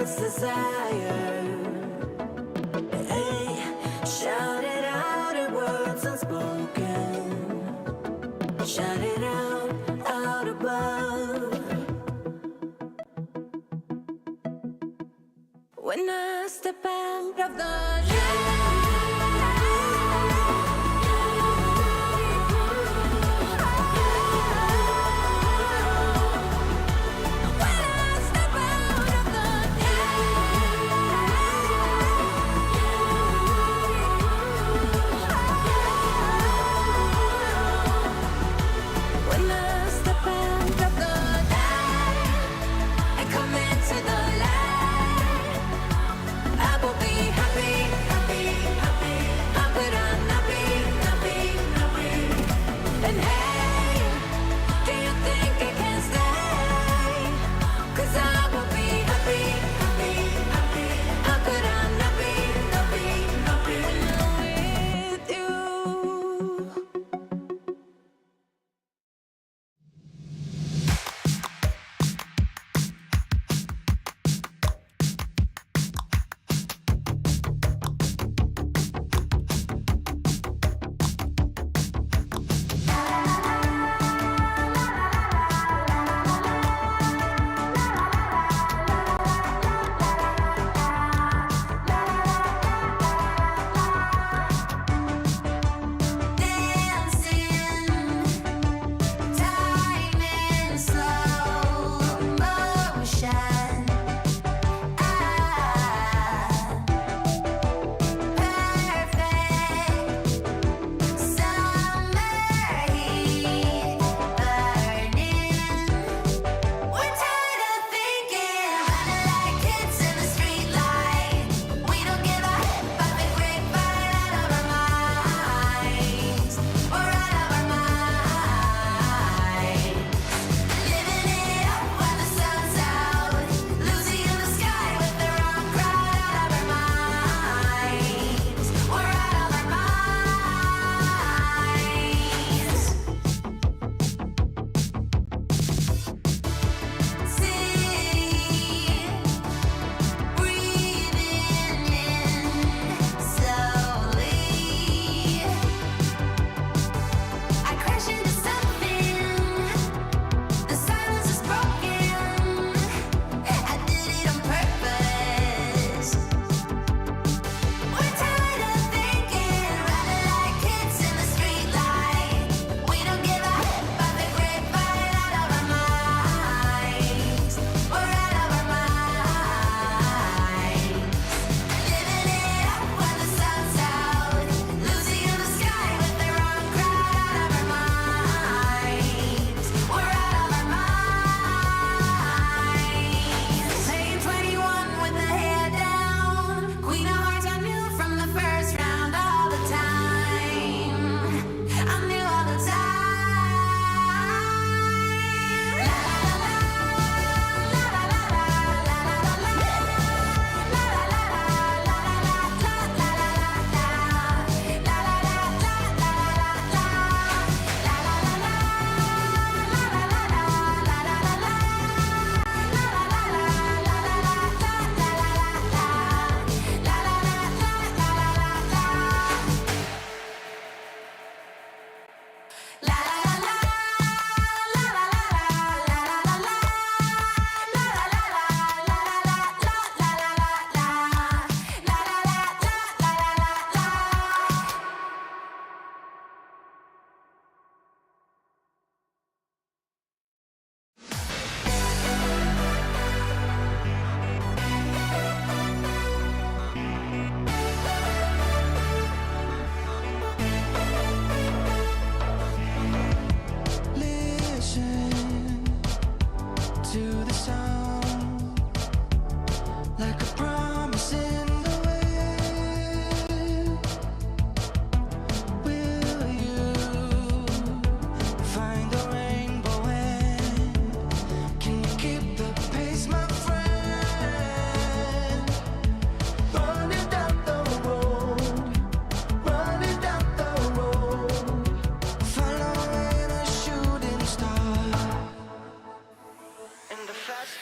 heart's desire. Hey, shout it out in words unspoken. Shout it out above. When I step out of the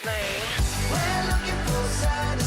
We're looking for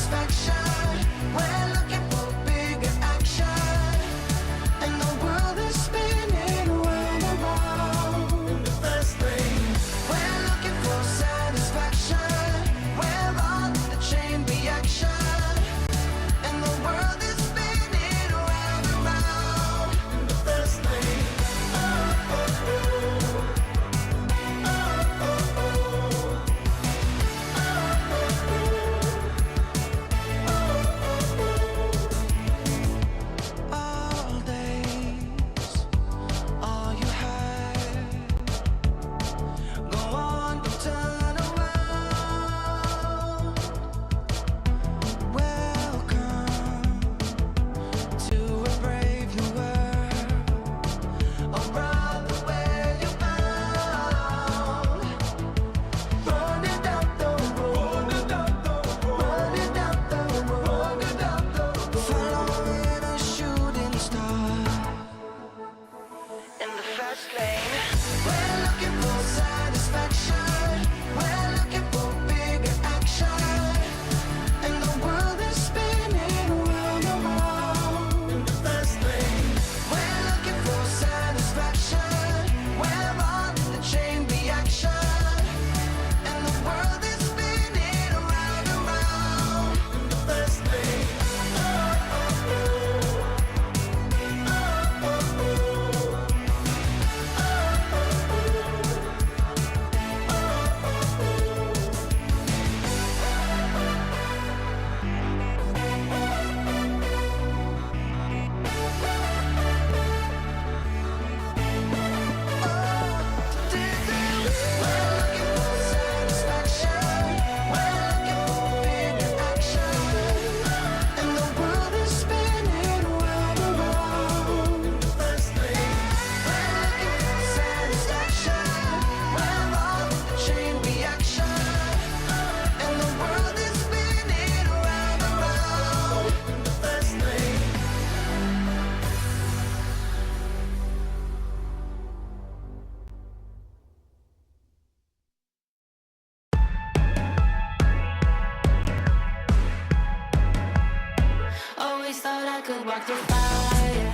could walk through fire,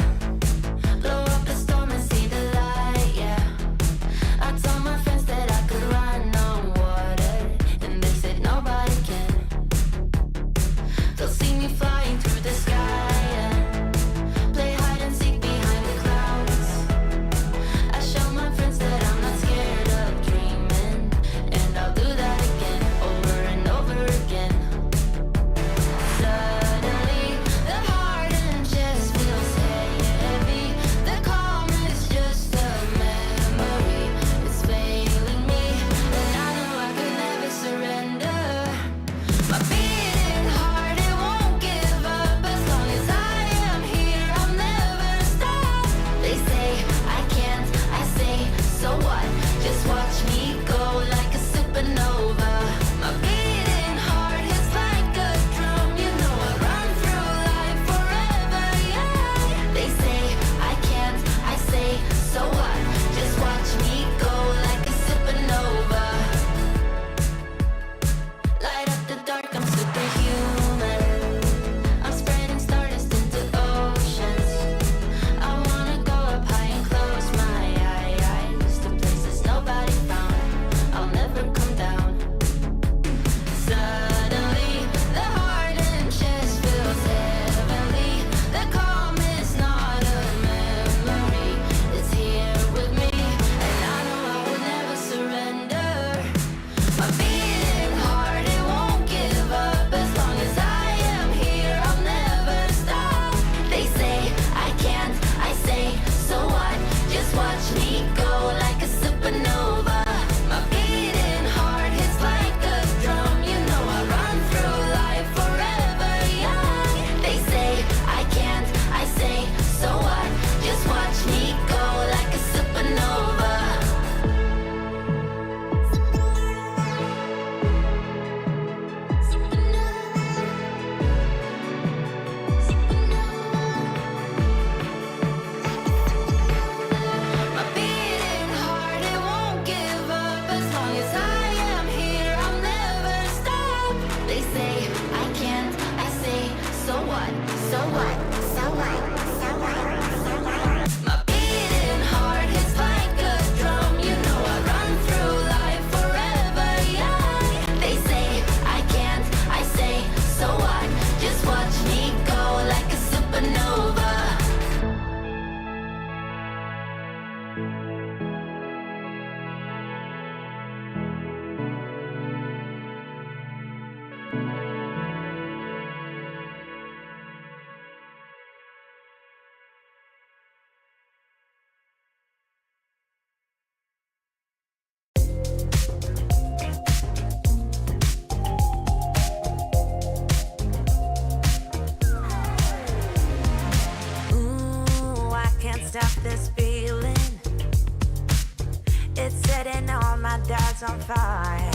blow up a storm and see the light, yeah. I told my friends that I could run on water, and they said nobody can. They'll see me flying through the sky, yeah. Play hide and seek behind the clouds. I show my friends that I'm not scared of dreaming, and I'll do that again, over and over again. Suddenly, the heart and chest feels heavy. The calm is just a memory. It's failing me, and I know I could never surrender. My beating heart, it won't give up. As long as I am here, I'll never stop. They say I can't, I say, so what? Just watch me go like a supernova. My beating heart hits like a drum. You know I run through life forever, yeah. They say I can't, I say, so what? Just watch me go like a supernova. Light up the dark, I'm superhuman. I'm spreading stardust into oceans. I wanna go up high and close my eyes to places nobody found. I'll never come down. Suddenly, the heart and chest feels heavenly. The calm is not a memory. It's here with me, and I know I will never surrender. My beating heart, it won't give up. As long as I am here, I'll never stop. They say I can't, I say, so what? Just watch me go like a supernova. My beating heart hits like a drum. You know I run through life forever young. They say I can't, I say, so what? Just watch me go like a supernova. My beating heart, it won't give up. As long as I am here, I'll never stop. They say I can't, I say, so what? So what? So what? So what? So what? My beating heart hits like a drum. You know I run through life forever young. They say I can't, I say, so what? Just watch me go like a supernova. Ooh, I can't stop this feeling. It's setting all my doubts on fire.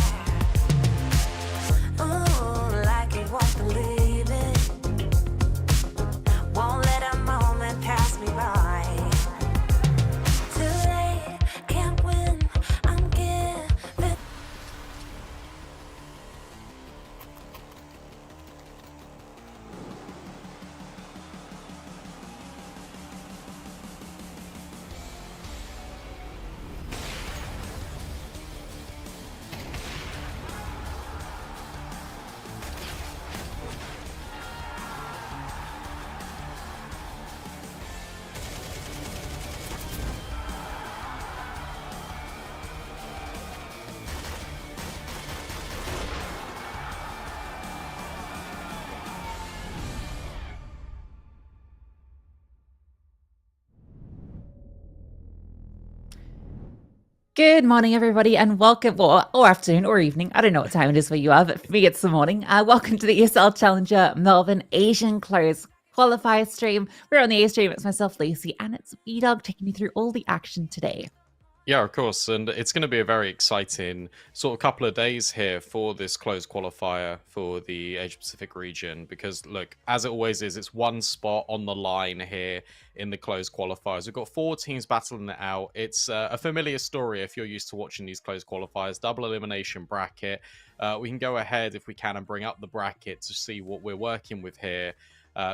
Ooh, like you won't believe it. Won't let a moment pass me by. Too late, can't win. I'm giving. Good morning, everybody, and welcome, or afternoon or evening. I don't know what time it is where you are, but for me, it's the morning. Welcome to the ESL Challenger Melbourne Asian Close Qualifier stream. We're on the A stream. It's myself, Lacey, and it's B-Dog taking you through all the action today. Yeah, of course. And it's going to be a very exciting sort of couple of days here for this closed qualifier for the Asia Pacific region. Because, look, as it always is, it's one spot on the line here in the closed qualifiers. We've got 4 teams battling it out. It's a familiar story if you're used to watching these closed qualifiers. Double elimination bracket. We can go ahead, if we can, and bring up the bracket to see what we're working with here.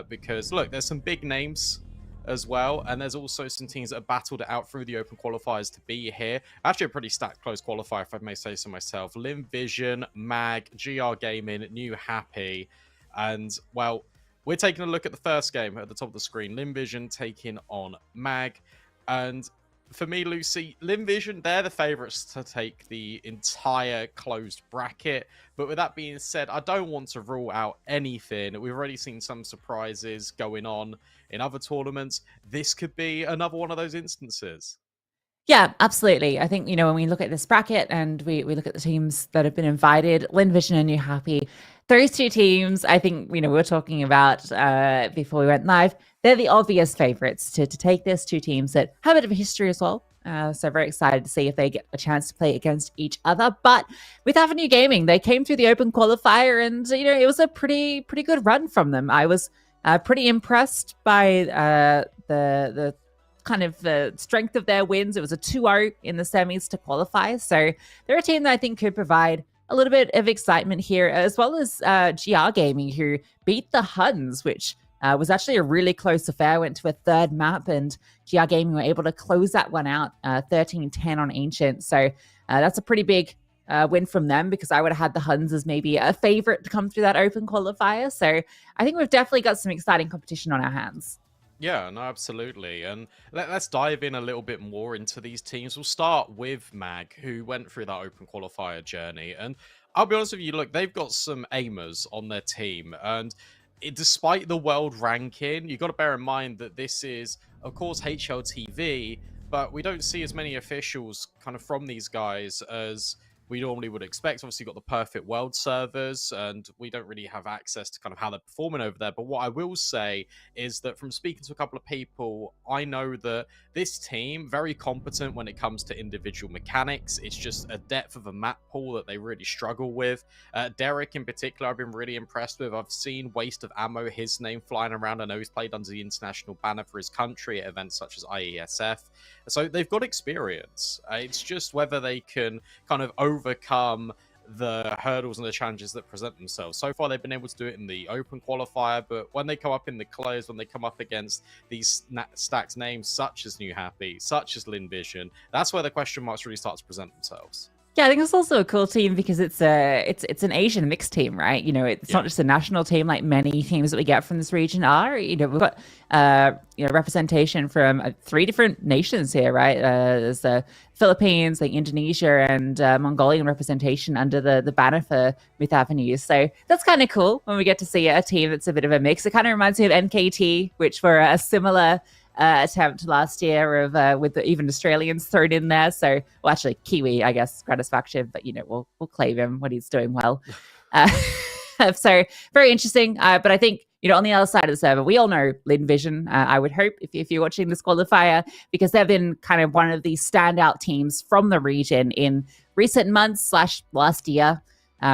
because look, there's some big names as well, and there's also some teams that have battled it out through the open qualifiers to be here. Actually a pretty stacked close qualifier, if I may say so myself. Lynn Vision, Mag, GR Gaming, New Happy, and well, we're taking a look at the first game at the top of the screen. Lynn Vision taking on Mag, and for me, Lucy, Lynn Vision, they're the favourites to take the entire closed bracket. But with that being said, I don't want to rule out anything. We've already seen some surprises going on in other tournaments. This could be another one of those instances. Yeah, absolutely. I think, when we look at this bracket and we look at the teams that have been invited, Lynn Vision and New Happy, those two teams, I think, we were talking about before we went live, they're the obvious favorites to take this. Two teams that have a bit of a history as well. So very excited to see if they get a chance to play against each other. But with Avenue Gaming, they came through the open qualifier and, it was a pretty good run from them. I was pretty impressed by the kind of the strength of their wins. It was a 2-0 in the semis to qualify. So they're a team that I think could provide a little bit of excitement here, as well as GR Gaming, who beat the Huns, which was actually a really close affair, went to a third map, and GR Gaming were able to close that one out 13-10 on Ancient. So that's a pretty big win from them, because I would have had the Huns as maybe a favorite to come through that open qualifier. So I think we've definitely got some exciting competition on our hands. Yeah, no, absolutely. And let's dive in a little bit more into these teams. We'll start with Mag, who went through that open qualifier journey. And I'll be honest with you, look, they've got some aimers on their team. And despite the world ranking, you've got to bear in mind that this is, of course, HLTV, but we don't see as many officials kind of from these guys as we normally would expect. Obviously, you've got the perfect world servers, and we don't really have access to kind of how they're performing over there. But what I will say is that from speaking to a couple of people, I know that this team, very competent when it comes to individual mechanics. It's just a depth of a map pool that they really struggle with. Derek, in particular, I've been really impressed with. I've seen Waste of Ammo, his name flying around. I know he's played under the international banner for his country at events such as IESF. So they've got experience. It's just whether they can kind of overcome the hurdles and the challenges that present themselves. So far, they've been able to do it in the open qualifier, but when they come up in the closed, when they come up against these stacked names such as New Happy, such as Lynn Vision, that's where the question marks really start to present themselves. Yeah, I think it's also a cool team because it's an Asian mixed team, right? It's not just a national team like many teams that we get from this region are. We've got representation from 3 different nations here, right? There's the Philippines, like Indonesia, and Mongolian representation under the banner for Myth Avenues. So that's kind of cool when we get to see a team that's a bit of a mix. It kind of reminds me of NKT, which were a similar attempt last year of with even Australians thrown in there. So, well, actually Kiwi, I guess, Gratisfaction, but we'll claim him when he's doing well. So very interesting. But I think on the other side of the server, we all know Lynn Vision. I would hope if you're watching this qualifier, because they've been kind of one of the standout teams from the region in recent months / last year.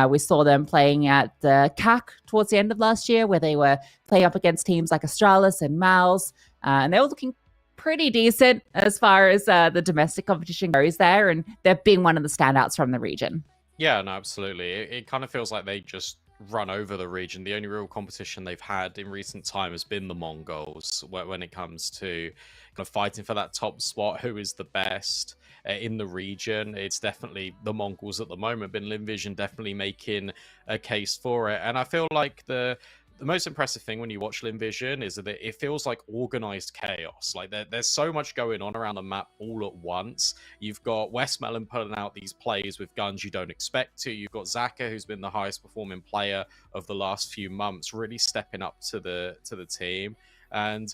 We saw them playing at the CAC towards the end of last year, where they were playing up against teams like Astralis and Mals. And they were looking pretty decent as far as the domestic competition goes there. And they've been one of the standouts from the region. Yeah, no, absolutely. It kind of feels like they just run over the region. The only real competition they've had in recent time has been the Mongols when it comes to kind of fighting for that top spot. Who is the best in the region? It's definitely the Mongols at the moment, but Lynn Vision definitely making a case for it. And I feel like the most impressive thing when you watch Lynn Vision is that it feels like organized chaos. Like there's so much going on around the map all at once. You've got Westmelon putting out these plays with guns you don't expect to. You've got Zaka, who's been the highest performing player of the last few months, really stepping up to the team. And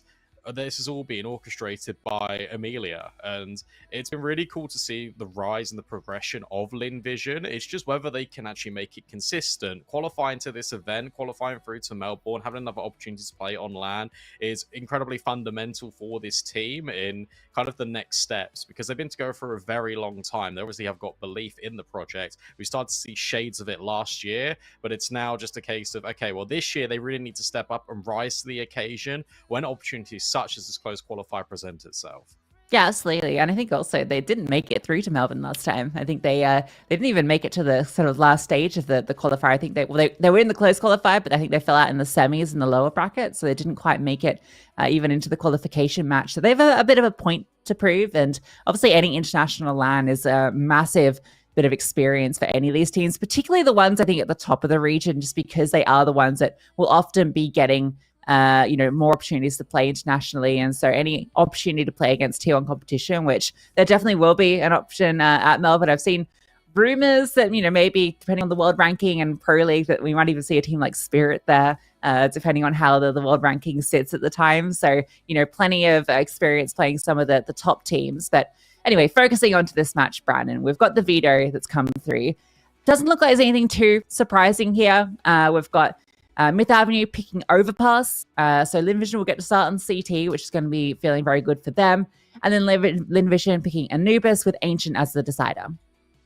this is all being orchestrated by Amelia, and it's been really cool to see the rise and the progression of Lynn Vision. It's just whether they can actually make it consistent. Qualifying to this event, qualifying through to Melbourne, having another opportunity to play on LAN is incredibly fundamental for this team in kind of the next steps, because they've been together for a very long time. They obviously have got belief in the project. We started to see shades of it last year, but it's now just a case of, okay, well, this year they really need to step up and rise to the occasion when opportunities such as this close qualifier present itself. Yeah, absolutely. And I think also they didn't make it through to Melbourne last time. I think they didn't even make it to the sort of last stage of the qualifier. I think they were in the close qualifier, but I think they fell out in the semis in the lower bracket, so they didn't quite make it even into the qualification match. So they have a bit of a point to prove, and obviously any international LAN is a massive bit of experience for any of these teams, particularly the ones I think at the top of the region, just because they are the ones that will often be getting more opportunities to play internationally. And so any opportunity to play against tier one competition, which there definitely will be an option at Melbourne. I've seen rumors that, maybe depending on the world ranking and pro league, that we might even see a team like Spirit there, depending on how the world ranking sits at the time. So, plenty of experience playing some of the top teams. But anyway, focusing onto this match, Brandon, we've got the veto that's come through. Doesn't look like there's anything too surprising here. We've got Myth Avenue picking Overpass. So Lynn Vision will get to start on CT, which is going to be feeling very good for them. And then Lynn Vision picking Anubis with Ancient as the decider.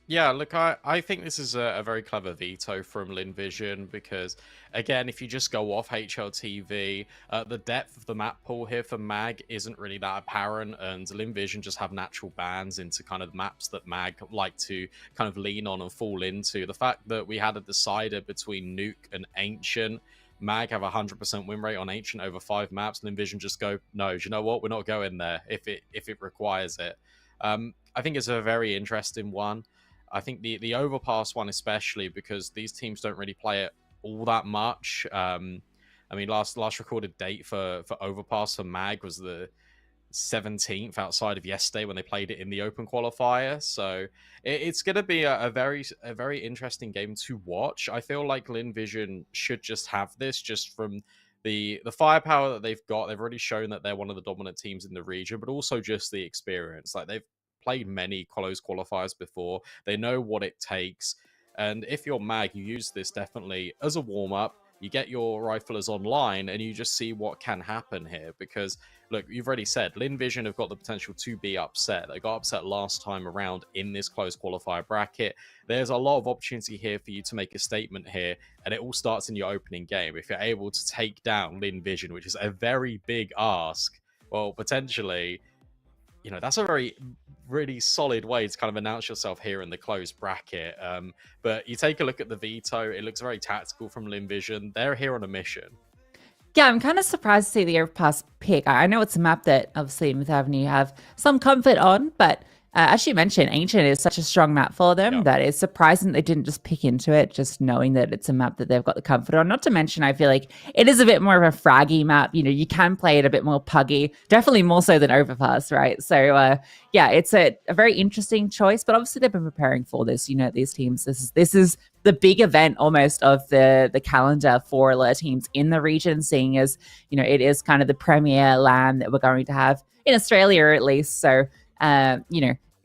Yeah, look, I think this is a very clever veto from Lynn Vision because, again, if you just go off HLTV, the depth of the map pool here for MAG isn't really that apparent, and Lynn Vision just have natural bans into kind of maps that MAG like to kind of lean on and fall into. The fact that we had a decider between Nuke and Ancient, MAG have a 100% win rate on Ancient over 5 maps, Lynn Vision just go, no, do you know what? We're not going there if it requires it. I think it's a very interesting one. I think the Overpass one especially because these teams don't really play it all that much. I mean, last recorded date for Overpass for MAG was the 17th outside of yesterday when they played it in the open qualifier. So it's going to be a very interesting game to watch. I feel like Lynn Vision should just have this just from the firepower that they've got. They've already shown that they're one of the dominant teams in the region, but also just the experience. Like they've played many close qualifiers before. They know what it takes. And if you're MAG, you use this definitely as a warm-up. You get your riflers online and you just see what can happen here. Because, look, you've already said, Lynn Vision have got the potential to be upset. They got upset last time around in this close qualifier bracket. There's a lot of opportunity here for you to make a statement here. And it all starts in your opening game. If you're able to take down Lynn Vision, which is a very big ask, well, potentially, that's a really solid way to kind of announce yourself here in the closed bracket. But you take a look at the veto, it looks very tactical from Lynn Vision. They're here on a mission. Yeah, I'm kind of surprised to see the Overpass pick. I know it's a map that obviously Myth Avenue have some comfort on, but as you mentioned, Ancient is such a strong map for them that it's surprising they didn't just pick into it, just knowing that it's a map that they've got the comfort on. Not to mention, I feel like it is a bit more of a fraggy map. You can play it a bit more puggy, definitely more so than Overpass, right? So, yeah, it's a very interesting choice, but obviously they've been preparing for this. These teams, this is the big event almost of the calendar for a lot of teams in the region, seeing as, it is kind of the premier LAN that we're going to have in Australia, at least. So,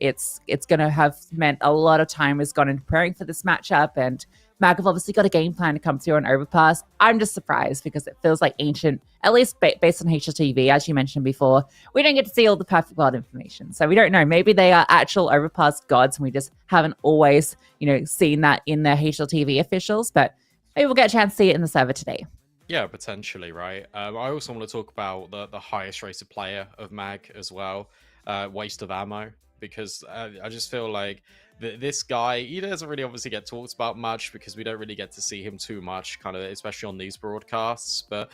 it's going to have meant a lot of time has gone into preparing for this matchup, and MAG have obviously got a game plan to come through on Overpass. I'm just surprised because it feels like Ancient, at least based on HLTV, as you mentioned before, we don't get to see all the perfect world information. So we don't know. Maybe they are actual Overpass gods and we just haven't always, seen that in their HLTV officials, but maybe we'll get a chance to see it in the server today. Yeah, potentially, right? I also want to talk about the highest rated player of MAG as well, Waste of Ammo, because I just feel like this guy, he doesn't really obviously get talked about much because we don't really get to see him too much, kind of, especially on these broadcasts. But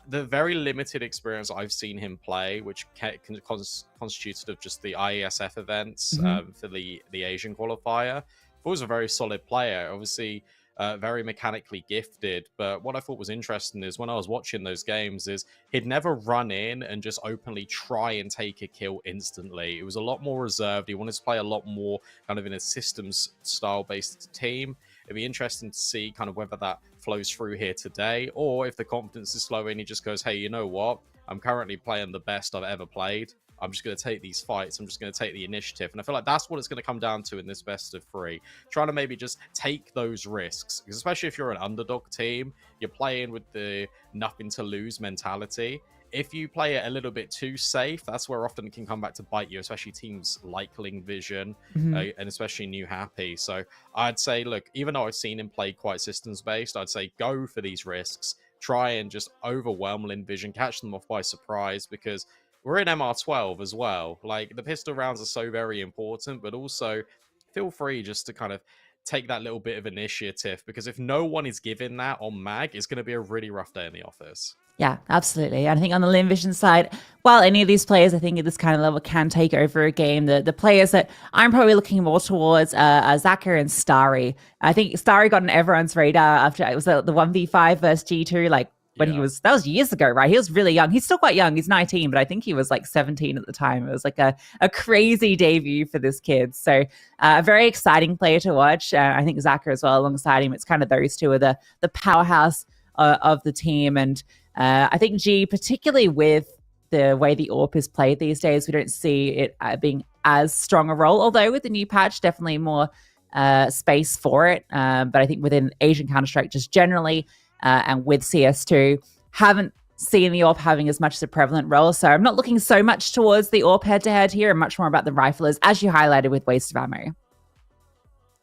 the very limited experience I've seen him play, which constituted of just the IESF events for the Asian qualifier, he was a very solid player. Obviously, very mechanically gifted. But what I thought was interesting is when I was watching those games is he'd never run in and just openly try and take a kill instantly. It was a lot more reserved. He wanted to play a lot more kind of in a systems style based team. It'd be interesting to see kind of whether that flows through here today, or if the confidence is slow and he just goes, hey, you know what? I'm currently playing the best I've ever played. I'm just going to take these fights. I'm just going to take the initiative. And I feel like that's what it's going to come down to in this best of 3. Trying to maybe just take those risks. Because especially if you're an underdog team, you're playing with the nothing to lose mentality. If you play it a little bit too safe, that's where often it can come back to bite you, especially teams like Lynn Vision and especially New Happy. So I'd say, look, even though I've seen him play quite systems-based, I'd say go for these risks. Try and just overwhelm Lynn Vision, catch them off by surprise, because we're in MR12 as well. Like, the pistol rounds are so very important, but also feel free just to kind of take that little bit of initiative, because if no one is giving that on mag, it's going to be a really rough day in the office. Yeah, absolutely. And I think on the Lynn Vision side, while any of these players, I think at this kind of level can take over a game, the players that I'm probably looking more towards are Zaka and Starry. I think Starry got on everyone's radar after it was the 1v5 versus G2, like when he was, that was years ago, right? He was really young. He's still quite young. He's 19, but I think he was like 17 at the time. It was like a crazy debut for this kid. So a very exciting player to watch. I think Zaka as well alongside him. It's kind of those two are the powerhouse of the team. And I think G, particularly with the way the AWP is played these days, we don't see it being as strong a role, although with the new patch, definitely more space for it. But I think within Asian Counter-Strike just generally, and with CS2, haven't seen the AWP having as much as a prevalent role. So I'm not looking so much towards the AWP head-to-head here and much more about the riflers, as you highlighted with waste of ammo.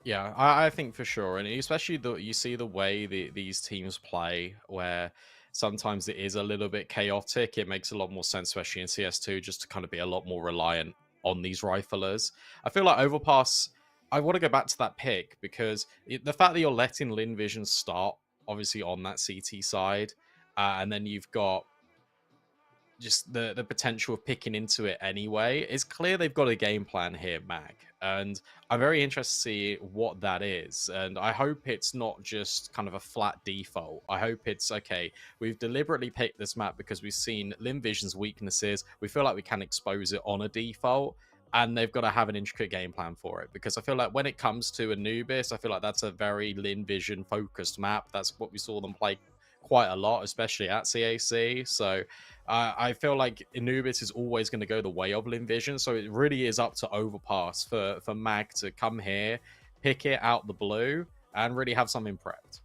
Yeah, I think for sure. And especially you see the way these teams play, where sometimes it is a little bit chaotic. It makes a lot more sense, especially in CS2, just to kind of be a lot more reliant on these riflers. I feel like Overpass, I want to go back to that pick, because the fact that you're letting Lynn Vision start, obviously, on that CT side, and then you've got just the potential of picking into it anyway, it's clear they've got a game plan here, Mag. And I'm very interested to see what that is. And I hope it's not just kind of a flat default. I hope it's, okay, we've deliberately picked this map because we've seen Lynn Vision's weaknesses. We feel like we can expose it on a default. And they've got to have an intricate game plan for it. Because I feel like when it comes to Anubis, I feel like that's a very Lynn Vision focused map. That's what we saw them play quite a lot, especially at CAC. So I feel like Anubis is always going to go the way of Lynn Vision. So it really is up to Overpass for Mag to come here, pick it out the blue, and really have something prepped.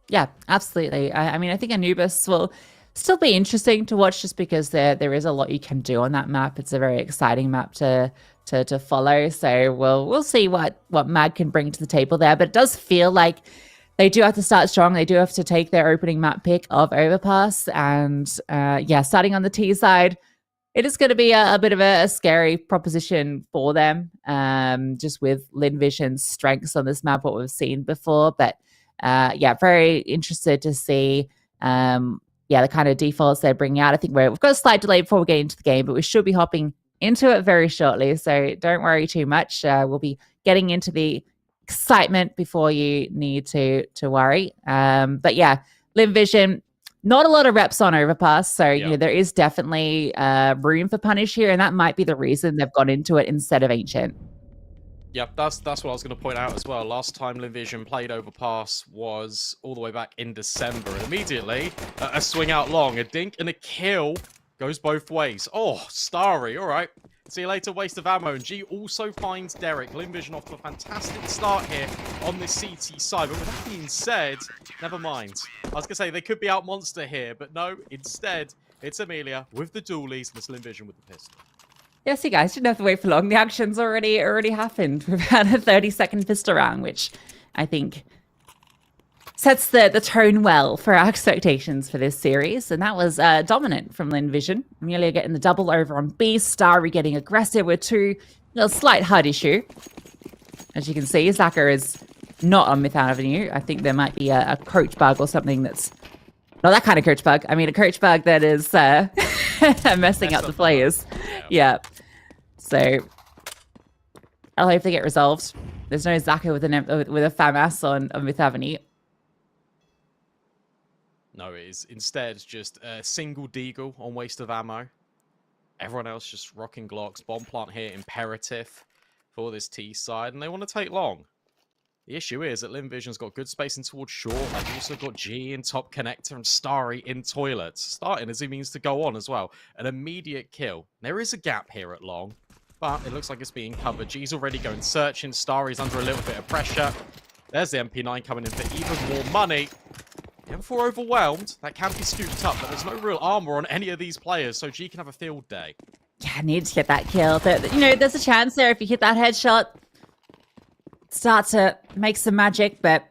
Yeah, absolutely. I mean, I think Anubis will still be interesting to watch, just because there is a lot you can do on that map. It's a very exciting map to follow. So we'll see what Mag can bring to the table there. But it does feel like they do have to start strong. They do have to take their opening map pick of Overpass. And yeah, starting on the T side, it is going to be a bit of a scary proposition for them, just with Lynn Vision's strengths on this map, what we've seen before. But yeah, very interested to see the kind of defaults they're bringing out. I think we've got a slight delay before we get into the game, but we should be hopping into it very shortly. So don't worry too much. We'll be getting into the excitement before you need to worry. But yeah, Lynn Vision, not a lot of reps on Overpass. So, you know, there is definitely room for punish here. And that might be the reason they've gone into it instead of Ancient. Yep, that's what I was going to point out as well. Last time Lynn Vision played Overpass was all the way back in December. And immediately, a swing out long, a dink and a kill goes both ways. Oh, Starry, all right. See you later, waste of ammo. And G also finds Derek. Lynn Vision off to a fantastic start here on this CT side. But with that being said, never mind. I was going to say they could be out monster here, but no, instead, it's Amelia with the dualies and it's Lynn Vision with the pistol. Yes, you guys didn't have to wait for long. The action's already happened. We've had a 30-second pistol round, which I think sets the tone well for our expectations for this series. And that was dominant from Lynn Vision. Amelia getting the double over on B. Starry getting aggressive with two. A slight HUD issue. As you can see, Zaka is not on Myth Avenue. I think there might be a coach bug or something that's not that kind of coach bug. I mean, a coach bug that is messing up the players. Yeah. So I'll hope they get resolved. There's no Zaka with a FAMAS on Myth Avenue. No, it is instead just a single deagle on waste of ammo. Everyone else just rocking Glocks. Bomb plant here, imperative for this T side, and they want to take long. The issue is that Lynn Vision's got good spacing towards short. They've also got G in top connector and Starry in toilets. Starting as he means to go on as well. An immediate kill. There is a gap here at long, but it looks like it's being covered. G's already going searching. Starry's under a little bit of pressure. There's the MP9 coming in for even more money. Before overwhelmed, that can be scooped up, but there's no real armor on any of these players, so G can have a field day. Yeah, I need to get that kill. You know, there's a chance there if you hit that headshot. Start to make some magic, but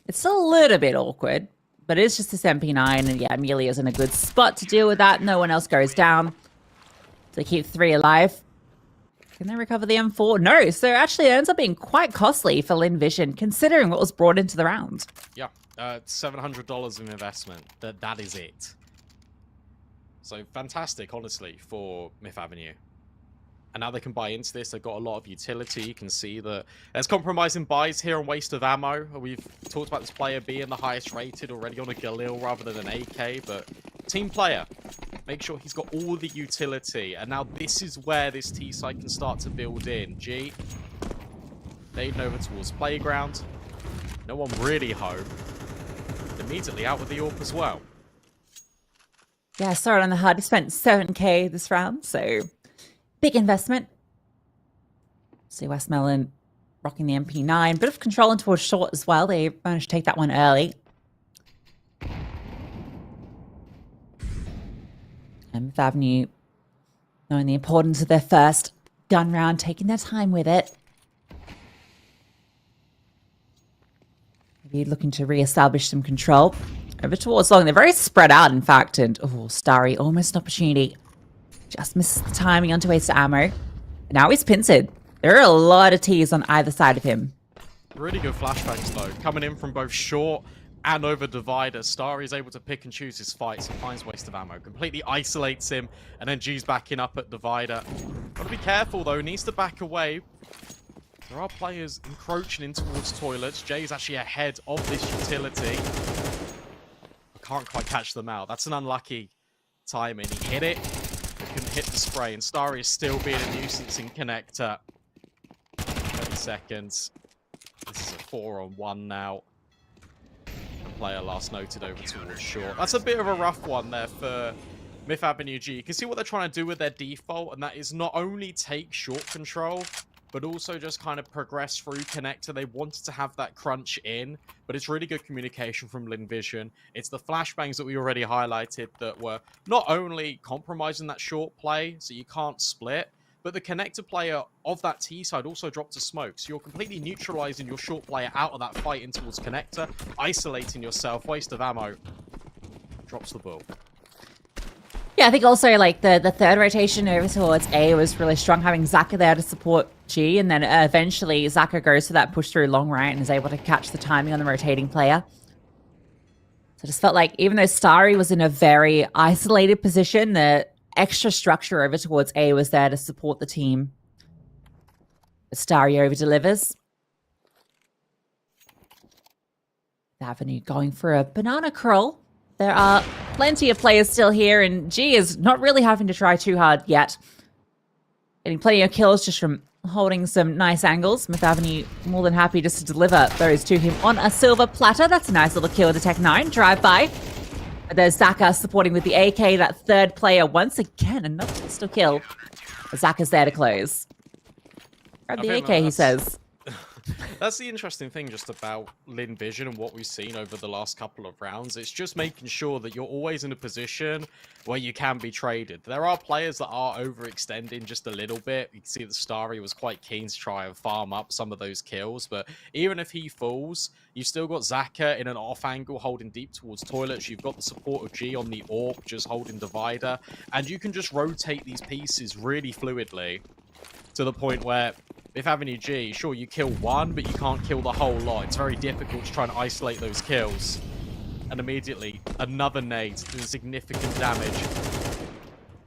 it's still a little bit awkward. But it's just this MP9, and yeah, Amelia's in a good spot to deal with that. No one else goes down. to keep 3 alive. Can they recover the M4? No. So actually, it ends up being quite costly for Lynn Vision, considering what was brought into the round. Yeah, $700 of investment. That is it. So fantastic, honestly, for Myth Avenue. And now they can buy into this. They've got a lot of utility. You can see that there's compromising buys here on waste of ammo. We've talked about this player being the highest rated already on a Galil rather than an AK, but team player. Make sure he's got all the utility. And now this is where this T-side can start to build in. G, fading over towards playground. No one really home. Immediately out with the AWP as well. Yeah, sorry on the HUD. Spent 7k this round, so big investment. See Westmelon rocking the MP9. Bit of control in towards short as well. They managed to take that one early. And Myth Avenue knowing the importance of their first gun round, taking their time with it. Maybe looking to re-establish some control. Over towards long. They're very spread out, in fact. And, oh, Starry, almost an opportunity. Just misses the timing onto waste of ammo. Now he's pincered. There are a lot of T's on either side of him. Really good flashbangs, though. Coming in from both short and over divider. Starry is able to pick and choose his fights and finds waste of ammo. Completely isolates him. And then G's backing up at divider. Got to be careful, though. Needs to back away. There are players encroaching in towards toilets. Jay's actually ahead of this utility. Can't quite catch them out. That's an unlucky timing. He hit it, but couldn't hit the spray, and Starry is still being a nuisance in connector. 30 seconds. This is a 4-on-1 now. The player last noted over towards short. That's a bit of a rough one there for Myth Avenue G. You can see what they're trying to do with their default, and that is not only take short control, but also just kind of progress through connector. They wanted to have that crunch in, but it's really good communication from Lynn Vision. It's the flashbangs that we already highlighted that were not only compromising that short play, so you can't split, but the connector player of that T side also dropped a smoke. So you're completely neutralizing your short player out of that fight in towards connector, isolating yourself, waste of ammo. Drops the ball. Yeah, I think also like the third rotation over towards A was really strong, having Zaka there to support G, and then eventually Zaka goes for that push through long right and is able to catch the timing on the rotating player. So it just felt like even though Starry was in a very isolated position, the extra structure over towards A was there to support the team. But Starry over delivers. Avenue going for a banana crawl. There are plenty of players still here, and G is not really having to try too hard yet. Getting plenty of kills just from holding some nice angles. Myth Avenue more than happy just to deliver those to him on a silver platter. That's a nice little kill to Tech 9. Drive-by. There's Zaka supporting with the AK, that third player. Once again, another pistol kill. Zaka's there to close. Grab the AK, he says. That's the interesting thing just about Lynn Vision and what we've seen over the last couple of rounds. It's just making sure that you're always in a position where you can be traded. There are players that are overextending just a little bit. You can see that Starry was quite keen to try and farm up some of those kills, but even if he falls, you've still got Zaka in an off angle holding deep towards toilets. You've got the support of G on the AWP just holding divider, and you can just rotate these pieces really fluidly to the point where if Avenue G, sure, you kill one, but you can't kill the whole lot. It's very difficult to try and isolate those kills. And immediately, another nade doing significant damage.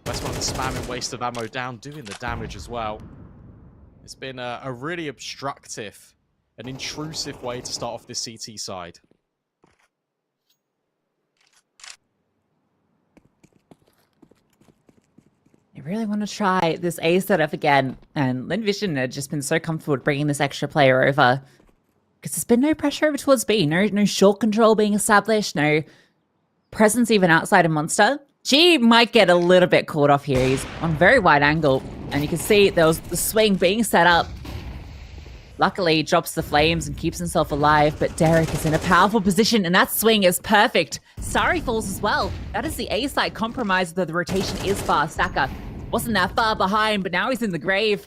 Westmoreland spamming waste of ammo down, doing the damage as well. It's been a really obstructive and intrusive way to start off this CT side. I really want to try this A setup again, and Lynn Vision had just been so comfortable with bringing this extra player over because there's been no pressure over towards B, no short control being established, no presence even outside of Monster. G might get a little bit caught off here. He's on a very wide angle, and you can see there was the swing being set up. Luckily, he drops the flames and keeps himself alive, but Derek is in a powerful position, and that swing is perfect. Starry falls as well. That is the A side compromise, though the rotation is fast. Saka wasn't that far behind, but now he's in the grave.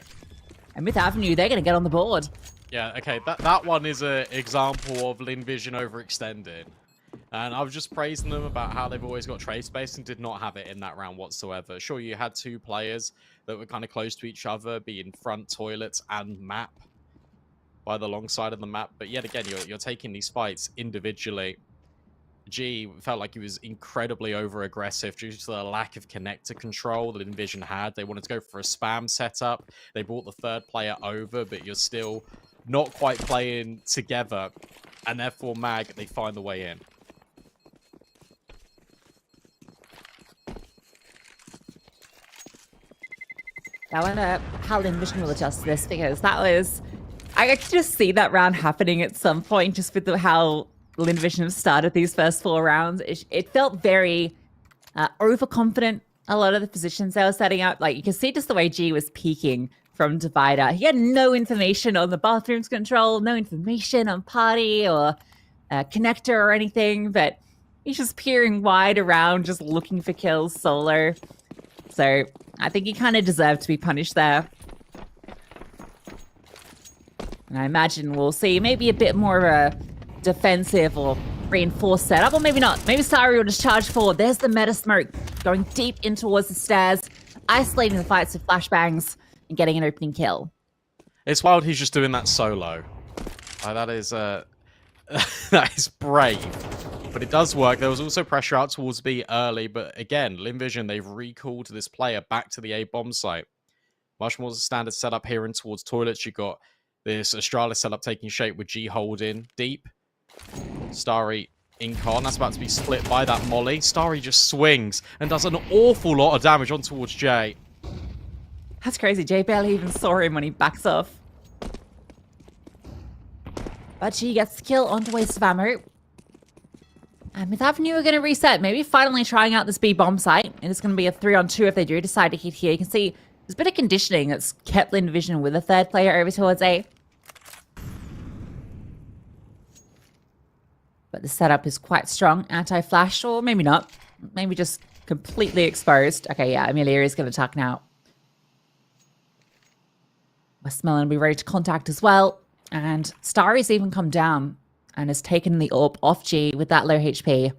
And Myth Avenue, they're going to get on the board. Yeah, okay, that one is an example of Lynn Vision overextending. And I was just praising them about how they've always got trade space and did not have it in that round whatsoever. Sure, you had two players that were kind of close to each other, being front toilets and map by the long side of the map. But yet again, you're taking these fights individually. G felt like he was incredibly over-aggressive due to the lack of connector control that Envision had. They wanted to go for a spam setup. They brought the third player over, but you're still not quite playing together. And therefore, Mag, they find the way in. I wonder how Envision will adjust to this, because that was... I could just see that round happening at some point, just with how Envision have started these first 4 rounds. It felt very overconfident, a lot of the positions they were setting up. Like, you can see just the way G was peeking from Divider. He had no information on the bathrooms control, no information on party or connector or anything, but he's just peering wide around, just looking for kills solo. So I think he kind of deserved to be punished there. And I imagine we'll see maybe a bit more of a defensive or reinforced setup, or maybe not. Maybe Sari will just charge forward. There's the meta smoke going deep in towards the stairs, isolating the fights with flashbangs and getting an opening kill. It's wild he's just doing that solo. That is that is brave. But it does work. There was also pressure out towards B early, but again, Envision, they've recalled this player back to the A bomb site. Much more standard setup here in towards toilets. You got this Astralis setup taking shape with G holding deep. Starry in con. That's about to be split by that molly. Starry just swings and does an awful lot of damage on towards Jay. That's crazy. Jay barely even saw him when he backs off. But G gets the kill on the waste of ammo. And with Avenue, we're going to reset. Maybe finally trying out this B bomb site. And it's going to be a 3-on-2 if they do decide to hit here. You can see there's a bit of conditioning that's kept Envision with a third player over towards A. But the setup is quite strong. Anti-flash, or maybe not. Maybe just completely exposed. Okay, yeah, Amelia is going to attack now. Westmelon will be ready to contact as well. And Starry's even come down and has taken the AWP off G with that low HP.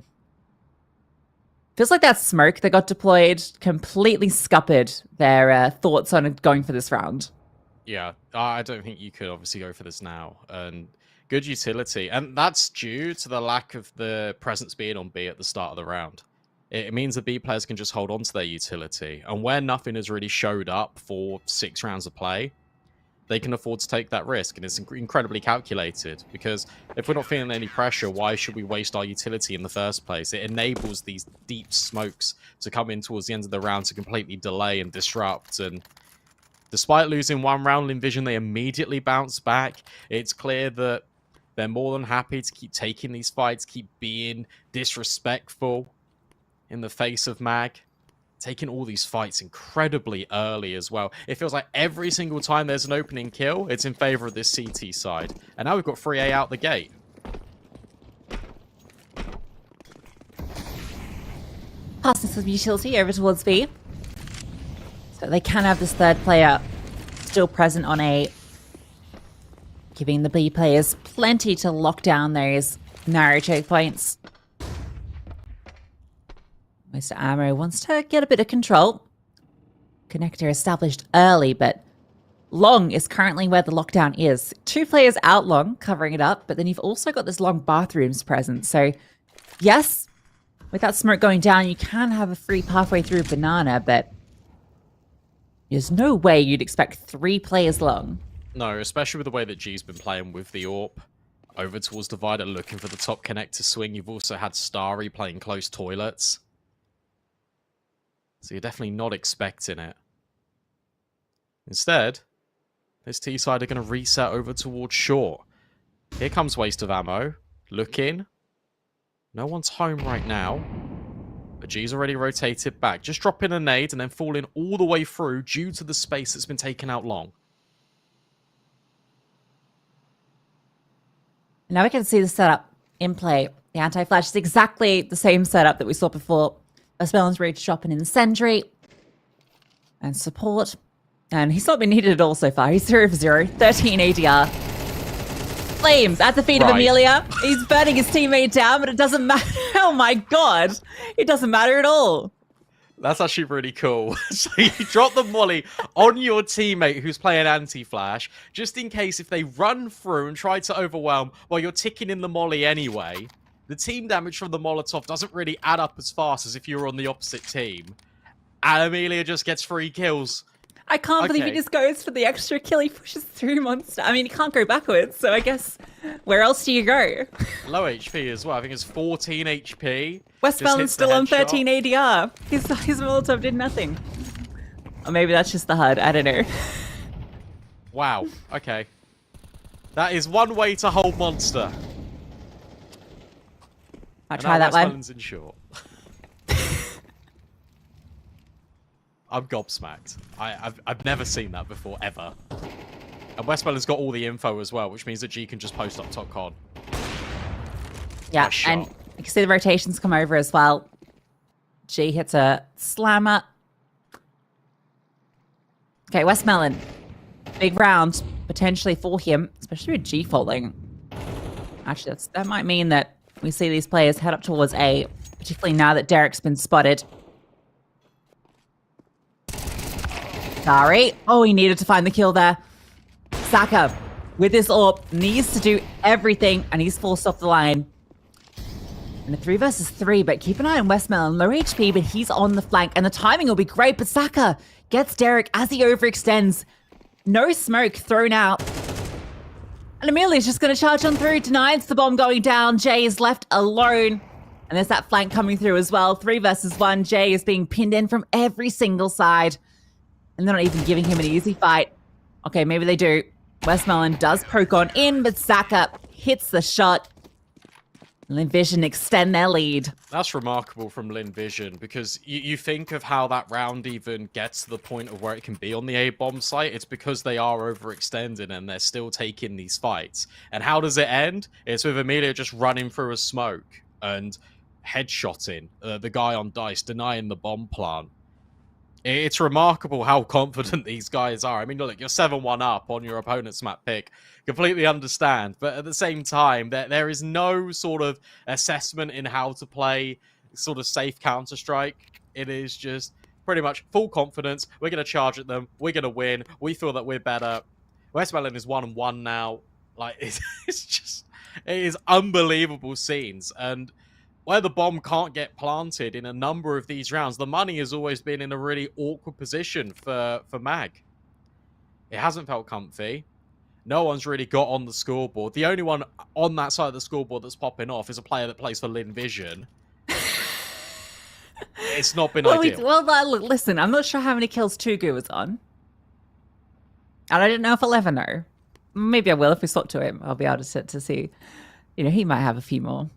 Feels like that smoke that got deployed completely scuppered their thoughts on going for this round. Yeah, I don't think you could obviously go for this now. And good utility. And that's due to the lack of the presence being on B at the start of the round. It means the B players can just hold on to their utility. And where nothing has really showed up for 6 rounds of play, they can afford to take that risk. And it's incredibly calculated. Because if we're not feeling any pressure, why should we waste our utility in the first place? It enables these deep smokes to come in towards the end of the round to completely delay and disrupt. And despite losing 1 round, Envision, they immediately bounce back. It's clear that they're more than happy to keep taking these fights, keep being disrespectful in the face of Mag. Taking all these fights incredibly early as well. It feels like every single time there's an opening kill, it's in favor of this CT side. And now we've got 3A out the gate. Passing some utility over towards B. So they can have this third player still present on A, giving the B players plenty to lock down those narrow choke points. Mr. Ammo wants to get a bit of control. Connector established early, but long is currently where the lockdown is. 2 players out long, covering it up, but then you've also got this long bathrooms present. So, yes, with that smoke going down, you can have a free pathway through banana, but there's no way you'd expect 3 players long. No, especially with the way that G's been playing with the AWP. Over towards Divider, looking for the top connector swing. You've also had Starry playing close toilets. So you're definitely not expecting it. Instead, this T side are going to reset over towards short. Here comes waste of ammo. Looking. No one's home right now. But G's already rotated back. Just dropping a nade and then falling all the way through due to the space that's been taken out long. Now we can see the setup in play. The anti-flash is exactly the same setup that we saw before. Westmelon's ready to drop in the sentry and support. And he's not been needed at all so far. He's 0 for 0, 13 ADR. flames at the feet of Right. Amelia. He's burning his teammate down, but it doesn't matter. Oh my god. It doesn't matter at all. That's actually really cool. So you drop the molly on your teammate who's playing anti-flash, just in case if they run through and try to overwhelm while you're ticking in the molly anyway. The team damage from the Molotov doesn't really add up as fast as if you were on the opposite team. And Amelia just gets 3 kills. I can't believe he Okay. just goes for the extra kill. He pushes through Monster. I mean, he can't go backwards, so I guess where else do you go? Low HP as well. I think it's 14 HP. Westbound's Just hits the still on headshot. 13 ADR. His Molotov did nothing. Or maybe that's just the HUD. I don't know. Wow. Okay. That is one way to hold Monster. I'll And try now that one. Westmoreland's in short. I'm gobsmacked. I've never seen that before, ever. And Westmoreland's got all the info as well, which means that G can just post up top con. Yeah, Nice shot. and you can see the rotations come over as well. G hits a slammer. Okay, Westmoreland. Big round, potentially for him, especially with G falling. Actually, that might mean that we see these players head up towards A, particularly now that Derek's been spotted. Sorry. Oh, he needed to find the kill there. Saka, with this AWP, needs to do everything, and he's forced off the line. And the 3 versus 3, but keep an eye on Westmoreland. Low HP, but he's on the flank, and the timing will be great, but Saka gets Derek as he overextends. No smoke thrown out. And Amelia's just going to charge on through, denies the bomb going down. Jay is left alone. And there's that flank coming through as well. 3 versus 1. Jay is being pinned in from every single side. And they're not even giving him an easy fight. Okay, maybe they do. Westmoreland does poke on in, but Saka hits the shot. Lynn Vision extend their lead. That's remarkable from Lynn Vision, because you think of how that round even gets to the point of where it can be on the A-bomb site. It's because they are overextending and they're still taking these fights. And how does it end? It's with Amelia just running through a smoke and headshotting the guy on Dice, denying the bomb plant. It's remarkable how confident these guys are. I mean, look, you're 7-1 up on your opponent's map pick. Completely understand. But at the same time, there is no sort of assessment in how to play sort of safe Counter-Strike. It is just pretty much full confidence. We're going to charge at them. We're going to win. We feel that we're better. Westmoreland is 1-1 now. Like, it's just... It is unbelievable scenes. And... where the bomb can't get planted in a number of these rounds, the money has always been in a really awkward position for Mag. It hasn't felt comfy. No one's really got on the scoreboard. The only one on that side of the scoreboard that's popping off is a player that plays for Lynn Vision. It's not been ideal. Look, listen, I'm not sure how many kills Tugu was on. And I don't know if I'll ever know. Maybe I will if we swap to him. I'll be able to see. You know, he might have a few more.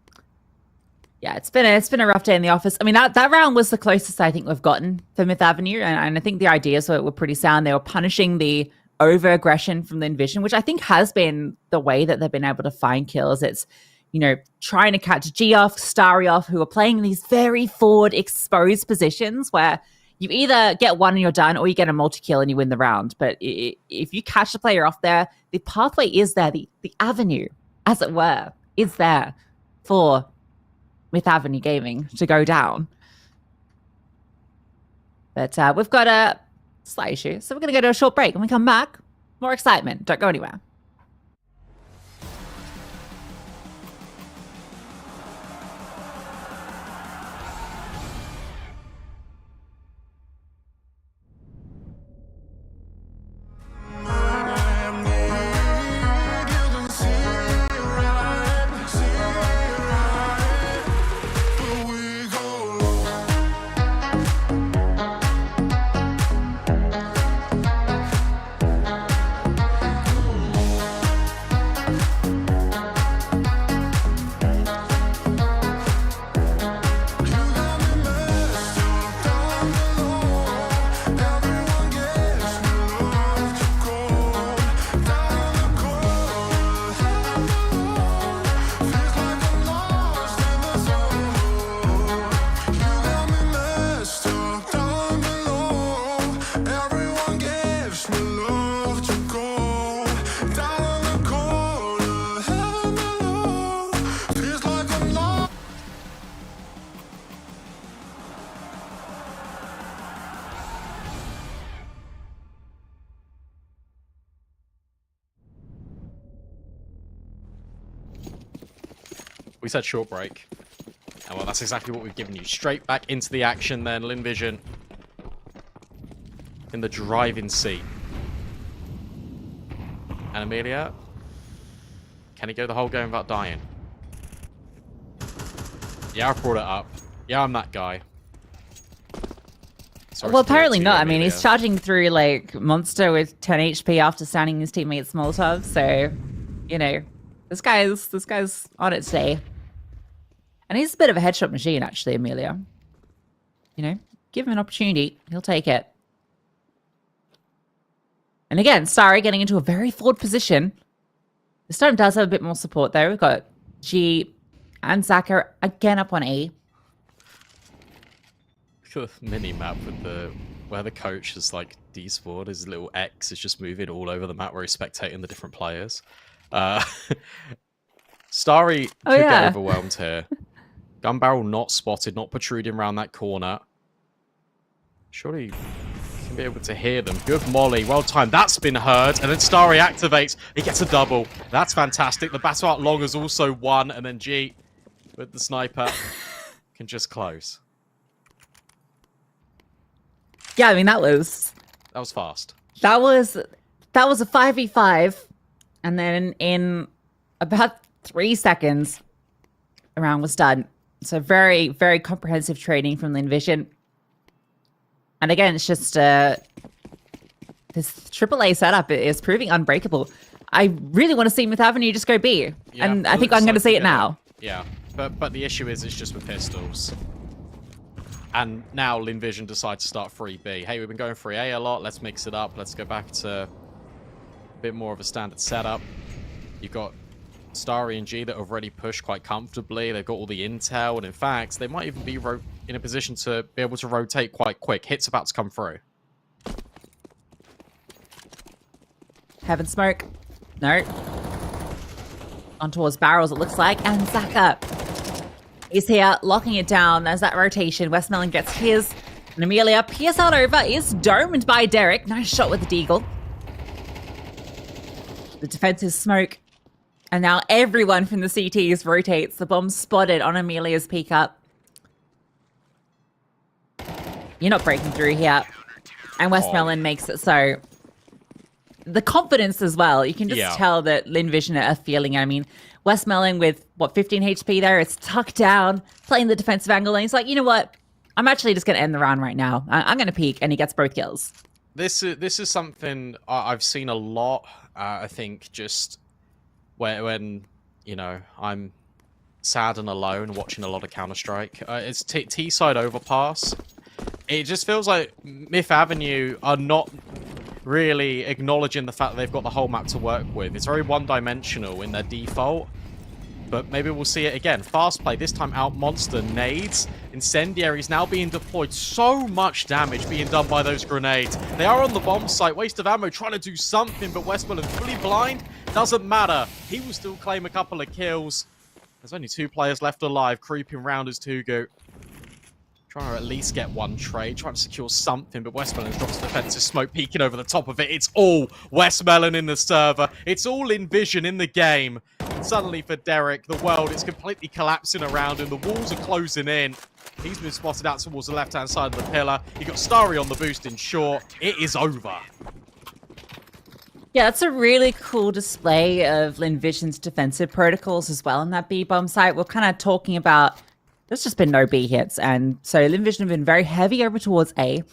Yeah, it's been a rough day in the office. I mean, that round was the closest I think we've gotten for Myth Avenue, and I think the ideas were pretty sound. They were punishing the over-aggression from Lynn Vision, which I think has been the way that they've been able to find kills. It's, you know, trying to catch G off, Starry off, who are playing in these very forward, exposed positions where you either get one and you're done, or you get a multi-kill and you win the round. But if you catch the player off there, the pathway is there. The avenue, as it were, is there for Myth Avenue Gaming to go down. But we've got a slight issue, so we're going to go to a short break. When we come back, more excitement. Don't go anywhere. We said short break. And well, that's exactly what we've given you. Straight back into the action then. Lynn Vision in the driving seat. And Amelia, can he go the whole game without dying? Yeah, I brought it up. Yeah, I'm that guy. Sorry Well, to do it apparently to you, not. I mean, Amelia. he's charging through like Monster with 10 HP after standing his teammates Molotov. So, you know, this guy's on it today. And he's a bit of a headshot machine, actually, Amelia. You know, give him an opportunity, he'll take it. And again, Starry getting into a very forward position. This time does have a bit more support though. We've got G and Zaka again up on A. Look at the mini map with where the coach is like despawned. His little X is just moving all over the map where he's spectating the different players. Starry could get overwhelmed here. Gun barrel not spotted, not protruding around that corner. Surely can be able to hear them. Good molly, well timed. That's been heard, and then Starry activates. He gets a double. That's fantastic. The battle out long has also won, and then G with the sniper can just close. Yeah, I mean that was fast. That was a 5v5, and then in about 3 seconds, the round was done. So very, very comprehensive training from Lynn Vision. And again, it's just this AAA setup is proving unbreakable. I really want to see Myth Avenue just go B, Yeah, and I think I'm going to see it now. Yeah, but the issue is it's just with pistols. And now Lynn Vision decide to start 3B. Hey, we've been going 3A a lot. Let's mix it up. Let's go back to a bit more of a standard setup. You've got Starry and G that have already pushed quite comfortably. They've got all the intel. And in fact, they might even be in a position to be able to rotate quite quick. Hits about to come through. Heaven smoke. No. On towards barrels, it looks like. And Zaka is here, locking it down. There's that rotation. Westmoreland gets his. And Amelia, PSL over, is domed by Derek. Nice shot with the deagle. The defensive smoke. And now everyone from the CTs rotates. The bomb spotted on Amelia's peek up. You're not breaking through here. And Westmoreland makes it so. The confidence as well. You can just tell that Lynn Vision are feeling it. I mean, Westmoreland with, 15 HP there. It's tucked down, playing the defensive angle. And he's like, you know what? I'm actually just going to end the round right now. I'm going to peek. And he gets both kills. This is something I've seen a lot. I think just when you know, I'm sad and alone watching a lot of Counter-Strike. It's T-side overpass. It just feels like Myth Avenue are not really acknowledging the fact that they've got the whole map to work with. It's very one-dimensional in their default. But maybe we'll see it again. Fast play, this time out Monster. Nades. Incendiaries now being deployed. So much damage being done by those grenades. They are on the bomb site. Waste of ammo trying to do something, but Westmoreland fully blind. Doesn't matter. He will still claim a couple of kills. There's only 2 players left alive. Creeping round as Tugu. Trying to at least get one trade. Trying to secure something, but Westmoreland drops defensive smoke, peeking over the top of it. It's all Westmoreland in the server. It's all in Vision in the game. Suddenly for Derek, the world is completely collapsing around him. The walls are closing in. He's been spotted out towards the left-hand side of the pillar. You got Starry on the boost in short. It is over. Yeah, that's a really cool display of Lynn Vision's defensive protocols as well on that B-bomb site. We're kind of talking about, there's just been no B hits. And so Lynn Vision have been very heavy over towards A.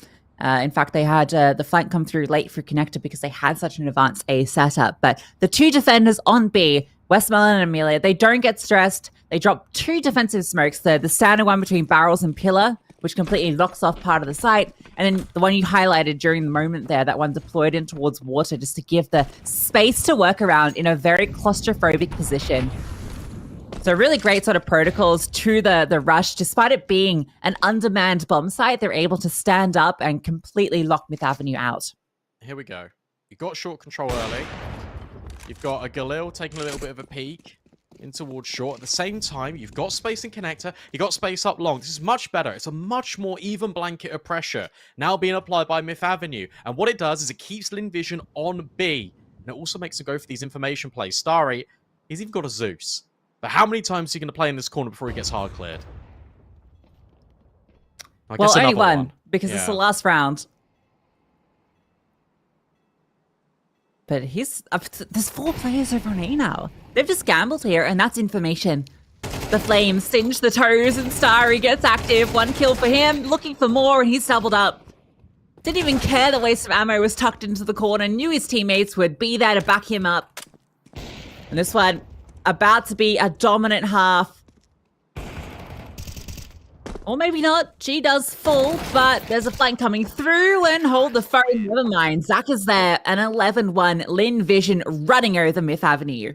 In fact, they had the flank come through late for Connector because they had such an advanced A setup. But the 2 defenders on B, Westmoreland and Amelia, they don't get stressed. They drop 2 defensive smokes. The standard one between barrels and pillar, which completely locks off part of the site. And then the one you highlighted during the moment there, that one deployed in towards water just to give the space to work around in a very claustrophobic position. So really great sort of protocols to the rush. Despite it being an undermanned bomb site, they're able to stand up and completely lock Myth Avenue out. Here we go. You got short control early. You've got a Galil taking a little bit of a peek in towards short. At the same time, you've got space in connector. You've got space up long. This is much better. It's a much more even blanket of pressure now being applied by Myth Avenue. And what it does is it keeps Lynn Vision on B. And it also makes them go for these information plays. Starry, he's even got a Zeus. But how many times are you going to play in this corner before he gets hard cleared? I Well, guess only another one, because it's the Yeah. last round. But there's 4 players over on A now. They've just gambled here, and that's information. The flames singe the toes, and Starry gets active. 1 kill for him, looking for more, and he's doubled up. Didn't even care the waste of ammo was tucked into the corner, knew his teammates would be there to back him up. And this one, about to be a dominant half. Or maybe not. G does fall, but there's a flank coming through and hold the phone. Never mind. Zach is there. An 11-1 Lynn Vision running over Myth Avenue.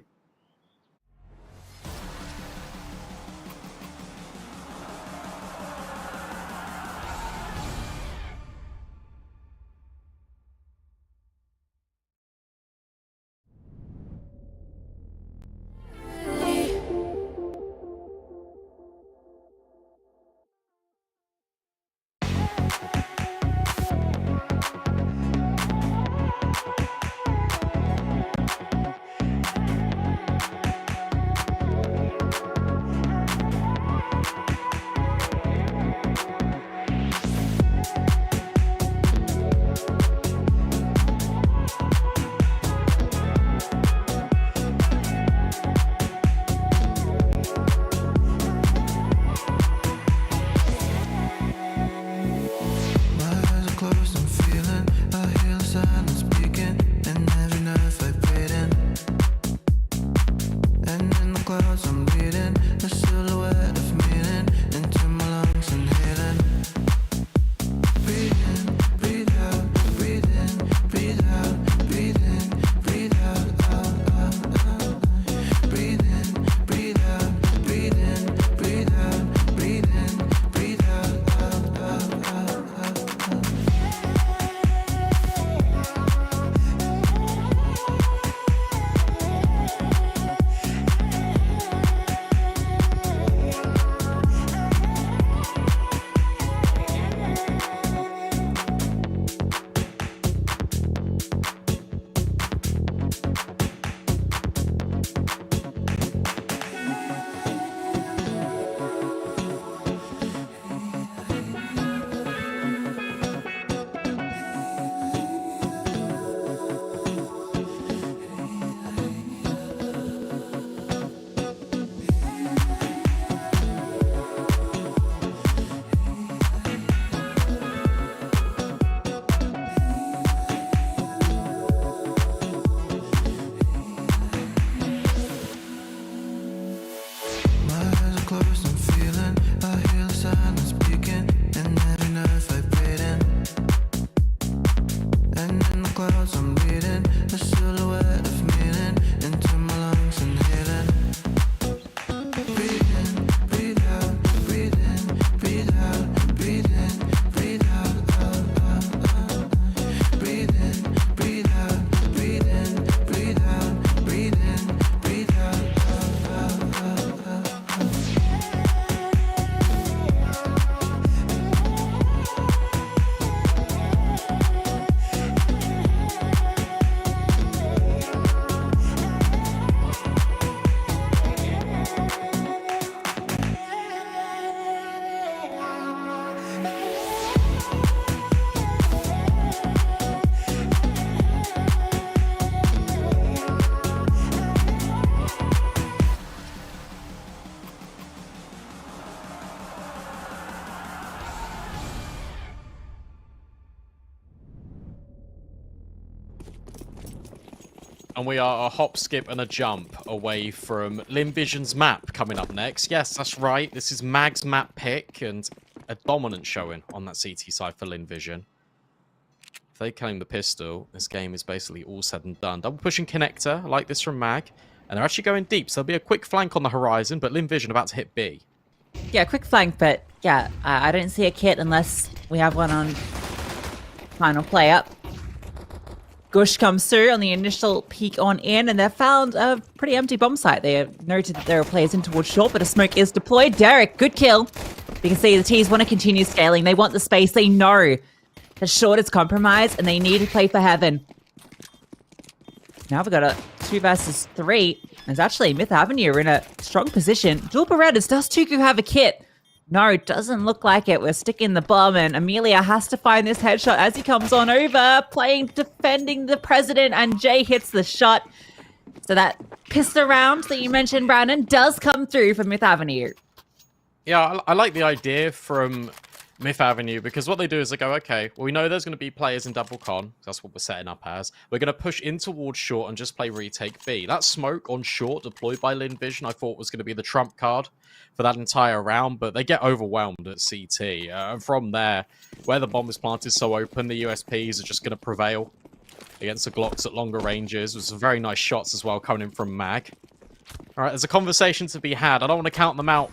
And we are a hop, skip, and a jump away from Lynn Vision's map coming up next. Yes, that's right. This is Mag's map pick and a dominant showing on that CT side for Lynn Vision. If they claim the pistol, this game is basically all said and done. Double pushing connector, I like this from Mag. And they're actually going deep, so there'll be a quick flank on the horizon, but Lynn Vision about to hit B. Yeah, quick flank, but yeah, I don't see a kit unless we have one on final play up. Gush comes through on the initial peek on in, and they've found a pretty empty bomb site. They have noted that there are players in towards short, but a smoke is deployed. Derek, good kill. You can see the T's want to continue scaling. They want the space. They know that short is compromised, and they need to play for heaven. Now we've got a 2 versus 3. There's actually Myth Avenue are in a strong position. Dual Berettas, does Tuku have a kit? No, it doesn't look like it. We're sticking the bomb, and Amelia has to find this headshot as he comes on over, defending the president, and Jay hits the shot. So that pistol round that you mentioned, Brandon, does come through for Myth Avenue. Yeah, I like the idea from Myth Avenue, because what they do is they go, okay, well, we know there's going to be players in double con. That's what we're setting up as. We're going to push in towards short and just play retake B. That smoke on short deployed by Lynn Vision I thought was going to be the trump card for that entire round, but they get overwhelmed at CT. And from there, where the bomb is planted so open, the USPs are just going to prevail against the Glocks at longer ranges, with some very nice shots as well coming in from Mag. All right, there's a conversation to be had. I don't want to count them out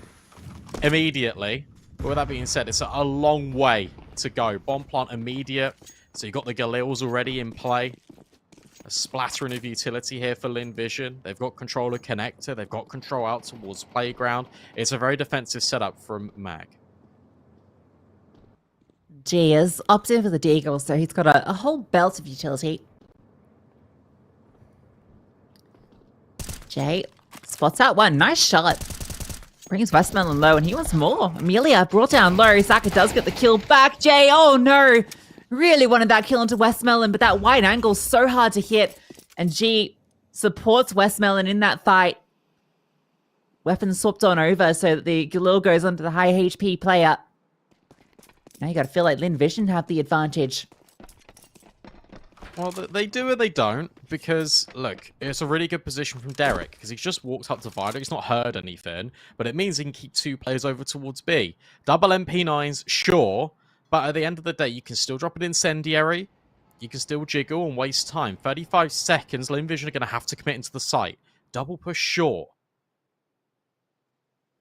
immediately. But with that being said, it's a long way to go. Bomb plant immediate. So you've got the Galils already in play. A splattering of utility here for Lynn Vision. They've got control of connector. They've got control out towards playground. It's a very defensive setup from Mag. G is opted in for the Deagle, so he's got a whole belt of utility. Jay spots out one. Nice shot. Brings Westmelon low, and he wants more. Amelia brought down low. Saka does get the kill back. Jay, oh no. Really wanted that kill into Westmelon, but that wide angle's so hard to hit. And G supports Westmelon in that fight. Weapons swapped on over so that the Galil goes onto the high HP player. Now you got to feel like Lynn Vision have the advantage. Well, they do or they don't, because, look, it's a really good position from Derek, because he's just walked up to Vider, he's not heard anything, but it means he can keep 2 players over towards B. Double MP9s, sure, but at the end of the day, you can still drop an incendiary, you can still jiggle and waste time. 35 seconds, Lynn Vision are going to have to commit into the site. Double push short.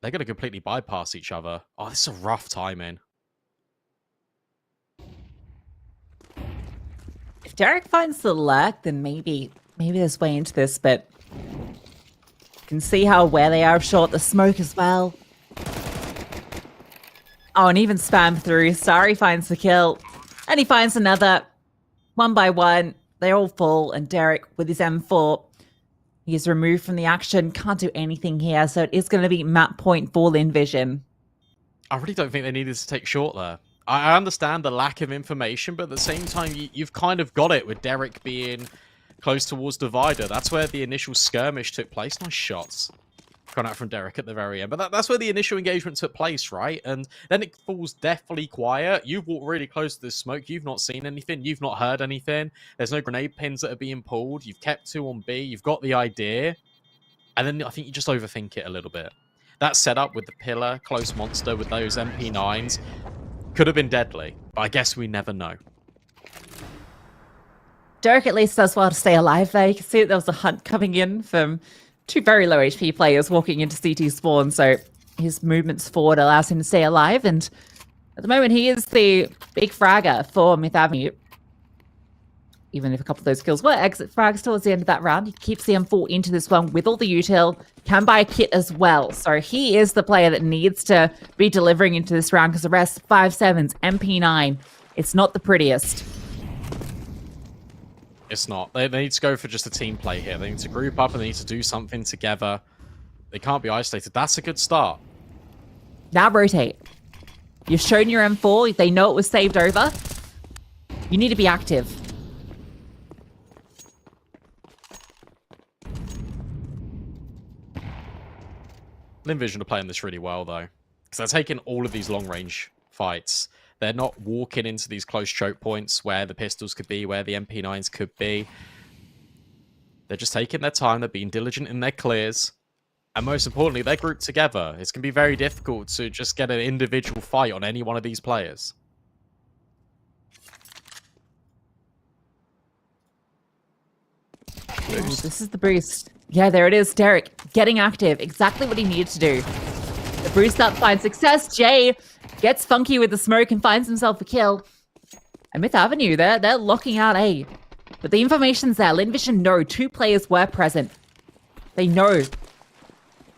They're going to completely bypass each other. Oh, this is a rough timing. If Derek finds the lurk, then maybe there's way into this, but you can see how aware they are of short. The smoke as well. Oh, and even spam through. Sari finds the kill. And he finds another. 1 by 1. They're all full, and Derek with his M4. He's removed from the action. Can't do anything here, so it is going to be map point for Lynn Vision. I really don't think they needed to take short there. I understand the lack of information, but at the same time, you've kind of got it with Derek being close towards Divider. That's where the initial skirmish took place. Nice shots coming out from Derek at the very end. But that's where the initial engagement took place, right? And then it falls deathly quiet. You've walked really close to this smoke. You've not seen anything. You've not heard anything. There's no grenade pins that are being pulled. You've kept 2 on B. You've got the idea. And then I think you just overthink it a little bit. That setup with the pillar, close monster with those MP9s, could have been deadly, but I guess we never know. Derek at least does well to stay alive there. You can see that there was a hunt coming in from 2 very low HP players walking into CT spawn, so his movements forward allows him to stay alive, and at the moment he is the big fragger for Myth Avenue. Even if a couple of those kills were exit frags towards the end of that round, he keeps the M4 into this one with all the util, can buy a kit as well. So he is the player that needs to be delivering into this round, because the rest, 5.7s, MP9, it's not the prettiest. It's not. They need to go for just a team play here. They need to group up and they need to do something together. They can't be isolated. That's a good start. Now rotate. You've shown your M4. They know it was saved over. You need to be active. Lynn Vision are playing this really well, though, because they're taking all of these long-range fights. They're not walking into these close choke points where the pistols could be, where the MP9s could be. They're just taking their time. They're being diligent in their clears. And most importantly, they're grouped together. It's going to be very difficult to just get an individual fight on any one of these players. Ooh, this is the boost. Yeah, there it is. Derek getting active. Exactly what he needed to do. The boost up finds success. Jay gets funky with the smoke and finds himself a kill. And Myth Avenue, they're locking out A. But the information's there. Lynn Vision know 2 players were present. They know.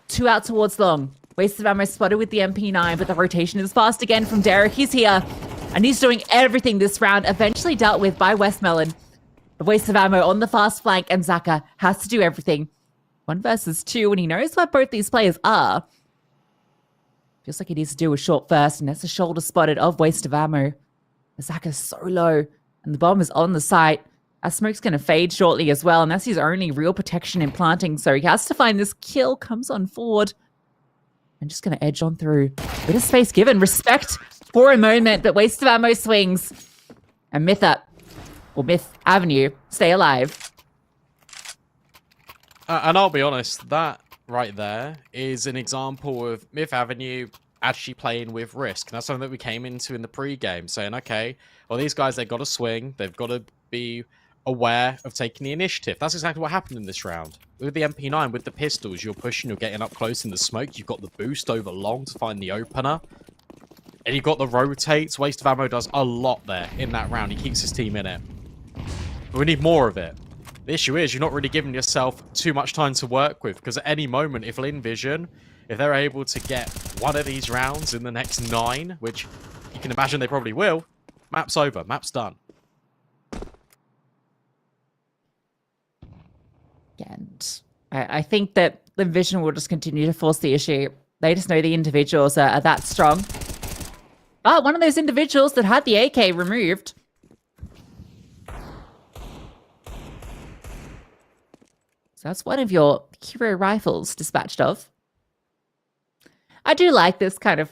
2 out towards long. Waste of ammo spotted with the MP9, but the rotation is fast again from Derek. He's here. And he's doing everything this round. Eventually dealt with by Westmelon. A waste of ammo on the fast flank, and Zaka has to do everything. 1 versus 2, and he knows where both these players are. Feels like he needs to do a short first, and that's a shoulder spotted of waste of ammo. Zaka's so low, and the bomb is on the site. Our smoke's going to fade shortly as well, and that's his only real protection in planting, so he has to find this kill, comes on forward, and just going to edge on through. Bit of space given, respect for a moment, but waste of ammo swings. And Myth Avenue, stay alive. And I'll be honest, that right there is an example of Myth Avenue actually playing with risk. And that's something that we came into in the pre-game, saying, okay, well, these guys, they've got to swing. They've got to be aware of taking the initiative. That's exactly what happened in this round. With the MP9, with the pistols, you're pushing, you're getting up close in the smoke. You've got the boost over long to find the opener. And you've got the rotates. Waste of ammo does a lot there in that round. He keeps his team in it. But we need more of it. The issue is you're not really giving yourself too much time to work with, because at any moment, if Lynn Vision, if they're able to get one of these rounds in the next 9, which you can imagine they probably will, map's over. Map's done. And I think that Lynn Vision will just continue to force the issue. They just know the individuals are that strong. Oh, one of those individuals that had the AK removed. So that's one of your hero rifles dispatched of. I do like this kind of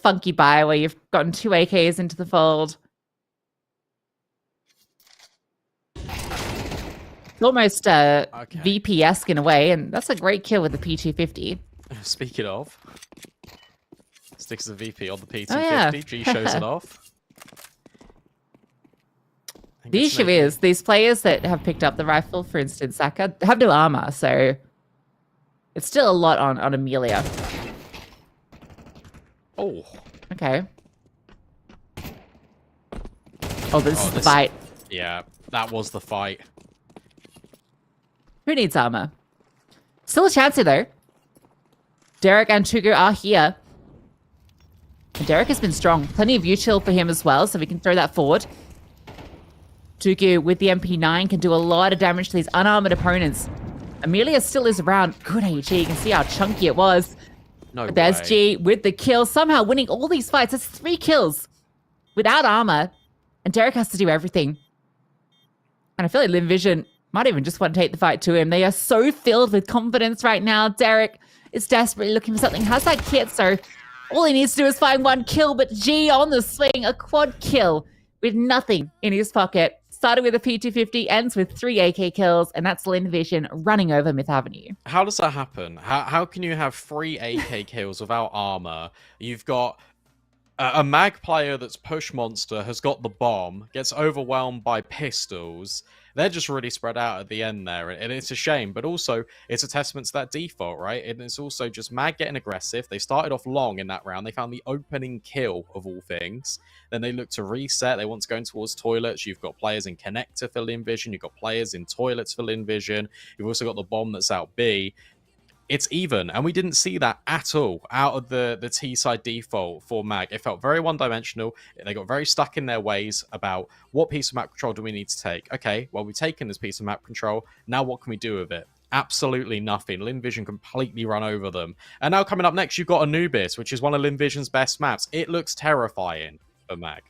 funky buy where you've gotten 2 AKs into the fold. It's almost VP-esque in a way, and that's a great kill with the P250. Speaking of, sticks the VP on the P250. Oh, yeah. G shows it off. The issue is, these players that have picked up the rifle, for instance, Zaka, have no armor, so it's still a lot on Amelia. Oh. Okay. Oh, this is the fight. Yeah, that was the fight. Who needs armor? Still a chance here, though. Derek and Tugu are here. And Derek has been strong. Plenty of util for him as well, so we can throw that forward. Tugu with the MP9 can do a lot of damage to these unarmored opponents. Amelia still is around. Good AG. You can see how chunky it was. No But there's way. G with the kill, somehow winning all these fights. That's 3 kills without armor. And Derek has to do everything. And I feel like Lynn Vision might even just want to take the fight to him. They are so filled with confidence right now. Derek is desperately looking for something. Has that kit, so all he needs to do is find 1 kill. But G on the swing, a quad kill with nothing in his pocket. Started with a P250, ends with 3 AK kills, and that's Lynn Vision running over Myth Avenue. How does that happen? How can you have 3 AK kills without armor? You've got a mag player that's push monster, has got the bomb, gets overwhelmed by pistols. They're just really spread out at the end there, and it's a shame, but also it's a testament to that default, right? And it's also just mag getting aggressive. They started off long in that round. They found the opening kill of all things. Then they look to reset. They want to go in towards toilets. You've got players in connector for Lynn Vision. You've got players in toilets for Lynn Vision. You've also got the bomb that's out B. It's even, and we didn't see that at all out of the T-side default for mag. It felt very one-dimensional. They got very stuck in their ways about what piece of map control do we need to take. Okay, well, we've taken this piece of map control. Now what can we do with it? Absolutely nothing. Lynn Vision completely run over them. And now coming up next, you've got Anubis, which is one of Lynn Vision's best maps. It looks terrifying for mag.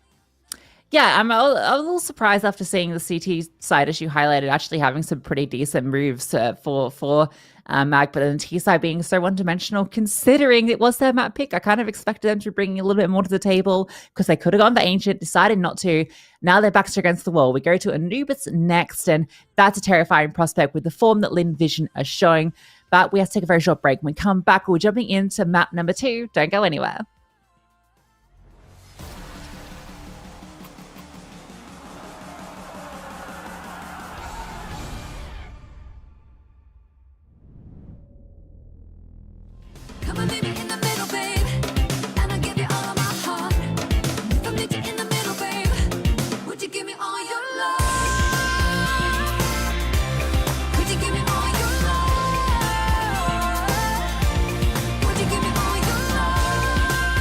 Yeah, I was a little surprised after seeing the CT side, as you highlighted, actually having some pretty decent moves for mag, but then the T side being so one-dimensional, considering it was their map pick. I kind of expected them to bring a little bit more to the table because they could have gone for Ancient, decided not to. Now their backs are against the wall. We go to Anubis next, and that's a terrifying prospect with the form that Lynn Vision are showing. But we have to take a very short break. When we come back, we're jumping into map number 2. Don't go anywhere. Come and meet me in the middle, babe, and I'll give you all of my heart. If I meet you in the middle, babe, would you give me all your love? Would you give me all your love? Would you give me all your love?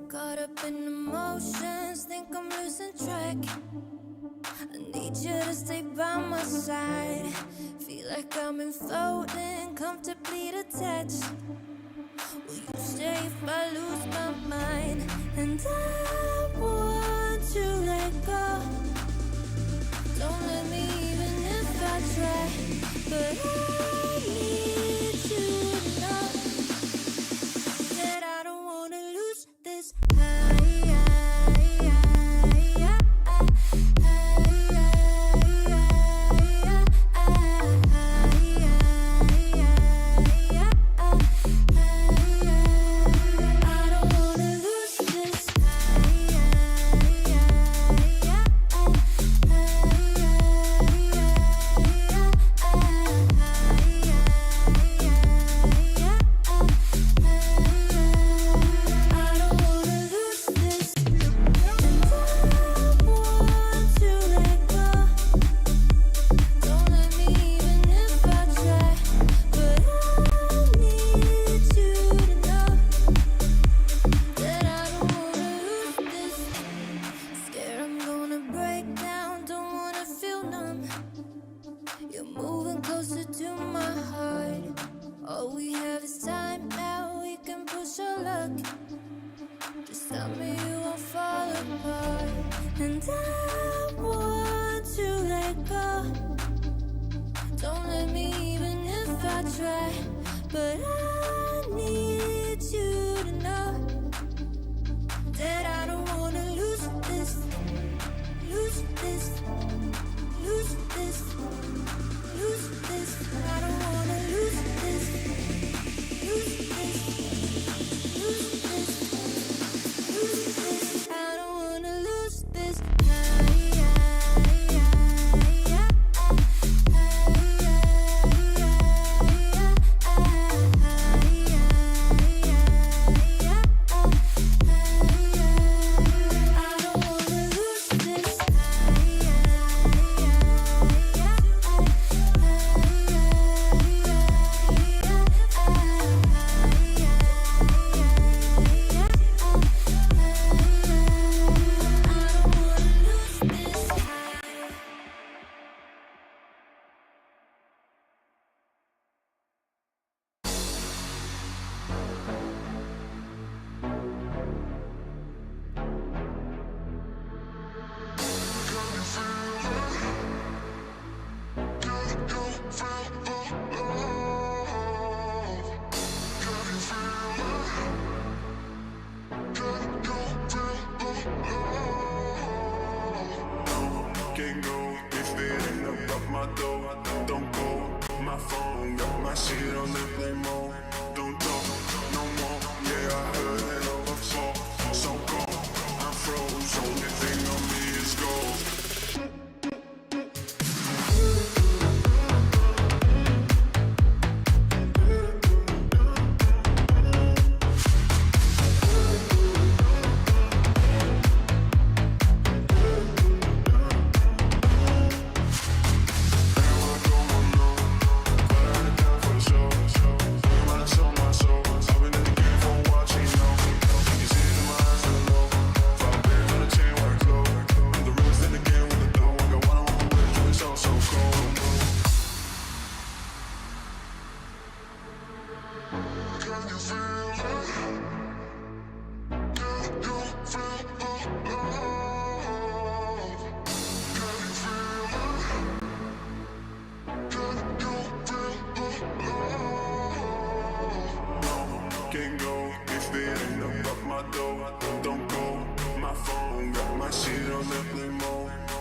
Caught up in emotions, think I'm losing track. I need you to stay by my side. Feel like I'm in floating, comfortably detached. Will you stay if I lose my mind? And I want to let go. Don't let me even if I try. But I need you to know that I don't wanna lose this high. And I want to let go. Don't let me even if I try. But I need you to know that I don't wanna lose this, lose this, lose this, lose this. I don't wanna lose this, lose this, lose this, lose this. I don't wanna lose this.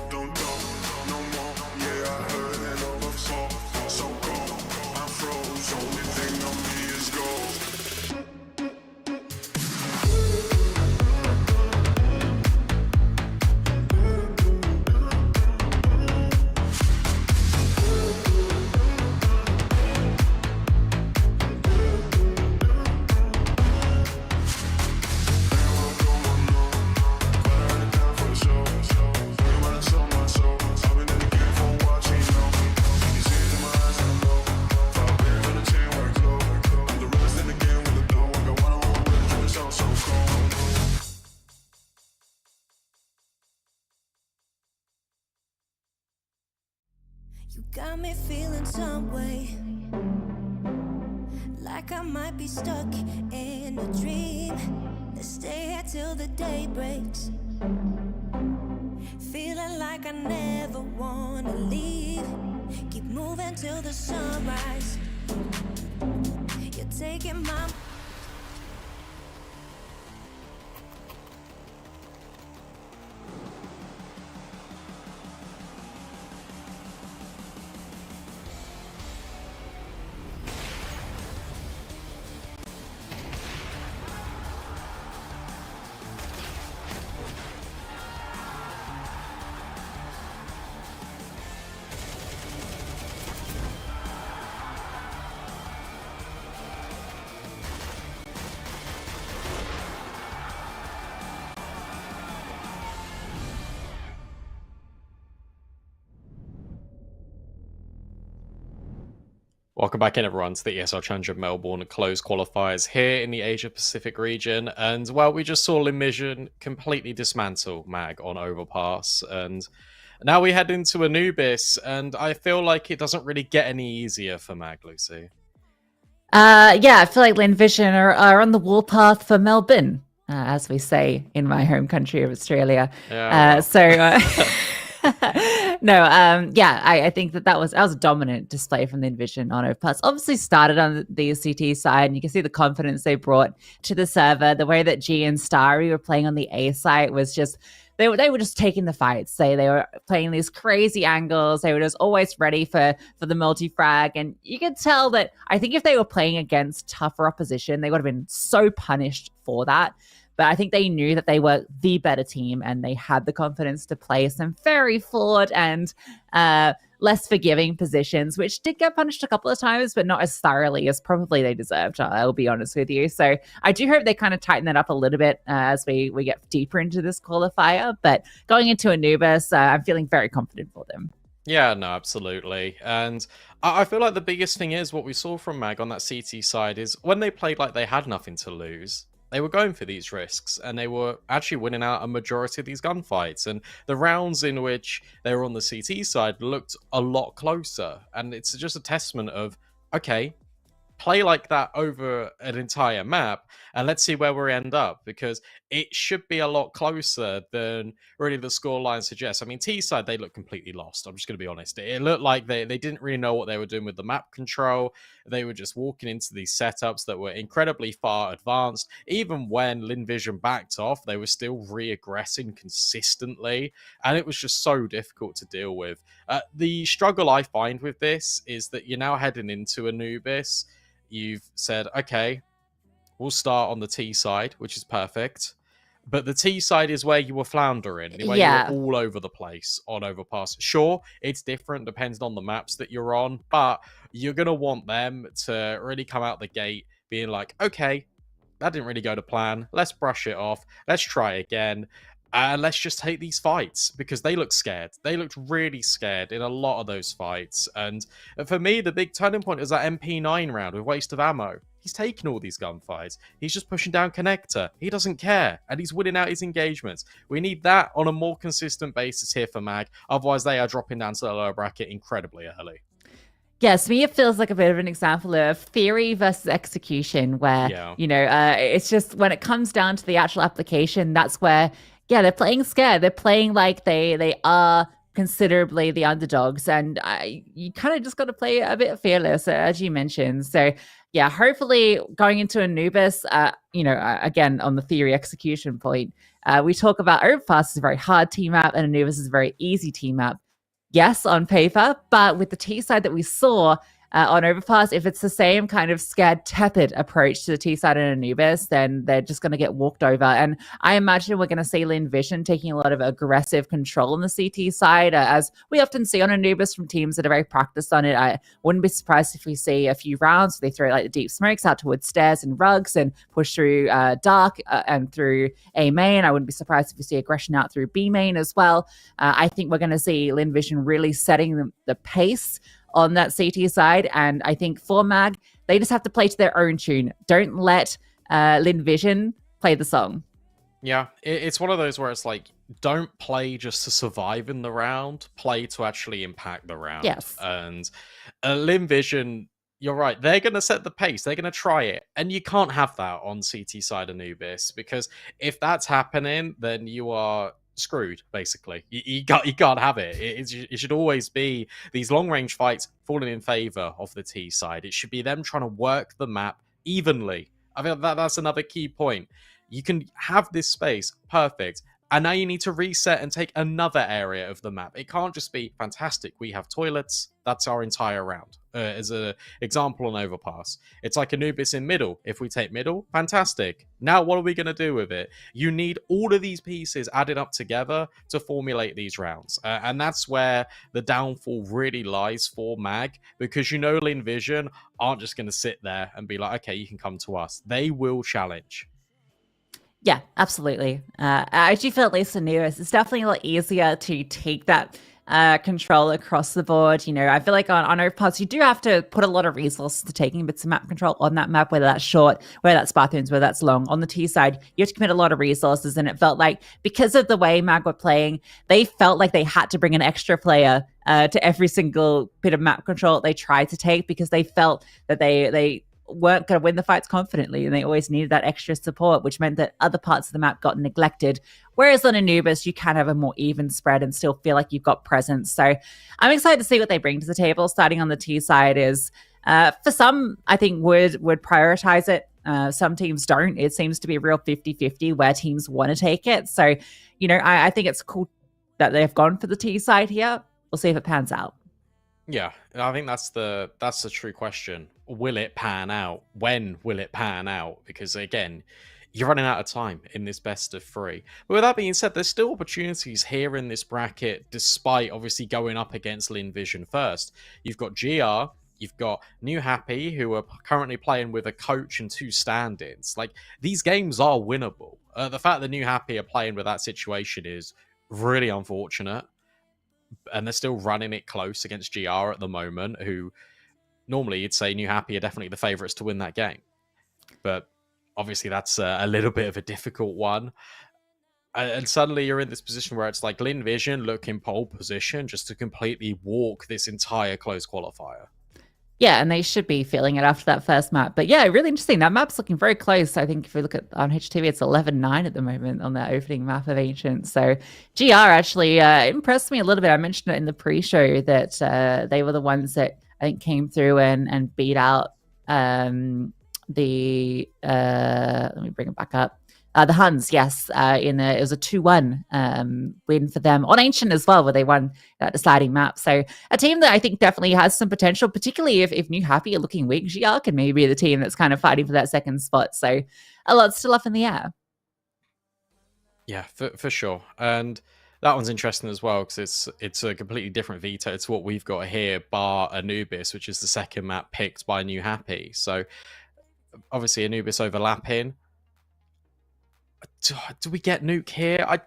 Don't talk no more, yeah I heard it in some way. Like I might be stuck in a dream. Let's stay here till the day breaks. Feeling like I never wanna leave. Keep moving till the sunrise. You're taking my Welcome back in, everyone, to the ESL Challenger Melbourne closed qualifiers here in the Asia Pacific region. And, well, we just saw Lynn Vision completely dismantle Mag on Overpass. And now we head into Anubis, and I feel like it doesn't really get any easier for Mag, Lucy. Yeah, I feel like Lynn Vision are on the warpath for Melbourne, as we say in my home country of Australia. Yeah. I think that was a dominant display from the Envision on Overpass. Obviously started on the CT side, and you can see the confidence they brought to the server. The way that G and Starry were playing on the A side was just they were just taking the fights. They were playing these crazy angles. They were just always ready for the multi-frag, and you could tell that I think if they were playing against tougher opposition, they would have been so punished for that. But I think they knew that they were the better team, and they had the confidence to play some very flawed and less forgiving positions, which did get punished a couple of times, but not as thoroughly as probably they deserved, I'll be honest with you. So I do hope they kind of tighten that up a little bit as we get deeper into this qualifier. But going into Anubis, I'm feeling very confident for them. Yeah, no, absolutely. And I feel like the biggest thing is what we saw from Mag on that CT side is when they played like they had nothing to lose, they were going for these risks, and they were actually winning out a majority of these gunfights. And the rounds in which they were on the CT side looked a lot closer. And it's just a testament of, okay, play like that over an entire map, and let's see where we end up, because it should be a lot closer than really the scoreline suggests. I mean, T side, they look completely lost. I'm just going to be honest. It looked like they didn't really know what they were doing with the map control. They were just walking into these setups that were incredibly far advanced. Even when Lynn Vision backed off, they were still re-aggressing consistently, and it was just so difficult to deal with. The struggle I find with this is that you're now heading into Anubis. You've said, okay, we'll start on the T side, which is perfect. But the T side is where you were floundering, where you were all over the place on Overpass. Sure, it's different, depends on the maps that you're on, but you're going to want them to really come out the gate being like, okay, that didn't really go to plan. Let's brush it off. Let's try again. And let's just take these fights, because they look scared. They looked really scared in a lot of those fights. And for me, the big turning point is that MP9 round with waste of ammo. He's taking all these gunfights. He's just pushing down connector. He doesn't care. And he's winning out his engagements. We need that on a more consistent basis here for Mag. Otherwise, they are dropping down to the lower bracket incredibly early. Yes, to me, it feels like a bit of an example of theory versus execution, where, it's just when it comes down to the actual application, that's where, they're playing scared. They're playing like they are considerably the underdogs, and you kind of just got to play a bit fearless, as you mentioned. So, hopefully going into Anubis, again, on the theory execution point, we talk about Overpass is a very hard team map, and Anubis is a very easy team map. Yes, on paper, but with the T side that we saw on Overpass, if it's the same kind of scared, tepid approach to the T side in Anubis, then they're just going to get walked over. And I imagine we're going to see Lynn Vision taking a lot of aggressive control on the CT side, as we often see on Anubis from teams that are very practiced on it. I wouldn't be surprised if we see a few rounds where they throw like the deep smokes out towards stairs and rugs and push through dark and through A main. I wouldn't be surprised if we see aggression out through B main as well. I think we're going to see Lynn Vision really setting the pace on that CT side. And I think for Mag, they just have to play to their own tune. Don't let Lynn Vision play the song. Yeah, it's one of those where it's like, don't play just to survive in the round, play to actually impact the round. Yes. And Lynn Vision, you're right, they're going to set the pace, they're going to try it. And you can't have that on CT side Anubis, because if that's happening, then you are screwed, basically. You can't have it. It should always be these long range fights falling in favor of the T side. It should be them trying to work the map evenly. I think that's another key point. You can have this space, perfect. And now you need to reset and take another area of the map. It can't just be fantastic. We have toilets. That's our entire round. As an example on Overpass, it's like Anubis in middle. If we take middle, fantastic. Now what are we going to do with it? You need all of these pieces added up together to formulate these rounds. And that's where the downfall really lies for MAG, because Lynn Vision aren't just going to sit there and be like, okay, you can come to us. They will challenge. Yeah, absolutely. I do feel at least in Neos, it's definitely a lot easier to take that control across the board. I feel like on Overpass, you do have to put a lot of resources to taking bits of map control on that map, whether that's short, whether that's bathrooms, whether that's long. On the T side, you have to commit a lot of resources, and it felt like because of the way MAG were playing, they felt like they had to bring an extra player to every single bit of map control they tried to take, because they felt that they weren't going to win the fights confidently, and they always needed that extra support, which meant that other parts of the map got neglected. Whereas on Anubis, you can have a more even spread and still feel like you've got presence. So I'm excited to see what they bring to the table. Starting on the T side is, for some, I think would prioritize it. Some teams don't. It seems to be a real 50-50 where teams want to take it. So, I think it's cool that they've gone for the T side here. We'll see if it pans out. Yeah, I think that's the true question. Will it pan out? When will it pan out? Because again, you're running out of time in this best of 3. But with that being said, there's still opportunities here in this bracket, despite obviously going up against Lynn Vision first. You've got GR, you've got New Happy, who are currently playing with a coach and 2 stand-ins. Like, these games are winnable. The fact that New Happy are playing with that situation is really unfortunate. And they're still running it close against GR at the moment, who normally you'd say New Happy are definitely the favourites to win that game. But obviously that's a little bit of a difficult one. And suddenly you're in this position where it's like Lynn Vision look in pole position just to completely walk this entire close qualifier. Yeah, and they should be feeling it after that first map. But yeah, really interesting. That map's looking very close. I think if we look at on HTV, it's 11-9 at the moment on that opening map of Ancient. So GR actually impressed me a little bit. I mentioned it in the pre-show that they were the ones that I think came through and beat out let me bring it back up. The Huns, yes, it was a 2-1 win for them on Ancient as well, where they won that deciding map. So a team that I think definitely has some potential, particularly if New Happy are looking weak. GR can maybe be the team that's kind of fighting for that second spot. So a lot still up in the air. Yeah, for sure. And that one's interesting as well, because it's a completely different veto to what we've got here, bar Anubis, which is the second map picked by New Happy. So obviously Anubis overlapping. Do we get Nuke here? I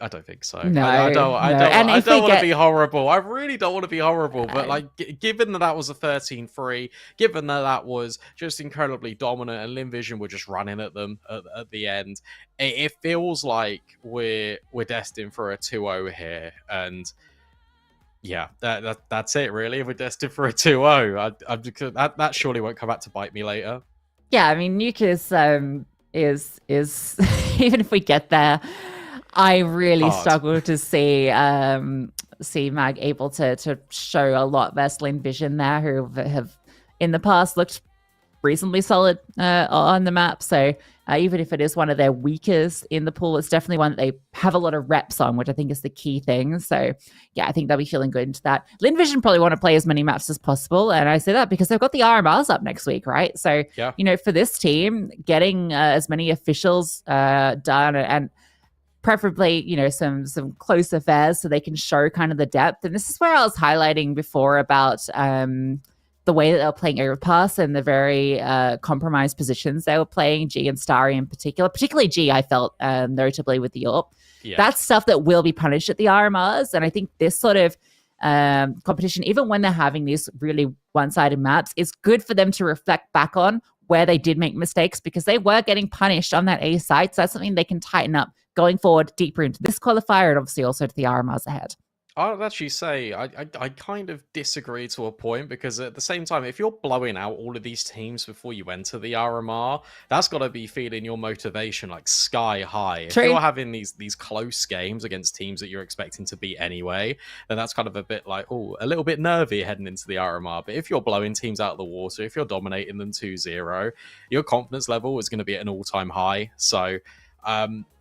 don't think so. No, I don't want to be horrible. I really don't want to be horrible. No. But like, given that was a 13-3, given that was just incredibly dominant, and Lynn Vision were just running at them at the end, it feels like we're destined for a 2-0 here. And yeah, that's it really. We're destined for a 2-0. That surely won't come back to bite me later. Yeah, I mean, Nuke is even if we get there, I really struggle to see MAG able to show a lot versus Lynn Vision there, who have in the past looked reasonably solid on the map. So even if it is one of their weakest in the pool, it's definitely one that they have a lot of reps on, which I think is the key thing. So yeah, I think they'll be feeling good into that. Lynn Vision probably want to play as many maps as possible. And I say that because they've got the RMRs up next week, right? So, yeah. For this team, getting as many officials done and preferably, some close affairs so they can show kind of the depth. And this is where I was highlighting before about the way that they were playing Overpass and the very compromised positions they were playing, G and Starry in particular, particularly G, I felt notably with the AWP. Yeah. That's stuff that will be punished at the RMRs. And I think this sort of competition, even when they're having these really one-sided maps, is good for them to reflect back on where they did make mistakes, because they were getting punished on that A side. So that's something they can tighten up going forward deeper into this qualifier and obviously also to the RMRs ahead? I'd actually say I kind of disagree to a point, because at the same time, if you're blowing out all of these teams before you enter the RMR, that's got to be feeling your motivation like sky high. True. If you're having these close games against teams that you're expecting to beat anyway, then that's kind of a bit like, oh, a little bit nervy heading into the RMR. But if you're blowing teams out of the water, if you're dominating them 2-0, your confidence level is going to be at an all-time high. So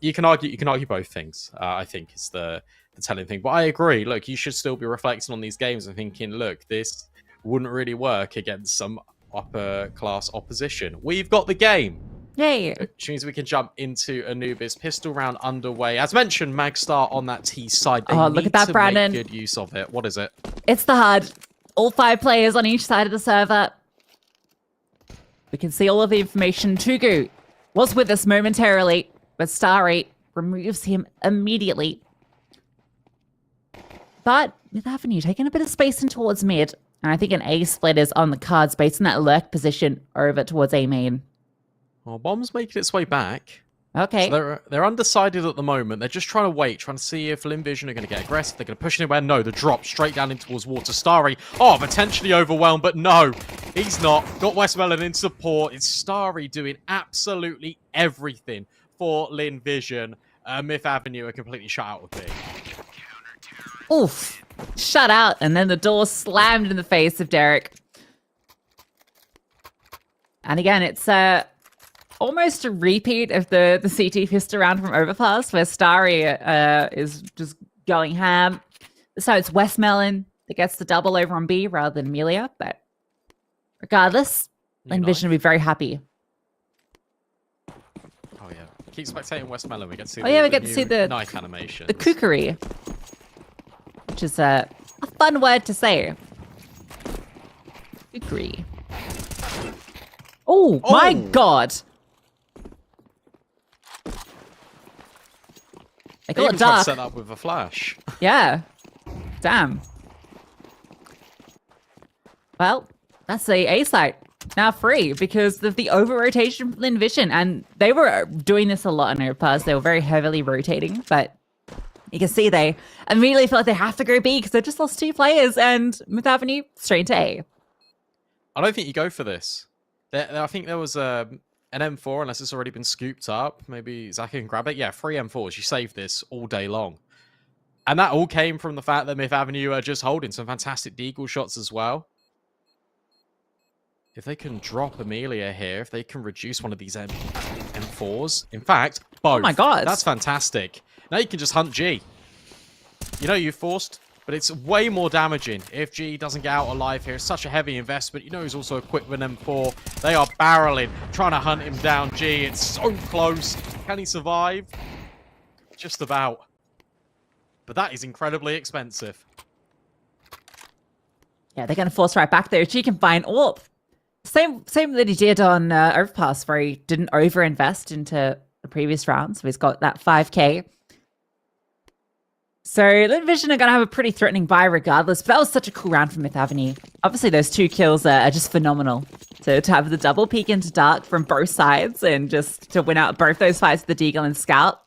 you can argue both things. I think is the telling thing. But I agree. Look, you should still be reflecting on these games and thinking, look, this wouldn't really work against some upper class opposition. We've got the game. Yay. Which means we can jump into Anubis. Pistol round underway. As mentioned, Magstar on that T side. They Look at that, to Brandon. Make good use of it. What is it? It's the HUD. All 5 players on each side of the server. We can see all of the information. Tugu was with us momentarily, but Starry removes him immediately. But with Avenue taking a bit of space in towards mid, and I think an A split is on the cards based on that lurk position over towards A main. Well, Bomb's making its way back. Okay. So they're undecided at the moment. They're just trying to wait, trying to see if Lynn Vision are going to get aggressive. They're going to push anywhere. No, the drop straight down in towards Water. Starry, potentially overwhelmed, but no, he's not. Got Westmelon in support. It's Starry doing absolutely everything for Lynn Vision. Myth Avenue are completely shut out of B. Oof. Shut out. And then the door slammed in the face of Derek. And again, it's almost a repeat of the CT fist around from Overpass, where Starry is just going ham. So it's Westmelon that gets the double over on B rather than Amelia. But regardless, Lynn Vision will be very happy. Oh, yeah. Keep spectating Westmelon. We get to see we get to see the knife animation. The kookery. Which is a fun word to say. Agree. Oh my god! They call it dark. Set up with a flash. Yeah. Damn. Well, that's the A site now free because of the over rotation from Lynn Vision, and they were doing this a lot in Overpass. They were very heavily rotating, but you can see they immediately feel like they have to go B because they just lost 2 players, and Myth Avenue straight to A. I don't think you go for this. I think there was an M4, unless it's already been scooped up. Maybe Zach can grab it. Yeah, 3 M4s. You saved this all day long. And that all came from the fact that Myth Avenue are just holding some fantastic deagle shots as well. If they can drop Amelia here, if they can reduce one of these M4s. In fact, both. Oh my god. That's fantastic. Now you can just hunt G. You know you forced, but it's way more damaging if G doesn't get out alive here. It's such a heavy investment. You know he's also equipped with an M4. They are barreling, trying to hunt him down. G, it's so close. Can he survive? Just about. But that is incredibly expensive. Yeah, they're going to force right back there. G can find AWP. Same that he did on Overpass, where he didn't overinvest into the previous round. So he's got that 5k. So Lynn Vision are going to have a pretty threatening buy regardless. But that was such a cool round from Myth Avenue. Obviously, those 2 kills are just phenomenal. So to have the double peek into dark from both sides and just to win out both those fights with the Deagle and Scout.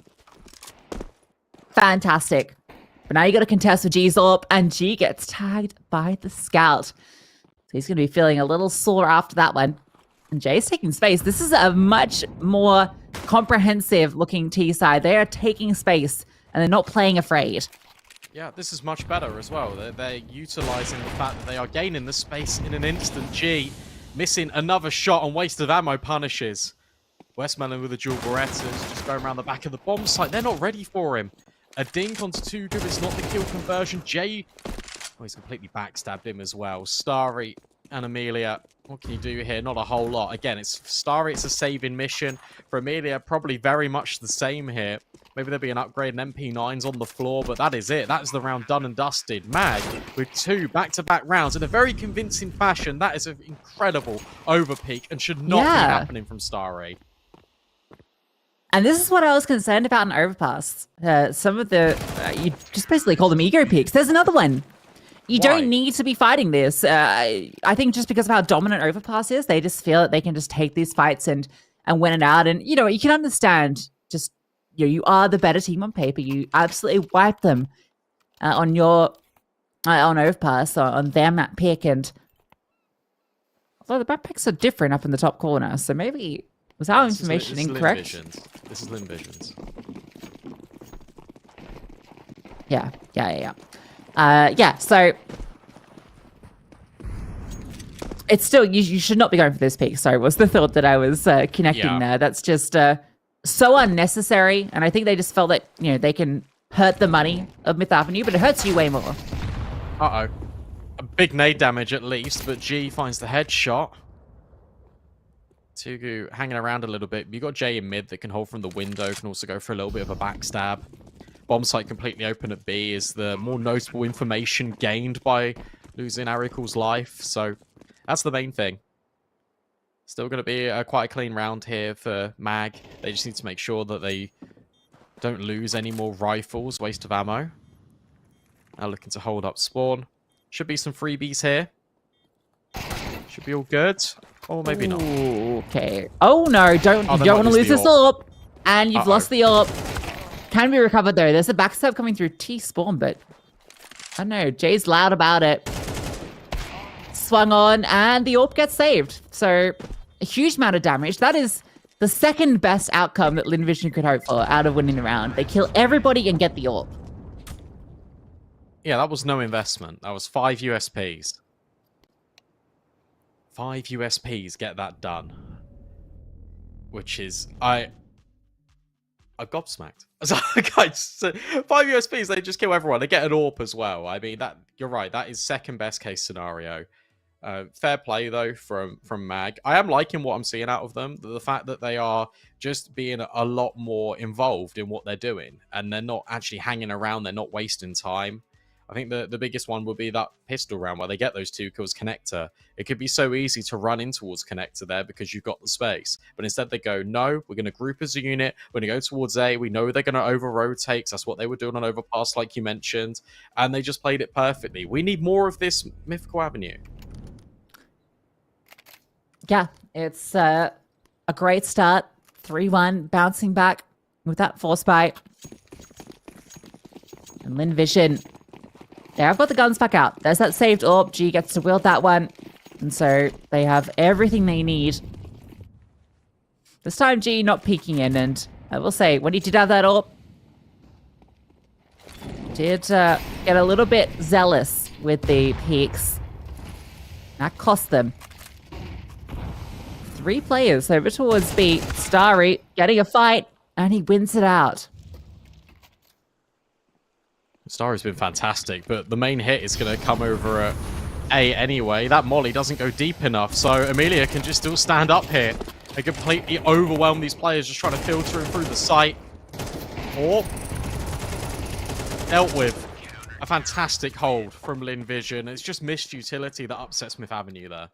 Fantastic. But now you got to contest with G's AWP, and G gets tagged by the Scout. So he's going to be feeling a little sore after that one. And Jay's taking space. This is a much more comprehensive looking T side. They are taking space, and they're not playing afraid. Yeah, this is much better as well. They're utilizing the fact that they are gaining the space in an instant. G missing another shot and waste of ammo punishes. Westmelon with the dual Berettas just going around the back of the bomb site. They're not ready for him. A dink onto Tugu. It's not the kill conversion. Jay, he's completely backstabbed him as well. Starry and Amelia, what can you do here? Not a whole lot. Again, it's Starry, it's a saving mission. For Amelia, probably very much the same here. Maybe there'll be an upgrade and MP9s on the floor, but that is it. That is the round done and dusted. Mag with 2 back-to-back rounds in a very convincing fashion. That is an incredible overpeak and should not be happening from Starry. And this is what I was concerned about in Overpass. Some of the, you just basically call them ego peaks. There's another one. You don't need to be fighting this. I think just because of how dominant Overpass is, they just feel that they can just take these fights and win it out. And, you know, you can understand just you are the better team on paper. You absolutely wiped them on your on overpass on their map pick, and although the map picks are different up in the top corner, so maybe was our information incorrect? This is Lynn Visions. Yeah. So it's still you should not be going for this pick. Sorry, was the thought that I was connecting there. That's just so unnecessary, and I think they just felt that they can hurt the money of Myth Avenue, but it hurts you way more. Uh-oh. A big nade damage at least, but G finds the headshot. Tugu hanging around a little bit. You got J in mid that can hold from the window, can also go for a little bit of a backstab. Bomb site completely open at B is the more notable information gained by losing Aricle's life, so that's the main thing. Still going to be quite a clean round here for Mag. They just need to make sure that they don't lose any more rifles. Waste of ammo. Now looking to hold up spawn. Should be some freebies here. Should be all good. Or maybe not. Okay. Oh no, you don't want to lose this AWP. And you've lost the AWP. Can be recovered though. There's a backstab coming through T spawn, but I don't know. Jay's loud about it. Swung on, and the AWP gets saved. So a huge amount of damage. That is the second best outcome that Lynn Vision could hope for out of winning the round. They kill everybody and get the AWP. Yeah, that was no investment. That was 5 USPs. 5 USPs get that done. Which is... I'm gobsmacked. 5 USPs, they just kill everyone. They get an AWP as well. I mean, you're right. That is second best case scenario. Fair play, though, from Mag. I am liking what I'm seeing out of them. The fact that they are just being a lot more involved in what they're doing. And they're not actually hanging around. They're not wasting time. I think the biggest one would be that pistol round where they get those 2 kills connector. It could be so easy to run in towards connector there because you've got the space. But instead they go, no, we're going to group as a unit. We're going to go towards A. We know they're going to over-rotate. That's what they were doing on overpass, like you mentioned. And they just played it perfectly. We need more of this Mythical Avenue. Yeah, it's a great start. 3-1, bouncing back with that force bite. And Lynn Vision... Yeah, I've got the guns back out. There's that saved AWP. G gets to wield that one. And so they have everything they need. This time G not peeking in. And I will say, when he did have that AWP, did get a little bit zealous with the peeks. That cost them. 3 players over towards B. Starry getting a fight. And he wins it out. Starry's been fantastic, but the main hit is going to come over at A anyway. That molly doesn't go deep enough, so Amelia can just still stand up here and completely overwhelm these players just trying to filter in through the site. Or dealt with. A fantastic hold from Lynn Vision. It's just missed utility that upsets Myth Avenue there.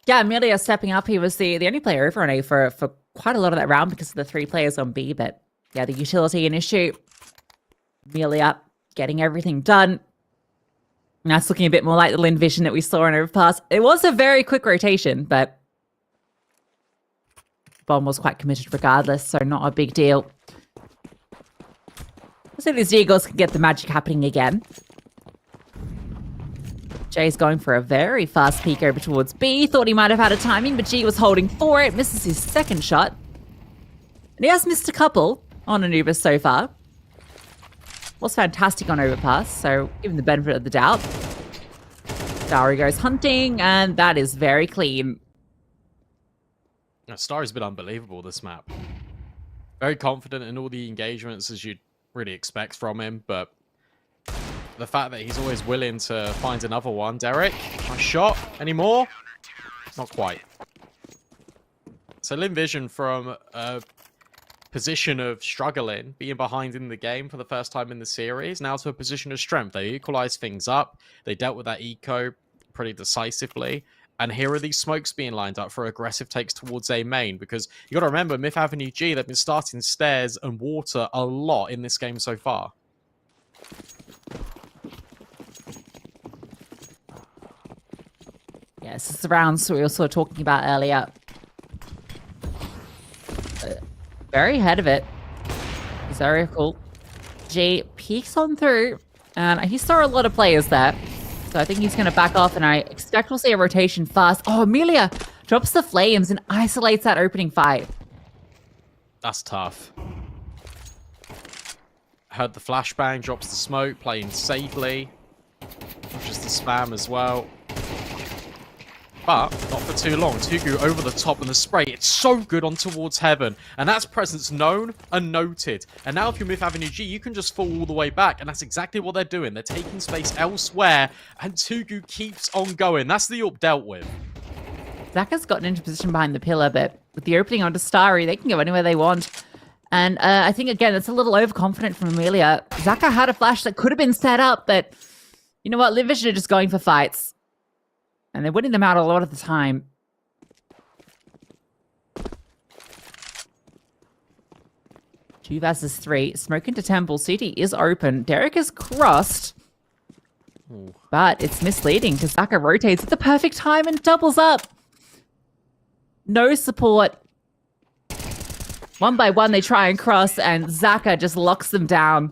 Yeah, Amelia stepping up. He was the only player over on A for quite a lot of that round because of the 3 players on B, but yeah, the utility an issue. Amelia getting everything done. And that's looking a bit more like the Lynn Vision that we saw in overpass. It was a very quick rotation, but Bomb was quite committed regardless, so not a big deal. Let's see if these Eagles can get the magic happening again. Jay's going for a very fast peek over towards B. Thought he might have had a timing, but G was holding for it. Misses his second shot. And he has missed a couple on Anubis so far. Was fantastic on overpass, so give him the benefit of the doubt. Starry goes hunting, and that is very clean. Starry's been unbelievable this map. Very confident in all the engagements as you'd really expect from him, but the fact that he's always willing to find another one. Derek, nice shot. Any more? Not quite. So Lynn Vision from position of struggling, being behind in the game for the first time in the series, now to a position of strength. They equalized things up. They dealt with that eco pretty decisively. And here are these smokes being lined up for aggressive takes towards A main, because you got to remember, Myth Avenue G, they've been starting stairs and water a lot in this game so far. Yes, this is the rounds we were sort of talking about earlier. Very ahead of it. Very cool. G peeks on through, and he saw a lot of players there. So I think he's going to back off, and I expect we'll see a rotation fast. Oh, Amelia drops the flames and isolates that opening fight. That's tough. Heard the flashbang, drops the smoke, playing safely. Pushes the spam as well. But not for too long. Tugu over the top and the spray. It's so good on towards heaven. And that's presence known and noted. And now if you're Myth Avenue G, you can just fall all the way back. And that's exactly what they're doing. They're taking space elsewhere. And Tugu keeps on going. That's the AWP dealt with. Zaka's gotten into position behind the pillar, but with the opening onto Starry, they can go anywhere they want. And I think, again, it's a little overconfident from Amelia. Zaka had a flash that could have been set up, but you know what? Lynn Vision are just going for fights. And they're winning them out a lot of the time. 2 versus 3. Smoke into Temple. City is open. Derek is crossed. Ooh. But it's misleading because Zaka rotates at the perfect time and doubles up. No support. One by one, they try and cross, and Zaka just locks them down.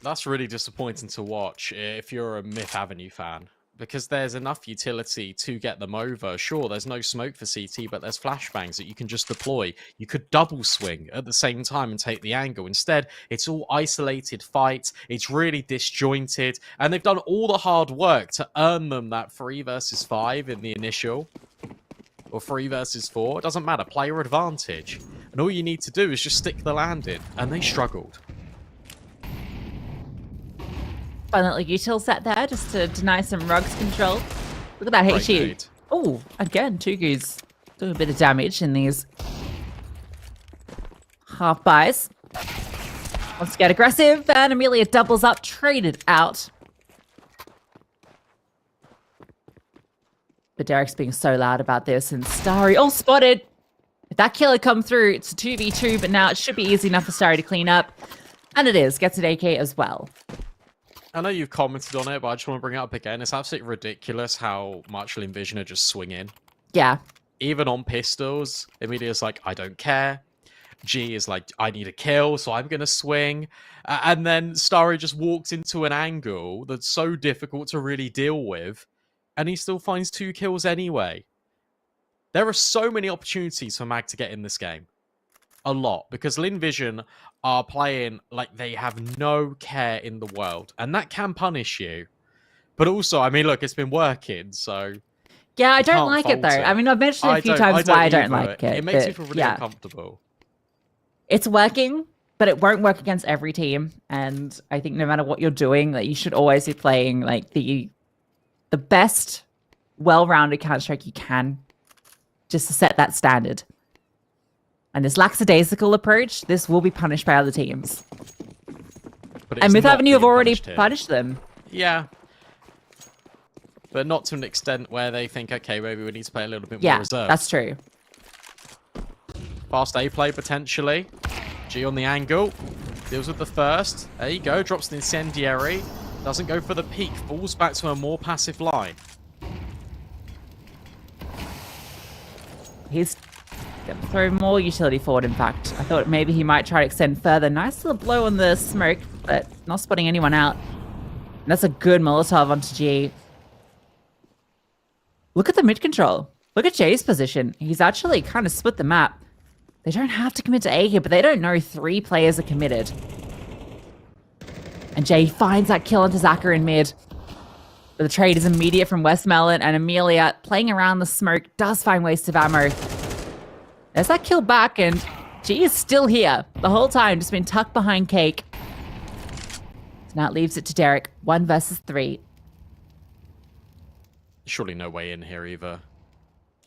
That's really disappointing to watch if you're a Myth Avenue fan. Because there's enough utility to get them over. Sure, there's no smoke for CT, but there's flashbangs that you can just deploy. You could double swing at the same time and take the angle. Instead, it's all isolated fights. It's really disjointed. And they've done all the hard work to earn them that 3 versus 5 in the initial. Or 3 versus 4. It doesn't matter. Player advantage. And all you need to do is just stick the landing. And they struggled. Fun little util set there just to deny some rugs control. Look at that HE. Oh, again, Tugu's doing a bit of damage in these half buys. Wants to get aggressive, and Amelia doubles up, traded out. But Derek's being so loud about this, and Starry, oh, spotted. If that kill had come through, it's a 2v2, but now it should be easy enough for Starry to clean up. And it is, gets an AK as well. I know you've commented on it, but I just want to bring it up again. It's absolutely ridiculous how much Lynn Vision are just swinging. Yeah. Even on pistols, Emilia's like, I don't care. G is like, I need a kill, so I'm going to swing. And then Starry just walks into an angle that's so difficult to really deal with, and he still finds 2 kills anyway. There are so many opportunities for Mag to get in this game. A lot, because Lynn Vision are playing like they have no care in the world, and that can punish you. But also, I mean, look, it's been working, so yeah, I don't like it though. I mean, I've mentioned it a few times why I don't like it. It makes me feel really uncomfortable. It's working, but it won't work against every team. And I think no matter what you're doing, that you should always be playing like the best, well-rounded Counter-Strike you can, just to set that standard. And this lackadaisical approach, this will be punished by other teams. And Myth Avenue have already punished them. Yeah. But not to an extent where they think, okay, maybe we need to play a little bit more reserved. Yeah, that's true. Fast A play, potentially. G on the angle. Deals with the first. There you go. Drops the incendiary. Doesn't go for the peak. Falls back to a more passive line. He's going to throw more utility forward, in fact. I thought maybe he might try to extend further. Nice little blow on the smoke, but not spotting anyone out. And that's a good Molotov onto G. Look at the mid control. Look at J's position. He's actually kind of split the map. They don't have to commit to A here, but they don't know 3 players are committed. And Jay finds that kill onto Zaka in mid. But the trade is immediate from Westmelon, and Amelia, playing around the smoke, does find waste of ammo. There's that kill back, and G is still here the whole time, just been tucked behind Cake. So now it leaves it to Derek, 1 versus 3. Surely no way in here either.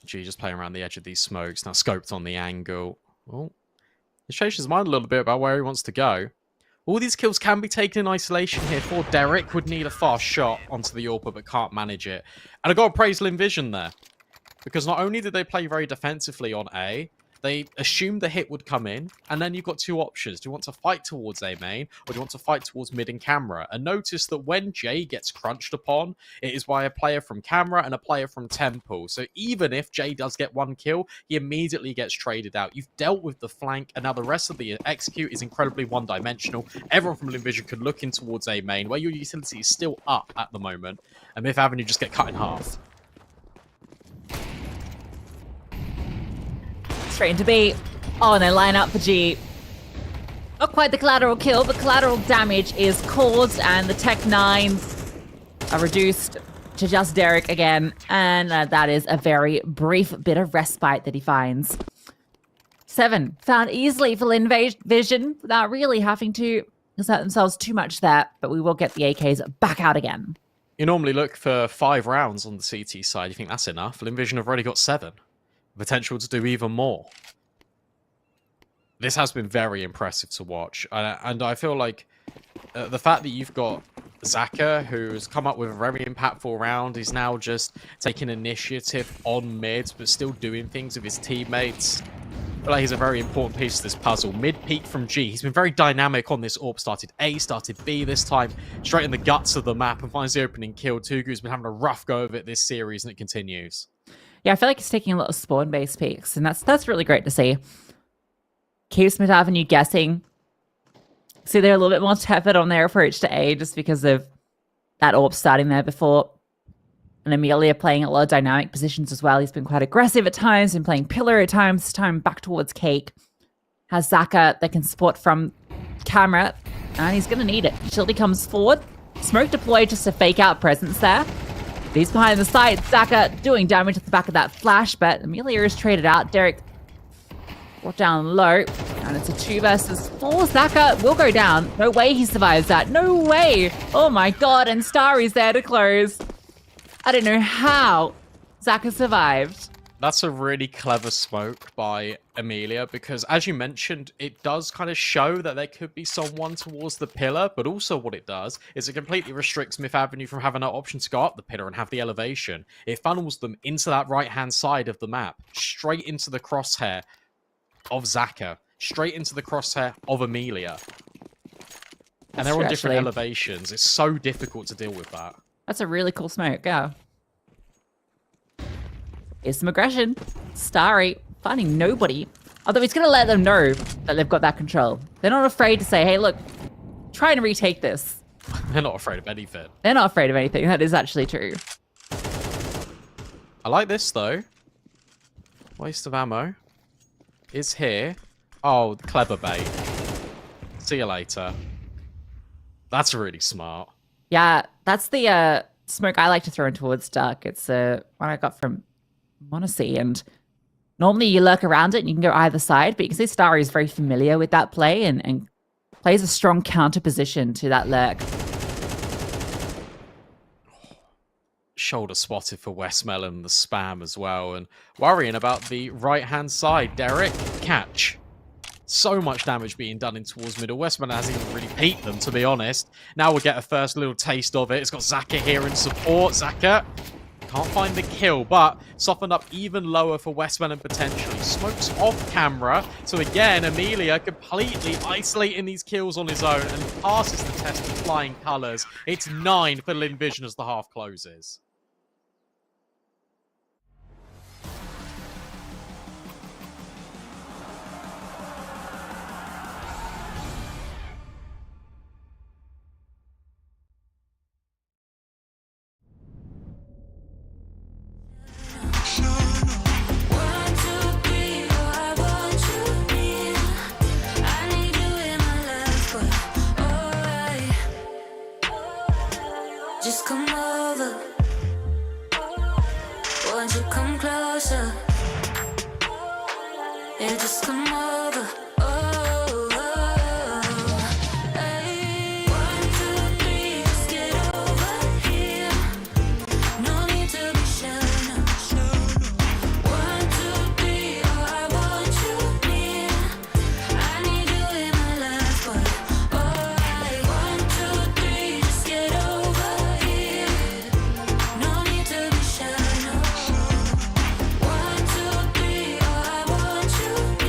G just playing around the edge of these smokes. Now scoped on the angle. Oh, he's changed his mind a little bit about where he wants to go. All these kills can be taken in isolation here. For Derek would need a fast shot onto the AWP, but can't manage it. And I got to praise Lynn Vision there. Because not only did they play very defensively on A, they assumed the hit would come in, and then you've got two options. Do you want to fight towards A main, or do you want to fight towards mid and camera? And notice that when Jay gets crunched upon, it is by a player from camera and a player from temple. So even if Jay does get one kill, he immediately gets traded out. You've dealt with the flank, and now the rest of the execute is incredibly one-dimensional. Everyone from Lynn Vision could look in towards A main, where your utility is still up at the moment, and Myth Avenue just get cut in half. Straight into B. Oh, and they line up for G. Not quite the collateral kill, but collateral damage is caused, and the Tech 9s are reduced to just Derek again. And that is a very brief bit of respite that he finds. 7 found easily for Lynn Vision without really having to exert themselves too much there, but we will get the AKs back out again. You normally look for 5 rounds on the CT side. You think that's enough. Lynn Vision have already got 7. Potential to do even more. This has been very impressive to watch, and I feel like the fact that you've got Zaka, who's come up with a very impactful round, is now just taking initiative on mid, but still doing things with his teammates. I feel like he's a very important piece to this puzzle. Mid peak from G. He's been very dynamic on this AWP. Started A, started B this time, straight in the guts of the map, and finds the opening kill. Tugu's been having a rough go of it this series, and it continues. Yeah, I feel like he's taking a lot of spawn-based peaks, and that's really great to see. Keeps Mid Avenue guessing. See, they're a little bit more tepid on their approach to A just because of that AWP starting there before. And Amelia playing a lot of dynamic positions as well. He's been quite aggressive at times, been playing pillar at times, this time back towards Cake. Has Zaka that can support from camera, and he's going to need it. Utility comes forward. Smoke deployed just to fake out presence there. He's behind the site. Zaka doing damage at the back of that flash, but Amelia is traded out. Derek brought down low, and it's a 2 versus 4. Zaka will go down. No way he survives that. No way. Oh my god, and Starry's there to close. I don't know how Zaka survived. That's a really clever smoke by Amelia, because as you mentioned, it does kind of show that there could be someone towards the pillar, but also what it does is it completely restricts Myth Avenue from having that option to go up the pillar and have the elevation. It funnels them into that right-hand side of the map, straight into the crosshair of Zaka, straight into the crosshair of Amelia. And they're on different elevations. It's so difficult to deal with that. That's a really cool smoke, yeah. Here's some aggression. Starry finding nobody. Although he's going to let them know that they've got that control. They're not afraid to say, hey, look, try and retake this. They're not afraid of anything. They're not afraid of anything. That is actually true. I like this, though. Waste of ammo. Is here. Oh, clever bait. See you later. That's really smart. Yeah, that's the smoke I like to throw in towards Duck. It's one I got from Monacy, and normally you lurk around it and you can go either side, but you can see Starry is very familiar with that play and plays a strong counter position to that lurk. Shoulder spotted for Westmelon, the spam as well, and worrying about the right-hand side. Derek, catch. So much damage being done in towards middle. Westmelon hasn't even really peaked them, to be honest. Now we'll get a first little taste of it. It's got Zaka here in support. Zaka can't find the kill, but softened up even lower for Westmelon potentially. Smokes off camera. So again, Amelia completely isolating these kills on his own and passes the test with flying colours. It's 9 for Lynn Vision as the half closes. Just come over. Won't you come closer? Yeah, just come over. Oh, hey. 1, 2, 3, just get over here. No need to be shy now. 1, 2, 3, oh, I want you near. I need you in my life, but alright. 1, 2, 3, just get over here. No need to be shy now. 1, 2, 3, oh, I want you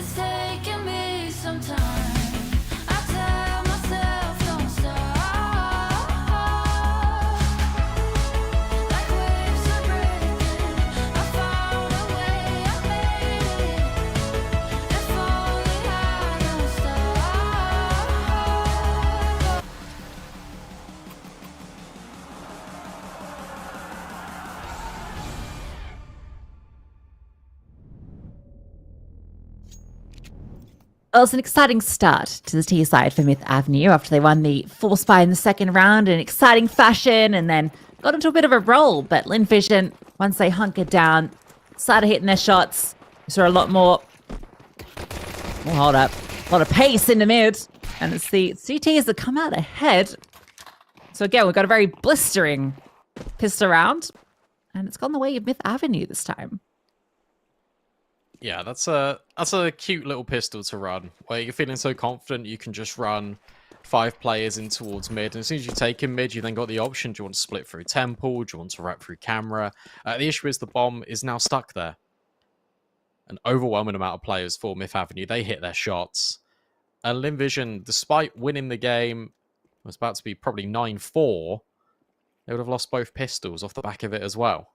It's taking me some time. I tell myself don't stop. Like waves are breaking, I found a way, I made it. If only I don't stop. Well, it's an exciting start to the T side for Myth Avenue after they won the Force Buy in the second round in exciting fashion and then got into a bit of a roll. But Lynn Vision, once they hunkered down, started hitting their shots. We saw a lot more. Oh, hold up. A lot of pace in the mid. And it's the CTs that come out ahead. So again, we've got a very blistering pistol round. And it's gone the way of Myth Avenue this time. Yeah, that's a cute little pistol to run, where you're feeling so confident you can just run 5 players in towards mid, and as soon as you take him mid, you then got the option: do you want to split through temple, do you want to wrap through camera? The issue is the bomb is now stuck there. An overwhelming amount of players for Myth Avenue, they hit their shots. And Lynn Vision, despite winning the game, it was about to be probably 9-4, they would have lost both pistols off the back of it as well.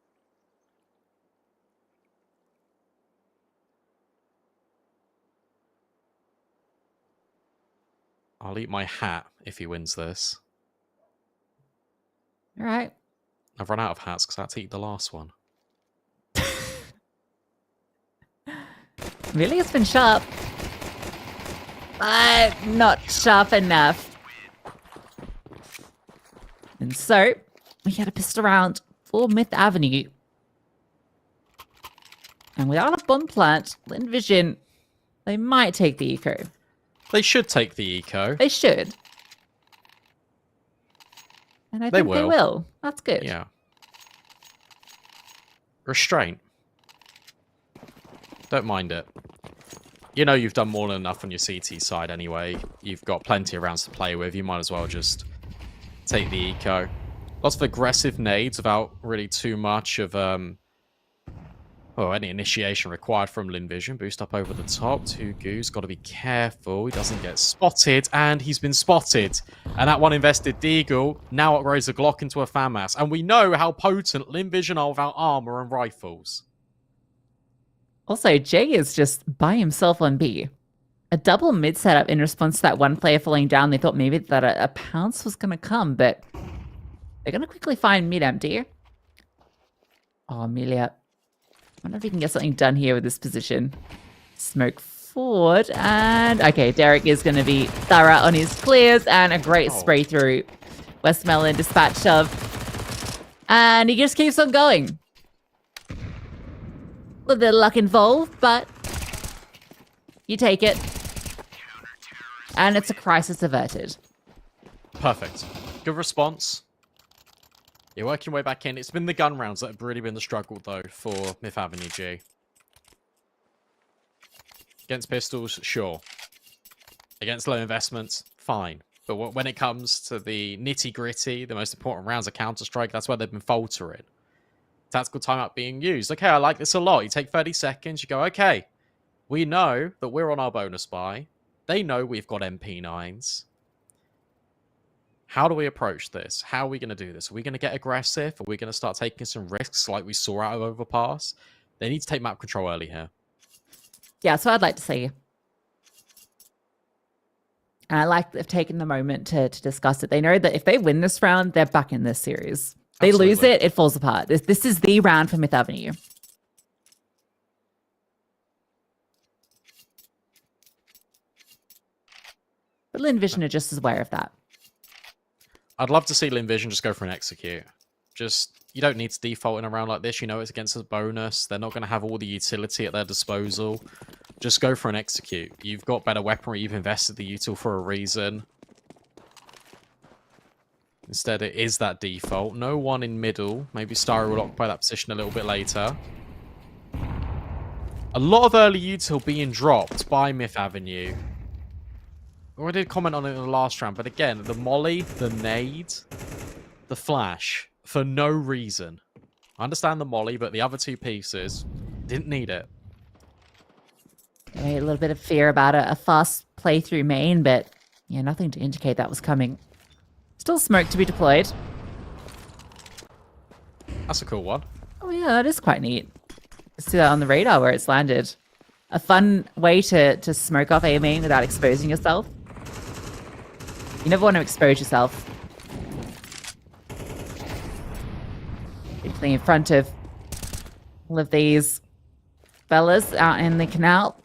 I'll eat my hat if he wins this. All right. I've run out of hats because I had to eat the last one. Really, it's been sharp. But not sharp enough. And so, we had a pistol round for Myth Avenue. And without a bomb plant, Lynn Vision, they might take the eco. They should take the eco. They should. And I think they will. That's good. Yeah. Restraint. Don't mind it. You know you've done more than enough on your CT side anyway. You've got plenty of rounds to play with. You might as well just take the eco. Lots of aggressive nades without really too much of any initiation required from Lynn Vision. Boost up over the top. 2 Goose. Got to be careful. He doesn't get spotted. And he's been spotted. And that one invested Deagle. Now upgrades a Glock into a FAMAS. And we know how potent Lynn Vision are without armor and rifles. Also, Jay is just by himself on B. A double mid setup in response to that one player falling down. They thought maybe that a pounce was going to come, but they're going to quickly find mid empty. Oh, Amelia. I wonder if we can get something done here with this position. Smoke forward, and okay, Derek is going to be thorough on his clears, and a great spray through. Westmelon dispatch shove, and he just keeps on going. A little bit of luck involved, but you take it, and it's a crisis averted. Perfect. Good response. You're working your way back in. It's been the gun rounds that have really been the struggle, though, for Myth Avenue G. Against pistols, sure. Against low investments, fine. But when it comes to the nitty-gritty, the most important rounds of Counter-Strike, that's where they've been faltering. Tactical timeout being used. Okay, I like this a lot. You take 30 seconds, you go, okay, we know that we're on our bonus buy. They know we've got MP9s. How do we approach this? How are we going to do this? Are we going to get aggressive? Are we going to start taking some risks like we saw out of Overpass? They need to take map control early here. Yeah, so I'd like to see. And I like they've taken the moment to discuss it. They know that if they win this round, they're back in this series. They lose it, it falls apart. This is the round for Myth Avenue. But Lynn Vision are just as aware of that. I'd love to see Lynn Vision just go for an execute. You don't need to default in a round like this. You know it's against a bonus. They're not going to have all the utility at their disposal. Just go for an execute. You've got better weaponry. You've invested the util for a reason. Instead, it is that default. No one in middle. Maybe Starry will occupy that position a little bit later. A lot of early util being dropped by Myth Avenue. I did comment on it in the last round, but again, the molly, the nade, the flash, for no reason. I understand the molly, but the other 2 pieces, didn't need it. Maybe a little bit of fear about a fast playthrough main, but yeah, nothing to indicate that was coming. Still smoke to be deployed. That's a cool one. Oh yeah, that is quite neat. See that on the radar where it's landed. A fun way to smoke off a main without exposing yourself. You never want to expose yourself. Particularly in front of all of these fellas out in the canal.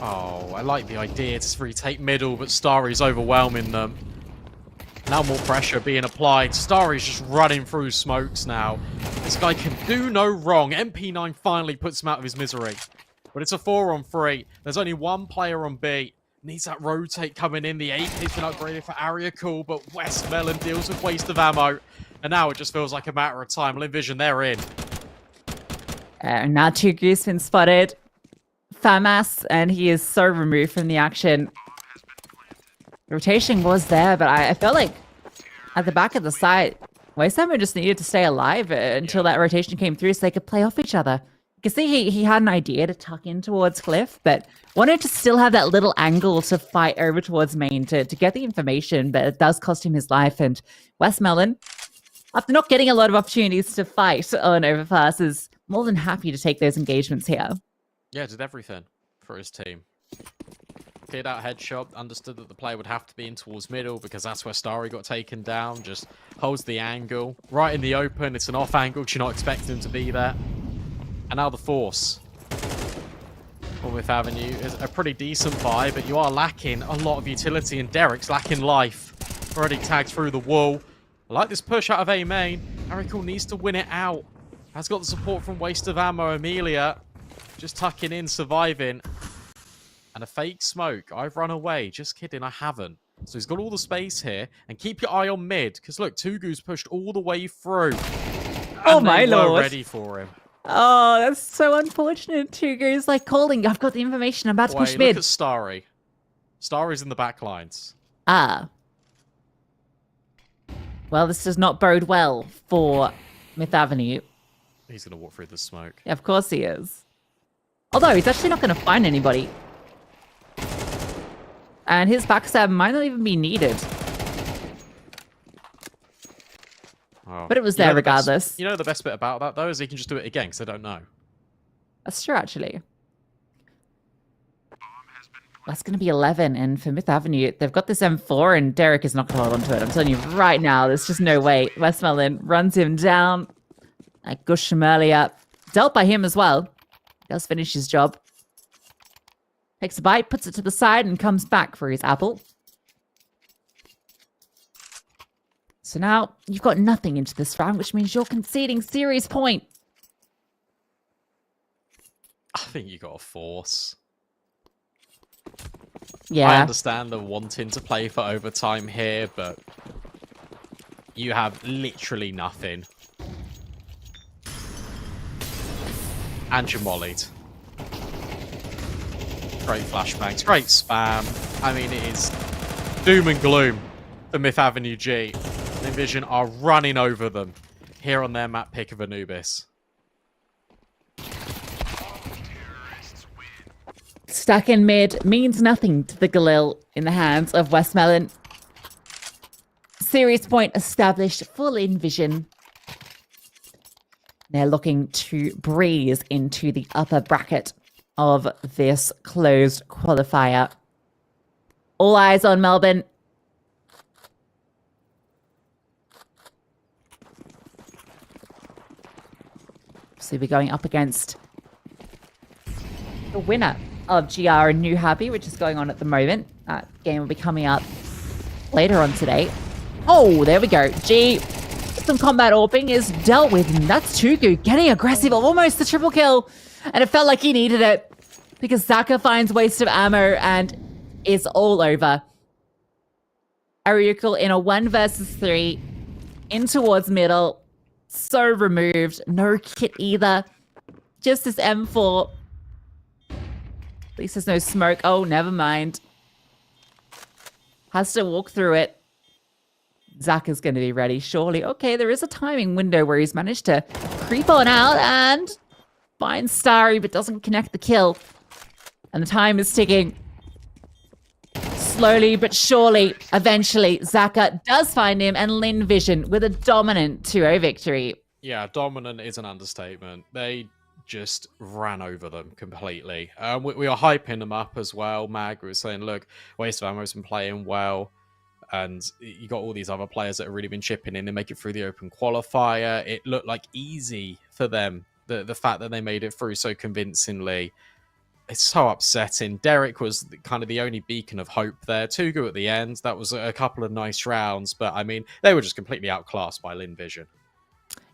Oh, I like the idea to retake middle, but Starry's overwhelming them. Now more pressure being applied. Starry's just running through smokes now. This guy can do no wrong. MP9 finally puts him out of his misery. But it's a 4-on-3. There's only one player on B. Needs that rotate coming in. The AK's been upgraded for area cool, but West Melon deals with waste of ammo. And now it just feels like a matter of time. Lynn Vision, they're in. Now Tugu's been spotted. FAMAS, and he is so removed from the action. Rotation was there, but I felt like at the back of the site, Wastehammer just needed to stay alive until that rotation came through so they could play off each other. You can see he had an idea to tuck in towards Cliff, but wanted to still have that little angle to fight over towards main to get the information, but it does cost him his life. And West Melon, after not getting a lot of opportunities to fight on Overpass, is more than happy to take those engagements here. Yeah, did everything for his team. Cleared out headshot, understood that the play would have to be in towards middle because that's where Starry got taken down. Just holds the angle. Right in the open, it's an off angle. You're not expecting him to be there. And now the Force. Bournemouth Avenue is a pretty decent buy, but you are lacking a lot of utility, and Derek's lacking life. Already tagged through the wall. I like this push out of A main. Arical needs to win it out. Has got the support from Waste of Ammo. Amelia just tucking in, surviving. And a fake smoke. I've run away. Just kidding, I haven't. So he's got all the space here. And keep your eye on mid, because look, Tugu's pushed all the way through. Oh and my they were lord. ready for him. Oh, that's so unfortunate. Tugu's like calling. I've got the information. I'm about to push Wait, mid. look at Starry. Starry's in the back lines. Ah. Well, this does not bode well for Myth Avenue. He's going to walk through the smoke. Yeah, of course he is. Although he's actually not going to find anybody. And his backstab might not even be needed. Oh. But it was there regardless. You know the best bit about that, though, is he can just do it again, because they don't know. That's true, actually. That's going to be 11. And for Myth Avenue, they've got this M4, and Derek is not going to hold on to it. I'm telling you right now, there's just no way. Westmoreland runs him down. Gush earlier. Dealt by him as well. Does finish his job. Takes a bite, puts it to the side, and comes back for his apple. So now you've got nothing into this round, which means you're conceding series point. I think you got a Force. Yeah. I understand the wanting to play for overtime here, but you have literally nothing. And you're mollied. Great flashbangs, great spam. I mean, it is doom and gloom for Myth Avenue G. Envision are running over them here on their map pick of Anubis. Stuck in mid means nothing to the Galil in the hands of Westmelon. Series point established, full in vision. They're looking to breeze into the upper bracket of this closed qualifier. All eyes on Melbourne. So we're going up against the winner of GR and New Happy, which is going on at the moment. That game will be coming up later on today. Oh, there we go. G, some combat orping is dealt with, and that's Tugu getting aggressive, almost the triple kill. And it felt like he needed it because Zaka finds waste of ammo and is all over. Ariukal in a 1 versus 3 in towards middle. So removed. No kit either. Just this M4. At least there's no smoke. Oh, never mind. Has to walk through it. Zach is going to be ready, surely. Okay, there is a timing window where he's managed to creep on out and find Starry, but doesn't connect the kill. And the time is ticking. Slowly but surely, eventually, Zaka does find him, and Lynn Vision with a dominant 2-0 victory. Yeah, dominant is an understatement. They just ran over them completely. We are hyping them up as well. Mag was saying, look, Waste of Ammo's been playing well, and you got all these other players that have really been chipping in and make it through the open qualifier. It looked like easy for them, the fact that they made it through so convincingly. It's so upsetting. Derek was kind of the only beacon of hope there. Tugu at the end, that was a couple of nice rounds, but I mean, they were just completely outclassed by Lynn Vision.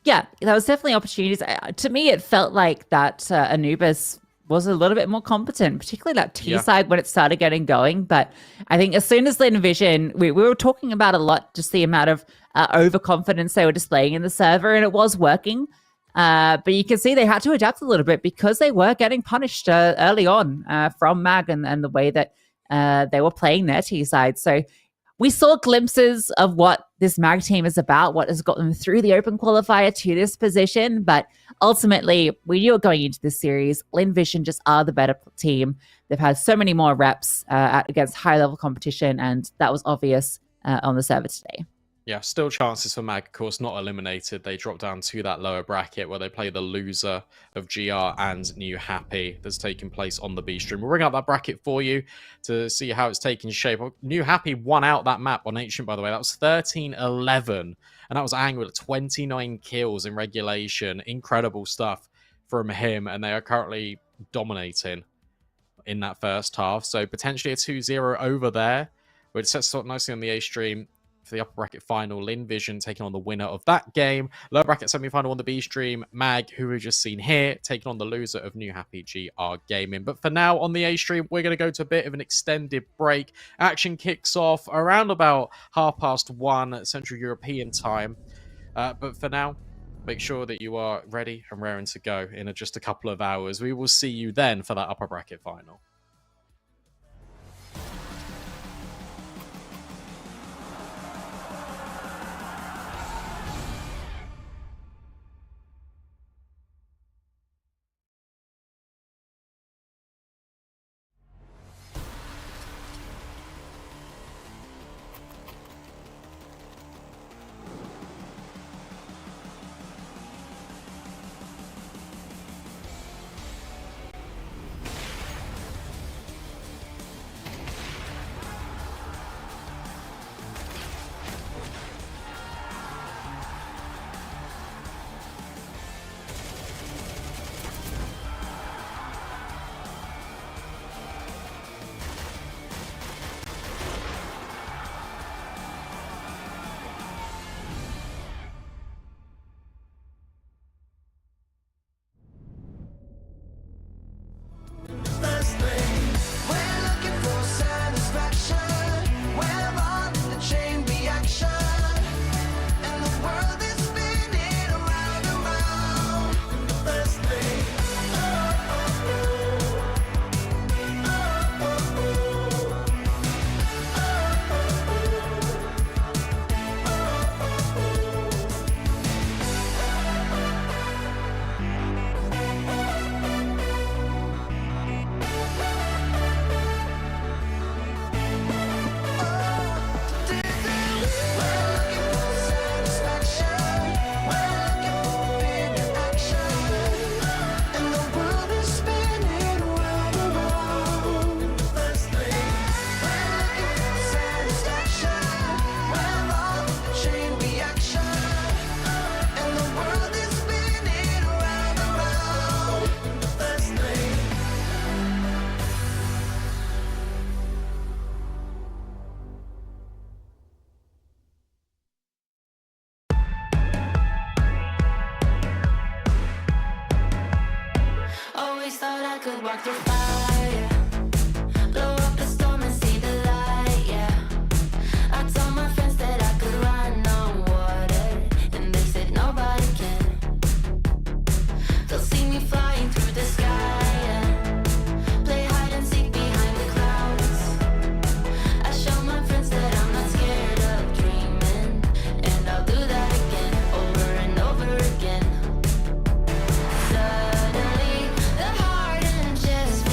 Yeah, that was definitely opportunities. To me, it felt like that Anubis was a little bit more competent, particularly that T side when it started getting going. But I think as soon as Lynn Vision, we were talking about a lot, just the amount of overconfidence they were displaying in the server, and it was working. But you can see they had to adapt a little bit because they were getting punished early on from Mag and the way that they were playing their T side. So we saw glimpses of what this Mag team is about, what has got them through the open qualifier to this position. But ultimately, we knew it going into this series. Lynn Vision just are the better team. They've had so many more reps against high-level competition, and that was obvious on the server today. Yeah, still chances for Mag, of course, not eliminated. They drop down to that lower bracket where they play the loser of GR and New Happy that's taking place on the B stream. We'll bring out that bracket for you to see how it's taking shape. New Happy won out that map on Ancient, by the way. That was 13-11, and that was Angry at 29 kills in regulation. Incredible stuff from him, and they are currently dominating in that first half. So potentially a 2-0 over there, which sets us up nicely on the A stream for the upper bracket final. Lynn Vision taking on the winner of that game. Lower bracket semi-final on the B stream. Mag, who we've just seen here, taking on the loser of New Happy GR Gaming. But for now, on the A stream, we're going to go to a bit of an extended break. Action kicks off around about 1:30 Central European time. But for now, make sure that you are ready and raring to go in just a couple of hours. We will see you then for that upper bracket final. Always thought I could walk through fire, blow up the storm and see the light, yeah. I told my friends that I could run on water, and they said nobody can. They'll see me flying through the sky, yeah. Play hide and seek behind the clouds. I show my friends that I'm not scared of dreaming, and I'll do that again, over and over again. Suddenly the heart and chest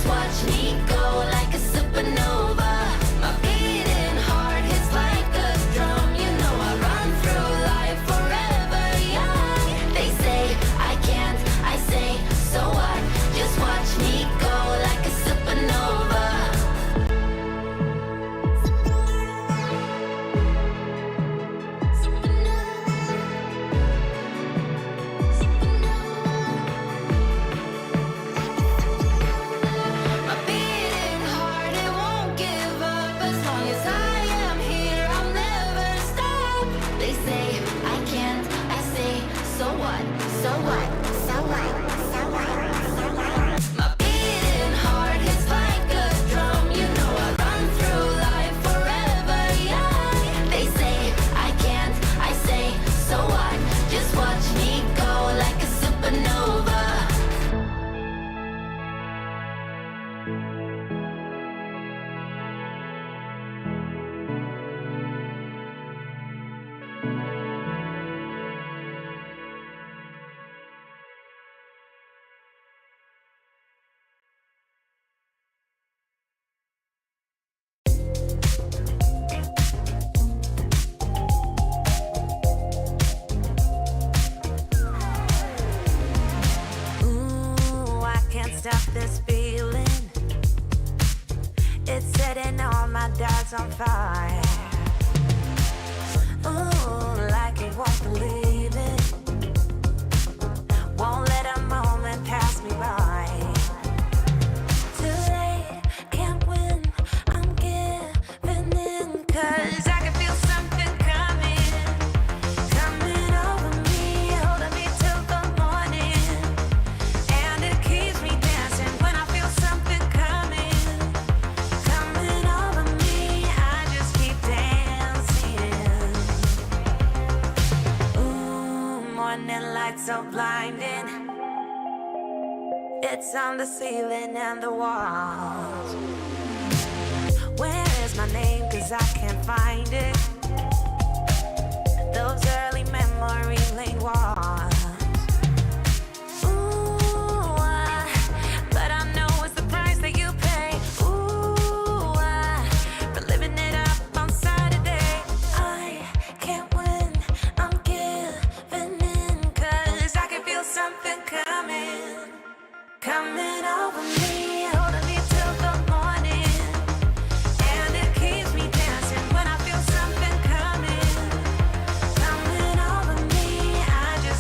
Just watch me go like a supernova. My beating heart hits like a drum. You know I run through life forever young. They say I can't, I say so what? Just watch me go like a supernova. My beating heart, it won't give up. As long as I am here, I'll never stop. They say I can't, I say so what? So what? So what? So what? So what? My beating heart hits like a drum. You know I run through life forever young. They say I can't, I say so what? Just watch me go like a supernova. Ooh, I can't stop this feeling. It's setting all my doubts on fire. Ooh, like it won't believe it. Won't let a moment pass me by. Too late, can't win. I'm giving in, 'cause I can feel something coming. Coming over me, holding me till the morning. And it keeps me dancing when I feel something coming. Coming over me, I just keep dancing. Ooh, morning light so blinding. It's on the ceiling and the walls. Where is my name? 'Cause I can't find it. Those early memory lane walls. Ooh, but I know it's the price that you pay. Ooh, for living it up on Saturday. I can't win, I'm giving in, 'cause I can feel something coming. Coming over me, holding me till the morning. And it keeps me dancing when I feel something coming. Coming over me, I just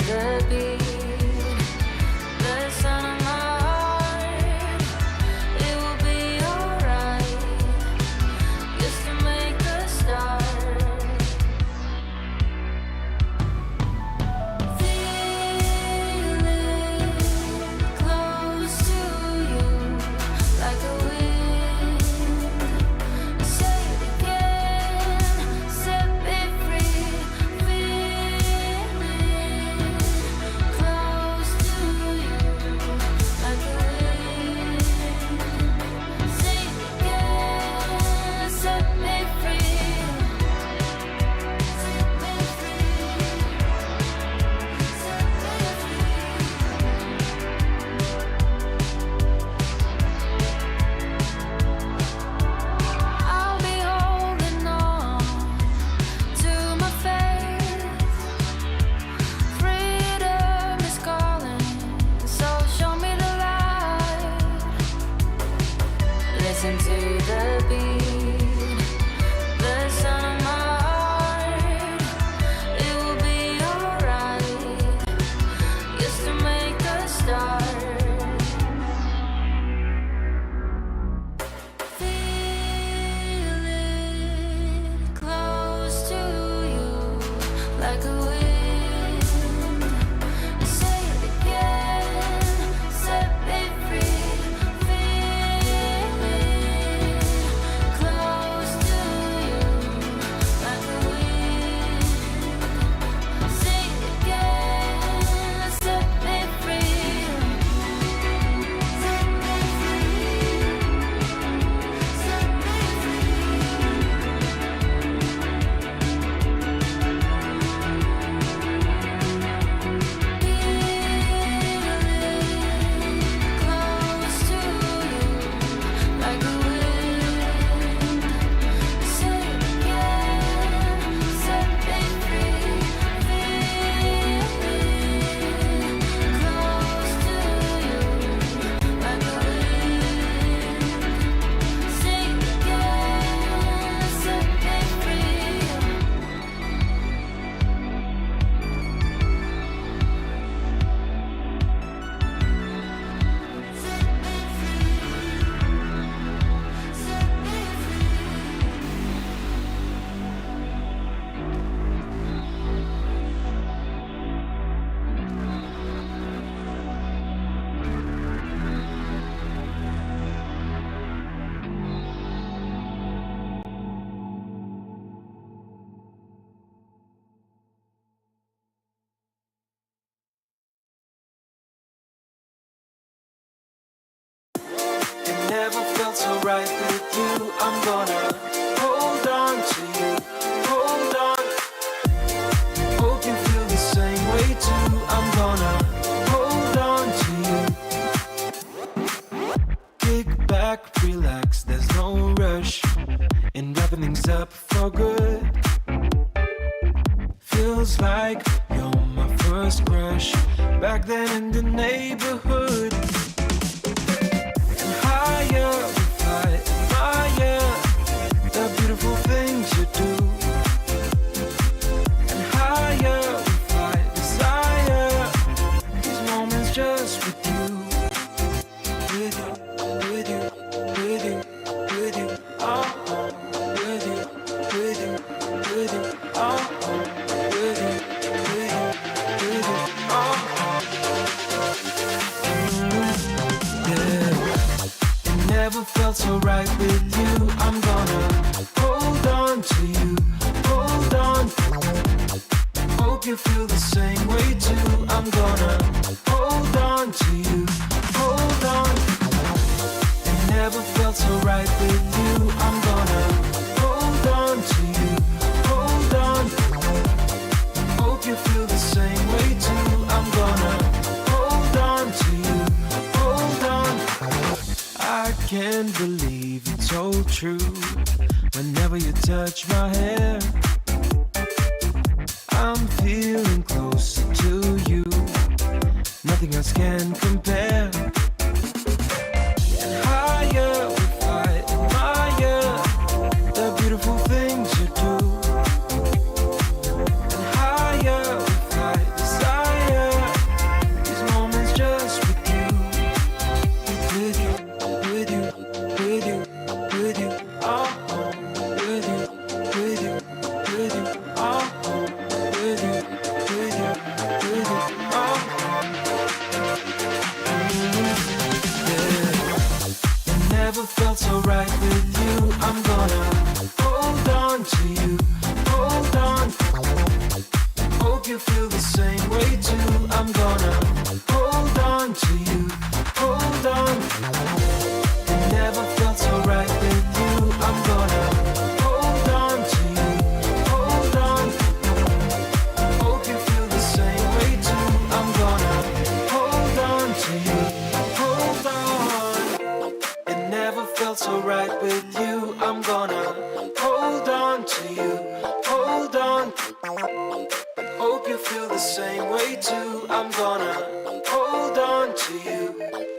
the beat. The sound of my heart, it will be alright. Just to make a start. Feeling close to you, like a wind. Say it again, set me free. Feeling close to you, like a wind. Say it again, set me free. Set me free. Set me free. I'll be holding on to my faith. Freedom is calling, so show me the light. Listen to the beat, the sound of my heart. It will be alright, just to make a start. Feeling close to you, like a wind. Say it again, set me free. Feeling close to you, like a wind. Say it again, set me free. Set me free. Set me close to you, like a wind. Say it again, set me free. Feeling close to you, like a wind. Say it again, set me free. Set me free. Set me free. It never felt so right with you. I'm gonna hold on to you, hold on. Hope you feel the same way too. I'm gonna hold on to you. Kick back, relax, there's no rush in wrapping things up for good. Feels like you're my first crush back then in the neighborhood. Higher, I admire the beautiful things you do. And higher, I desire these moments just with you. With you, with you, with you, with you, oh, with you, with you, with you, oh, with you, with you, with you, oh, yeah. Never felt so right with you. I'm gonna hold on to you, hold on. Hope you feel the same way too. I'm gonna hold on to you, hold on. It never felt so right with you. I'm gonna hold on to you, hold on. Hope you feel the same way too. I'm gonna hold on to you, hold on. I can't believe it's all true. Whenever you touch my hair, I'm feeling closer to you. Nothing else can compare. And higher, I admire the beautiful things you do. And higher, I desire you. I'm gonna hold on to you.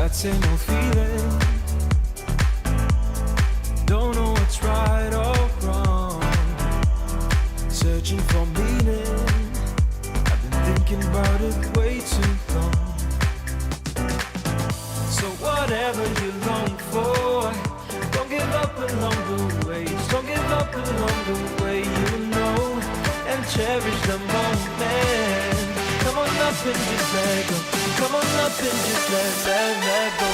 that same old feeling. Don't know what's right or wrong. Searching for meaning. I've been thinking about it way too long. So whatever you long for, don't give up along the way. Don't give up along the way, you know, and cherish the moment. Come on up and just let go. Come on up and just let go.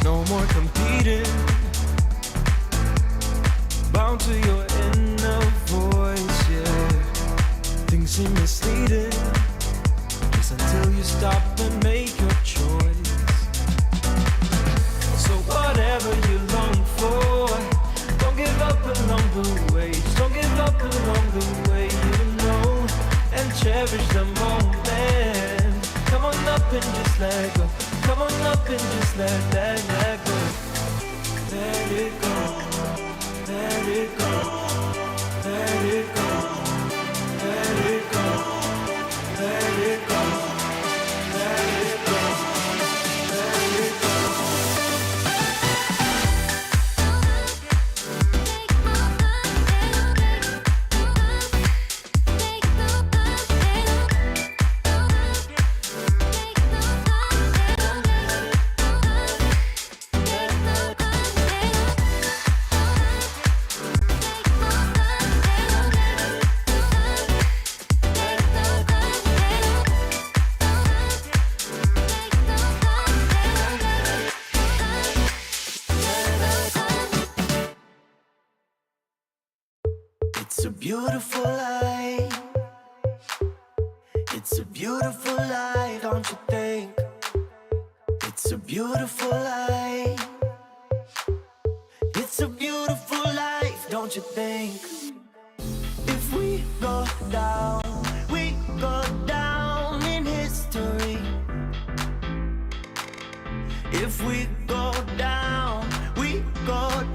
No more competing, bound to your inner voice, yeah. Things seem misleading, just until you stop and make your choice. So whatever you long for, don't give up along the way. Don't give up along the way, you know, and cherish the moment. Come on up and just let go. Come on up and just let go. Let it go. Let it go. Let it go. Let it go. Let it go. Let it go. Let it go. It's a beautiful life. It's a beautiful life, don't you think? It's a beautiful life. It's a beautiful life, don't you think? If we go down in history. If we go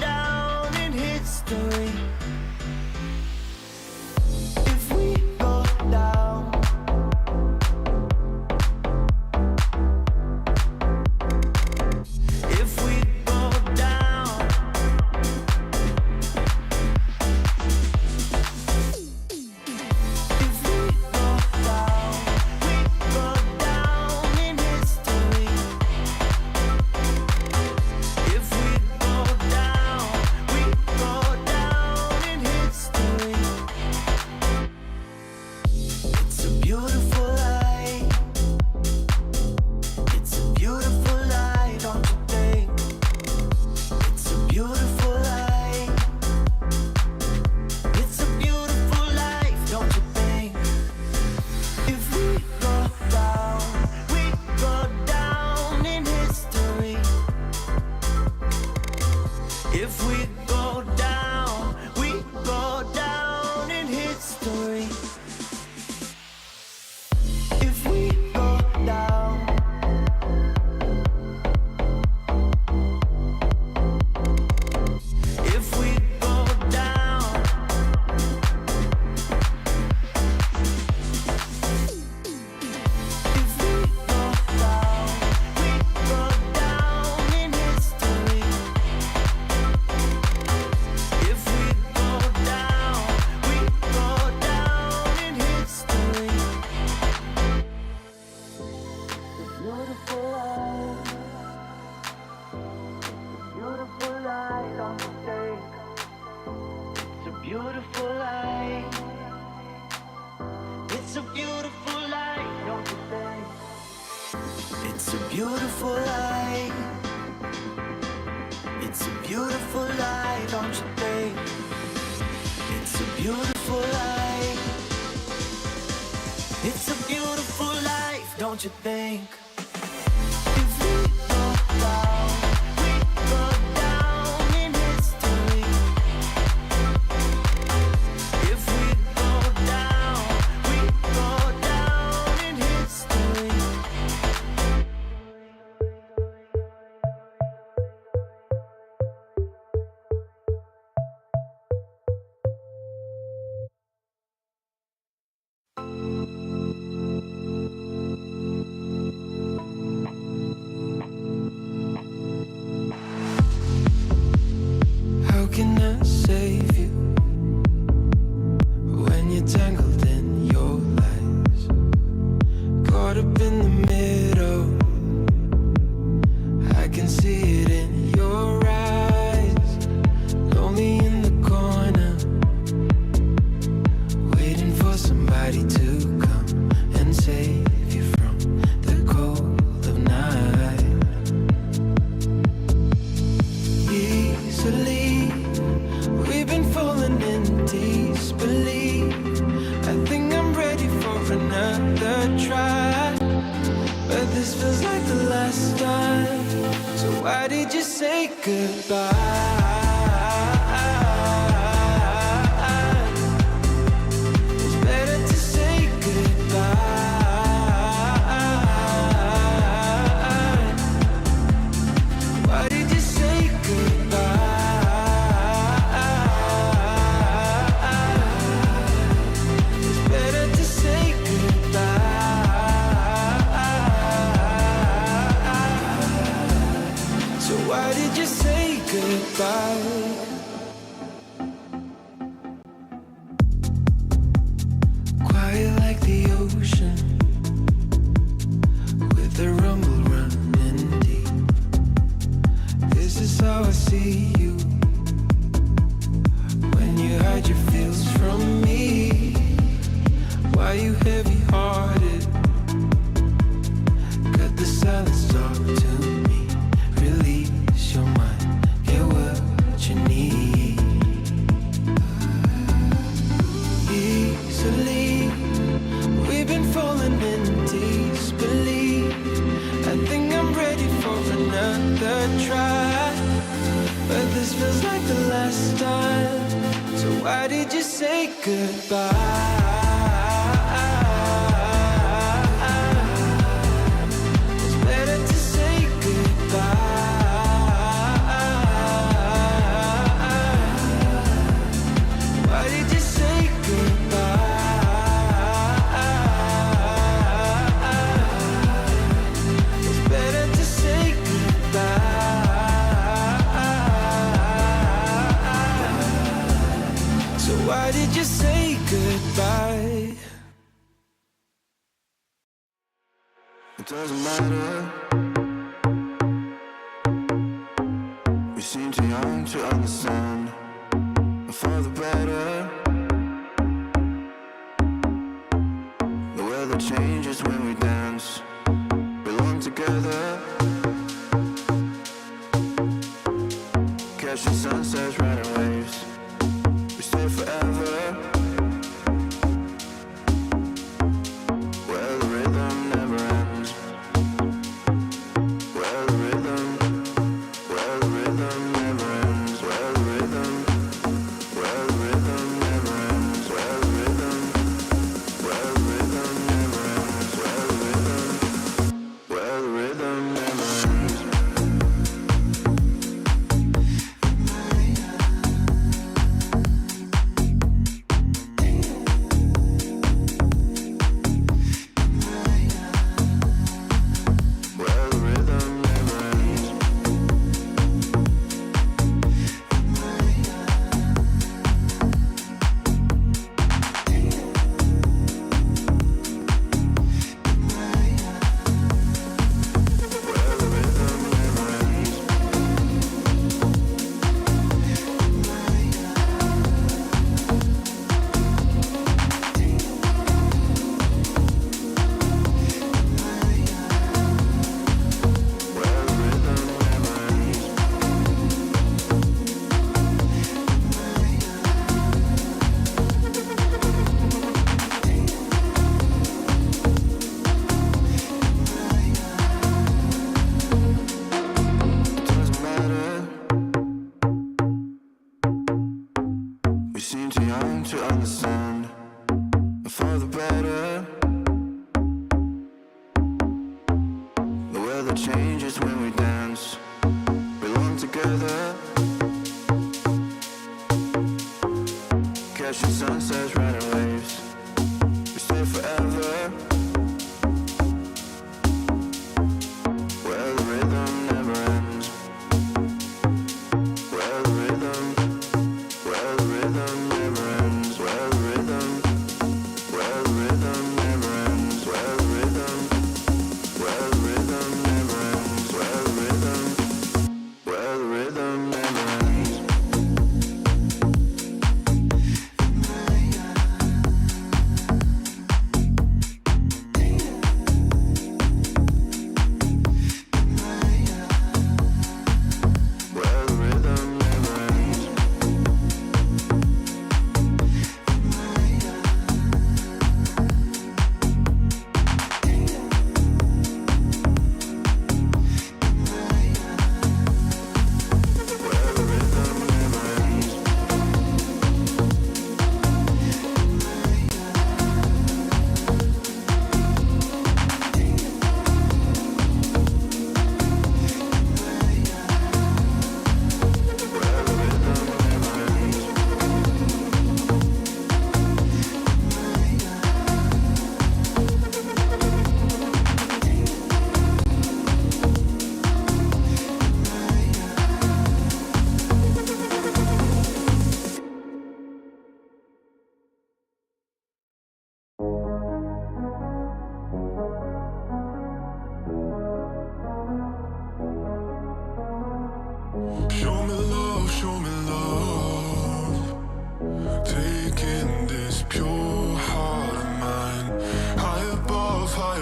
down in history. If we go down, if we go down, if we go down in history. If we go down in history. It's a beautiful life. It's a beautiful life, don't you think? It's a beautiful life. It's a beautiful life, don't you think? If we go down in history. If we go down in history. If we go down, if we go down, if we go down in history. If we go down in history. Beautiful life. Beautiful life, don't you think? It's a beautiful life. It's a beautiful life, don't you think? It's a beautiful life. It's a beautiful life, don't you think? It's a beautiful life. It's a beautiful life, don't you think? up in the middle. I can see it in your eyes. Lonely in the corner, waiting for somebody to come and save you from the cold of night. Easily, we've been falling in disbelief. I think I'm ready for another try, but this feels like the last time. So why did you say goodbye? It's better to say goodbye. Why did you say goodbye? It's better to say goodbye. So why did you say goodbye? Quiet like the ocean, with the rumble running deep. This is how I see you, when you hide your feels from me. Why you heavy-hearted? Cut the silence, talk to me. Release your mind, get what you need. Easily, we've been falling in disbelief. I think I'm ready for another try, but this feels like the last time. So why did you say goodbye? It's better to say goodbye. Why did you say goodbye? It's better to say goodbye. So why did you say goodbye? It doesn't matter. We seem too young to understand. For the better. The weather changes when we dance. Belong together. Catching sunsets, riding waves. We stay forever. Where the rhythm never ends. Where the rhythm never ends. Where the rhythm never ends. Where the rhythm never ends. Where the rhythm never ends. Where the rhythm never ends. Where the rhythm never ends. Where the rhythm never ends. It doesn't matter. We seem too young to understand. For the better. The weather changes when we dance. Belong together. Catching sunsets, riding waves. We stay forever. Where the rhythm never ends. Where the rhythm never ends. Where the rhythm never ends. Where the rhythm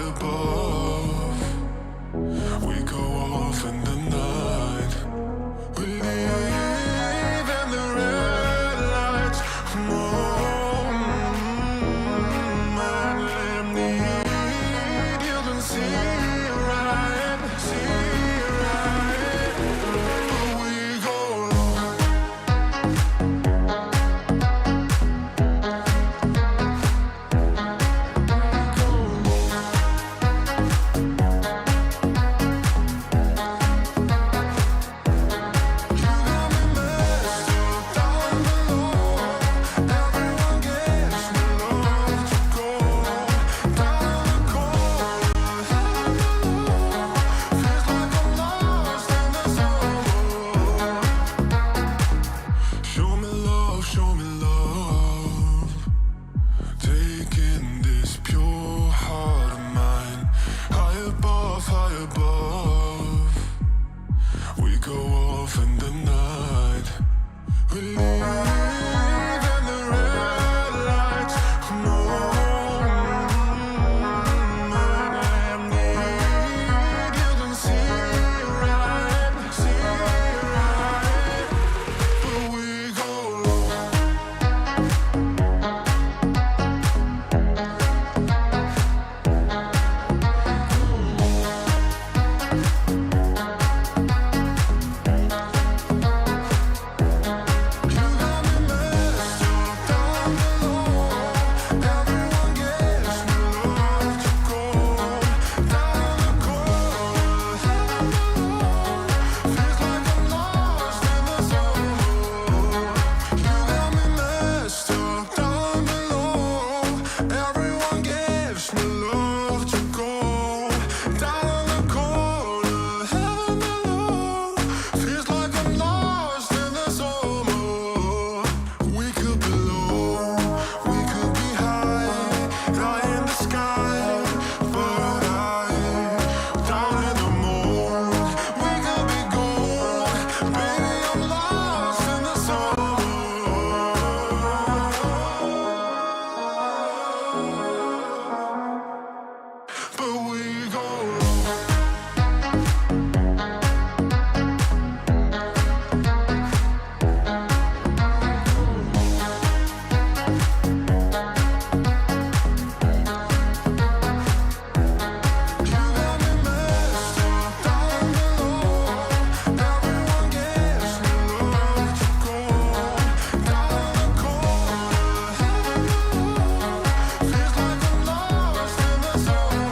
above. We go off in the night. We leave in the red lights. Man, let me you can see right, but we go long. Show me love, taking this pure heart of mine, high above, we go off in the night, we leave in the red lights, I need you can see right, but we go long. Everyone gives me love to go down the corner, heaven below. Feels like I'm lost in the summer. We could be low, we could be high, high in the sky, but down in the moon. We could be gold, baby, I'm lost in the summer. But we go long. You got me messed up down below. Everyone gives me love to go down the corner, heaven below. Feels like I'm lost in the summer.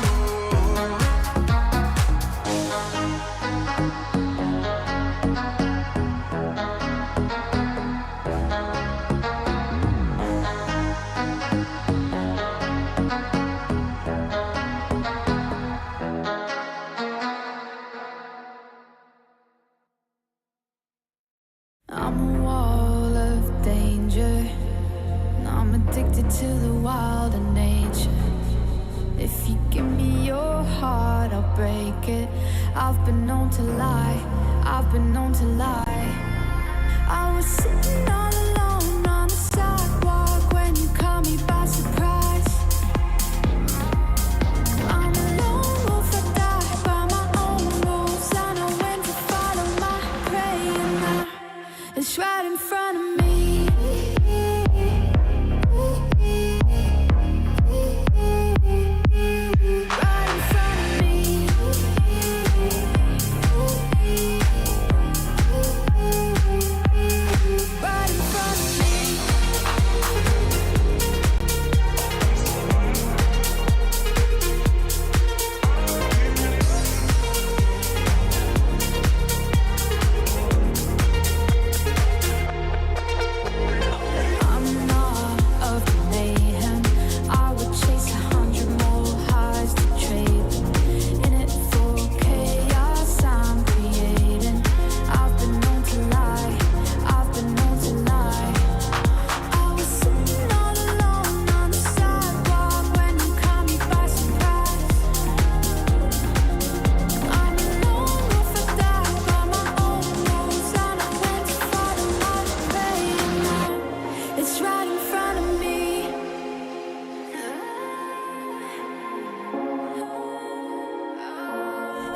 I'm a wall of danger, and I'm addicted to the wild and nature. If you give me your heart, I'll break it. I've been known to lie, I've been known to lie. I was sitting all alone on the sidewalk when you caught me by surprise. I'm a lone wolf, I die by my own rules. I know when to follow my prey, and now it's right in front of me. Right in front of me. Right in front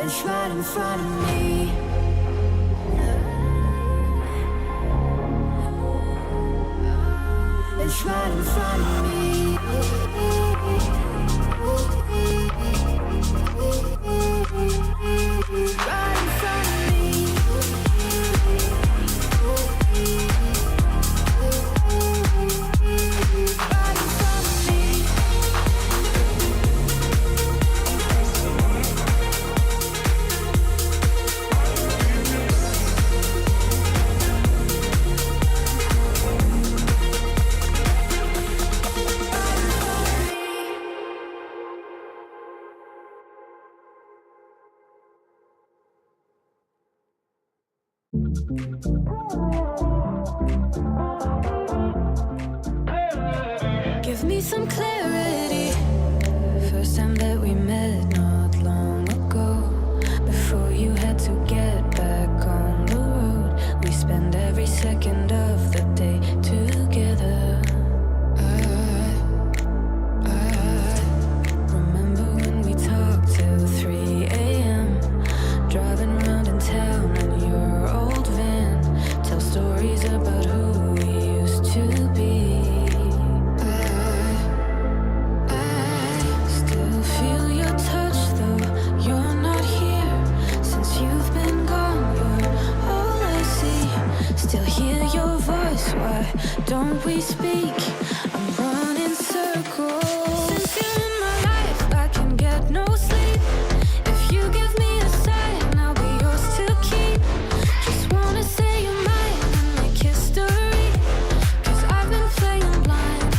It's right in front of me. It's right in front of me. Right in front of me. Right in front of me. Give me some clarity. First time that we met not long ago. Before you had to get back on the road, we spend every second of the day together. I remember when we talked till 3 a.m. Driving around in town in your old van. Tell stories about who we used to be. I still feel your touch though you're not here. Since you've been gone, you're all I see. Still hear your voice, why don't we speak? I'm running circles. Since you're in my life, I can get no sleep. If you give me a sign, I'll be yours to keep. Just wanna say you're mine and make history. 'Cause I've been playing blind,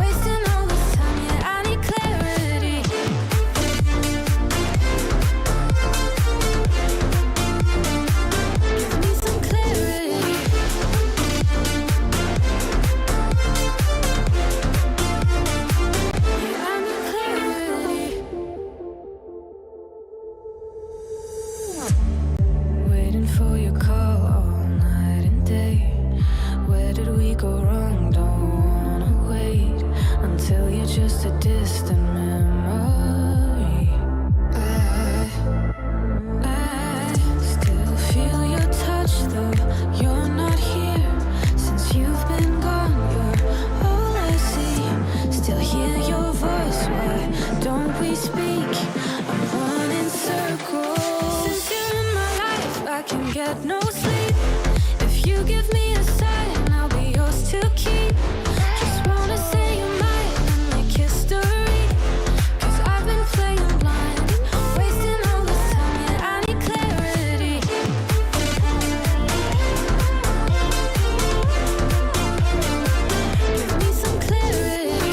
wasting all this time, yeah, I need clarity. Give me some clarity. Yeah, I need clarity. Waiting for your call all night and day. Where did we go wrong? Don't wanna wait until you're just a distant memory. I still feel your touch though you're not here. Since you've been gone, you're all I see. Still hear your voice, why don't we speak? I'm running circles. Since you're in my life, I can get no sleep. If you give me a sign, I'll be yours to keep. Just wanna say you're mine and make history. 'Cause I've been playing blind, wasting all this time, yeah, I need clarity. Give me some clarity.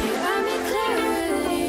Yeah, I need clarity.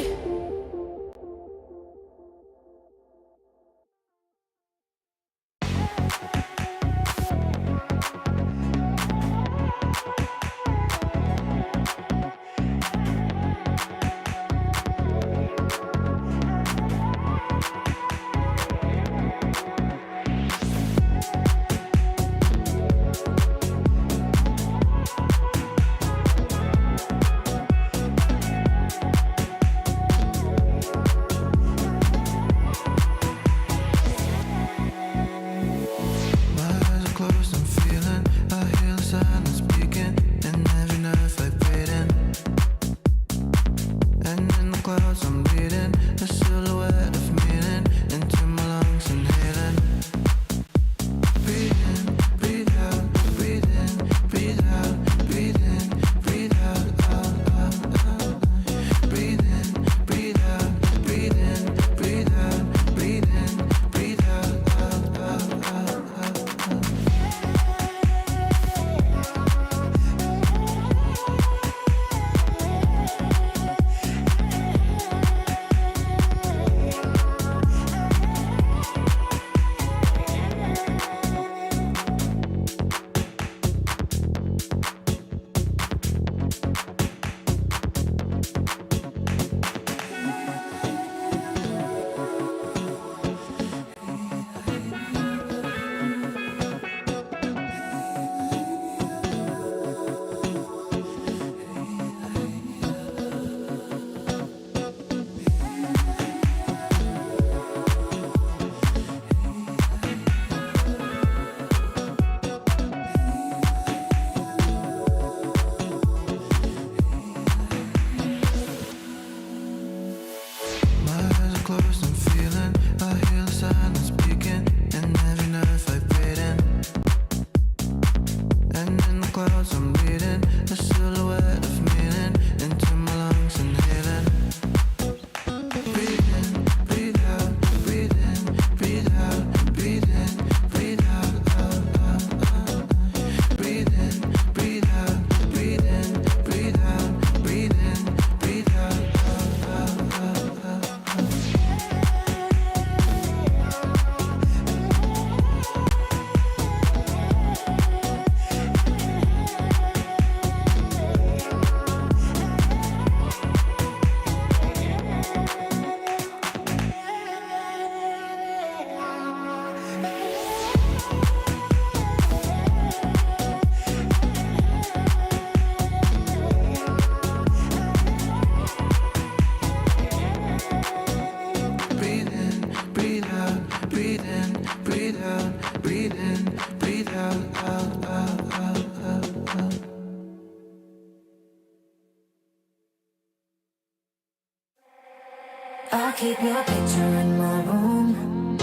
I keep your picture in my room,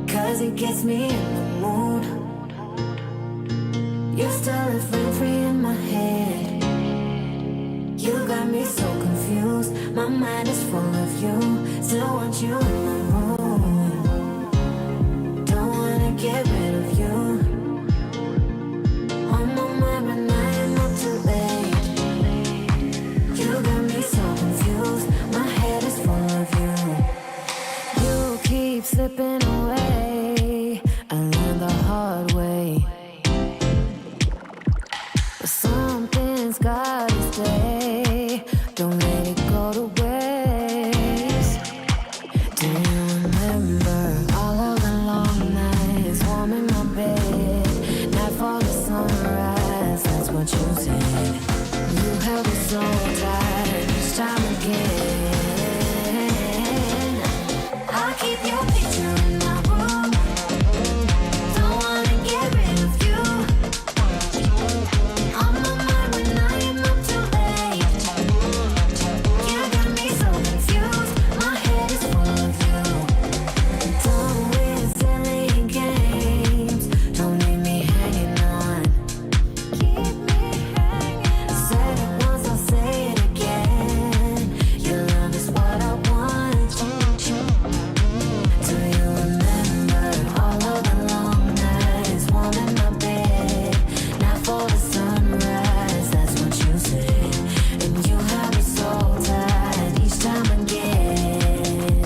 'cause it gets me in the mood. You still live rent free in my head. You got me so confused. My mind is full of you. Still want you in my room. Don't wanna get rid of you. On my mind right now, I'm not too late. You got me so confused. My head is full of you. You keep slipping away. I learned the hard way. But something's gotta stay. Don't let it go to waste. Do you remember all of the long nights, warm in my bed, nightfall to sunrise? That's what you said. You held me so tight each time again. I keep your picture in my room. Don't wanna get rid of you. On my mind when I am up too late. You got me so confused. My head is full of you. Done with silly games. Don't leave me hanging on. Keep me hanging on. Said it once, I'll say it again. Your love is what I want. Do you remember all of the long nights, warm in my bed, nightfall to sunrise? That's what you said. And you had me so tight each time again.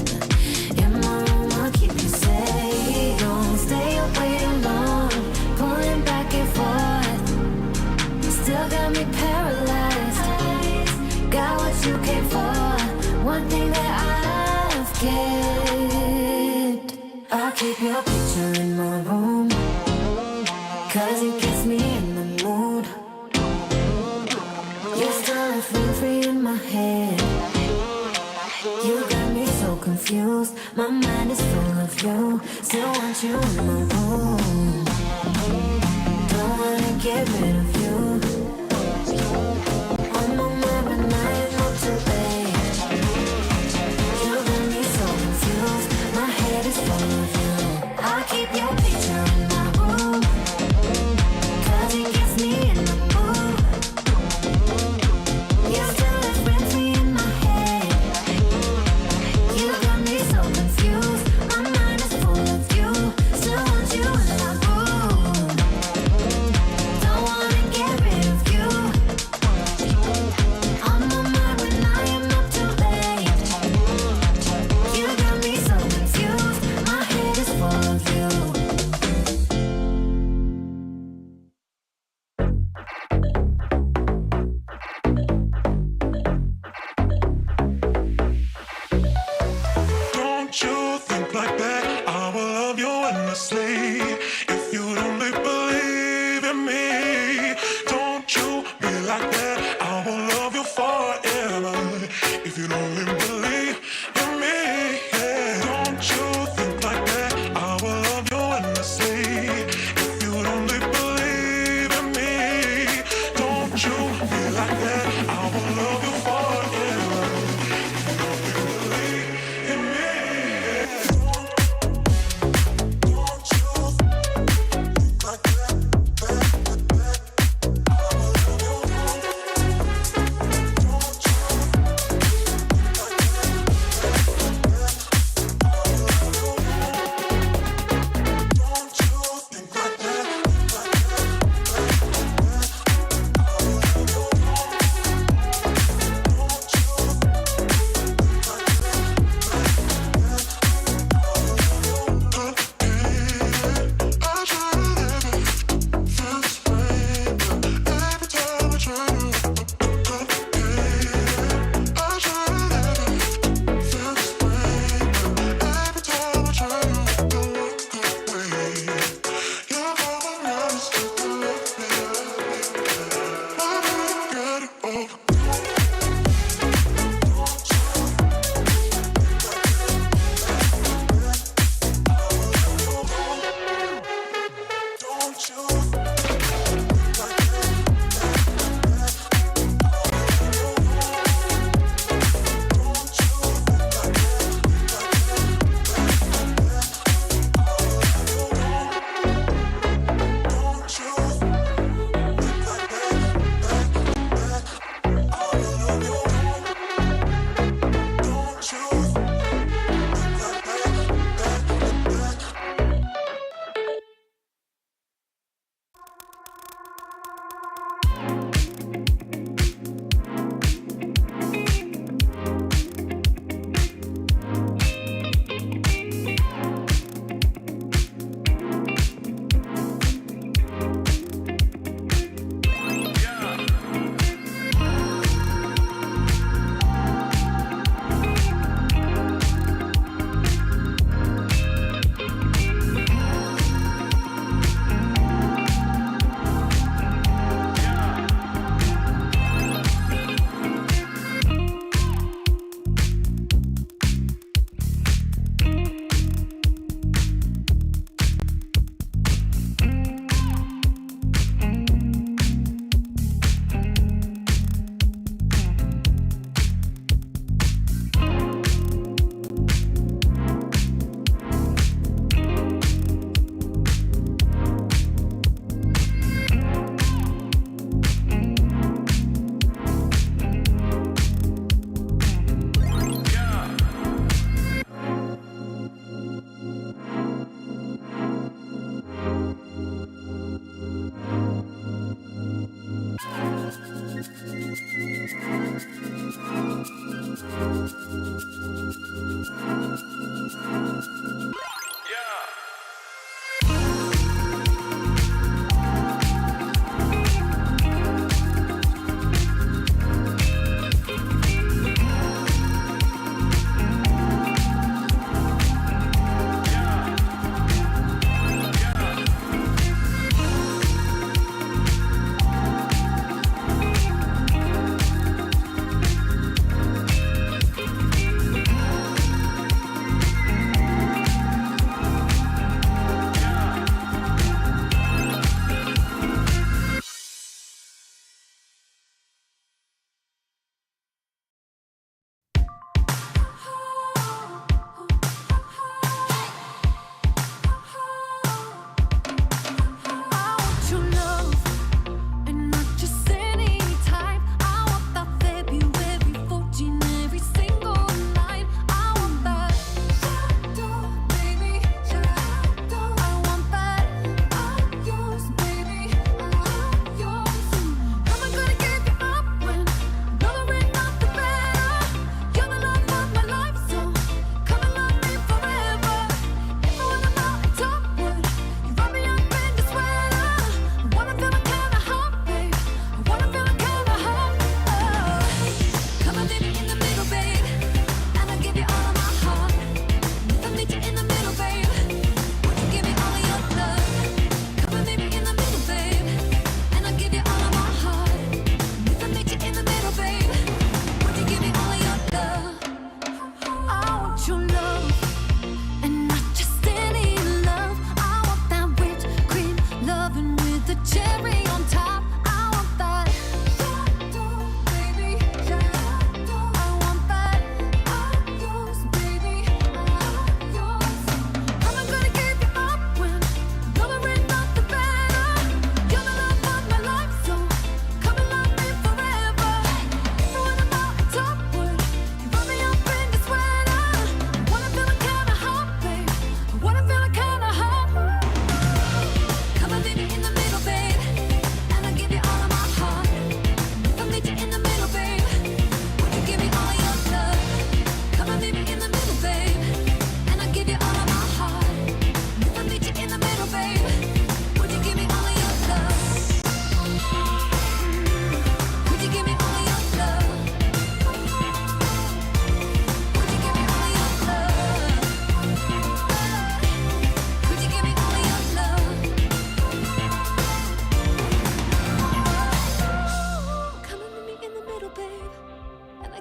In my room, I'll keep you safe. Don't stay away too long, pulling back and forth. Still got me paralyzed. Got what you came for. One thing that I've kept. I keep your picture in my room, 'cause it gets me in the mood. You still live rent free in my head. You got me so confused. My mind is full of you. Still want you in my room. Don't wanna get rid of you. On my mind when I am not too late. You got me so confused. My head is full of you. I keep your picture in my room, 'cause it gets me in the mood. You still live rent free in my head. You got me so confused. My mind is full of you. Still want you in my room. Don't wanna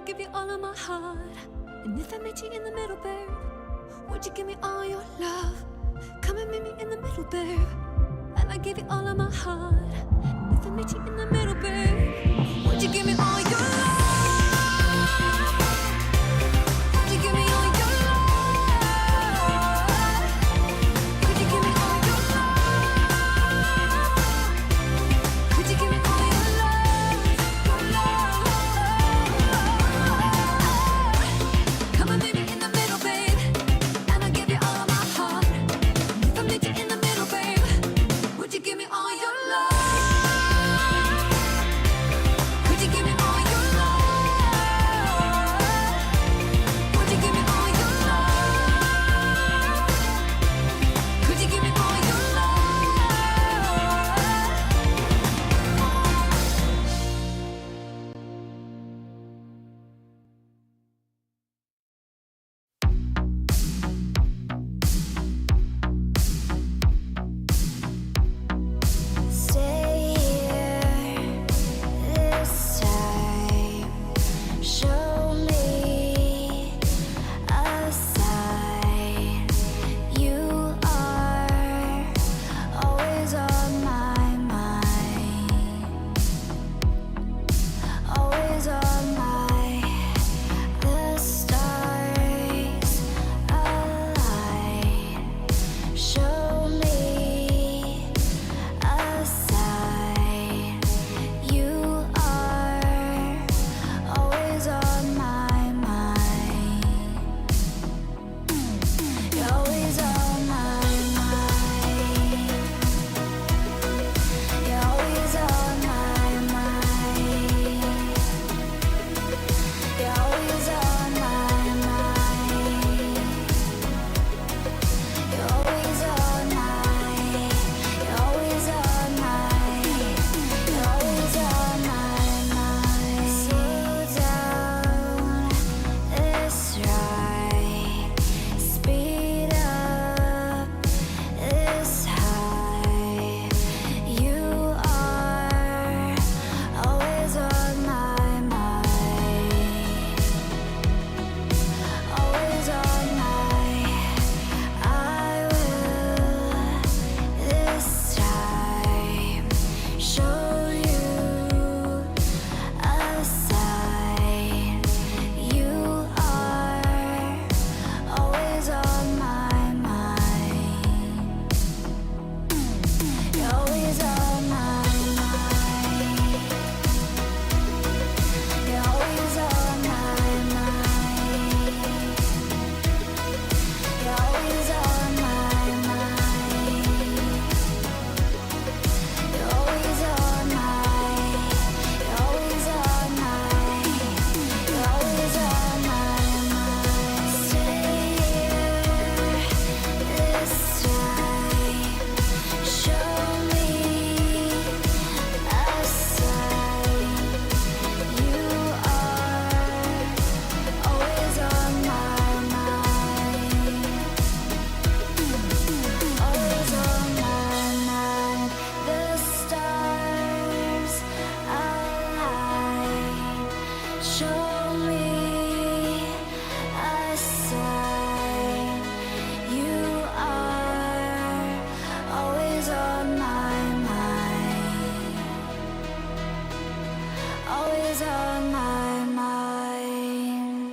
give you all of my heart. And if I met you in the middle, babe, would you give me all your love? Come and meet me in the middle, babe, and I give you all of my heart. And if I met you in the middle, babe, would you give me all your love? Would you give me all your love? Would you give me all your love? Would you give me all your love? Come and meet me in the middle, babe, and I'll give you all of my heart. If I meet you in the middle, babe, would you give me all your love? Would you give me all your love? Would you give me all your love? Would you give me all your Stay here this time. Show me a sign. You are always on my mind. Always on my. The stars align. Show me a sign. You are always on my mind. You're always on my mind. You're always on my mind. You're always on my mind. You're always on my. You're always on my. You're always on my mind. Slow down this ride. Speed up this high. You are always on my mind. Always on my. I will this time show you a sign. You are always on my mind. You're always on my mind. You're always on my mind. You're always on my mind. You're always on my. You're always on my. You're always on my mind. Stay here this time. Show me a sign. You are always on my mind. Always on my mind. The stars align. Show me a sign. You are always on my mind. Always on my mind.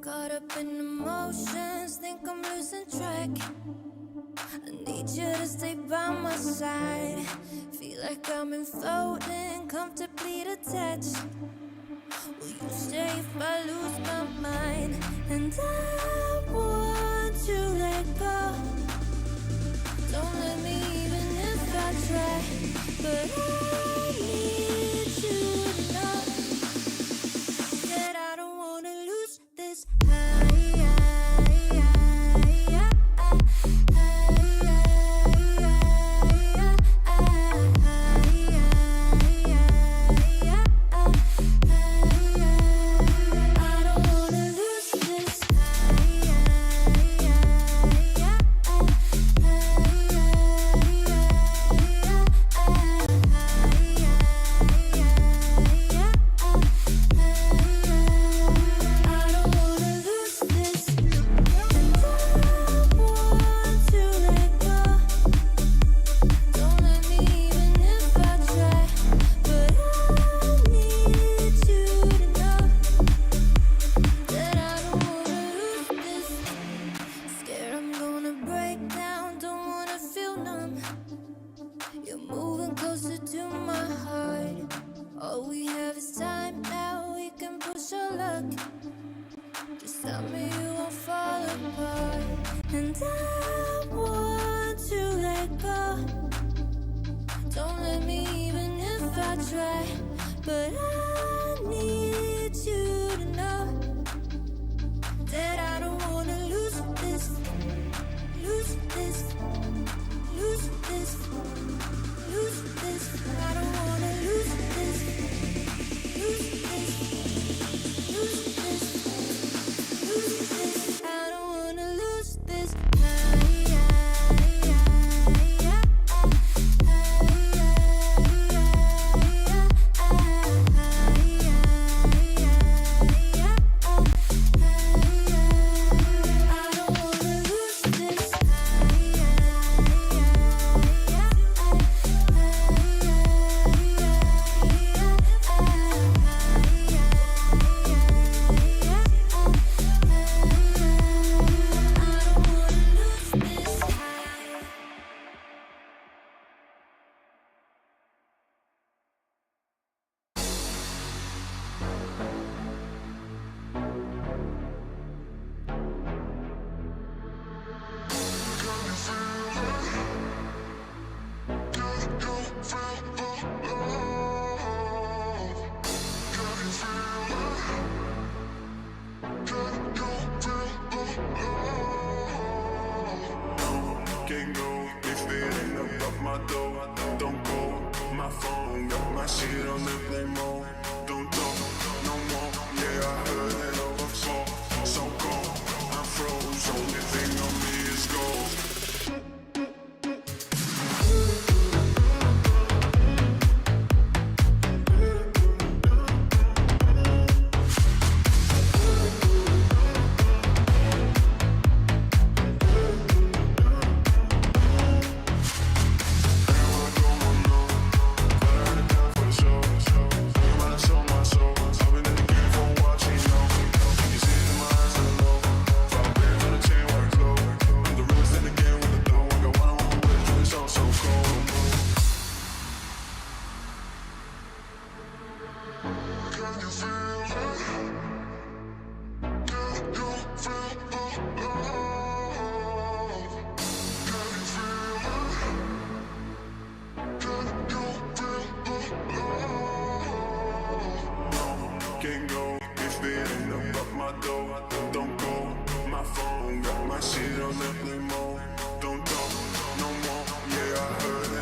Caught up in emotions, think I'm losing track. I need you to stay by my side. Feel like I'm floating, comfortably detached. Will you stay if I lose my mind? And I want to let go. Don't let me even if I try. But I need you to know that I don't wanna lose this high. But I need you to know that I don't wanna lose this, lose this, lose this, lose this. I don't wanna lose this, lose this, lose this, lose this. I don't wanna lose this. Don't talk no more, yeah I heard it.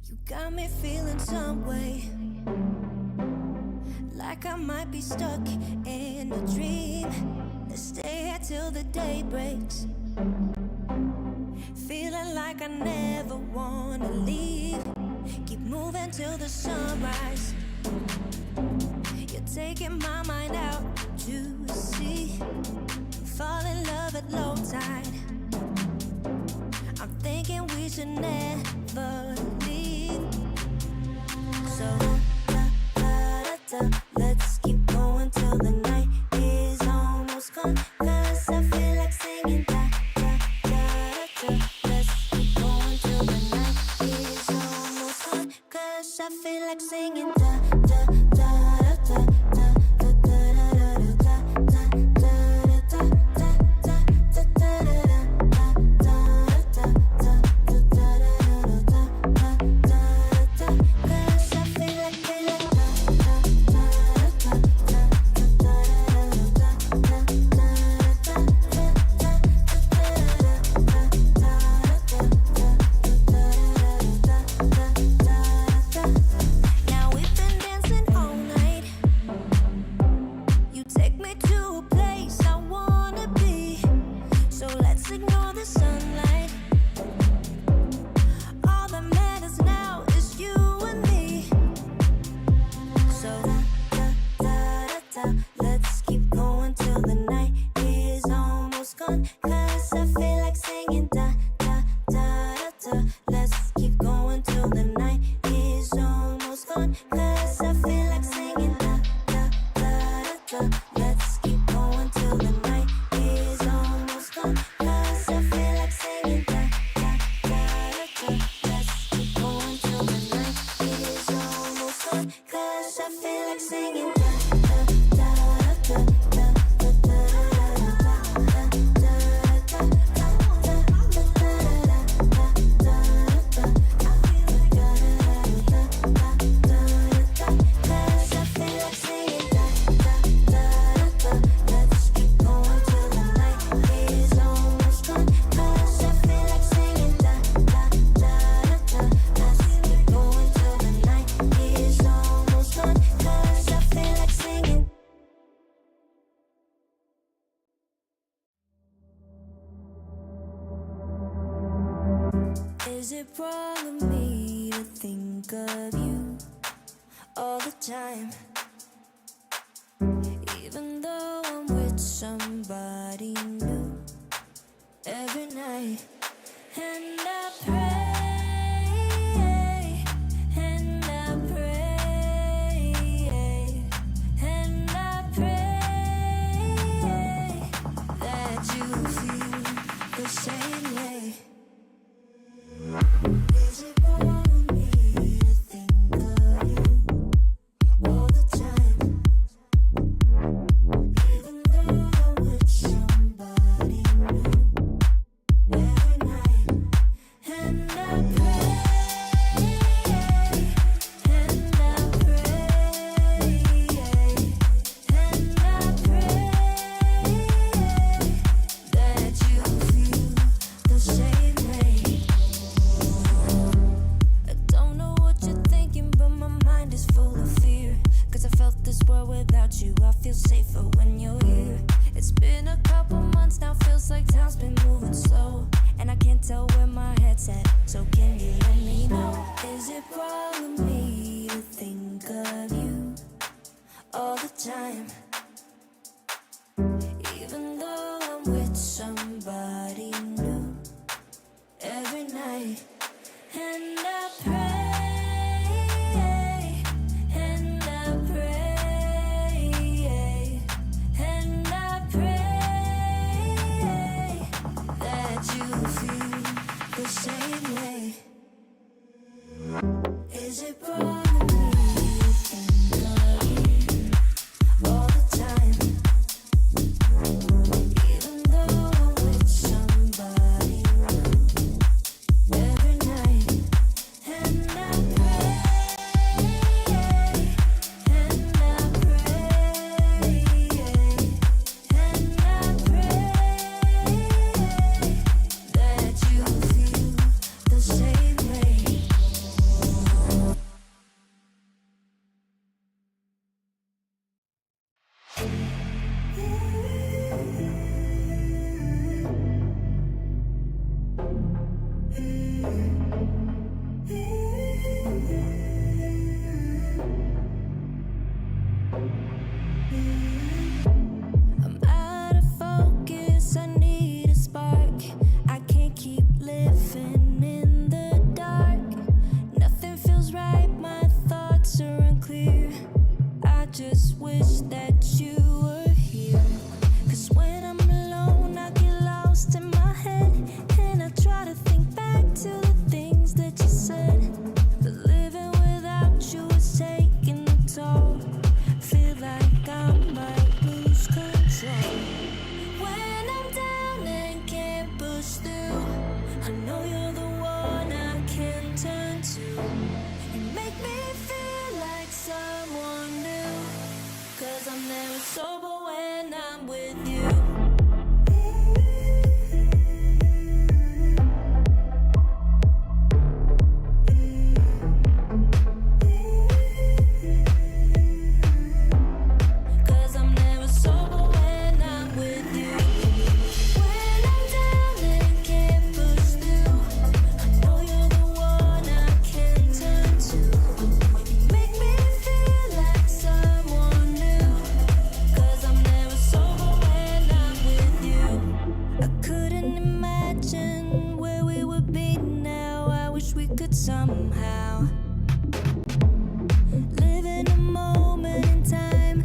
You got me feeling some way, like I might be stuck in a dream. Let's stay here till the day breaks, feeling like I never wanna leave. Keep moving till the sunrise. You're taking my mind out to sea. Fall in love at low tide. I'm thinking we should never leave. So let's keep going till the night is almost gone. 'Cause I feel like singing Let's keep going till the night is almost gone. 'Cause I feel like singing Now we've been dancing all night. You take me to a place I wanna be. So let's ignore the sunlight. All that matters now is you and me. So let's keep going till the night is almost gone. 'Cause I feel like singing Let's keep going till the night is almost gone. 'Cause I feel like singing Let's keep going till the night is almost gone. 'Cause I feel like singing Let's keep going till the night is almost gone. 'Cause I feel like singing Is it wrong of me to think of you all the time? Even though I'm with somebody new every night. And I pray, and I pray, and I pray that you feel the same way. Is it wrong of me to think of you all the time? Even though I'm with somebody new every night. And I pray, and I pray, and I pray that you feel the same way. I don't know what you're thinking, but my mind is full of fear. 'Cause I felt this world without you. I feel safer when you're here. It's been a couple months now, feels like time's been moving slow. And I can't tell where my head's at, so can you let me know? Is it wrong of me to think of you all the time? Even though I'm with somebody new every night. And I pray, and I pray, and I pray that you feel the same way. Is it wrong of me to think of you all the I couldn't imagine where we would be now. I wish we could somehow live in a moment in time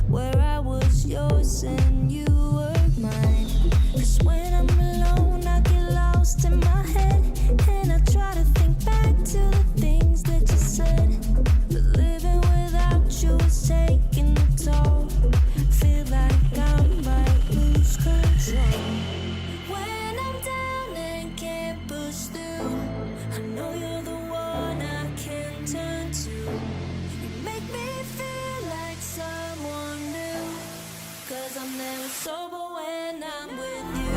where I was yours and you were mine. 'Cause when I'm alone, I get lost in my head, and I try to think back to the things that you said. But living without you is taking a toll. Feel like I might lose control. When I'm down and can't push through, I know you're the one I can turn to. You make me feel like someone new, 'cause I'm never sober when I'm with you.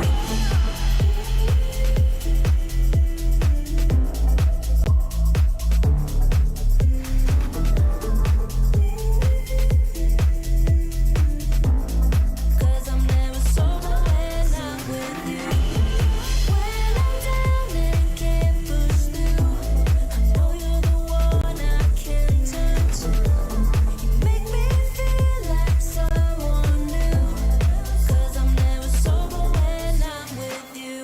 Cause I'm never sober when I'm with you. When I'm down and can't push through, I know you're the one I can turn to. You make me feel like someone new, 'cause I'm never sober when I'm with you.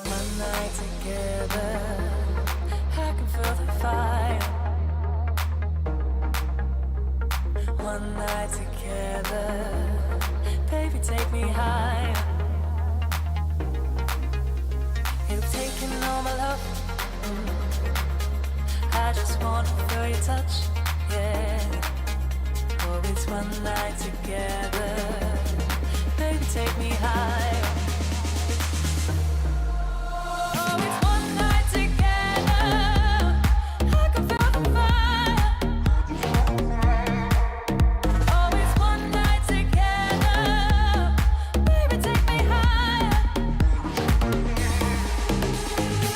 One night together, I can feel the fire. One night together, baby, take me higher. You've taken all my love. I just wanna feel your touch, yeah. Oh, it's one night together, baby, take me higher. Oh, it's one night together, I can feel the fire. Oh, it's one night together, baby, take me higher.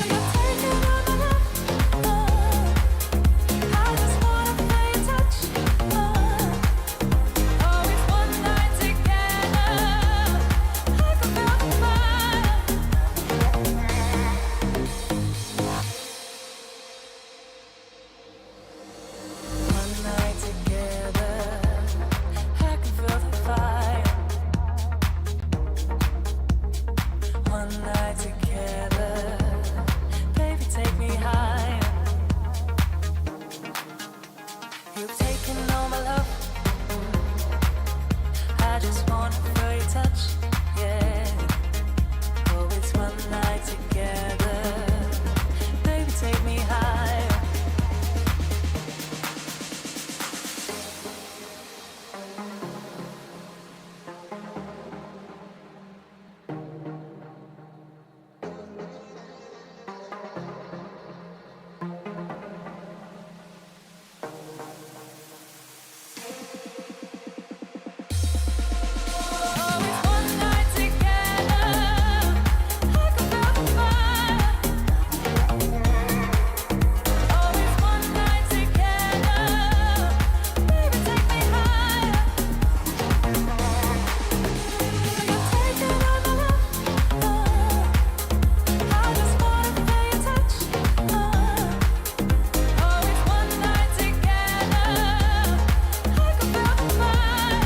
You're taking all my love, I just wanna feel your touch, oh, it's one night together, I can feel the fire. One night together, I can feel the fire. One night together, baby, take me higher. You've taken all my love, I just wanna feel your touch, yeah. Oh, it's one night together, baby, take me higher. Oh, it's one night together, I can feel the fire. Oh, it's one night together, baby, take me higher. You're taking all my love, I just wanna feel your touch, oh, it's one night together, I can feel the fire.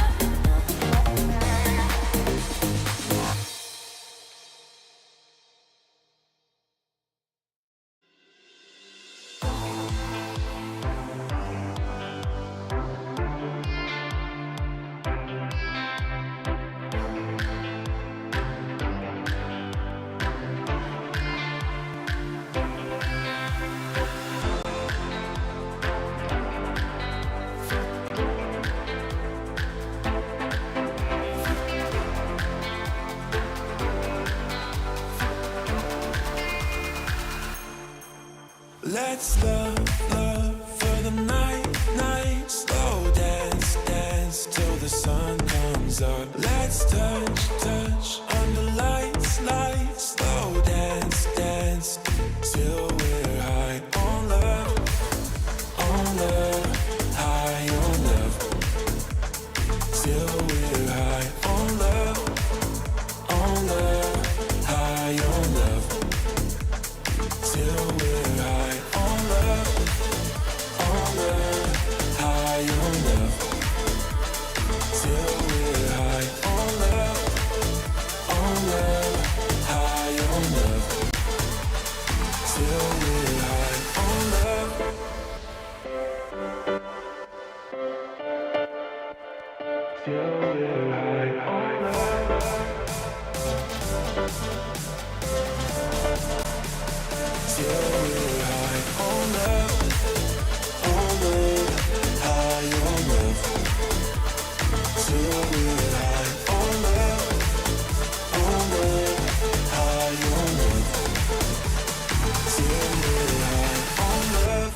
Let's love for the night, slow dance, dance till the sun comes up. Let's touch under lights, slow dance, dance till we're high on love, high on love. Till we're high on love, high on love. Still we're high on love, high on love. Still we're high on love, high on love. Still we're high on love. Still we're high on love. Still we're high on love, high on love. Still we're high on love, high on love. Still we're high on love.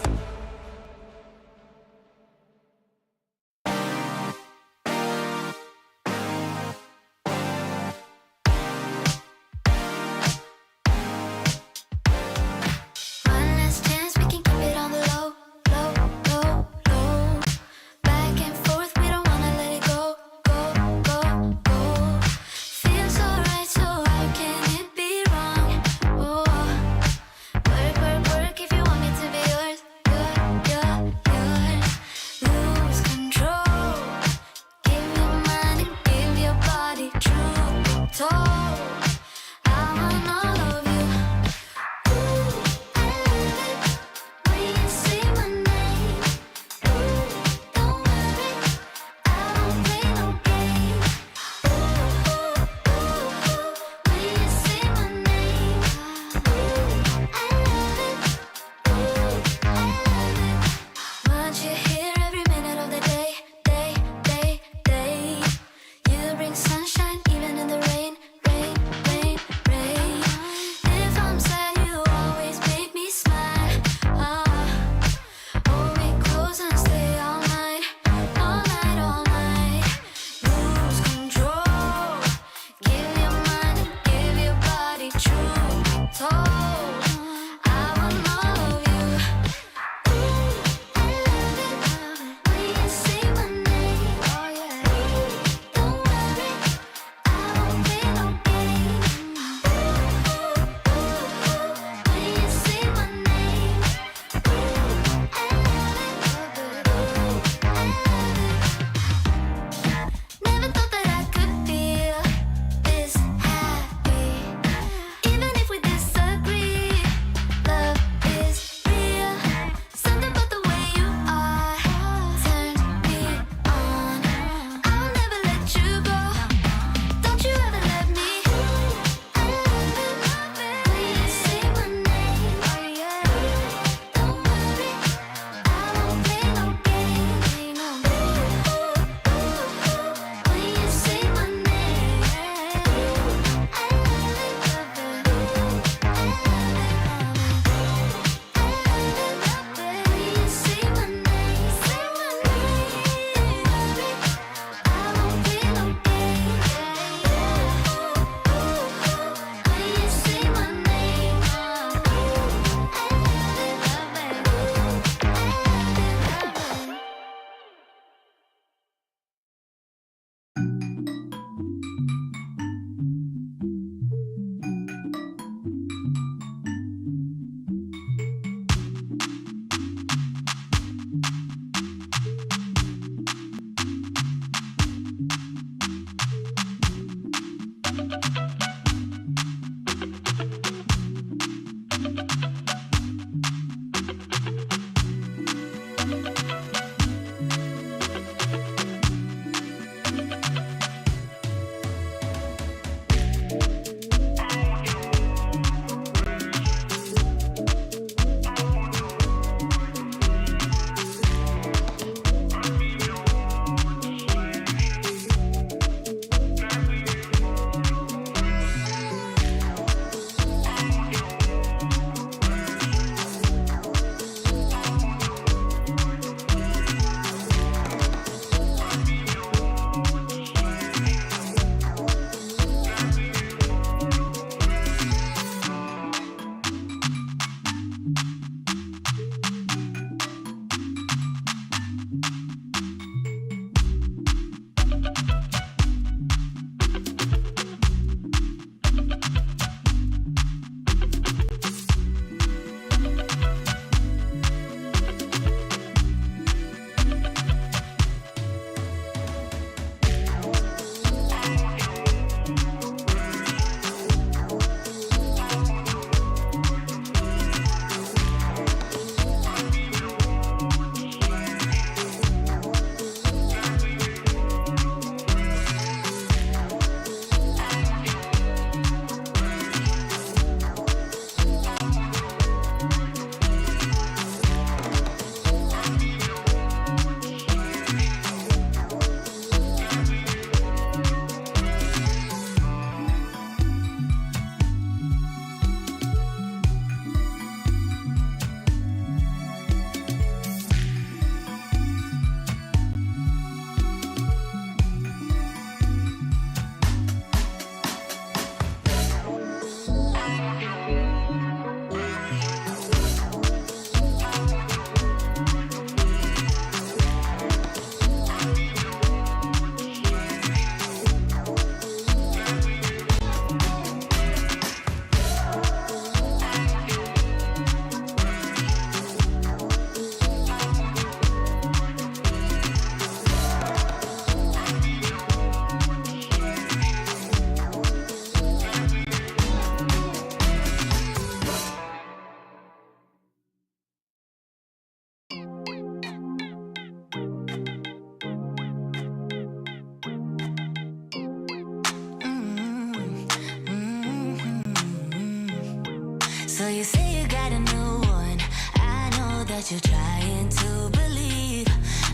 So you say you got a new one. I know that you're trying to believe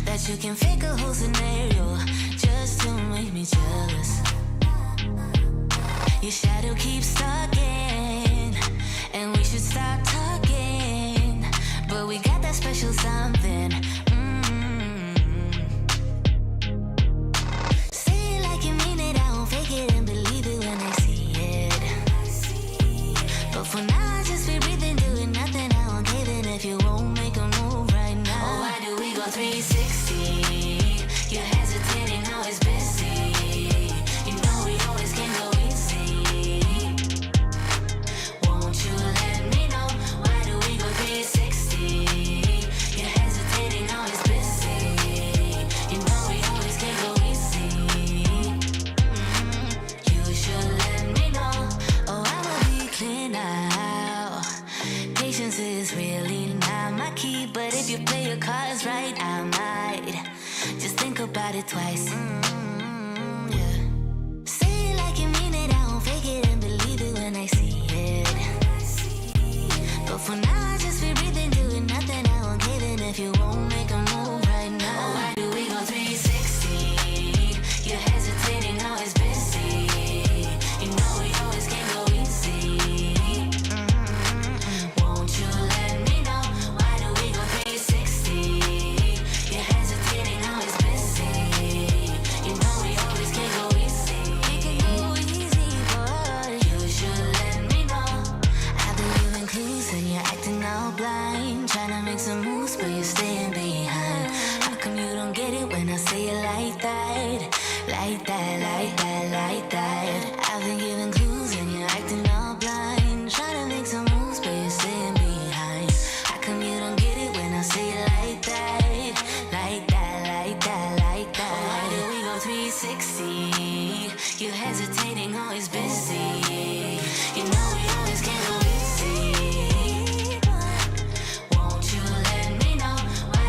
that you can fake a whole scenario just to make me jealous. Your shadow keeps talking, and we should stop talking. But we got that special something. Say it like you mean it, I won't fake it and believe it when I see it. But for now, I just be breathing, doing nothing. I won't give in if you won't make a move right now. Oh, why do we go 360? You're hesitating, now it's busy. You know we always can go easy. Won't you let me know? Why do we go 360? You're hesitating, now it's busy. You know we always can go easy. You should let me know. Oh, I'ma be clear now. Patience is really not my key, but if you play your cards right, I might just think about it twice. Yeah. Say it like you mean it, I won't fake it and believe it when I see it. But for now, I just be breathing, doing nothing. I won't give in if you won't make a move right now. Oh, why do we go 360? You're hesitating, now it's busy. You know we always can go easy. Won't you let me know? Why do we go 360? You're hesitating, now it's busy. You know we always can go easy. We can go easy, boy. You should let me know. I've been giving clues and you're acting all blind. Trying to make some moves, but you're staying behind. How come you don't get it when I say it like that? Like that, like that, like that. I've been giving clues and you're acting all blind. Trying to make some moves, but you're staying behind. How come you don't get it when I say it like that? Like that, like that, like that. Oh, why do we go 360? You're hesitating, always busy. You know we always can go easy. Won't you let me know? Why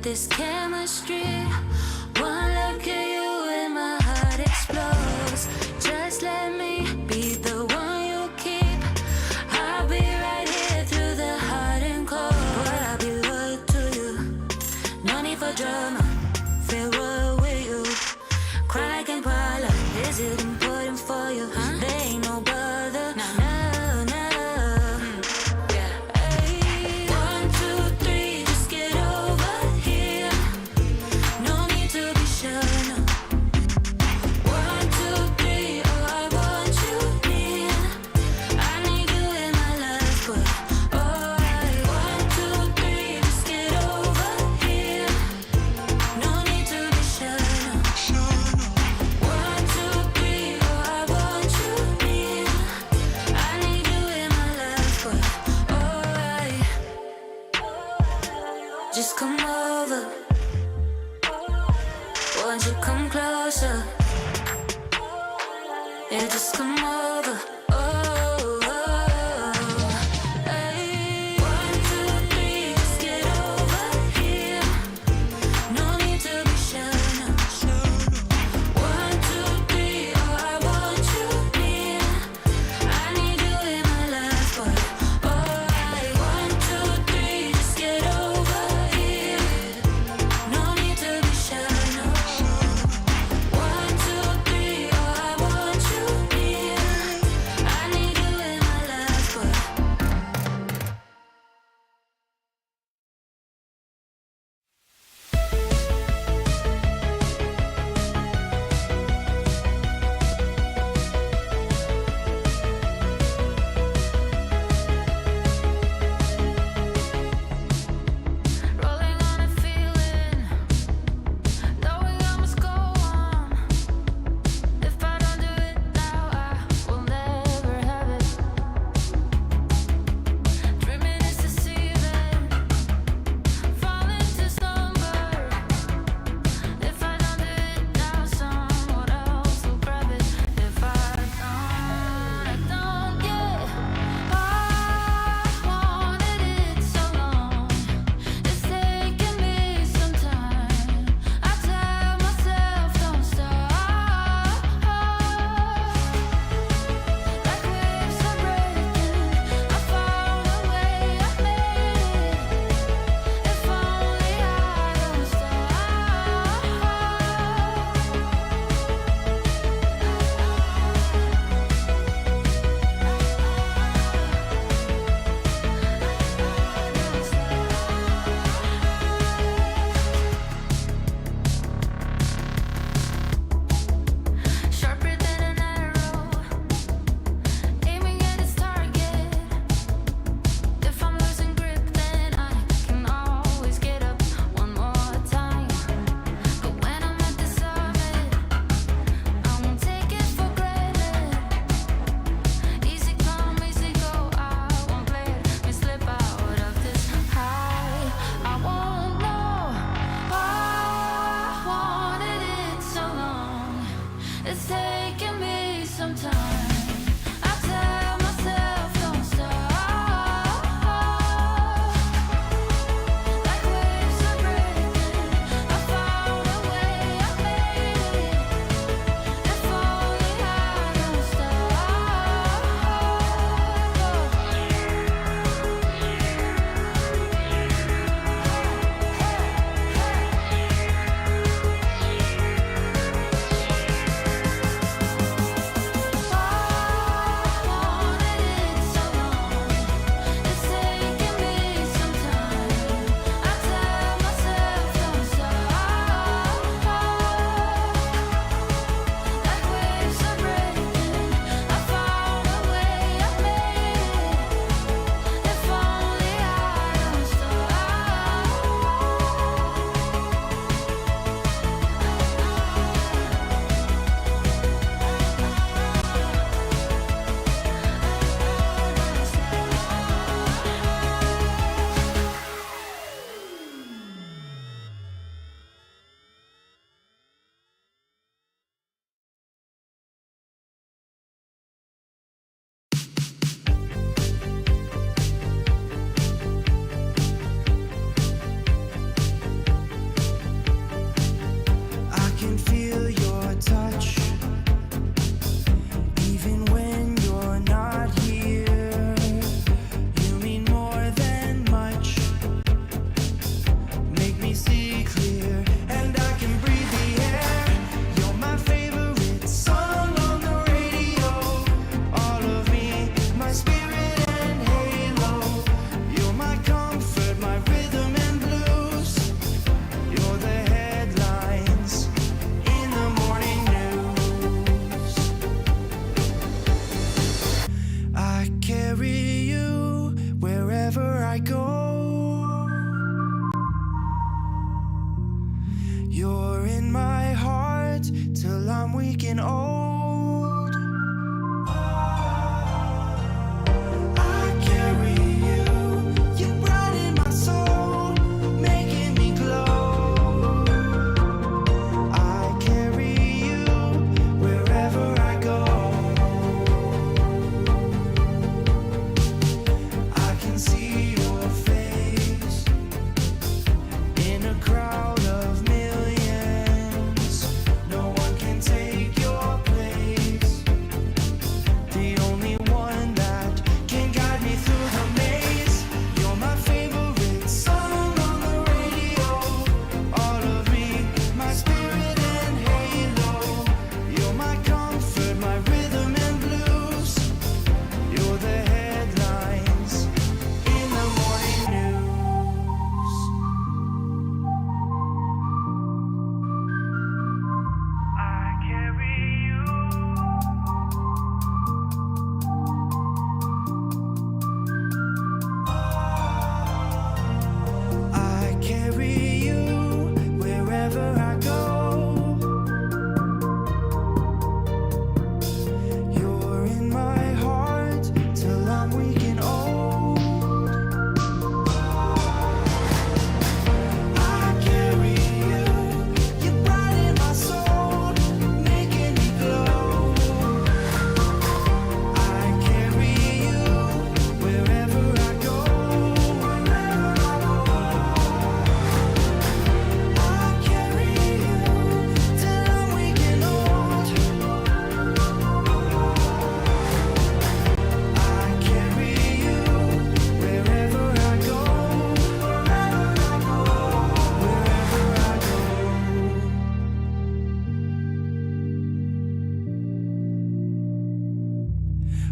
this chemistry. One look at you and my heart explodes. Just let me be the one you keep. I'll be right here through the hot and cold. But I'll be loyal to you. No need for drama. Feel royal with you. Cry like Impala. Is it important for you? There ain't no bother. No, no. Hey, 1, 2, 3, just get over here. No need to be sure, no. 1, 2, 3, oh, I want you near. I need you in my life, but alright. 1, 2, 3, just get over here. No need to be sure, no. 1, 2, 3, oh, I want you near. I need you in my life, but alright. Just come over. Won't you come closer? Yeah, just come over. Hey. 1, 2, 3, just get over here. No need to be sure, no. 1, 2, 3, oh, I want you near. I need you in my life, but alright. 1, 2, 3, just get over here. No need to be sure, no. 1, 2, 3, oh, I want you near. I go, you're in my heart till I'm weak and old. I carry you, you brighten my soul, making me glow. I carry you wherever I go. I can see your face in a crowd of millions. No one can take your place. The only one that can guide me through the maze. You're my favorite song on the radio. All of me, my spirit and halo. You're my comfort, my rhythm and blues. You're the headlines in the morning news. I carry you. I carry you wherever I go. You're in my heart till I'm weak and old. I carry you, you brighten my soul, making me glow. I carry you wherever I go. I carry you till I'm weak and old. I carry you wherever I go.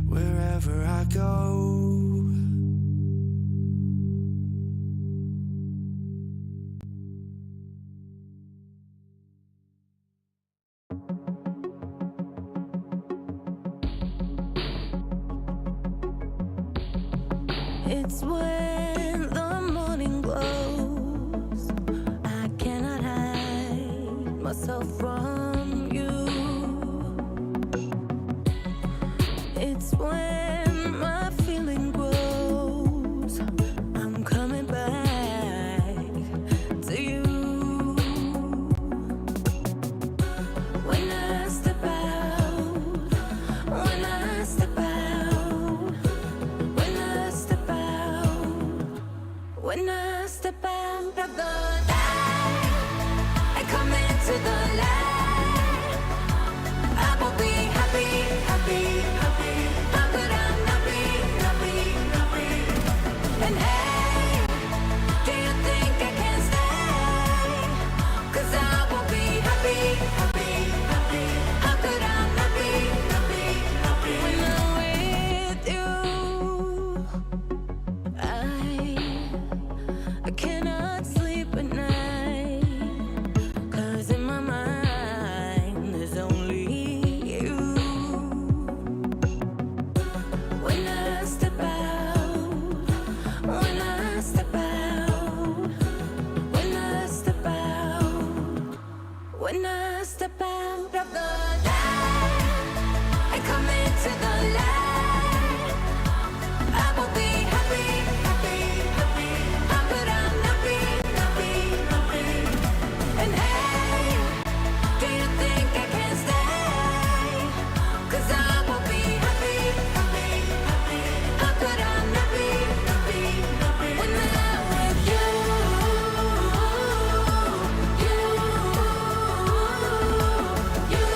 Wherever I go. It's when the morning glows. I cannot hide myself from you. It's when my feeling grows. I'm coming back to you. When I step out, when I step out, when I step out, when I step out of the light and come into the light, I will be happy, happy, happy. How could I not be, not be, not be? And hey, do you think I can stay? 'Cause I will be happy, happy, happy. How could I not be, not be, not be? When I'm with you, I cannot sleep at night. 'Cause in my mind there's only you. When I step out, when I step out, when I step out, when I step out of the light and come into the light, I will be happy, happy, happy. How could I not be, not be, not be? And hey, do you think I can stay? 'Cause I will be happy, happy, happy. How could I not be, not be, not be? When I'm with you, you, you.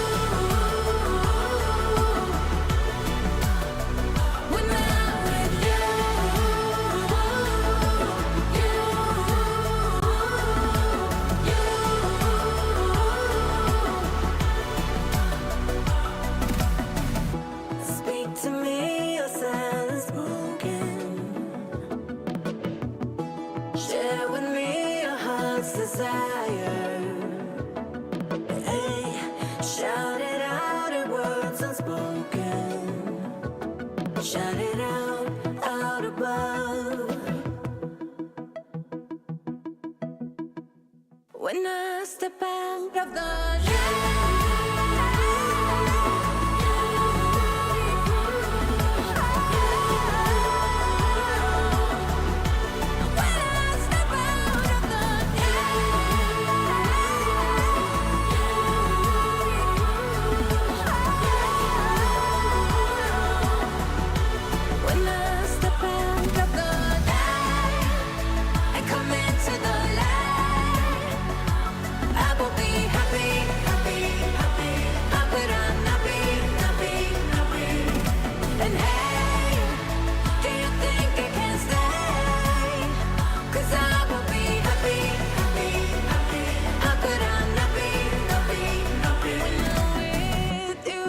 When I'm with you, speak to me, your silence broken. Share with me your heart's desire. Hey, shout it out in words unspoken. Shout it out above. When I step out of the When I step out of the night and come into the light, I will be happy, happy, happy. How could I not be, not be, not be? And hey, do you think I can stay? 'Cause I will be happy, happy, happy. How could I not be, not be, not be? When I'm with you.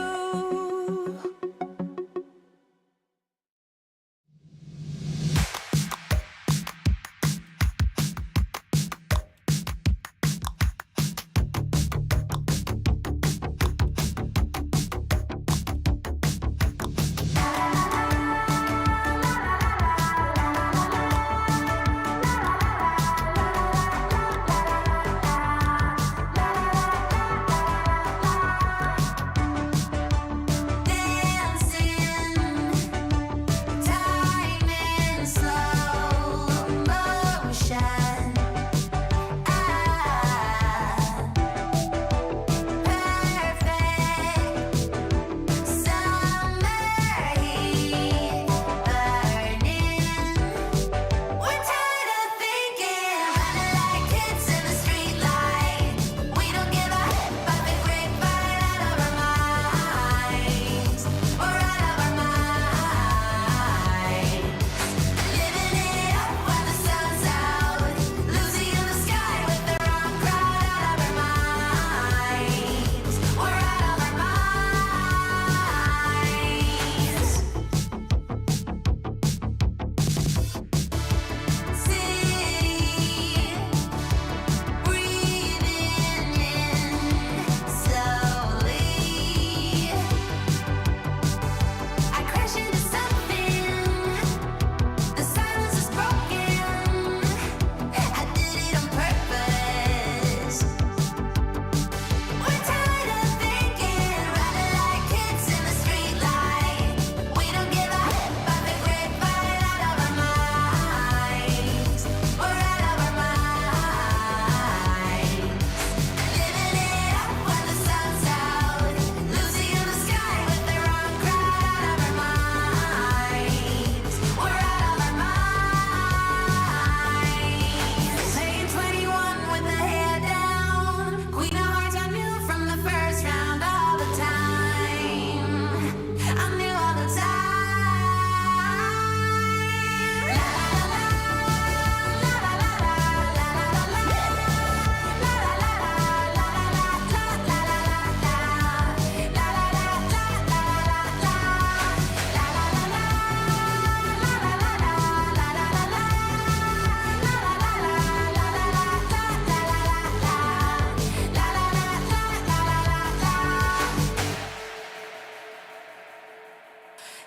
Time in slow motion. Perfect summer heat burning. We're tired of thinking, running like kids in the streetlight. We don't give a but the grapevine out of our minds. We're out of our minds. Living it up while the sun's out. Losing in the sky with the wrong crowd. Out of our minds. We're out of our minds. City, breathing in slowly. I crash into something. The silence is broken. I did it on purpose. We're tired of thinking, running like kids in the streetlight. We don't give a but the grapevine out of our minds. We're out of our minds. Living it up while the sun's out. Losing in the sky with the wrong crowd. Out of our minds. We're out of our minds. Playing 21 with the hair down. Queen of hearts, I knew from the first round all the time. I knew all the time.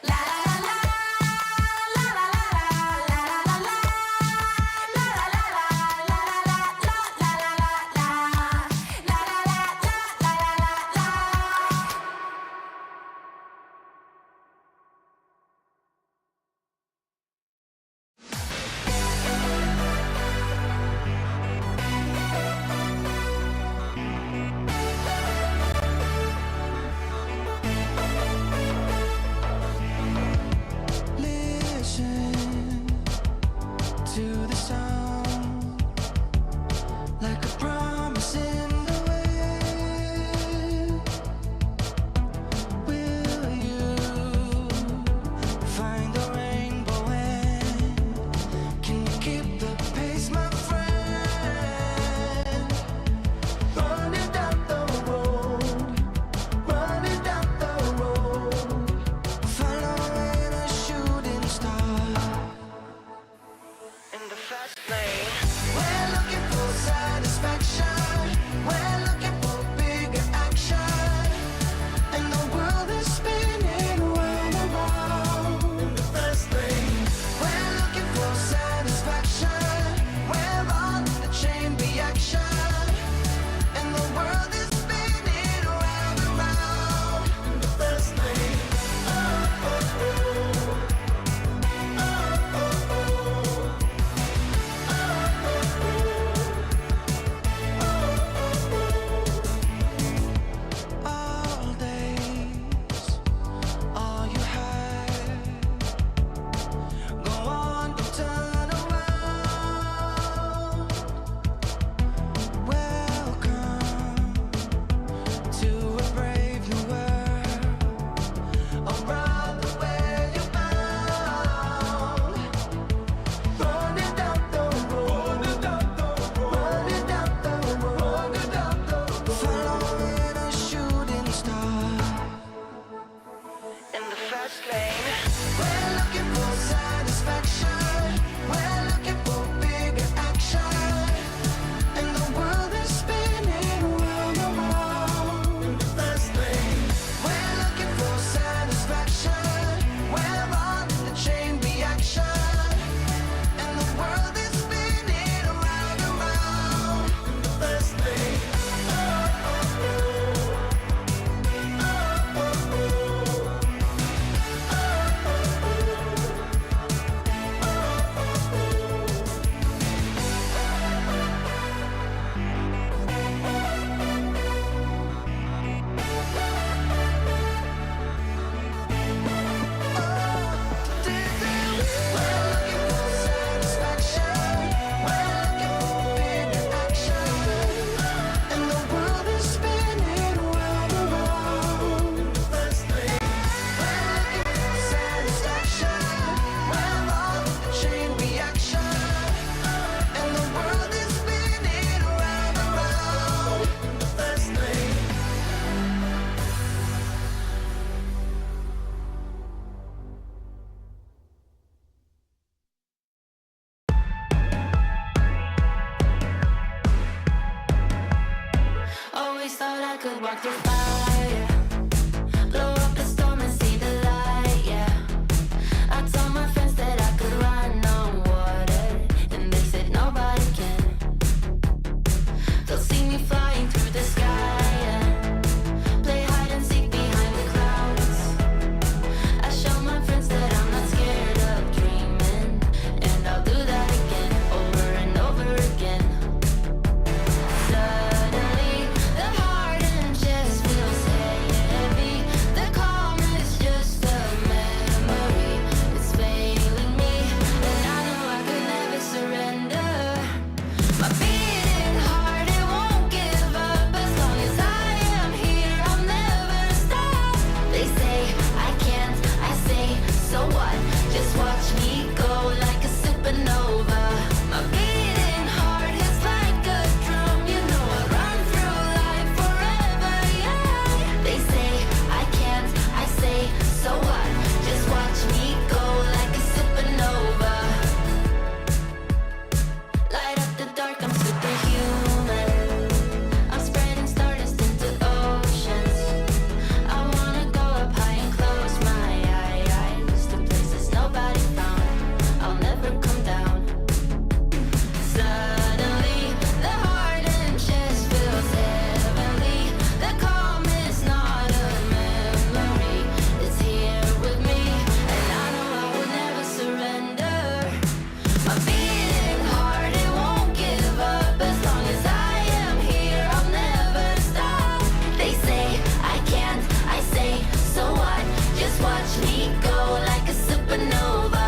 La la la la la la la la la Listen to the sound, like a promise in the wind. Will you find the rainbow and can you keep the pace, my friend? Running down the road, running down the road, following a shooting star in the fast lane. We're looking for satisfaction. We're looking for bigger action. And the world is spinning round and round in the fast lane. We're looking for satisfaction. We're on the chain reaction. walk through fire, blow up the storm and see the light, yeah. I told my friends that I could run on water, and they said nobody can. They'll see me flying through the sky, yeah. Play hide and seek behind the clouds. I show my friends that I'm not scared of dreaming, and I'll do that again, over and over again. Suddenly, the heart and chest feels heavy. The calm is just a memory. It's failing me, and I know I could never surrender. My beating heart, it won't give up. As long as I am here, I'll never stop. They say I can't, I say, so what? Just watch me go like a supernova. My beating heart is like a drum. You know I run through life forever, yeah. They say I can't, I say, so what? Just watch me go like a supernova. Light up the dark, I'm superhuman. I'm spreading stardust into oceans. I wanna go up high and close my eyes to places nobody found. I'll never come down. Suddenly, the heart and chest feels heavenly. The calm is not a memory. It's here with me, and I know I will never surrender. My beating heart, it won't give up. As long as I am here, I'll never stop. They say I can't, I say, so what? Just watch me go like a supernova.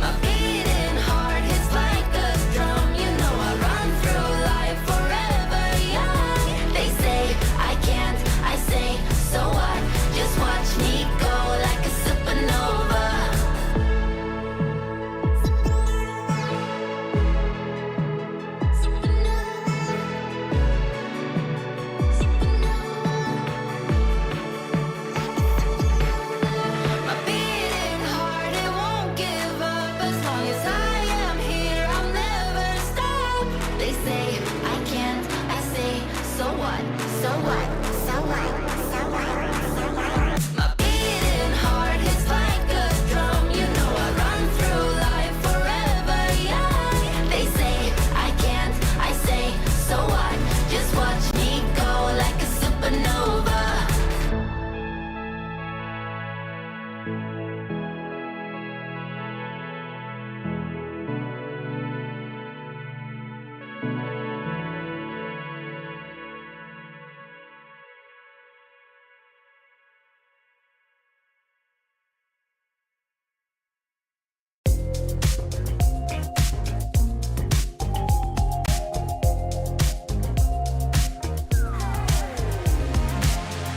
My beating heart is like a drum. You know I run through life forever young. They say I can't, I say, so what? Just watch me go like a supernova. My beating heart, it won't give up. As long as I am here, I'll never stop. They say I can't, I say, so what? So what? So what? So what? So what? My beating heart is like a drum. You know I run through life forever young. They say I can't, I say, so what? Just watch me go like a supernova.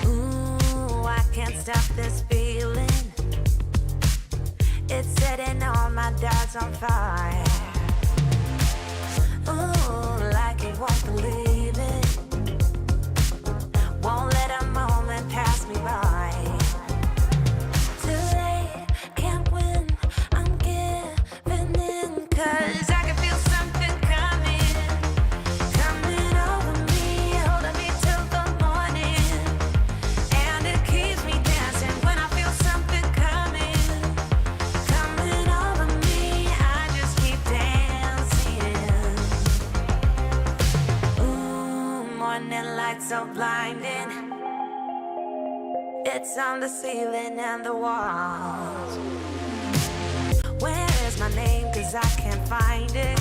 Ooh, I can't stop this feeling. It's setting all my doubts on fire. Ooh, like you won't believe it. Won't let a moment pass me by. Too late, can't win. I'm giving in, 'cause I can feel something coming. Coming over me, holding me till the morning. And it keeps me dancing when I feel something coming. Coming over me, I just keep dancing. Ooh, morning light so blinding. It's on the ceiling and the walls. Where is my name? 'Cause I can't find it.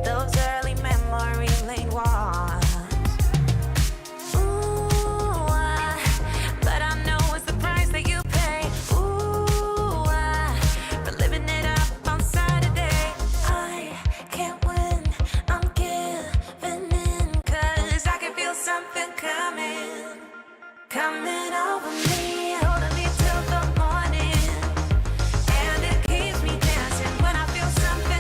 Those early memory lane walls. Ooh, but I know it's the price that you pay. Ooh, for living it up on Saturday. I can't win, I'm giving in, 'cause I can feel something coming. Coming over me, holding me till the morning. And it keeps me dancing when I feel something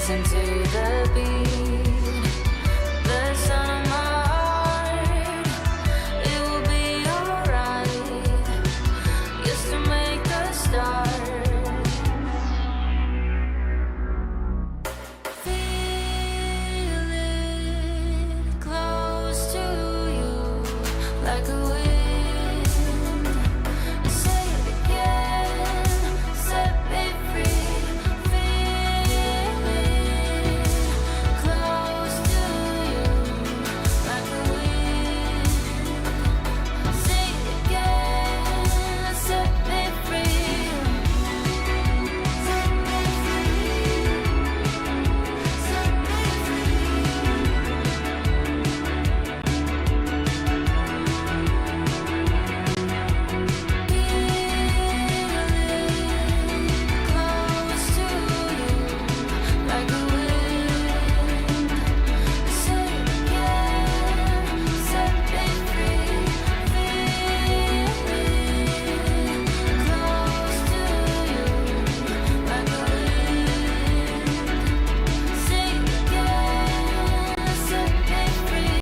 listen to the beat, the sound of my heart. It will be alright, just to make a start. Feel it close to you, like a wind. Say it again, set me free. Feel it close to you, like a wind. Say it again, set me free. Set me close to you, like a wind. Say it again, set me free. Feel it close to you, like a wind. Say it again, set me free.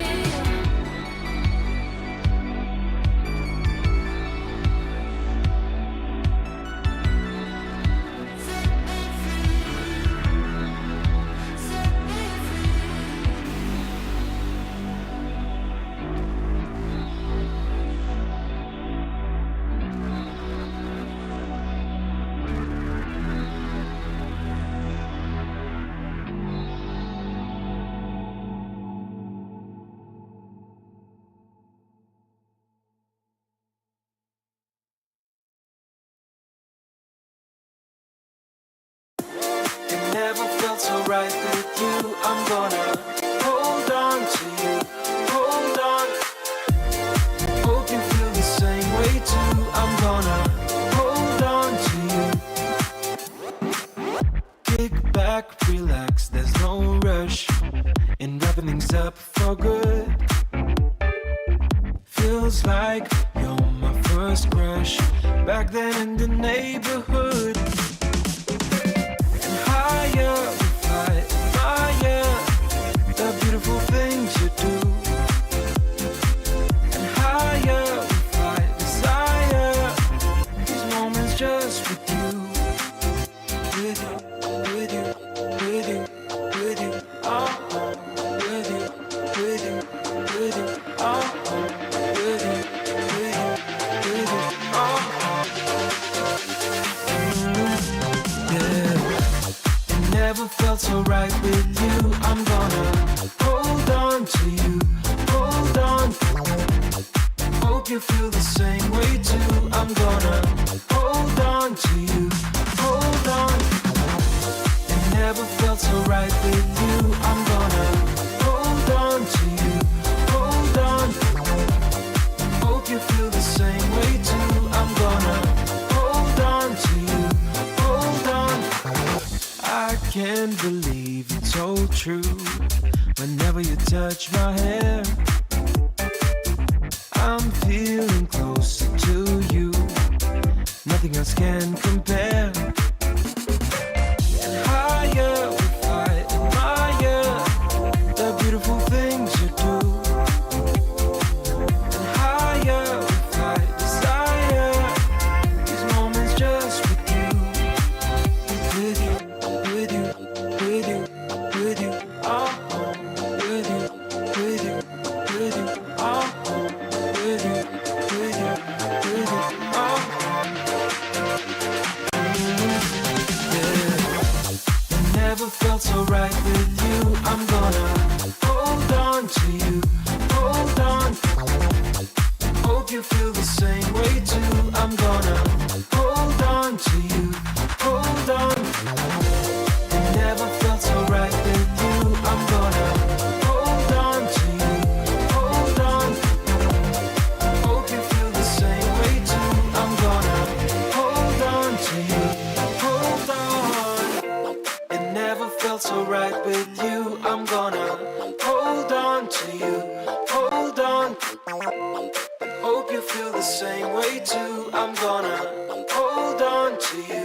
It never felt so right with you. I'm gonna hold on to you. Hold on. Hope you feel the same way too. I'm gonna hold on to you. Kick back, relax, there's no rush in wrapping things up for good. Feels like you're my first crush back then in the neighborhood. And higher we fly, admire the beautiful things you do. And higher we fly, desire these moments just with you. With you, with you, with you, with you, oh, with you, with you, with you, oh, with you, with you, with you, oh. Yeah, it never felt so right with you. I'm gonna hold on to you, hold on. Hope you feel the same way too. I'm gonna hold on to you, hold on. It never felt so right with you. I'm gonna hold on to you, hold on. Hope you feel the same way too. I'm gonna hold on to you, hold on. I can't believe it's so true. Whenever you touch my hair, I'm feeling closer to you. Nothing else can compare. And higher we fly, admire the beautiful things you do. And higher we fly, desire these moments just with you. With you, with you, with you, with you, oh, with you, with you, with you, oh, with you, with you, with you, oh. Yeah. It never felt so right with you. I'm gonna hold on to you, hold on. Hope you feel the same way too. I'm gonna hold on to you, hold on. It never felt so right with you. I'm gonna hold on to you, hold on. Hope you feel the same way too. I'm gonna hold on to you, hold on. It never felt so right with you. I'm gonna hold on to you, hold on. Hope you feel the same way too. I'm gonna hold on to you.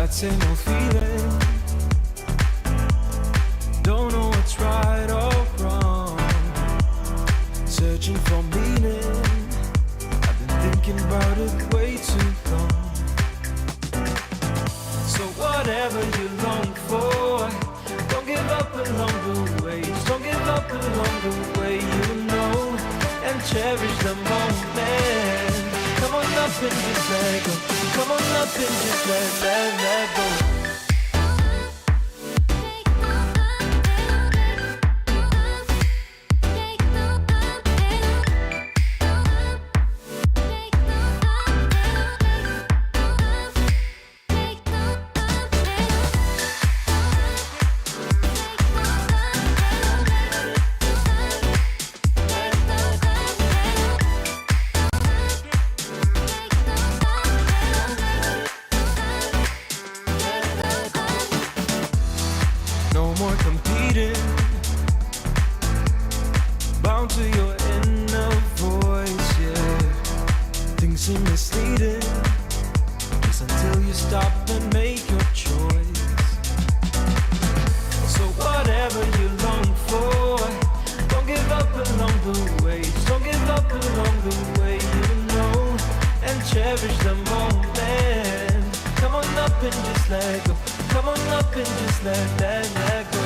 that same old feeling. Don't know what's right or wrong. Searching for meaning. I've been thinking about it way too long. So whatever you long for, don't give up along the way. Just don't give up along the way, you know, and cherish the moment. Come on up and just let go. Come on up and just let go. No more competing, bound to your inner voice, yeah. Things seem misleading, just until you stop and make your choice. So whatever you long for, don't give up along the way. Just don't give up along the way, you know, and cherish the moment. Come on up and just let go. Come on up and just let go.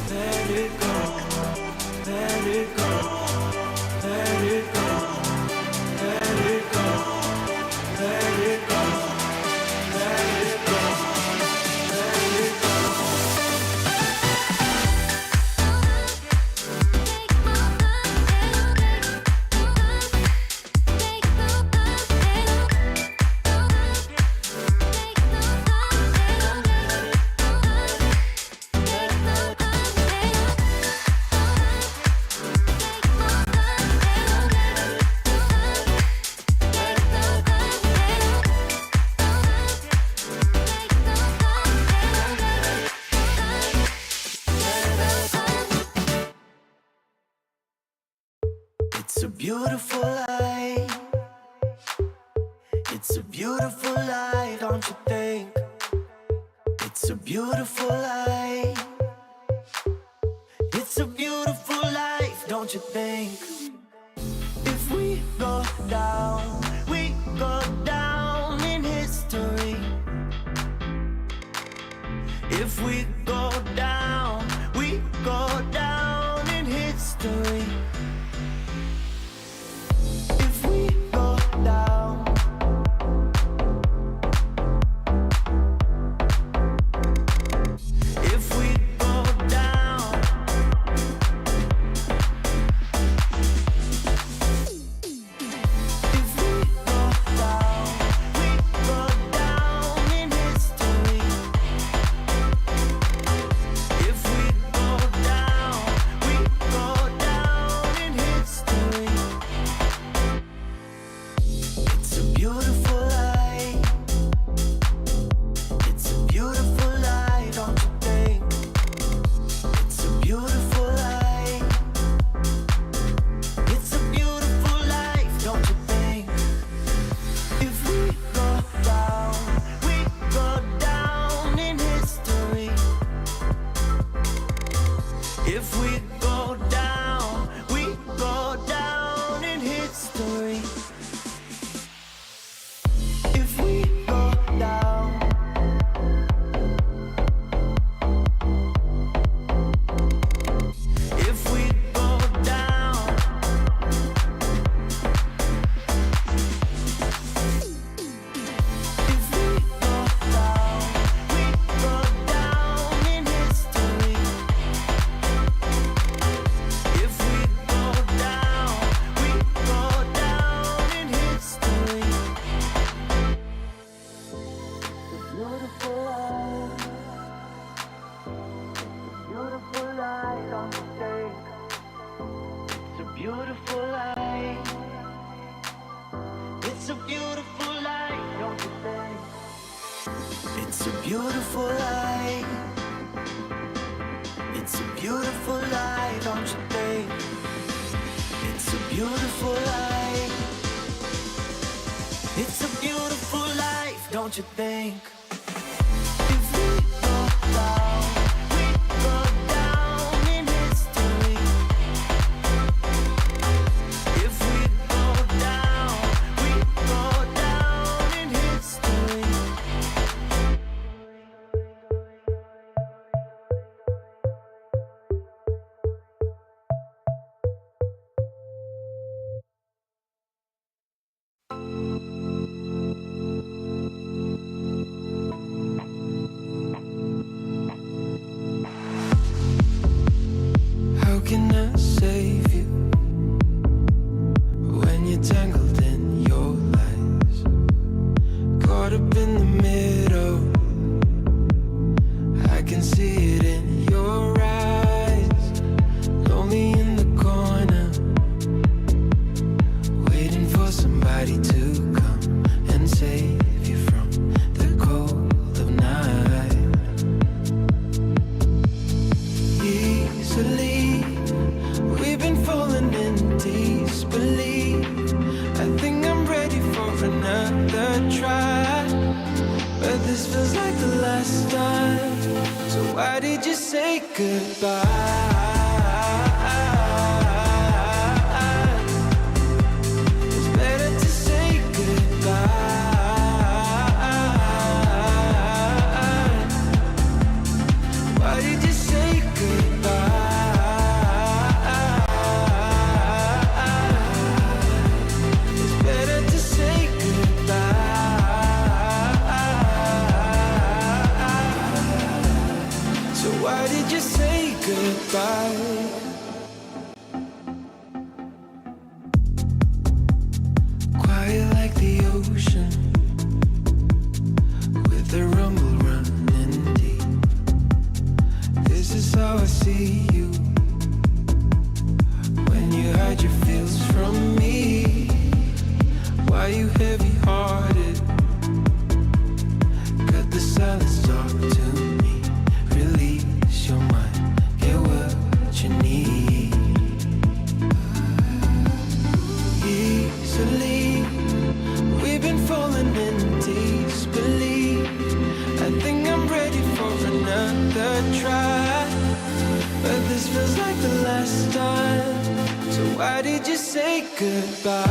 Let it go. Let it go. Let it go. Let it go. Let it go. Let it go. Let it go. It's a beautiful life. It's a beautiful life, don't you think? It's a beautiful life. It's a beautiful life, don't you think? If we go down in history. If we go down in history. If we go down, if we go down, if we go down in history. If we go down in history. It's a beautiful life. It's a beautiful life, don't you think? It's a beautiful life. It's a beautiful life, don't you think? If we go down in history. If we go down in history. If we go down, if we go down, if we go down in history. If we go down in history. Beautiful life. Beautiful life, don't you think? It's a beautiful life. It's a beautiful life, don't you think? It's a beautiful life. It's a beautiful life, don't you think? It's a beautiful life. It's a beautiful life, don't you think? say goodbye. It's better to say goodbye. Why did you say goodbye? It's better to say goodbye. So why did you say goodbye? Quiet like the ocean, with the rumble running deep. This is how I see you, when you hide your feels from me. Why you heavy-hearted? Cut the silence, talk to me. Release your mind, get what you need. Easily, we've been falling in disbelief. I think I'm ready for another try, but this feels like the last time. So why did you say goodbye?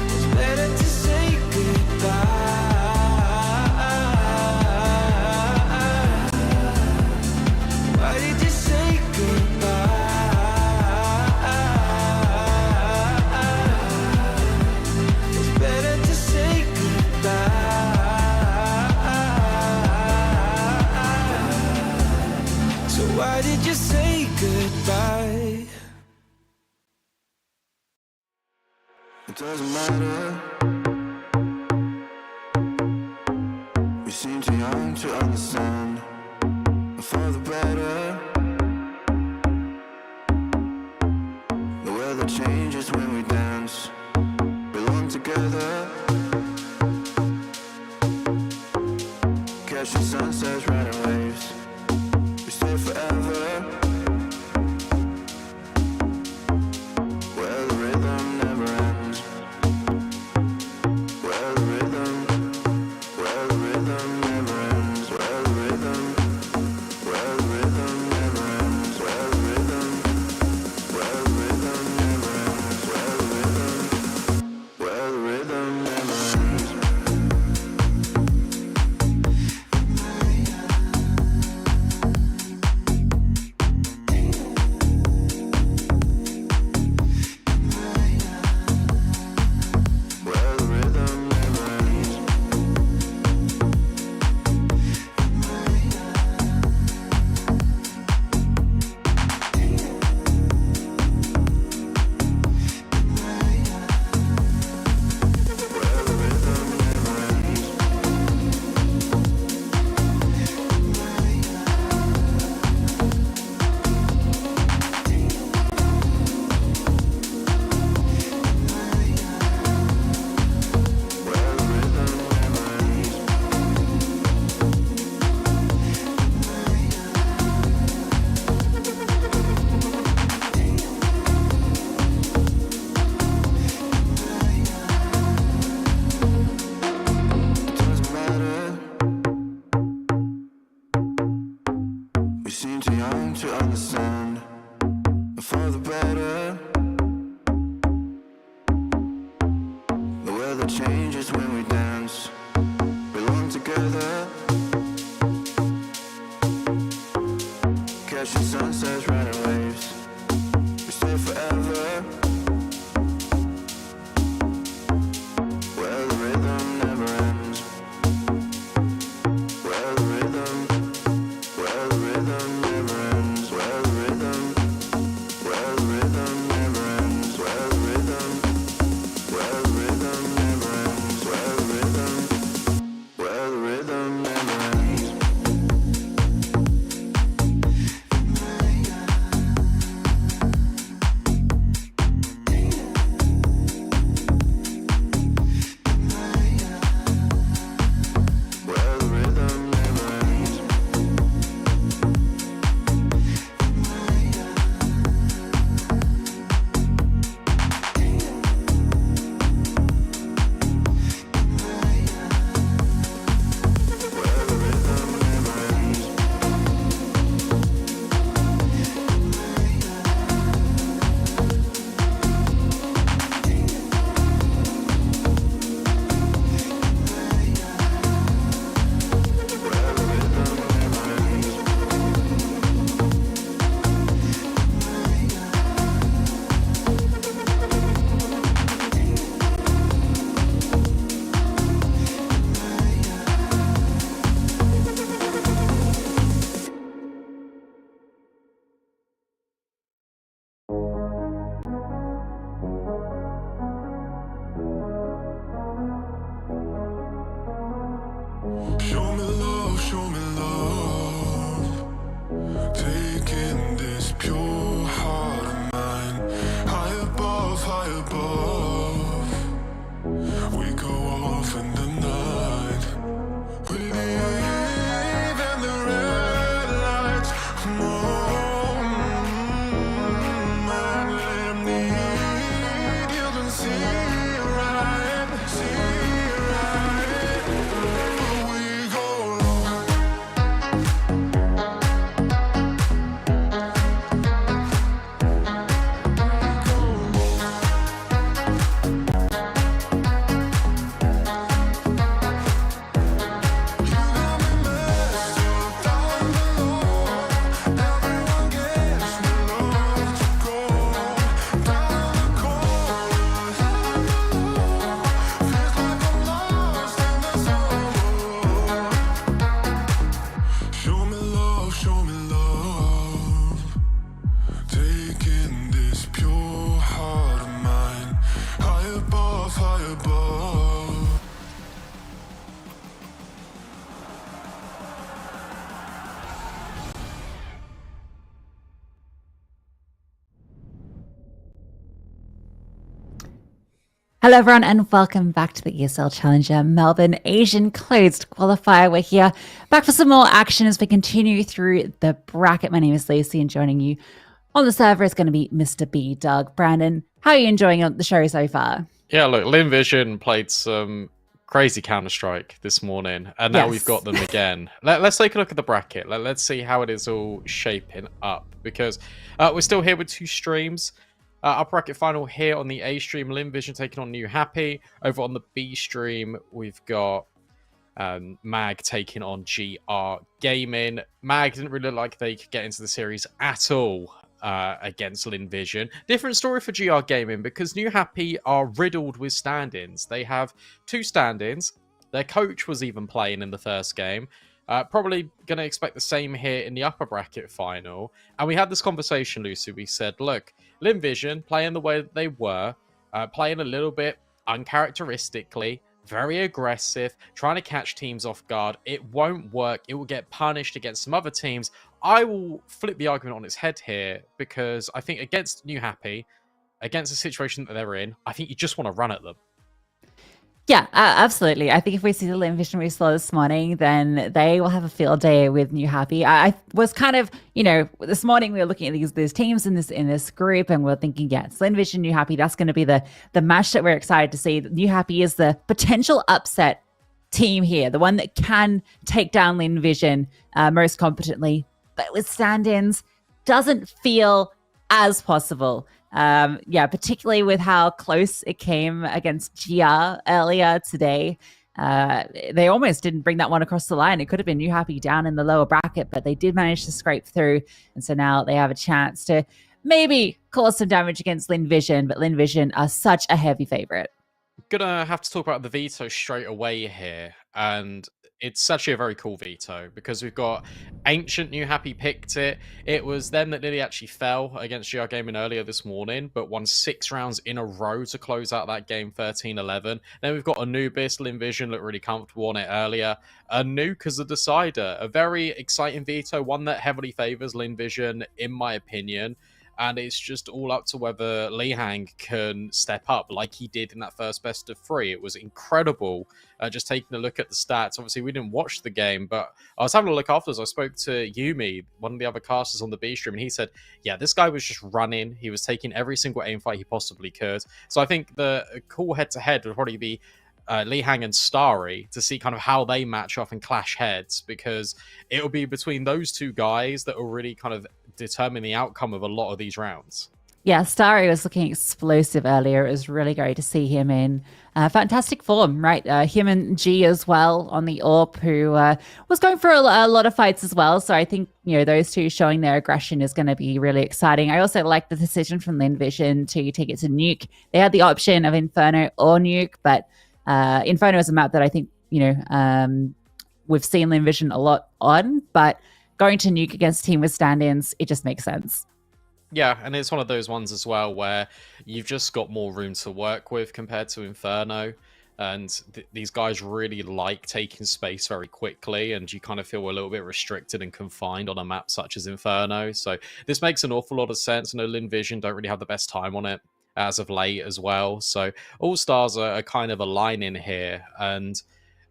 It's better to say goodbye. Why did you say goodbye? It's better to say goodbye. So why did you say goodbye? It doesn't matter. We seem too young to understand. For the better, the weather changes when we dance. Belong together, catching sunsets, riding waves. We stay forever, where the rhythm never ends. Where the rhythm never ends. Where the rhythm never ends. Where the rhythm never ends. Where the rhythm never ends. Where the rhythm never ends. Where the rhythm never ends. Where the rhythm never ends. It doesn't matter. We seem too young to understand. For the better, the weather changes when we dance. Belong together, catching sunsets, riding waves. We stay forever, where the rhythm never ends. Where the rhythm never ends. Where the rhythm never ends. Where the rhythm never ends. Where the rhythm never ends. Hello, everyone, and welcome back to the ESL Challenger Melbourne Asian Closed Qualifier. We're here back for some more action as we continue through the bracket. My name is Lacey, and joining you on the server is going to be Mr. B, Doug. Brandon, how are you enjoying the show so far? Yeah, look, Lynn Vision played some crazy Counter-Strike this morning, and now we've got them again. Let's take a look at the bracket. Let's see how it is all shaping up, because we're still here with 2 streams. Our bracket final here on the A stream, Lynn Vision taking on New Happy. Over on the B stream, we've got Mag taking on GR Gaming. Mag didn't really look like they could get into the series at all against Lynn Vision. Different story for GR Gaming, because New Happy are riddled with stand-ins. They have 2 stand-ins. Their coach was even playing in the first game. Probably going to expect the same here in the upper bracket final. And we had this conversation, Lucy. We said, look, Lynn Vision playing the way that they were, playing a little bit uncharacteristically, very aggressive, trying to catch teams off guard. It won't work. It will get punished against some other teams. I will flip the argument on its head here, because I think against New Happy, against the situation that they're in, I think you just want to run at them. Yeah, absolutely. I think if we see the Lynn Vision we saw this morning, then they will have a field day with New Happy. I was kind of, this morning we were looking at these teams in this group, and we're thinking, yeah, it's Lynn Vision, New Happy. That's going to be the match that we're excited to see. New Happy is the potential upset team here, the one that can take down Lynn Vision most competently, but with stand-ins doesn't feel as possible. Particularly with how close it came against GR earlier today. They almost didn't bring that one across the line. It could have been New Happy down in the lower bracket, but they did manage to scrape through. And so now they have a chance to maybe cause some damage against Lynn Vision, but Lynn Vision are such a heavy favorite. Gonna have to talk about the veto straight away here, and it's actually a very cool veto, because we've got Ancient New Happy picked it. It was them that nearly actually fell against GR Gaming earlier this morning, but won 6 rounds in a row to close out that game 13-11. Then we've got Anubis. Lynn Vision looked really comfortable on it earlier. A Nuke as a decider. A very exciting veto, one that heavily favors Lynn Vision, in my opinion. And it's just all up to whether Li Hang can step up like he did in that first best of 3. It was incredible. Just taking a look at the stats. Obviously, we didn't watch the game, but I was having a look afterwards. I spoke to Yumi, one of the other casters on the B stream, and he said, yeah, this guy was just running. He was taking every single aim fight he possibly could. So I think the cool head-to-head would probably be Li Hang and Starry, to see kind of how they match off and clash heads, because it'll be between those 2 guys that will really kind of determine the outcome of a lot of these rounds. Yeah, Starry was looking explosive earlier. It was really great to see him in fantastic form, right? Him and G as well on the AWP, who was going for a lot of fights as well. So I think, those 2 showing their aggression is going to be really exciting. I also like the decision from Lynn Vision to take it to Nuke. They had the option of Inferno or Nuke, but Inferno is a map that I think, we've seen Lynn Vision a lot on, but going to Nuke against a team with stand-ins, it just makes sense. Yeah, and it's one of those ones as well where you've just got more room to work with compared to Inferno. And these guys really like taking space very quickly, and you kind of feel a little bit restricted and confined on a map such as Inferno. So this makes an awful lot of sense. I know Lynn Vision don't really have the best time on it as of late as well. So all stars are kind of aligning here, and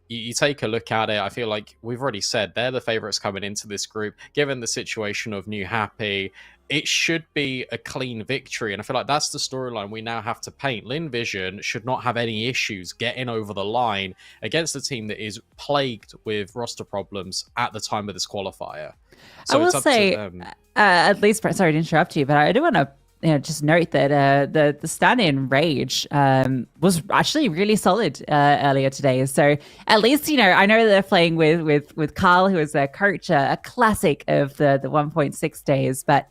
you take a look at it, I feel like we've already said they're the favorites coming into this group. Given the situation of New Happy, it should be a clean victory, and I feel like that's the storyline we now have to paint. Lynn Vision should not have any issues getting over the line against a team that is plagued with roster problems at the time of this qualifier. So I will say, at least, sorry to interrupt you, but I do want to just note that the stand-in Rage was actually really solid earlier today. So at least, I know they're playing with Carl, who is their coach, a classic of the 1.6 days. But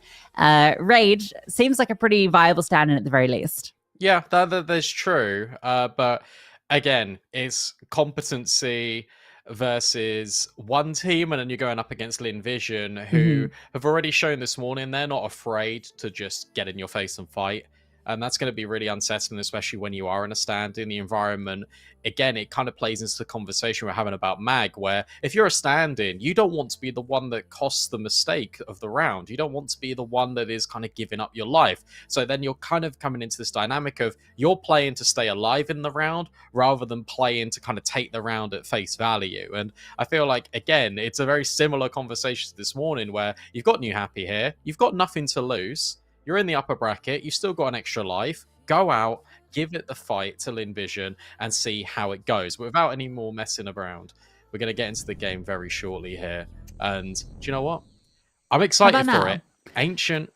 Rage seems like a pretty viable stand-in at the very least. Yeah, that's true. But again, it's competency versus one team, and then you're going up against Lynn Vision, who have already shown this morning they're not afraid to just get in your face and fight. And that's going to be really unsettling, especially when you are in a stand in the environment. Again, it kind of plays into the conversation we're having about Mag, where if you're a stand-in, you don't want to be the one that costs the mistake of the round. You don't want to be the one that is kind of giving up your life. So then you're kind of coming into this dynamic of you're playing to stay alive in the round rather than playing to kind of take the round at face value. And I feel like, again, it's a very similar conversation to this morning where you've got New Happy here, you've got nothing to lose. You're in the upper bracket. You've still got an extra life. Go out, give it the fight to Lynn Vision, and see how it goes. But without any more messing around, we're going to get into the game very shortly here. And do you know what? I'm excited for it. Ancient,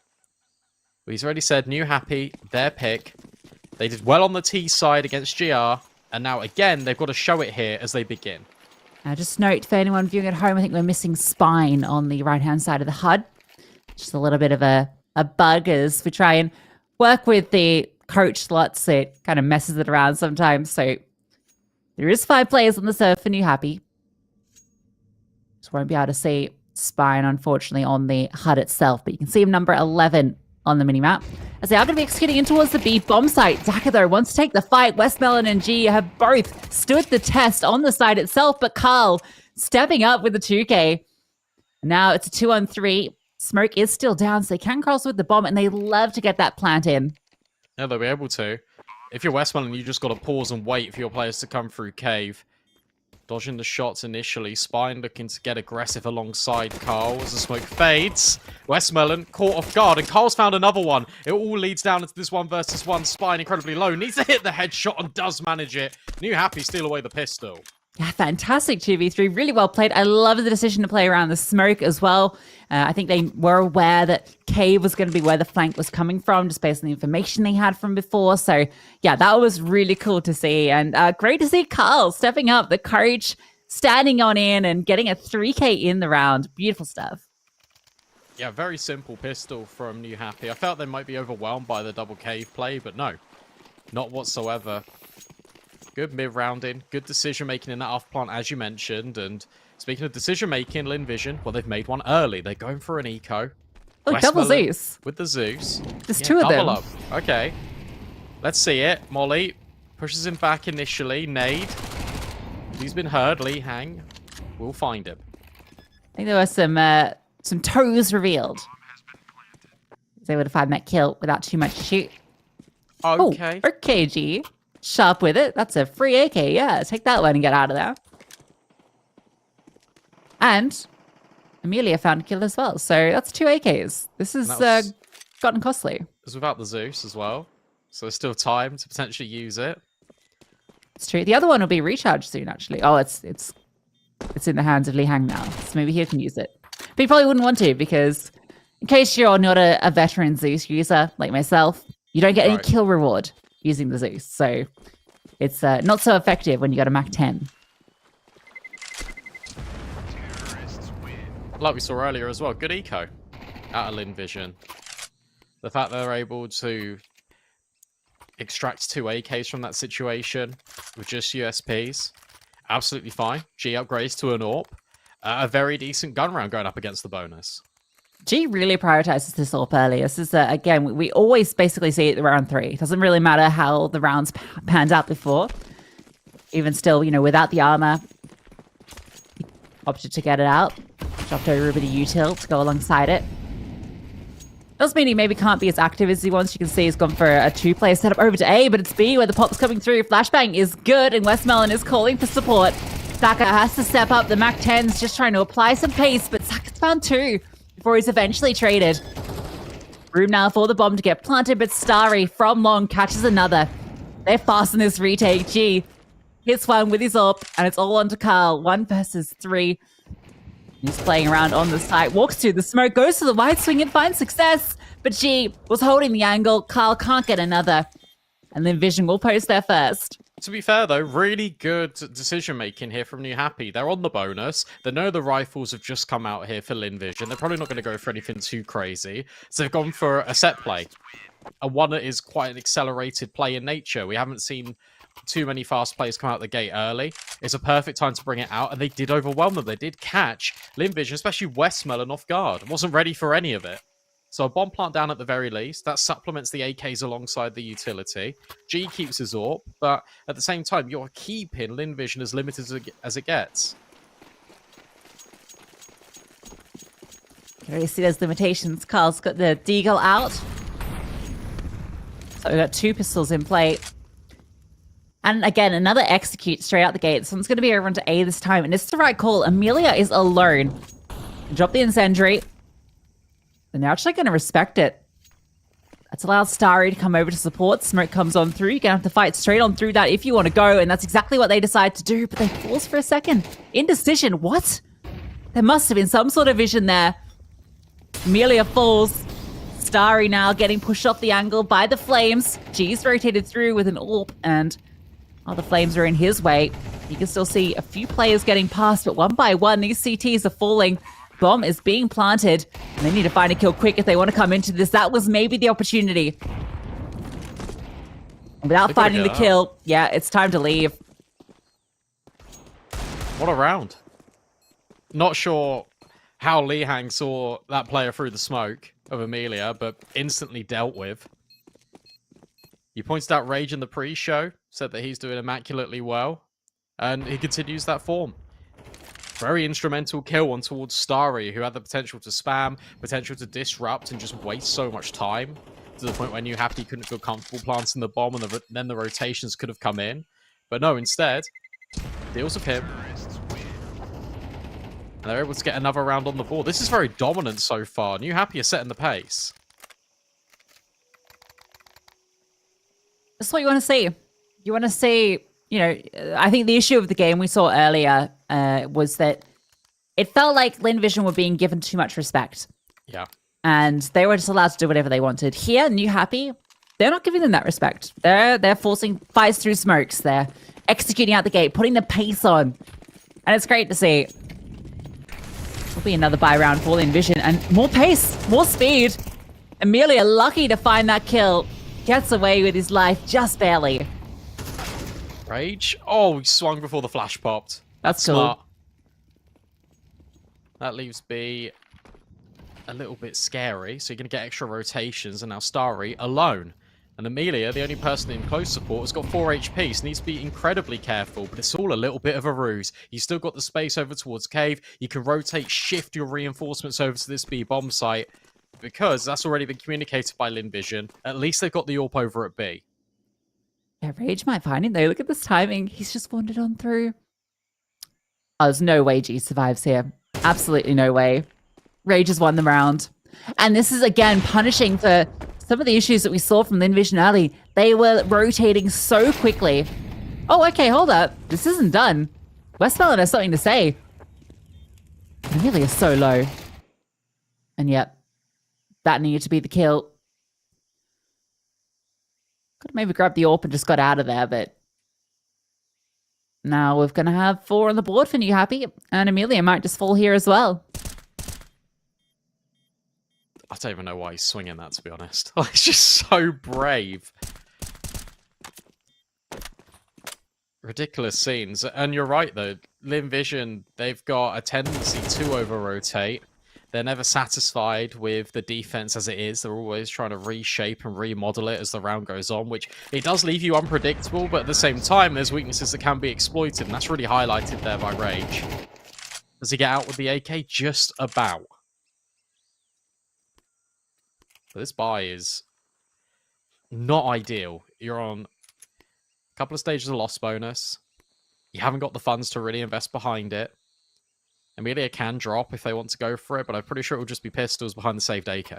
well, he's already said New Happy, their pick. They did well on the T side against GR. And now, again, they've got to show it here as they begin. Now, just note for anyone viewing at home, I think we're missing Spine on the right-hand side of the HUD. Just a little bit of a bug as we try and work with the coach slots. It kind of messes it around sometimes. So there is 5 players on the serve for New Happy. Just won't be able to see Spine, unfortunately, on the HUD itself. But you can see him number 11 on the minimap. As they are going to be executing in towards the B bomb site. Daka, though, wants to take the fight. Westmelon and G have both stood the test on the side itself. But Carl stepping up with the 2K. Now it's a 2-on-3. Smoke is still down, so they can cross with the bomb, and they love to get that plant in. Yeah, they'll be able to. If you're Westmoreland, you just got to pause and wait for your players to come through cave. Dodging the shots initially. Spine looking to get aggressive alongside Carl as the smoke fades. Westmoreland caught off guard, and Carl's found another one. It all leads down into this 1-versus-1. Spine incredibly low. Needs to hit the headshot and does manage it. New Happy steal away the pistol. Yeah, fantastic 2v3. Really well played. I love the decision to play around the smoke as well. I think they were aware that cave was going to be where the flank was coming from, just based on the information they had from before. So, yeah, that was really cool to see. And great to see Carl stepping up, the courage, standing on in and getting a 3K in the round. Beautiful stuff. Yeah, very simple pistol from New Happy. I felt they might be overwhelmed by the double cave play, but no, not whatsoever. Good mid-rounding, good decision-making in that off-plant, as you mentioned. And speaking of decision-making, Lynn Vision, well, they've made one early. They're going for an eco. Oh, double Zeus. With the Zeus. There's 2 of them. Double up. Okay. Let's see it. Molly pushes him back initially. Nade. He's been heard. Lee Hang. We'll find him. I think there were some toes revealed. They would have had that kill without too much to shoot. Okay. Oh, okay, G. Sharp with it. That's a free AK. Yeah, take that one and get out of there. And Amelia found a kill as well. So that's 2 AKs. This has gotten costly. It was without the Zeus as well. So there's still time to potentially use it. It's true. The other one will be recharged soon, actually. Oh, it's in the hands of Lee Hang now. So maybe he can use it. But he probably wouldn't want to, because in case you're not a veteran Zeus user like myself, you don't get any kill reward using the Zeus. So it's not so effective when you got a Mach 10. Like we saw earlier as well, good eco out of Lynn Vision. The fact they're able to extract 2 AKs from that situation with just USPs, absolutely fine. G upgrades to an AWP. A very decent gun round going up against the bonus. G really prioritizes this AWP early. This is, again, we always basically see it at round 3. It doesn't really matter how the rounds panned out before. Even still, without the armor, he opted to get it out. Dropped over a bit of util to go alongside it. Does mean he maybe can't be as active as he wants. You can see he's gone for a 2-player setup over to A, but it's B where the pop's coming through. Flashbang is good, and Westmelon is calling for support. Saka has to step up. The Mach 10's just trying to apply some pace, but Saka's found 2 before he's eventually traded. Room now for the bomb to get planted, but Starry from long catches another. They're fast in this retake. G hits one with his AWP, and it's all on to Carl. 1 versus 3. He's playing around on the site, walks to the smoke, goes to the wide swing and finds success. But G was holding the angle. Carl can't get another. And then Vision will post there first. To be fair, though, really good decision-making here from New Happy. They're on the bonus. They know the rifles have just come out here for Lynn Vision. They're probably not going to go for anything too crazy. So they've gone for a set play. And one that is quite an accelerated play in nature. We haven't seen too many fast plays come out the gate early. It's a perfect time to bring it out, and they did overwhelm them. They did catch Lynn Vision, especially Westmelon, off guard. Wasn't ready for any of it. So a bomb plant down at the very least. That supplements the AKs alongside the utility. G keeps his AWP, but at the same time, you're keeping Lynn Vision as limited as it gets. You already see those limitations. Carl's got the Deagle out. So we've got 2 pistols in play. And again, another execute straight out the gate. This one's going to be over onto A this time. And it's the right call. Amelia is alone. Drop the incendiary. And they're actually going to respect it. That's allowed Starry to come over to support. Smoke comes on through. You're going to have to fight straight on through that if you want to go. And that's exactly what they decide to do. But they pause for a second. Indecision. What? There must have been some sort of vision there. Amelia falls. Starry now getting pushed off the angle by the flames. G's rotated through with an AWP. And the flames are in his way. You can still see a few players getting past. But one by one, these CTs are falling. Bomb is being planted, and they need to find a kill quick if they want to come into this. That was maybe the opportunity. Without finding the kill, yeah, it's time to leave. What a round. Not sure how Lee Hang saw that player through the smoke of Amelia, but instantly dealt with. He pointed out Rage in the pre-show, said that he's doing immaculately well, and he continues that form. Very instrumental kill on towards Starry, who had the potential to spam, potential to disrupt, and just waste so much time to the point when you happy couldn't feel comfortable planting the bomb, and then the rotations could have come in. But no, instead, deals with him. And they're able to get another round on the board. This is very dominant so far. New Happy are setting the pace. That's what you want to see. You want to see, I think the issue of the game we saw earlier was that it felt like Lynn Vision were being given too much respect. Yeah. And they were just allowed to do whatever they wanted. Here, New Happy, they're not giving them that respect. They're forcing fights through smokes. They're executing out the gate, putting the pace on. And it's great to see. Will be another buy round for Lynn Vision. And more pace, more speed. Amelia, lucky to find that kill. Gets away with his life just barely. Rage. Oh, he swung before the flash popped. That's smart. cool. That leaves B a little bit scary. So you're going to get extra rotations. And now Starry alone. And Amelia, the only person in close support, has got 4 HP. So needs to be incredibly careful. But it's all a little bit of a ruse. You've still got the space over towards Cave. You can rotate, shift your reinforcements over to this B bomb site. Because that's already been communicated by Lynn Vision. At least they've got the AWP over at B. Yeah, Rage might find him though. Look at this timing. He's just wandered on through. Oh, there's no way G survives here. Absolutely no way. Rage has won the round. And this is, again, punishing for some of the issues that we saw from Lynn Vision early. They were rotating so quickly. Oh, okay, hold up. This isn't done. Westmelon has something to say. Amelia is so low. And yep, that needed to be the kill. Could have maybe grabbed the AWP and just got out of there, but now we're going to have 4 on the board for New Happy, and Amelia might just fall here as well. I don't even know why he's swinging that, to be honest. It's just so brave. Ridiculous scenes. And you're right, though. Lynn Vision, they've got a tendency to over-rotate. They're never satisfied with the defense as it is. They're always trying to reshape and remodel it as the round goes on, which it does leave you unpredictable, but at the same time, there's weaknesses that can be exploited, and that's really highlighted there by Rage. Does he get out with the AK? Just about. But this buy is not ideal. You're on a couple of stages of loss bonus. You haven't got the funds to really invest behind it. Amelia can drop if they want to go for it, but I'm pretty sure it will just be pistols behind the saved AK.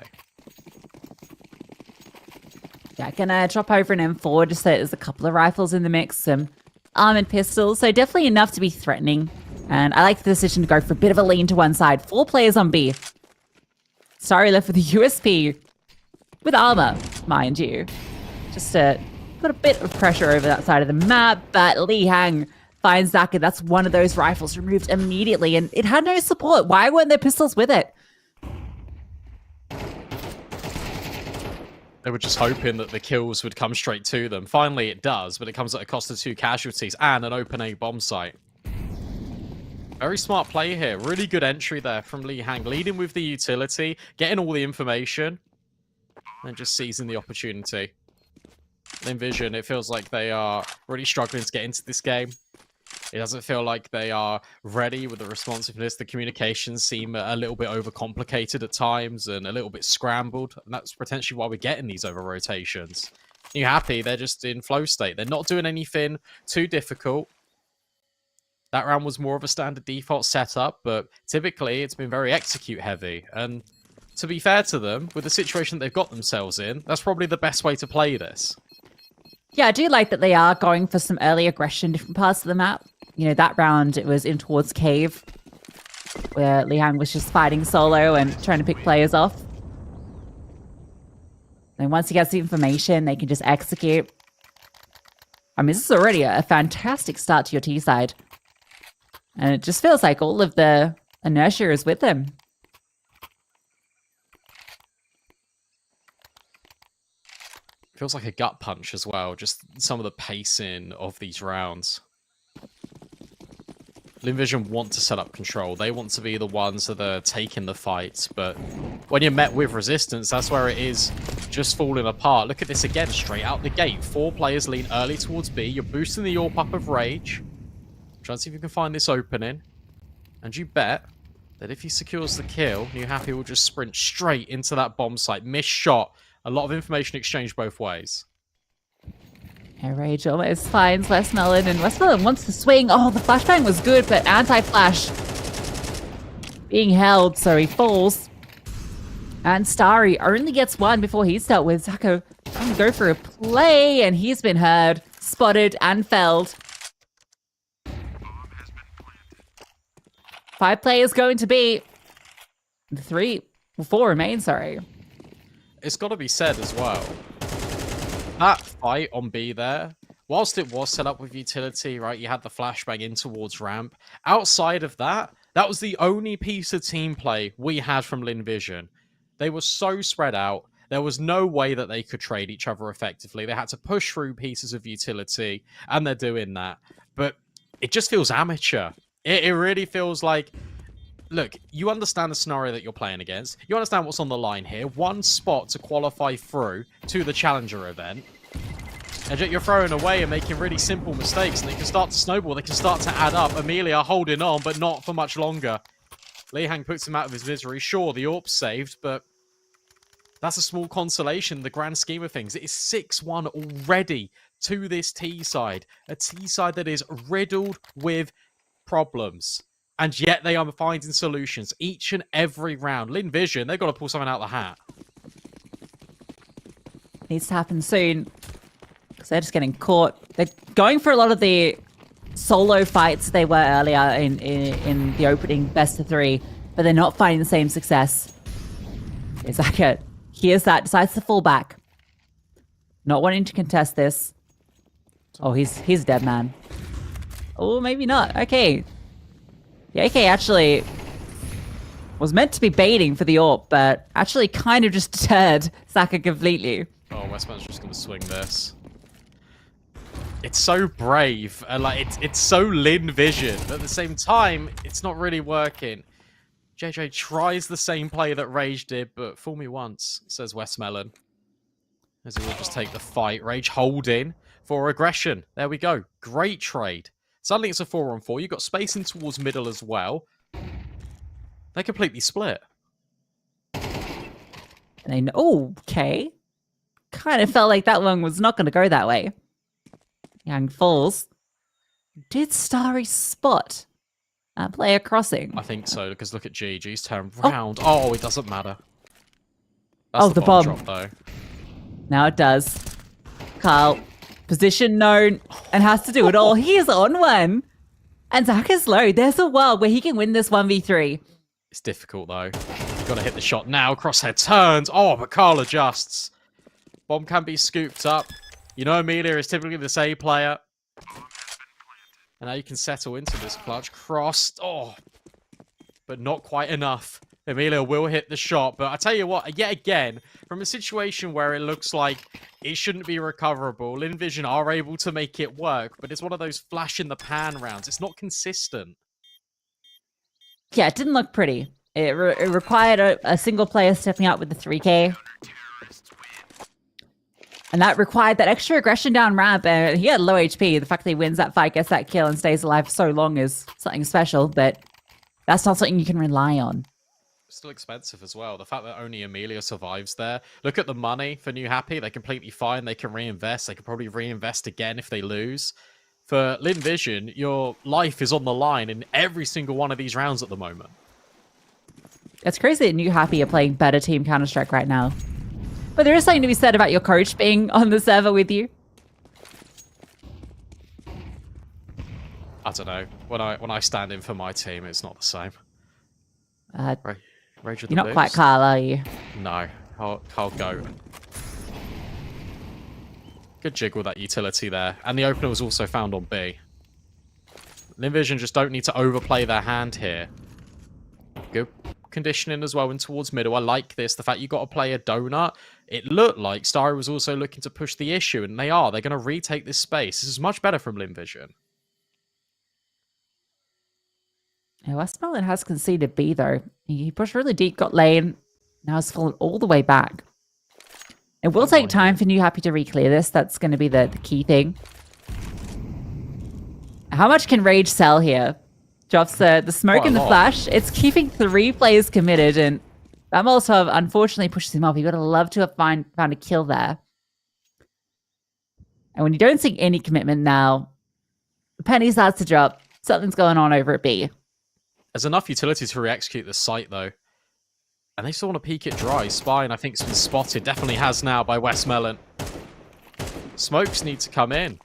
Yeah, I can drop over an M4 just so there's a couple of rifles in the mix, some armored pistols, so definitely enough to be threatening. And I like the decision to go for a bit of a lean to one side. 4 players on B. Sorry, left with the USP. With armor, mind you. Just to put a bit of pressure over that side of the map, but Lee Hang finds Zaka. That's one of those rifles removed immediately, and it had no support. Why weren't there pistols with it? They were just hoping that the kills would come straight to them. Finally, it does, but it comes at a cost of 2 casualties and an open A bomb site. Very smart play here. Really good entry there from Li Hang. Leading with the utility, getting all the information, and just seizing the opportunity. Lynn Vision, it feels like they are really struggling to get into this game. It doesn't feel like they are ready with the responsiveness. The communications seem a little bit overcomplicated at times and a little bit scrambled. And that's potentially why we're getting these over rotations. You're happy, they're just in flow state. They're not doing anything too difficult. That round was more of a standard default setup, but typically it's been very execute heavy. And to be fair to them, with the situation that they've got themselves in, that's probably the best way to play this. Yeah, I do like that they are going for some early aggression in different parts of the map. You know, that round it was in towards Cave, where Liang was just fighting solo and trying to pick players off. And once he gets the information, they can just execute. I mean, this is already a fantastic start to your T side. And it just feels like all of the inertia is with them. Feels like a gut punch as well, just some of the pacing of these rounds. Lynn Vision want to set up control. They want to be the ones that are taking the fights, but when you're met with resistance, that's where it is just falling apart. Look at this again, straight out the gate. 4 players lean early towards B. You're boosting the AWP up of Rage. Try and see if you can find this opening. And you bet that if he secures the kill, New Happy will just sprint straight into that bomb site. Missed shot. A lot of information exchanged both ways. Yeah, Rage almost finds Westmelon, and Westmelon wants to swing. Oh, the flashbang was good, but anti-flash being held, so he falls. And Starry only gets one before he's dealt with. Zako trying to go for a play, and he's been heard, spotted, and felled. 5 players going to be 4 remain, sorry. It's got to be said as well. That fight on B there, whilst it was set up with utility, right, you had the flashbang in towards ramp. Outside of that, that was the only piece of team play we had from Lynn Vision. They were so spread out. There was no way that they could trade each other effectively. They had to push through pieces of utility, and they're doing that. But it just feels amateur. It really feels like, look, you understand the scenario that you're playing against. You understand what's on the line here. 1 spot to qualify through to the Challenger event. And yet you're throwing away and making really simple mistakes, and they can start to snowball. They can start to add up. Amelia holding on, but not for much longer. Li Hang puts him out of his misery. Sure, the AWP's saved, but that's a small consolation in the grand scheme of things. It is 6-1 already to this T side. A T side that is riddled with problems. And yet they are finding solutions each and every round. Lynn Vision, they've got to pull something out of the hat. Needs to happen soon. Because they're just getting caught. They're going for a lot of the solo fights they were earlier in the opening best of 3. But they're not finding the same success. Zaka hears that, decides to fall back. Not wanting to contest this. Oh, he's dead, man. Oh, maybe not. Okay. The AK actually was meant to be baiting for the AWP, but actually kind of just deterred Saka completely. Oh, Westman's just going to swing this. It's so brave, and like it's so Lynn Vision, but at the same time, it's not really working. JJ tries the same play that Rage did, but fool me once, says Westmelon. As he will just take the fight. Rage holding for aggression. There we go. Great trade. Suddenly it's a 4-on-4. You've got space in towards middle as well. They completely split. And oh, okay. Kind of felt like that one was not going to go that way. Young falls. Did Starry spot that player crossing? I think so, because look at G. G's turned round. Oh, it doesn't matter. Oh, the bomb. Drop, though. Now it does. Carl, position known, and has to do it all. He is on one. And Zach is low. There's a world where he can win this 1v3. It's difficult, though. You've got to hit the shot now. Crosshair turns. Oh, but Carl adjusts. Bomb can be scooped up. You know Amelia is typically the same player. And now you can settle into this clutch. Crossed. Oh, but not quite enough. Amelia will hit the shot, but I tell you what, yet again, from a situation where it looks like it shouldn't be recoverable, Lynn Vision are able to make it work, but it's one of those flash in the pan rounds. It's not consistent. Yeah, it didn't look pretty. It required a single player stepping out with the 3K. And that required that extra aggression down ramp. And he had low HP. The fact that he wins that fight, gets that kill, and stays alive for so long is something special. But that's not something you can rely on. Still expensive as well. The fact that only Amelia survives there. Look at the money for New Happy. They're completely fine. They can reinvest. They can probably reinvest again if they lose. For Lynn Vision, your life is on the line in every single one of these rounds at the moment. It's crazy that New Happy are playing better Team Counter-Strike right now. But there is something to be said about your coach being on the server with you. I don't know. When I stand in for my team, it's not the same. Rage of the You're not quite Boost? Carl, are you? No. I'll go. Good jiggle, that utility there. And the opener was also found on B. Lynn Vision just don't need to overplay their hand here. Good conditioning as well in towards middle. I like this. The fact you got to play a donut. It looked like Starry was also looking to push the issue, and they are. They're going to retake this space. This is much better from Lynn Vision. Yeah, Westmoreland has conceded B, though. He pushed really deep, got lane. Now it's fallen all the way back. It will take time for New Happy to re-clear this. That's going to be the key thing. How much can Rage sell here? Drops the smoke Quite a and the lot. flash. It's keeping 3 players committed, and that Molotov unfortunately pushes him off. You would have loved to have found a kill there. And when you don't see any commitment now, the penny starts to drop. Something's going on over at B. There's enough utility to re-execute this site, though. And they still want to peek it dry. Spine, I think, has been spotted. Definitely has now by Westmoreland. Smokes need to come in.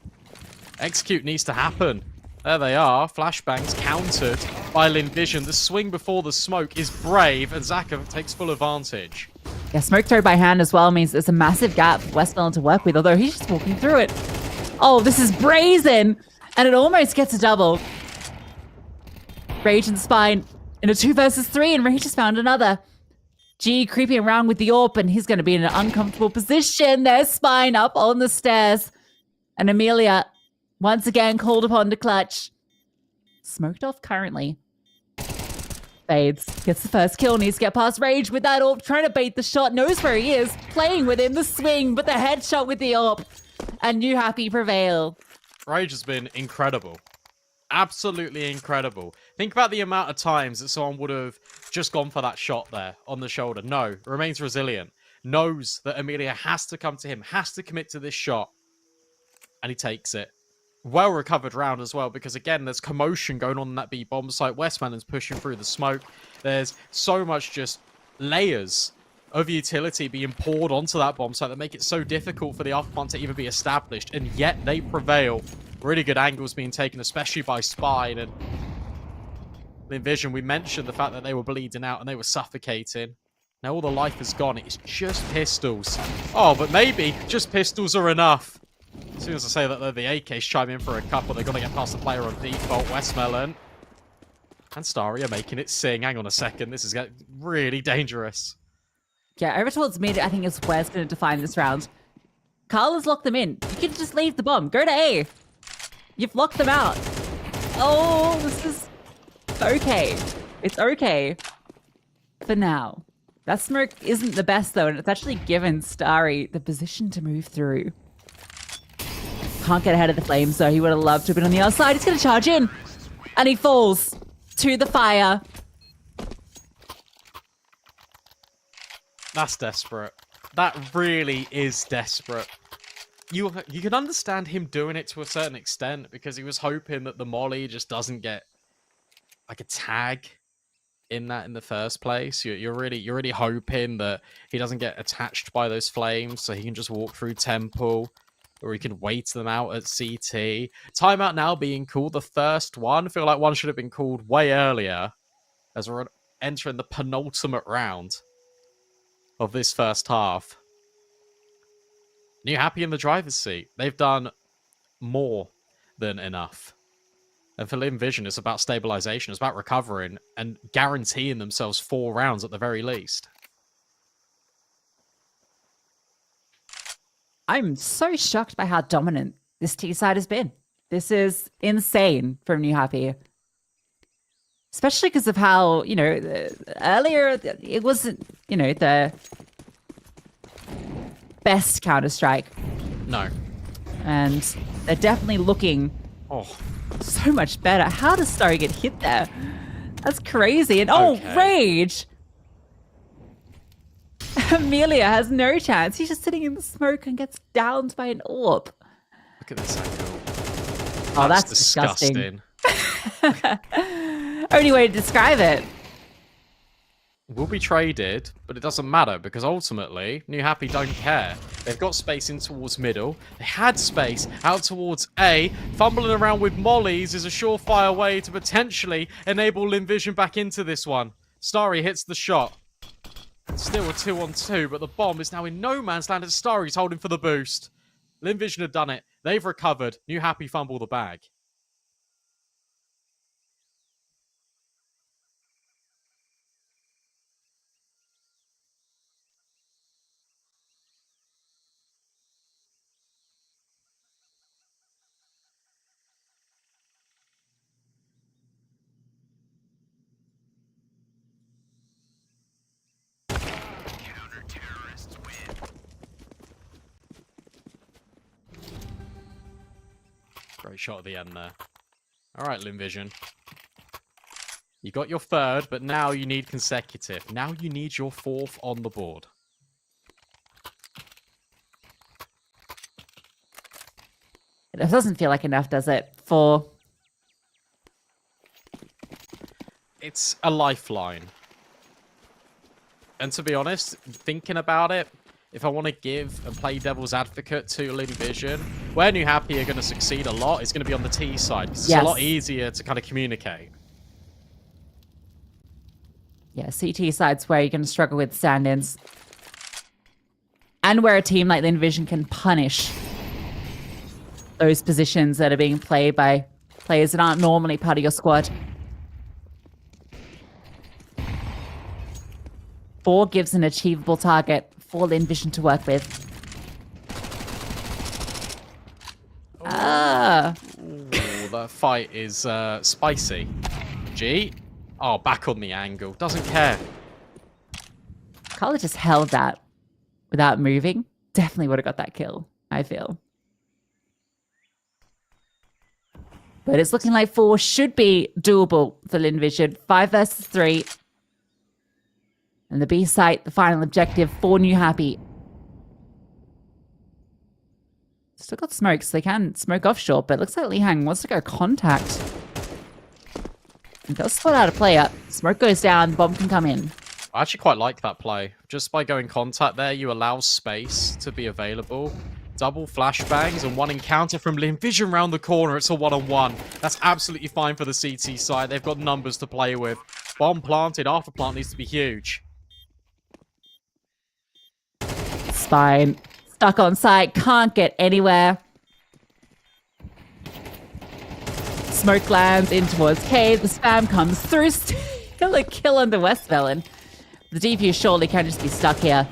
Execute needs to happen. There they are. Flashbangs countered by Lynn Vision. The swing before the smoke is brave, and Zaka takes full advantage. Yeah, smoke throw by hand as well means there's a massive gap for Westmoreland to work with, although he's just walking through it. Oh, this is brazen! And it almost gets a double. Rage and Spine in a 2 versus 3, and Rage has found another. G creeping around with the AWP, and he's going to be in an uncomfortable position. There's Spine up on the stairs. And Amelia, once again, called upon to clutch. Smoked off currently. Fades. Gets the first kill. Needs to get past Rage with that AWP. Trying to bait the shot. Knows where he is. Playing with him. The swing, but the headshot with the AWP. And New Happy prevail. Rage has been incredible. Absolutely incredible. Think about the amount of times that someone would have just gone for that shot there on the shoulder. No, remains resilient. Knows that Amelia has to come to him, has to commit to this shot. And he takes it. Well recovered round as well, because again, there's commotion going on in that B bomb site. Westmoreland's pushing through the smoke. There's so much just layers of utility being poured onto that bomb site that make it so difficult for the up one to even be established, and yet they prevail. Really good angles being taken, especially by Spine and Lynn Vision. We mentioned the fact that they were bleeding out and they were suffocating. Now all the life is gone. It's just pistols. Oh, but maybe just pistols are enough. As soon as I say that, the AKs chime in for a couple. They're going to get past the player on default. Westmoreland and Starry are making it sing. Hang on a second. This is getting really dangerous. Yeah, over towards mid, I think is where's going to define this round. Carl has locked them in. You can just leave the bomb. Go to A. You've locked them out. Oh, this is okay. It's okay for now. That smoke isn't the best, though, and it's actually given Starry the position to move through. Can't get ahead of the flames, though. He would have loved to have been on the outside. He's going to charge in, and he falls to the fire. That's desperate. That really is desperate. You can understand him doing it to a certain extent, because he was hoping that the molly just doesn't get like a tag in that in the first place. You're really hoping that he doesn't get attached by those flames, so he can just walk through temple, or he can wait them out at CT. Timeout now being called, the first one. I feel like one should have been called way earlier, as we're entering the penultimate round of this first half. New Happy in the driver's seat. They've done more than enough. And for Lynn Vision, it's about stabilization. It's about recovering and guaranteeing themselves 4 rounds at the very least. I'm so shocked by how dominant this T side has been. This is insane from New Happy. especially because of how, earlier it wasn't, the best Counter-Strike. No. And they're definitely looking Oh, so much better. How does Starry get hit there? That's crazy. And Okay. Rage! Amelia has no chance. He's just sitting in the smoke and gets downed by an orb. look at this angle. Oh, that's disgusting. Only way to describe it. Will be traded, but it doesn't matter because ultimately, New Happy don't care. They've got space in towards middle. They had space out towards A. Fumbling around with mollies is a surefire way to potentially enable Lynn Vision back into this one. Starry hits the shot. Still a 2-on-2, but the bomb is now in no man's land as Starry's holding for the boost. Lynn Vision have done it. They've recovered. New Happy fumble the bag. Great shot at the end there. All right, Lynn Vision. You got your third, but now you need consecutive. Now you need your fourth on the board. It doesn't feel like enough, does it? For It's a lifeline. And to be honest, thinking about it, if I want to give and play devil's advocate to Lynn Vision, where New Happy are going to succeed a lot is going to be on the T side. Because it's a lot easier to kind of communicate. yeah, CT side's where you're going to struggle with stand-ins. And where a team like Lynn Vision can punish those positions that are being played by players that aren't normally part of your squad. 4 gives an achievable target for Lynn Vision to work with. Ooh, that fight is spicy. G. Oh, back on the angle. Doesn't care. Carla just held that without moving. Definitely would have got that kill, I feel. But it's looking like 4 should be doable for Lynn Vision. 5 versus 3. And the B site, the final objective for New Happy. Still got smoke, so they can smoke offshore, but it looks like Li Hang wants to go contact. He does spot out a player. Smoke goes down, bomb can come in. I actually quite like that play. Just by going contact there, you allow space to be available. Double flashbangs and one encounter from Lynn Vision round the corner. It's a 1-on-1. That's absolutely fine for the CT side. They've got numbers to play with. Bomb planted. After plant needs to be huge. Spine stuck on site, can't get anywhere. Smoke lands in towards K. The spam comes through. Still a kill under Westvelen. The DP surely can just be stuck here.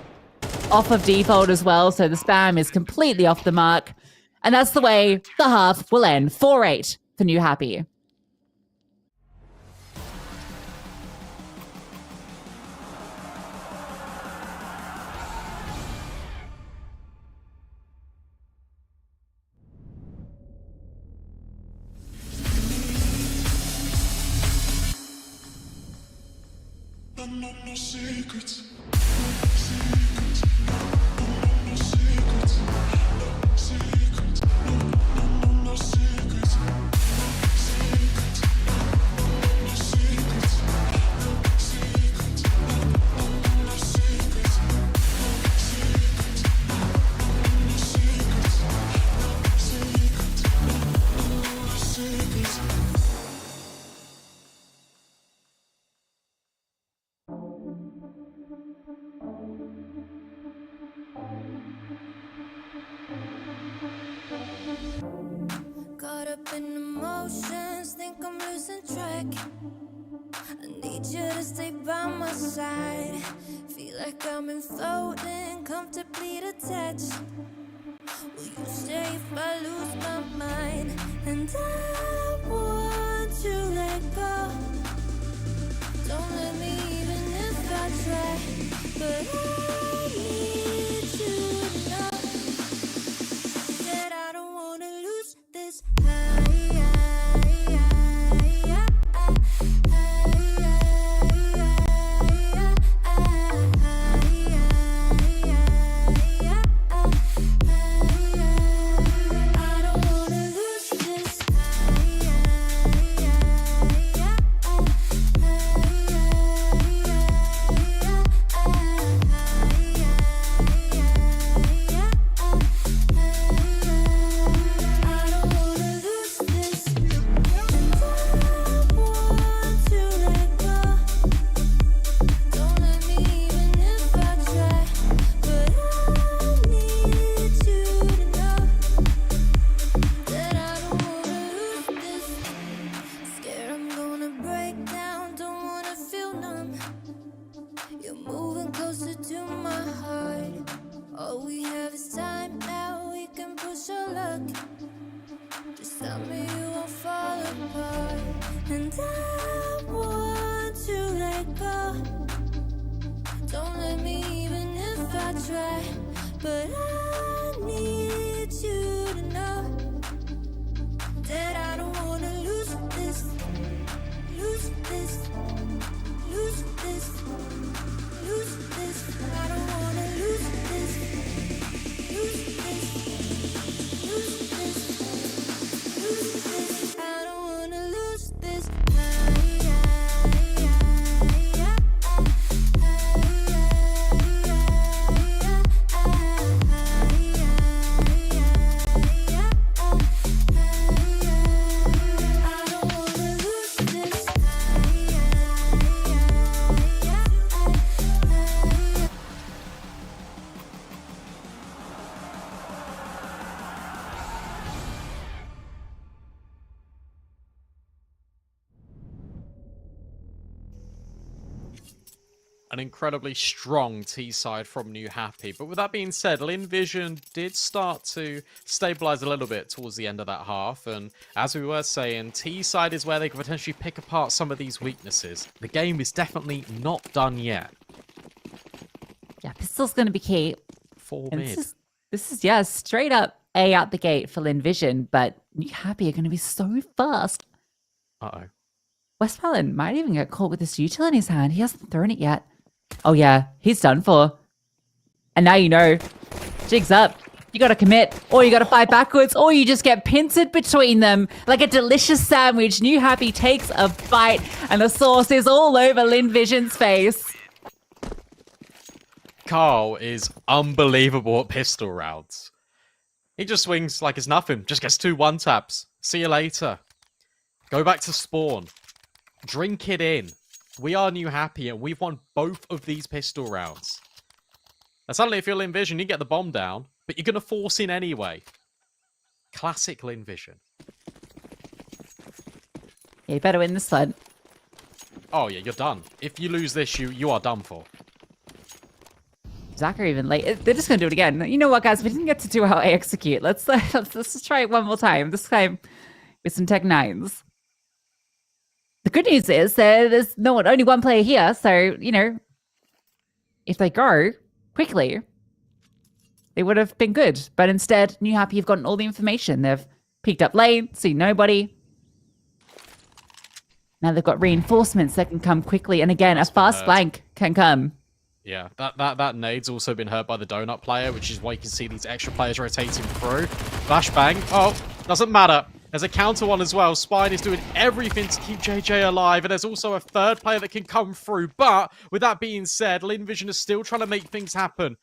Off of default as well, so the spam is completely off the mark. And that's the way the half will end. 4-8 for New Happy. Caught up in emotions, think I'm losing track. I need you to stay by my side. Feel like I'm in floating, comfortably detached. Will you stay if I lose my mind? And I want to let go. Don't let me even if I try. But I need you to know that I don't wanna lose this I don't wanna lose this. I don't wanna lose this. And I want to let go. Don't let me even if I try. But I need you to know that I don't wanna lose this. Scared I'm gonna break down, don't wanna feel numb. You're moving closer to my heart. All we have is time now, we can push our luck. Just tell me you won't fall apart. And I want to let go. Don't let me even if I try. But I need you to know that I don't wanna lose this. Lose this. Lose this. Lose this. I don't wanna lose this. Lose this. Lose this. Lose this. I don't wanna lose this. I don't wanna lose this. An incredibly strong T side from New Happy. But with that being said, Lynn Vision did start to stabilize a little bit towards the end of that half. And as we were saying, T side is where they could potentially pick apart some of these weaknesses. The game is definitely not done yet. Yeah, pistol's going to be key. For And mid. this is, yeah, straight up A out the gate for Lynn Vision, but New Happy are going to be so fast. Uh-oh. Westphalen might even get caught with this util in his hand. He hasn't thrown it yet. Oh, yeah, he's done for. And now you know. Jig's up. You got to commit, or you got to fight backwards, or you just get pincered between them like a delicious sandwich. New Happy takes a bite, and the sauce is all over Lynn Vision's face. Carl is unbelievable at pistol rounds. He just swings like it's nothing. Just gets 2 1-taps. See you later. Go back to spawn. Drink it in. We are New Happy, and we've won both of these pistol rounds. And suddenly, if you're Lynn Vision, you get the bomb down, but you're going to force in anyway. Classic Lynn Vision. Yeah, you better win this one. Oh, yeah, you're done. If you lose this, you are done for. Zach are even late. They're just going to do it again. You know what, guys? We didn't get to do how I execute. Let's just try it one more time. This time with some Tech 9s. The good news is there's only one player here. So, you know, if they go quickly, they would have been good. But instead, New Happy have gotten all the information. They've picked up lane, seen nobody. Now they've got reinforcements that can come quickly. And again, a fast flank can come. Yeah, that nade's also been hurt by the donut player, which is why you can see these extra players rotating through. Flashbang. Oh, doesn't matter. There's a counter one as well. Spine is doing everything to keep JJ alive, and there's also a third player that can come through. But with that being said, Lynn Vision is still trying to make things happen.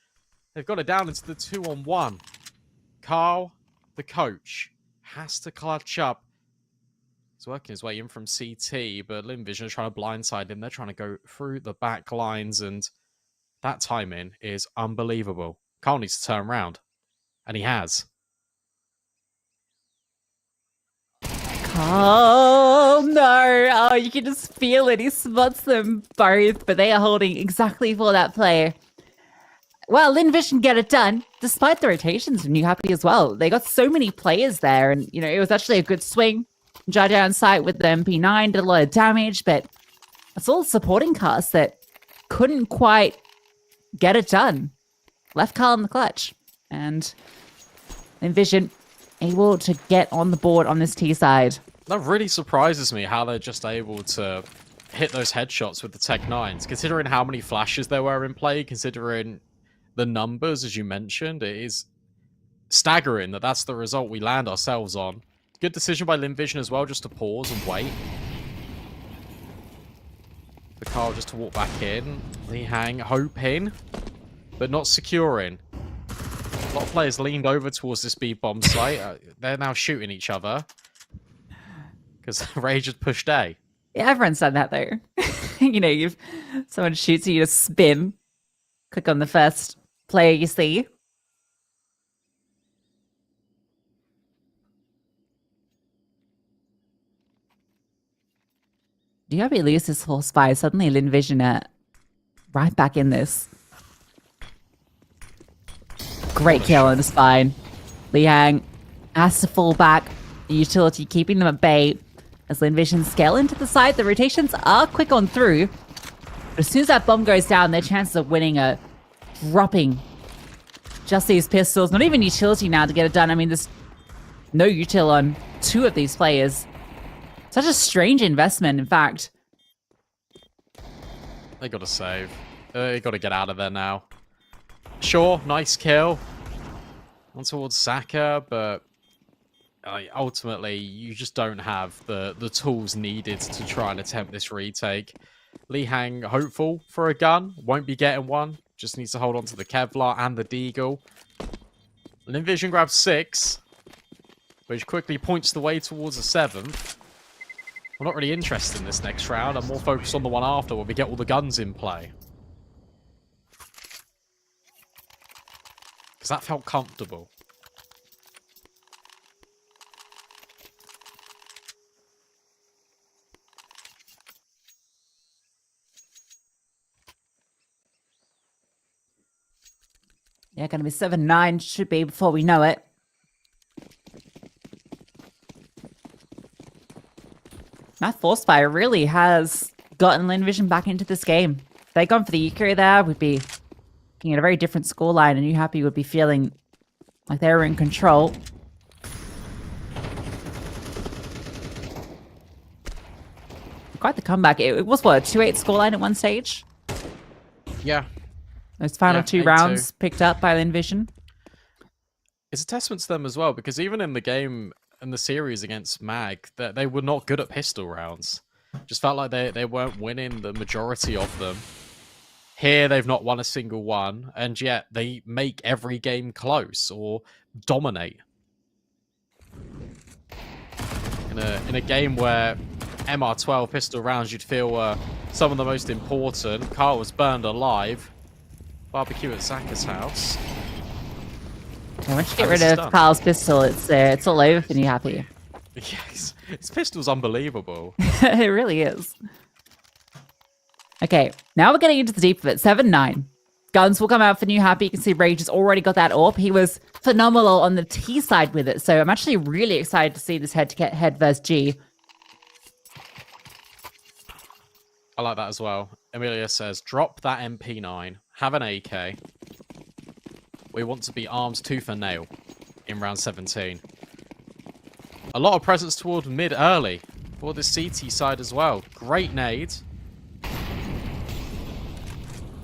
They've got it down into the 2-on-1. Carl, the coach, has to clutch up. He's working his way in from CT, but Lynn Vision is trying to blindside him. They're trying to go through the back lines, and that timing is unbelievable. Carl needs to turn around, and he has. Oh, no. Oh, you can just feel it. He spots them both, but they are holding exactly for that play. Well, Lynn Vision get it done, despite the rotations from New Happy as well. They got so many players there, and, you know, it was actually a good swing. Jar down sight with the MP9, did a lot of damage, but It's all supporting cast that couldn't quite get it done. Left Carl in the clutch. And Envision able to get on the board on this T side. That really surprises me how they're just able to hit those headshots with the Tech 9s, considering how many flashes there were in play, considering the numbers, as you mentioned. It is staggering that that's the result we land ourselves on. Good decision by Lynn Vision as well, just to pause and wait. For Carl just to walk back in. Lee Hang hoping, but not securing. A lot of players leaned over towards this B-bomb site. They're now shooting each other. Because Rage had pushed A. Yeah, everyone's done that though. Someone shoots you, you just spin. Click on the first player you see. Do you ever lose this horse by suddenly Lynn Vision right back in this? Great kill on the spine. Liang has to fall back. The utility keeping them at bay. As Lynn Vision scale into the side, the rotations are quick on through. But as soon as that bomb goes down, their chances of winning are dropping. Just these pistols, not even utility now to get it done. I mean, there's no util on two of these players. Such a strange investment, in fact. They got to save. They got to get out of there now. Sure, nice kill. On towards Saka, but ultimately, you just don't have the tools needed to try and attempt this retake. Lee Hang, hopeful for a gun. Won't be getting one. Just needs to hold on to the Kevlar and the Deagle. Lynn Vision grabs 6, which quickly points the way towards a 7th. I'm not really interested in this next round. I'm more focused on the one after where we get all the guns in play. Because that felt comfortable. Yeah, going to be 7-9. Should be before we know it. That force fire really has gotten Lynn Vision back into this game. If they'd gone for the eco there, we'd be looking at a very different scoreline, and you happy would be feeling like they were in control. Quite the comeback. It was, what, a 2-8 scoreline at one stage? Yeah. Those final 2 rounds picked up by Lynn Vision. It's a testament to them as well, because even in the game, in the series against Mag, they were not good at pistol rounds. Just felt like they weren't winning the majority of them. Here, they've not won a single one, and yet they make every game close or dominate. In a game where MR12 pistol rounds you'd feel were some of the most important. Carl was burned alive. Barbecue at Saka's house. And once you get rid of Carl's pistol, it's all over for you happy. Yes, his pistol's unbelievable. It really is. Okay, now we're getting into the deep of it. 7-9. Guns will come out for New Happy. You can see Rage has already got that AWP. He was phenomenal on the T side with it. So I'm actually really excited to see this head-to-head versus G. I like that as well. Amelia says, drop that MP9. Have an AK. We want to be arms tooth and nail in round 17. A lot of presence toward mid early for the CT side as well. Great nade.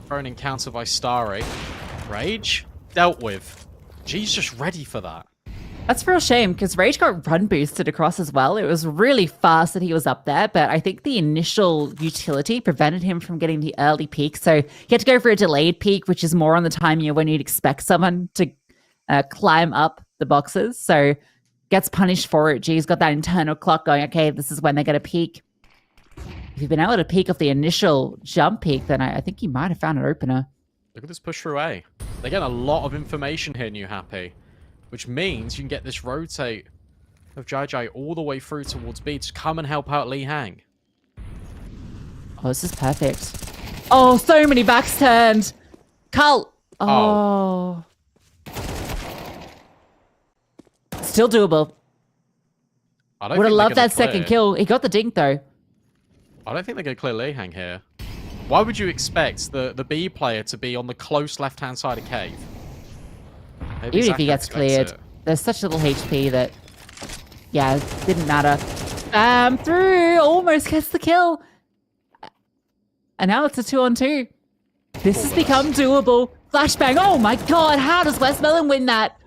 Thrown in counter by Starry. Rage dealt with. G's just ready for that. That's a real shame because Rage got run boosted across as well. It was really fast that he was up there, but I think the initial utility prevented him from getting the early peak. So he had to go for a delayed peak, which is more on the time when you'd expect someone to climb up the boxes. So gets punished for it. G's got that internal clock going, okay, this is when they're going to peak. If you've been able to peak off the initial jump peak, then I think he might have found an opener. Look at this push through A. They get a lot of information here, New Happy. Which means you can get this rotate of Jai all the way through towards B to come and help out Lee Hang. Oh, this is perfect. Oh, so many backs turned. Carl. Oh. Still doable. I don't Would have think loved they're that gonna second clear. kill. He got the dink, though. I don't think they're going to clear Lihang here. Why would you expect the B player to be on the close left-hand side of cave? Maybe Even if he Zaka gets expects cleared, it. there's such little HP that, yeah, it didn't matter. Bam, through, almost gets the kill. And now it's a 2-on-2. This has become doable. Flashbang, oh my god, how does Westmelon win that?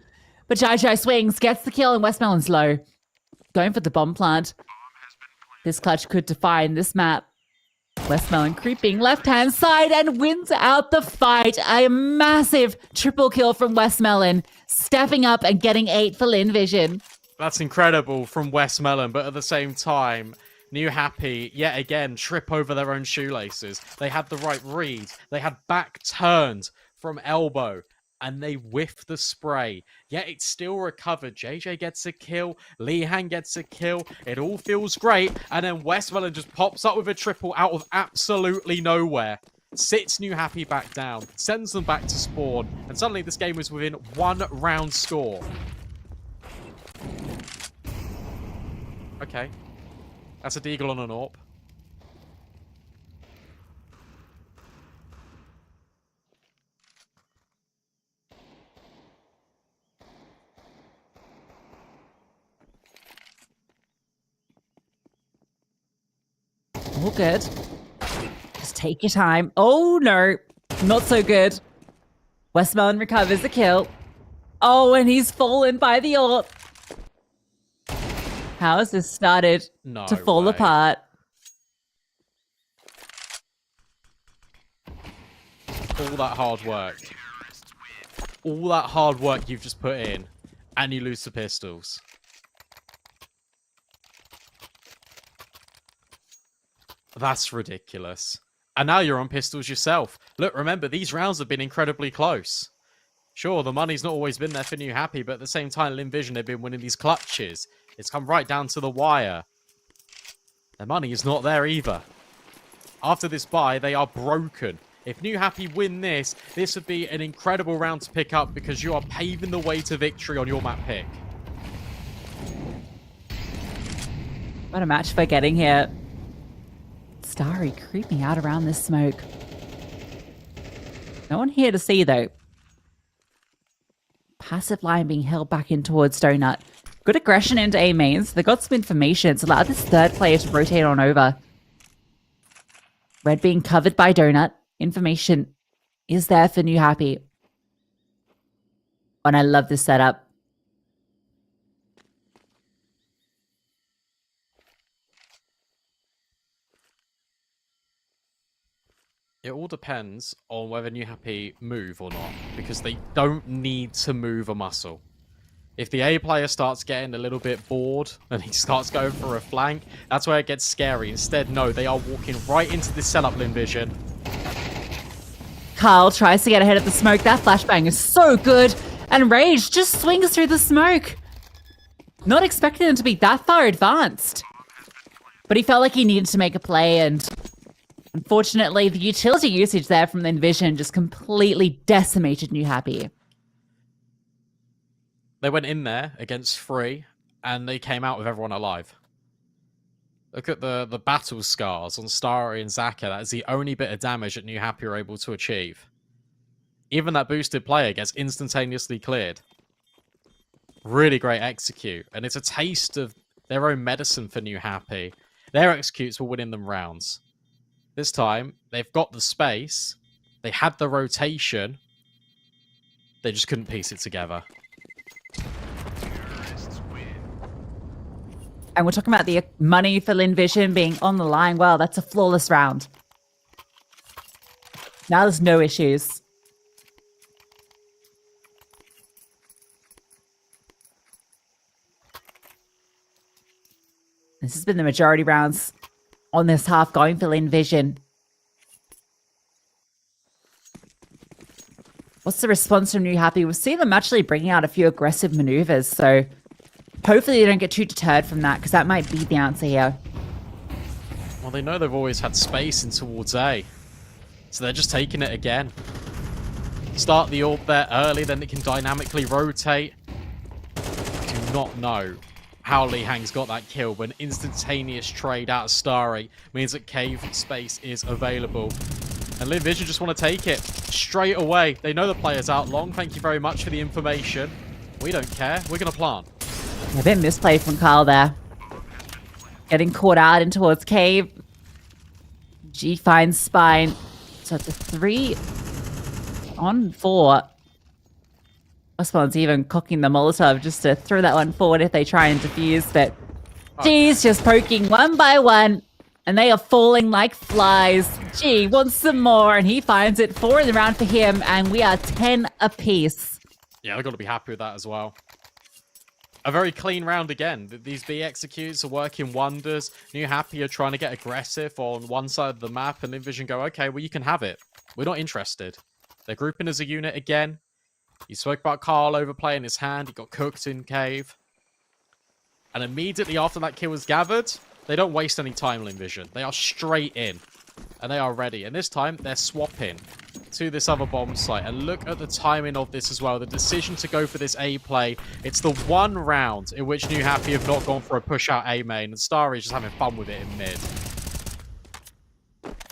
But Jai swings, gets the kill, and Westmelon's low. Going for the bomb plant. This clutch could define this map. Westmelon creeping left-hand side and wins out the fight. A massive triple kill from Westmelon, stepping up and getting 8 for Lynn Vision. That's incredible from Westmelon, but at the same time, New Happy, yet again, trip over their own shoelaces. They had the right read. They had back turned from elbow, and they whiffed the spray. Yet it's still recovered. JJ gets a kill. Lihang gets a kill. It all feels great. And then Westmelon just pops up with a triple out of absolutely nowhere. Sits New Happy back down. Sends them back to spawn. And suddenly this game is within 1 round score. Okay. That's a deagle on an AWP. All good. Just take your time. Oh no, not so good. Westmelon recovers the kill. Oh, and he's fallen by the AWP. How has this started No to fall way. apart? All that hard work. All that hard work you've just put in, and you lose the pistols. That's ridiculous. And now you're on pistols yourself. Look, remember, these rounds have been incredibly close. Sure, the money's not always been there for New Happy, but at the same time, Lynn Vision have been winning these clutches. It's come right down to the wire. Their money is not there either. After this bye, they are broken. If New Happy win this, this would be an incredible round to pick up because you are paving the way to victory on your map pick. What a match for getting here. Starry creeping out around this smoke. No one here to see, though. Passive line being held back in towards Donut. Good aggression into A mains. They got some information. It's allowed this third player to rotate on over. Red being covered by Donut. Information is there for New Happy. And I love this setup. It all depends on whether New Happy move or not, because they don't need to move a muscle. If the A player starts getting a little bit bored and he starts going for a flank, that's where it gets scary. Instead, no, they are walking right into this setup, Lynn Vision. Carl tries to get ahead of the smoke. That flashbang is so good. And Rage just swings through the smoke. Not expecting him to be that far advanced. But he felt like he needed to make a play, and unfortunately, the utility usage there from the Envision just completely decimated New Happy. They went in there against 3, and they came out with everyone alive. Look at the battle scars on Starry and Zaka. That is the only bit of damage that New Happy are able to achieve. Even that boosted player gets instantaneously cleared. Really great execute. And it's a taste of their own medicine for New Happy. Their executes were winning them rounds. This time, they've got the space. They had the rotation. They just couldn't piece it together. And we're talking about the money for Lynn Vision being on the line. Well, that's a flawless round. Now there's no issues. This has been the majority rounds on this half going for Lynn Vision. What's the response from New Happy? We've seen them actually bringing out a few aggressive maneuvers, so hopefully they don't get too deterred from that, because that might be the answer here. Well, they know they've always had space in towards A. So they're just taking it again. Start the AWP there early, then it can dynamically rotate. Do not know how Lee Hang's got that kill, but an instantaneous trade out of Starry means that cave space is available. And Lynn Vision just want to take it straight away. They know the player's out long. Thank you very much for the information. We don't care. We're going to plant. A bit misplay from Carl there. Getting caught out in towards cave. G finds spine. So it's a 3-on-4. Osmond's even cocking the Molotov just to throw that one forward if they try and defuse, but G's just poking one by one, and they are falling like flies. G wants some more, and he finds it. 4 in the round for him, and we are 10 apiece. Yeah, they've got to be happy with that as well. A very clean round again. These B executes are working wonders. New Happy are trying to get aggressive on one side of the map, and Envision go, okay, well, you can have it. We're not interested. They're grouping as a unit again. He spoke about Carl overplaying his hand. He got cooked in cave. And immediately after that kill was gathered, they don't waste any time, Lynn Vision. They are straight in. And they are ready. And this time, they're swapping to this other bomb site. And look at the timing of this as well. The decision to go for this A play. It's the one round in which New Happy have not gone for a push out A main. And Starry is just having fun with it in mid.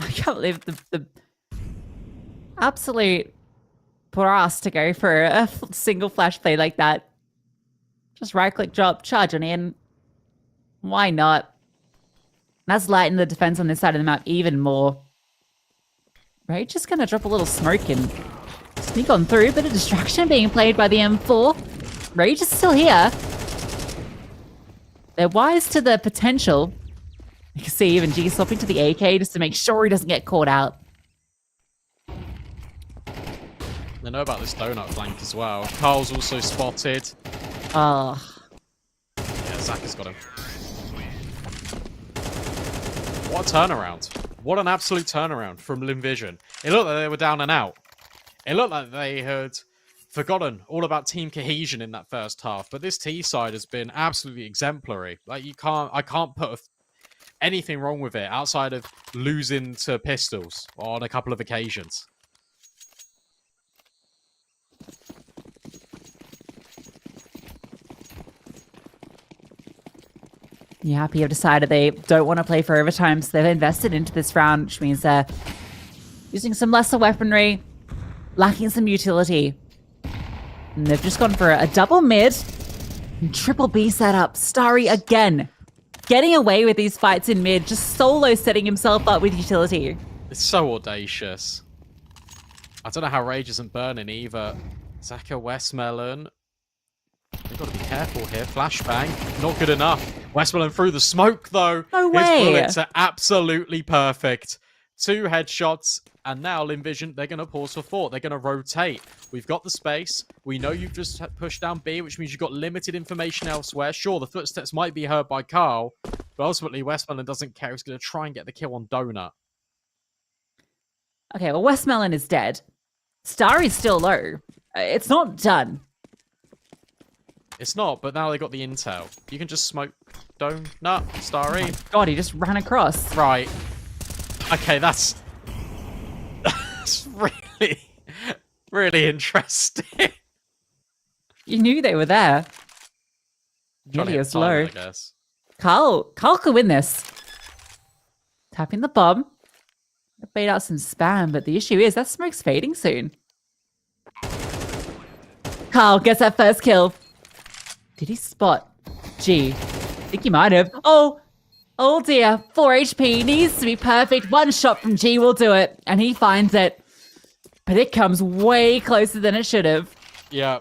I can't believe the absolute brass to go for a single flash play like that. Just right-click drop, charge on in. Why not? That's lightening the defense on this side of the map even more. Right, just gonna drop a little smoke and sneak on through. Bit of distraction being played by the M4. Rage is still here. They're wise to the potential. You can see even G swapping to the AK just to make sure he doesn't get caught out. They know about this donut flank as well. Carl's also spotted. Oh, Yeah, Zach has got him. What a turnaround. What an absolute turnaround from Lynn Vision. It looked like they were down and out. It looked like they had forgotten all about team cohesion in that first half. But this T side has been absolutely exemplary. Like, I can't put anything wrong with it outside of losing to pistols on a couple of occasions. you happy have decided they don't want to play for overtime, so they've invested into this round, which means they're using some lesser weaponry, lacking some utility. And they've just gone for a double mid and triple B setup. Starry again, getting away with these fights in mid, just solo setting himself up with utility. It's so audacious. I don't know how Rage isn't burning either. Zaka Westmelon. They've got to be careful here. Flashbang. Not good enough. Westmelon through the smoke, though. No His way. bullets are absolutely perfect. 2 headshots. And now, Lynn Vision, they're going to pause for thought. They're going to rotate. We've got the space. We know you've just pushed down B, which means you've got limited information elsewhere. Sure, the footsteps might be heard by Carl. But ultimately, Westmelon doesn't care. He's going to try and get the kill on Donut. Okay, well, Westmelon is dead. Starry's still low. It's not done. It's not, but now they got the intel. You can just smoke Donut, Starry. God, he just ran across. Right. Okay, that's really, really interesting. You knew they were there. Trying to Really hit is timing, low. I guess. Carl could win this. Tapping the bomb. Bait out some spam, but the issue is that smoke's fading soon. Carl gets that first kill. Did he spot G? I think he might have. Oh dear. 4 HP needs to be perfect. One shot from G will do it. And he finds it. But it comes way closer than it should have. Yeah.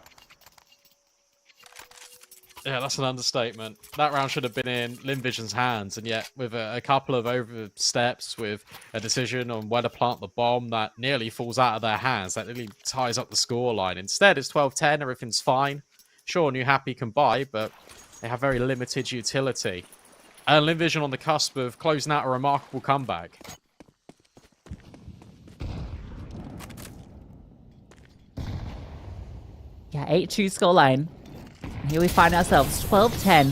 Yeah, that's an understatement. That round should have been in Lynn Vision's hands, and yet with a couple of oversteps, with a decision on where to plant the bomb, that nearly falls out of their hands. That nearly ties up the scoreline. Instead, it's 12-10, everything's fine. Sure, New Happy can buy, but they have very limited utility. And Lynn Vision on the cusp of closing out a remarkable comeback. Yeah, 8-2 scoreline. Here we find ourselves 12-10.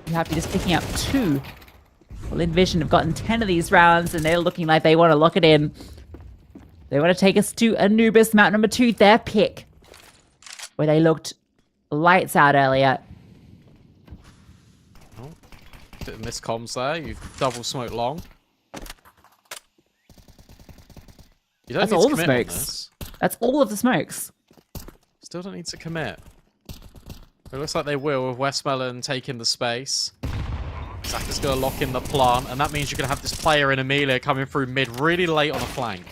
New Happy just picking up 2. Well, Envision have gotten 10 of these rounds, and they're looking like they want to lock it in. They want to take us to Anubis, map number 2, their pick, where they looked lights out earlier. Bit of miscomms there. You've double smoked long. You don't That's need all to the commit on smokes. this. That's all of the smokes. Still don't need to commit. It looks like they will with Westmelon taking the space. Saka's going to lock in the plant, and that means you're going to have this player in Amelia coming through mid really late on a flank.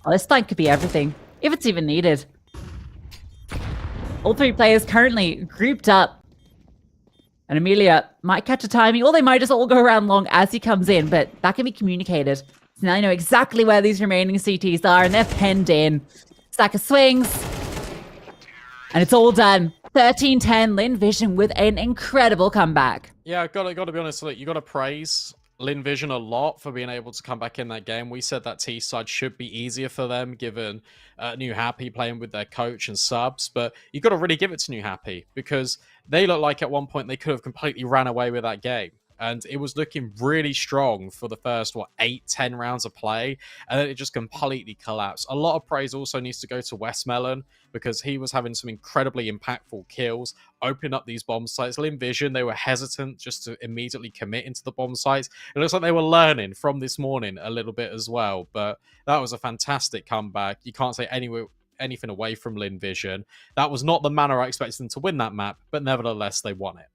Oh, this flank could be everything, if it's even needed. All three players currently grouped up. And Amelia might catch a timing, or they might just all go around long as he comes in, but that can be communicated. So now they know exactly where these remaining CTs are, and they're penned in. Saka swings. And it's all done. 13-10, Lynn Vision with an incredible comeback. Yeah, got to be honest. Look, you got to praise Lynn Vision a lot for being able to come back in that game. We said that T side should be easier for them, given New Happy playing with their coach and subs. But you got to really give it to New Happy because they look like at one point they could have completely ran away with that game. And it was looking really strong for the first, 8-10 rounds of play. And then it just completely collapsed. A lot of praise also needs to go to Westmelon because he was having some incredibly impactful kills, opening up these bomb sites. Lynn Vision, they were hesitant just to immediately commit into the bomb sites. It looks like they were learning from this morning a little bit as well. But that was a fantastic comeback. You can't say anything away from Lynn Vision. That was not the manner I expected them to win that map, but nevertheless, they won it.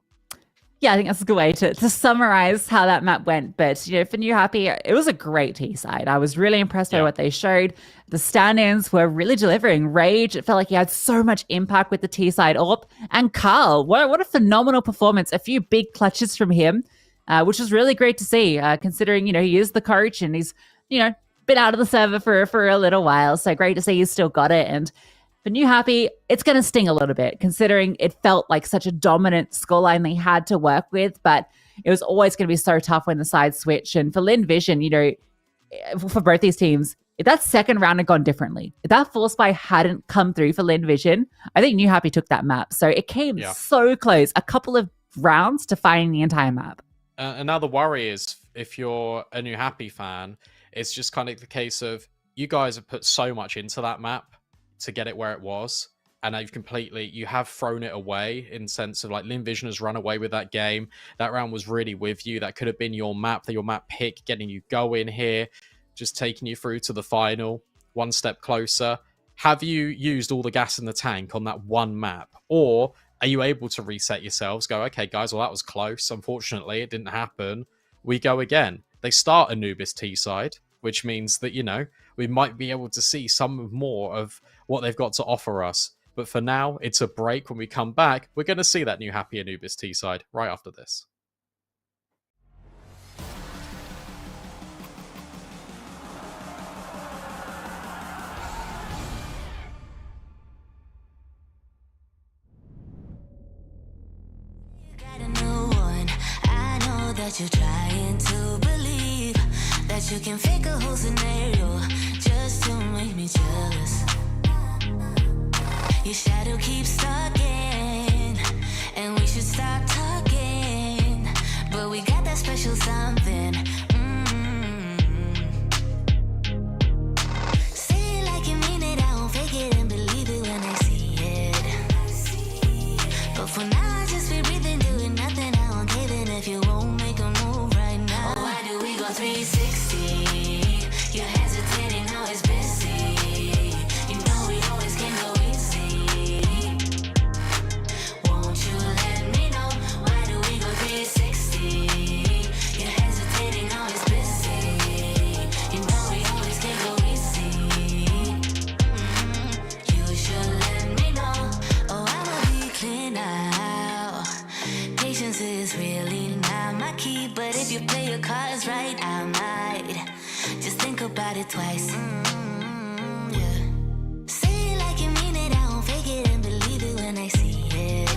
Yeah, I think that's a good way to summarize how that map went. But, for New Happy, it was a great T-side. I was really impressed by what they showed. The stand-ins were really delivering. Rage, it felt like he had so much impact with the T-side AWP. And Carl, what a phenomenal performance. A few big clutches from him, which was really great to see, considering, he is the coach and he's, been out of the server for a little while. So great to see he's still got it. And for New Happy, it's going to sting a little bit, considering it felt like such a dominant scoreline they had to work with, but it was always going to be so tough when the sides switch. And for Lynn Vision, for both these teams, if that second round had gone differently, if that force buy hadn't come through for Lynn Vision, I think New Happy took that map. So it came so close, a couple of rounds to finding the entire map. And now the worry is, if you're a New Happy fan, it's just kind of the case of you guys have put so much into that map to get it where it was, and now you have thrown it away in sense of like Lynn Vision has run away with that game. That round was really with you. That could have been your map pick, getting you going here, just taking you through to the final, one step closer. Have you used all the gas in the tank on that one map, or are you able to reset yourselves, go, okay guys, well that was close, unfortunately it didn't happen, we go again? They start Anubis T side, which means that we might be able to see some more of what they've got to offer us. But for now, it's a break. When we come back, we're going to see that New Happy Anubis T side right after this. You got a new one. I know that you're trying to believe that you can fake a whole scenario just to make me jealous. Your shadow keeps talking, and we should stop talking. But we got that special something. Say it like you mean it, I won't fake it and believe it when I see it. But for now, I just be breathing, doing nothing. I won't give in if you won't make a move right now. Oh, why do we go 360? You're hesitating, now it's busy. You know we always can go easy. Won't you let me know? Why do we go 360? You're hesitating, now it's busy. You know we always can go easy. You should let me know. Oh, I'ma be clear now. Patience is really not my key, but if you play your cards right, I might just think about it twice. Yeah. Say it like you mean it, I won't fake it and believe it when I see it.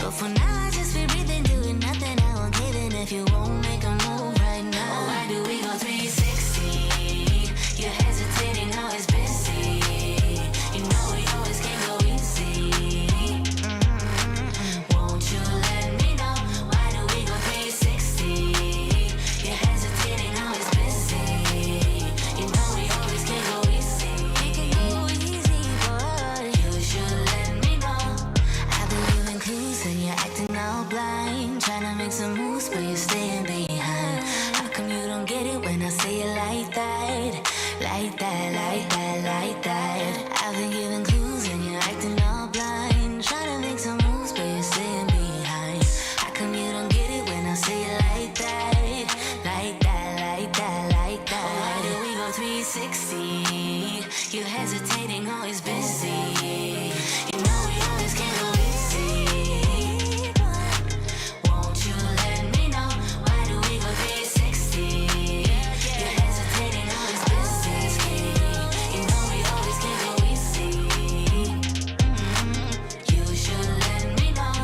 But for now, I just be breathing, doing nothing. I won't give in if you won't make a move right now. Oh, why do we go 360? You're hesitating, now it's busy. You know we always can go easy. Won't you let me know? Why do we go 360? You're hesitating, now it's busy. You when I say it like that, like that, like that, like that. I've been giving clues and you're acting all blind. Trying to make some moves, but you're staying behind. How come you don't get it when I say it like that, like that, like that, like that? Oh, why do we go 360? You're hesitating, always busy. You know we always can go easy. Won't you let me know? Why do we go 360? You're hesitating, always busy. You know we always can go easy. You should let me know.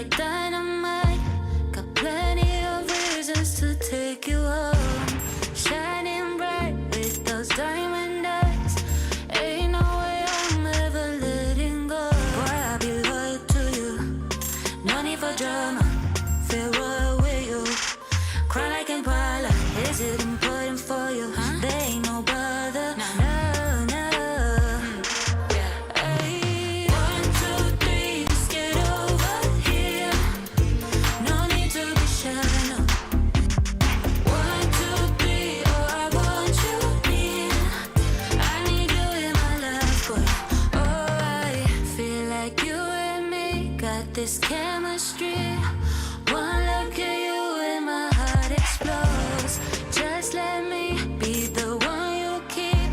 like dynamite. Got plenty of reasons to take you home. Shining bright with those diamond eyes. Ain't no way I'm ever letting go. Boy, I'll be loyal to you. No need for drama. Feel royal with you. Cry like Impala. Is it important for you? There ain't no bother. No, no. Ay, 1, 2, 3, just get over here. No need to be shy, no. 1, 2, 3, oh, I want you near. I need you in my life, boy. Oh, I feel like you and me got this chemistry. One look at you and my heart explodes. Just let me be the one you keep.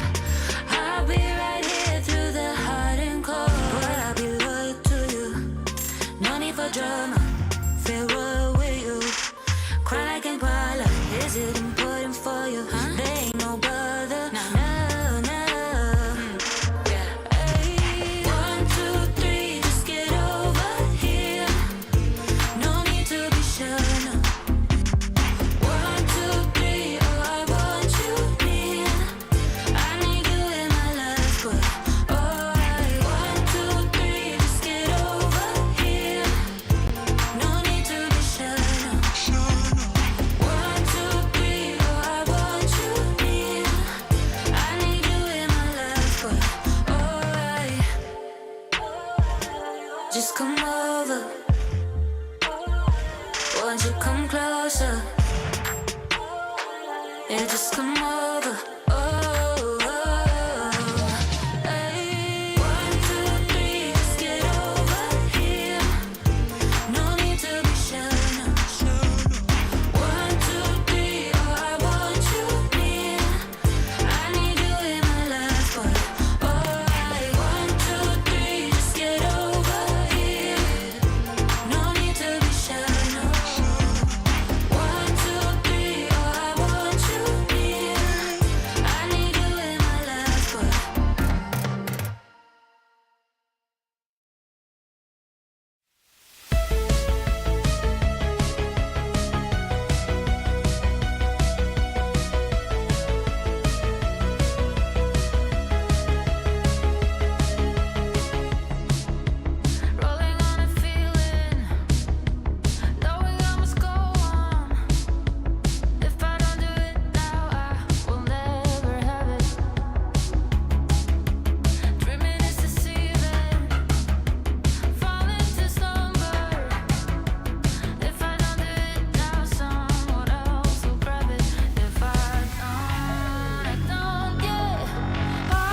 I'll be right here through the hot and cold. Boy, I'll be loyal to you. No need for drama. Feel royal with you. Cry like Impala. Is it important for you? There ain't no bother. No, no. Ay, 1, 2, 3, just get over here. No need to be shy, no. 1, 2, 3, oh, I want you near. I need you in my life, boy. Oh, I 1, 2, 3, just get over here. No need to be shy, no. 1, 2, 3, oh, I want you near. I need you in my life, boy. Oh, just come over. Won't you come closer? Yeah, just come over. Oh, ay. 1, 2, 3, just get over here. No need to be shy, no. 1, 2, 3, oh, I want you near. I need you in my life, boy. Oh, ay. 1, 2, 3, just get over here. No need to be shy, no. 1, 2, 3, oh, I want you near. I need you in my life, boy. Rolling on a feeling, knowing I must go on. If I don't do it now, I will never have it. Dreaming is deceiving, falling to slumber. If I don't do it now, someone else will grab it. If I don't get I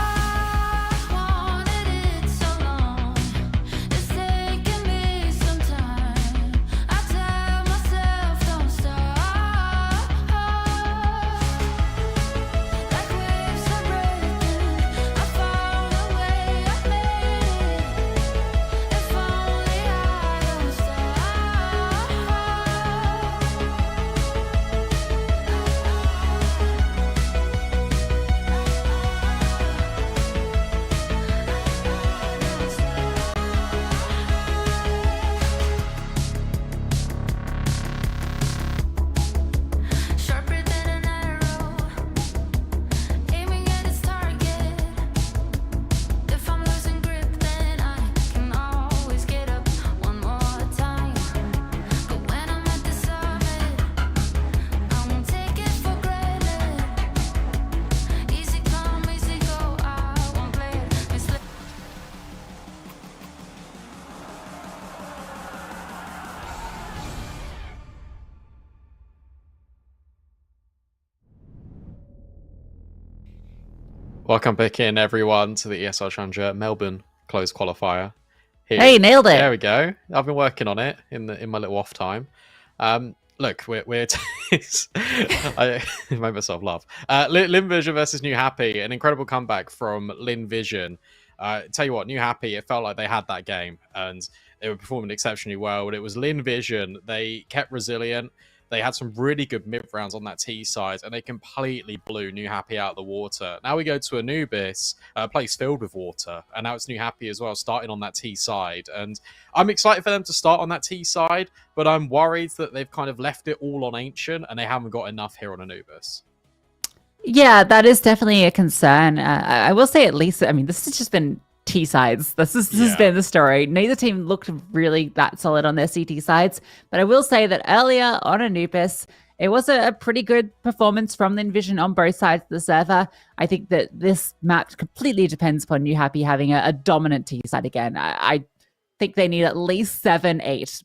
wanted it so long. It's taking me some time. I tell myself don't stop. Like waves are breaking, I found a way, I made it. If only I don't stop. Sharper than an arrow, aiming at its target. If I'm losing grip, then I can always get up one more time. But when I'm at the summit, I won't take it for granted. Easy come, easy go, I won't play it. Misplay. Welcome back in, everyone, to the ESL Challenger Melbourne closed qualifier. Here. Hey, nailed it. There we go. I've been working on it in my little off time. Look, we're I made myself laugh. Lynn Vision versus New Happy, an incredible comeback from Lynn Vision. Tell you what, New Happy, it felt like they had that game and they were performing exceptionally well. But it was Lynn Vision. They kept resilient. They had some really good mid rounds on that T side, and they completely blew New Happy out of the water. Now we go to Anubis, a place filled with water, and now it's New Happy as well, starting on that T side. And I'm excited for them to start on that T side, but I'm worried that they've kind of left it all on Ancient, and they haven't got enough here on Anubis. Yeah, that is definitely a concern. I will say at least, I mean, this has just been T sides. This has been the story. Neither team looked really that solid on their CT sides, but I will say that earlier on Anubis, it was a pretty good performance from the Envision on both sides of the server. I think that this map completely depends upon New Happy having a dominant T side again. I think they need at least 7-8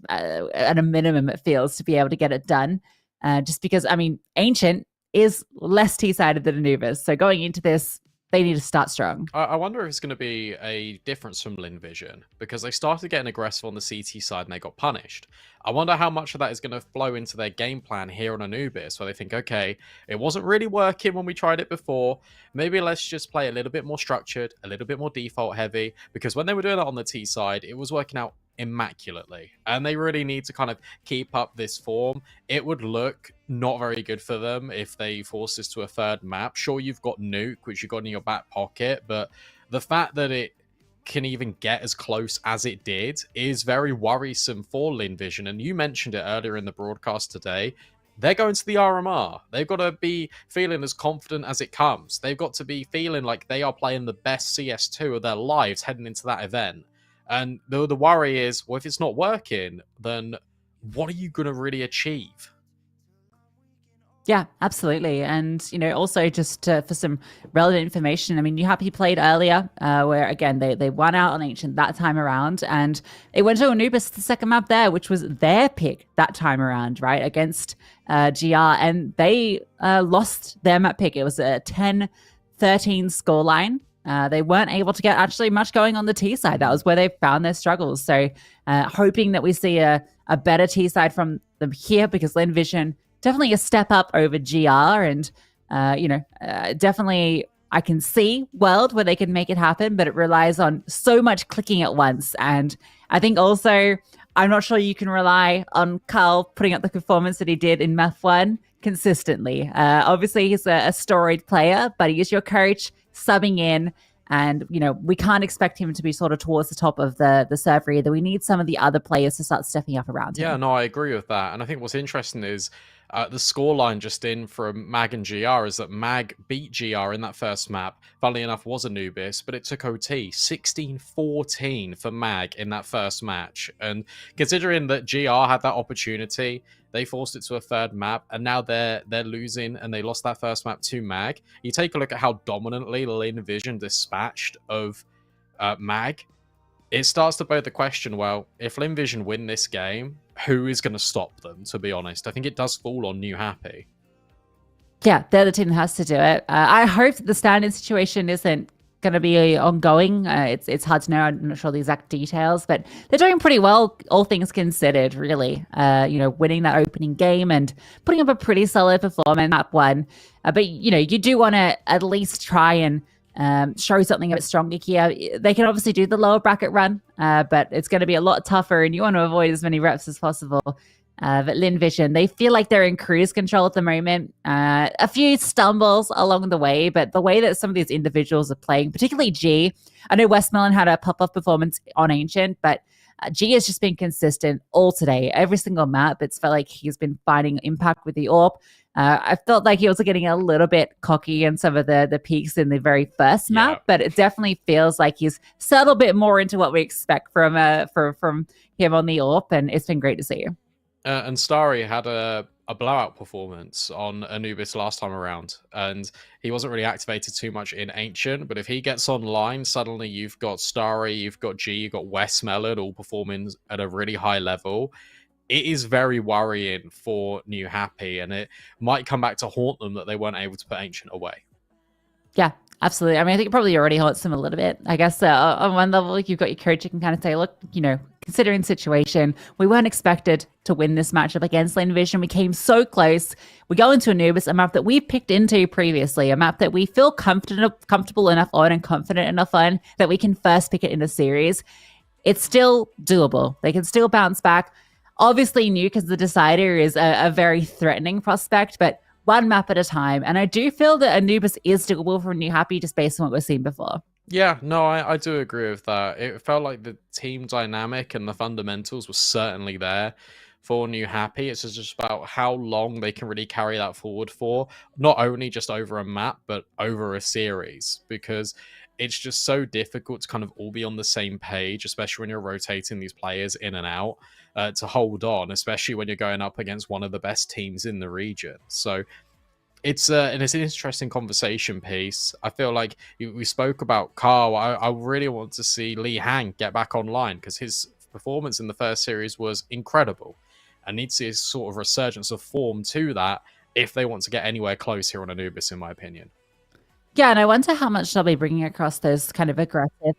at a minimum, it feels, to be able to get it done. Just because, I mean, Ancient is less T-sided than Anubis. So going into this, they need to start strong. I wonder if it's going to be a difference from Lynn Vision, because they started getting aggressive on the CT side and they got punished. I wonder how much of that is going to flow into their game plan here on Anubis, where they think, okay, it wasn't really working when we tried it before. Maybe let's just play a little bit more structured, a little bit more default heavy, because when they were doing it on the T side, it was working out immaculately, and they really need to kind of keep up this form. It would look not very good for them if they force this to a third map. Sure, you've got Nuke, which you've got in your back pocket, but the fact that it can even get as close as it did is very worrisome for Lynn Vision. And you mentioned it earlier in the broadcast today. They're going to the RMR. They've got to be feeling as confident as it comes. They've got to be feeling like they are playing the best CS2 of their lives heading into that event. And the worry is, well, if it's not working, then what are you going to really achieve? Yeah, absolutely. And, you know, also just for some relevant information, I mean, New Happy played earlier where, again, they won out on Ancient that time around. And it went to Anubis, the second map there, which was their pick that time around, right, against GR. And they lost their map pick. It was a 10-13 scoreline. They weren't able to get actually much going on the T side. That was where they found their struggles. So hoping that we see a better T side from them here, because Lynn Vision definitely a step up over GR. And, definitely I can see world where they can make it happen, but it relies on so much clicking at once. And I think also, I'm not sure you can rely on Carl putting up the performance that he did in Math 1 consistently. Obviously, he's a storied player, but he is your coach, subbing in, and we can't expect him to be sort of towards the top of the server either. We need some of the other players to start stepping up around him. Yeah, no, I agree with that. And I think what's interesting is the scoreline just in from Mag and GR is that Mag beat GR in that first map. Funnily enough, was Anubis, but it took OT 16-14 for Mag in that first match. And considering that GR had that opportunity, they forced it to a third map, and now they're losing, and they lost that first map to Mag. You take a look at how dominantly Lynn Vision dispatched of Mag. It starts to bode the question, well, if Lynn Vision win this game, who is going to stop them, to be honest? I think it does fall on New Happy. Yeah, they're the team that has to do it. I hope that the standing situation isn't going to be ongoing. It's hard to know. I'm not sure the exact details, but they're doing pretty well, all things considered, really. Winning that opening game and putting up a pretty solid performance map 1. But, you do want to at least try and show something a bit stronger here. They can obviously do the lower bracket run, but it's going to be a lot tougher, and you want to avoid as many reps as possible. But Lynn Vision, they feel like they're in cruise control at the moment. A few stumbles along the way, but the way that some of these individuals are playing, particularly G, I know Westmoreland had a pop-off performance on Ancient, but G has just been consistent all today. Every single map, it's felt like he's been finding impact with the AWP. I felt like he was getting a little bit cocky in some of the peaks in the very first map, but it definitely feels like he's settled a bit more into what we expect from him on the AWP, and it's been great to see. And Starry had a blowout performance on Anubis last time around, and he wasn't really activated too much in Ancient, but if he gets online, suddenly you've got Starry, you've got G, you've got Westmoreland all performing at a really high level. It is very worrying for New Happy, and it might come back to haunt them that they weren't able to put Ancient away. Yeah, absolutely. I mean, I think it probably already haunts them a little bit. I guess on one level, you've got your coach, you can kind of say, look, considering the situation, we weren't expected to win this matchup against Lynn Vision. We came so close. We go into Anubis, a map that we've picked into previously, a map that we feel comfortable enough on and confident enough on that we can first pick it in a series. It's still doable. They can still bounce back. obviously new because the Decider is a very threatening prospect, but one map at a time. And I do feel that Anubis is doable for New Happy just based on what we've seen before. Yeah, no, I do agree with that. It felt like the team dynamic and the fundamentals were certainly there for New Happy. It's just about how long they can really carry that forward for, not only just over a map, but over a series, because it's just so difficult to kind of all be on the same page, especially when you're rotating these players in and out, to hold on, especially when you're going up against one of the best teams in the region. So it's an interesting conversation piece. I feel like we spoke about Carl. I really want to see Lee Hang get back online because his performance in the first series was incredible. I need to see a sort of resurgence of form to that if they want to get anywhere close here on Anubis, in my opinion. Yeah, and I wonder how much they'll be bringing across those kind of aggressive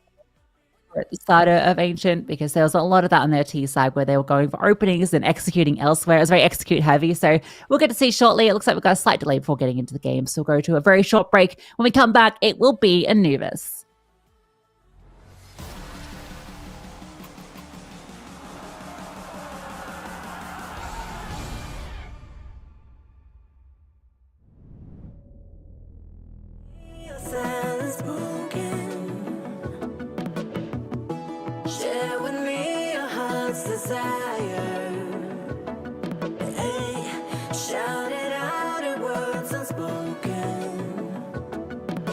at the start of Ancient, because there was a lot of that on their T side where they were going for openings and executing elsewhere. It was very execute heavy. So we'll get to see shortly. It looks like we've got a slight delay before getting into the game. So we'll go to a very short break. When we come back, it will be Anubis. Silence spoken. Share with me your heart's desire. Hey, shout it out in words unspoken.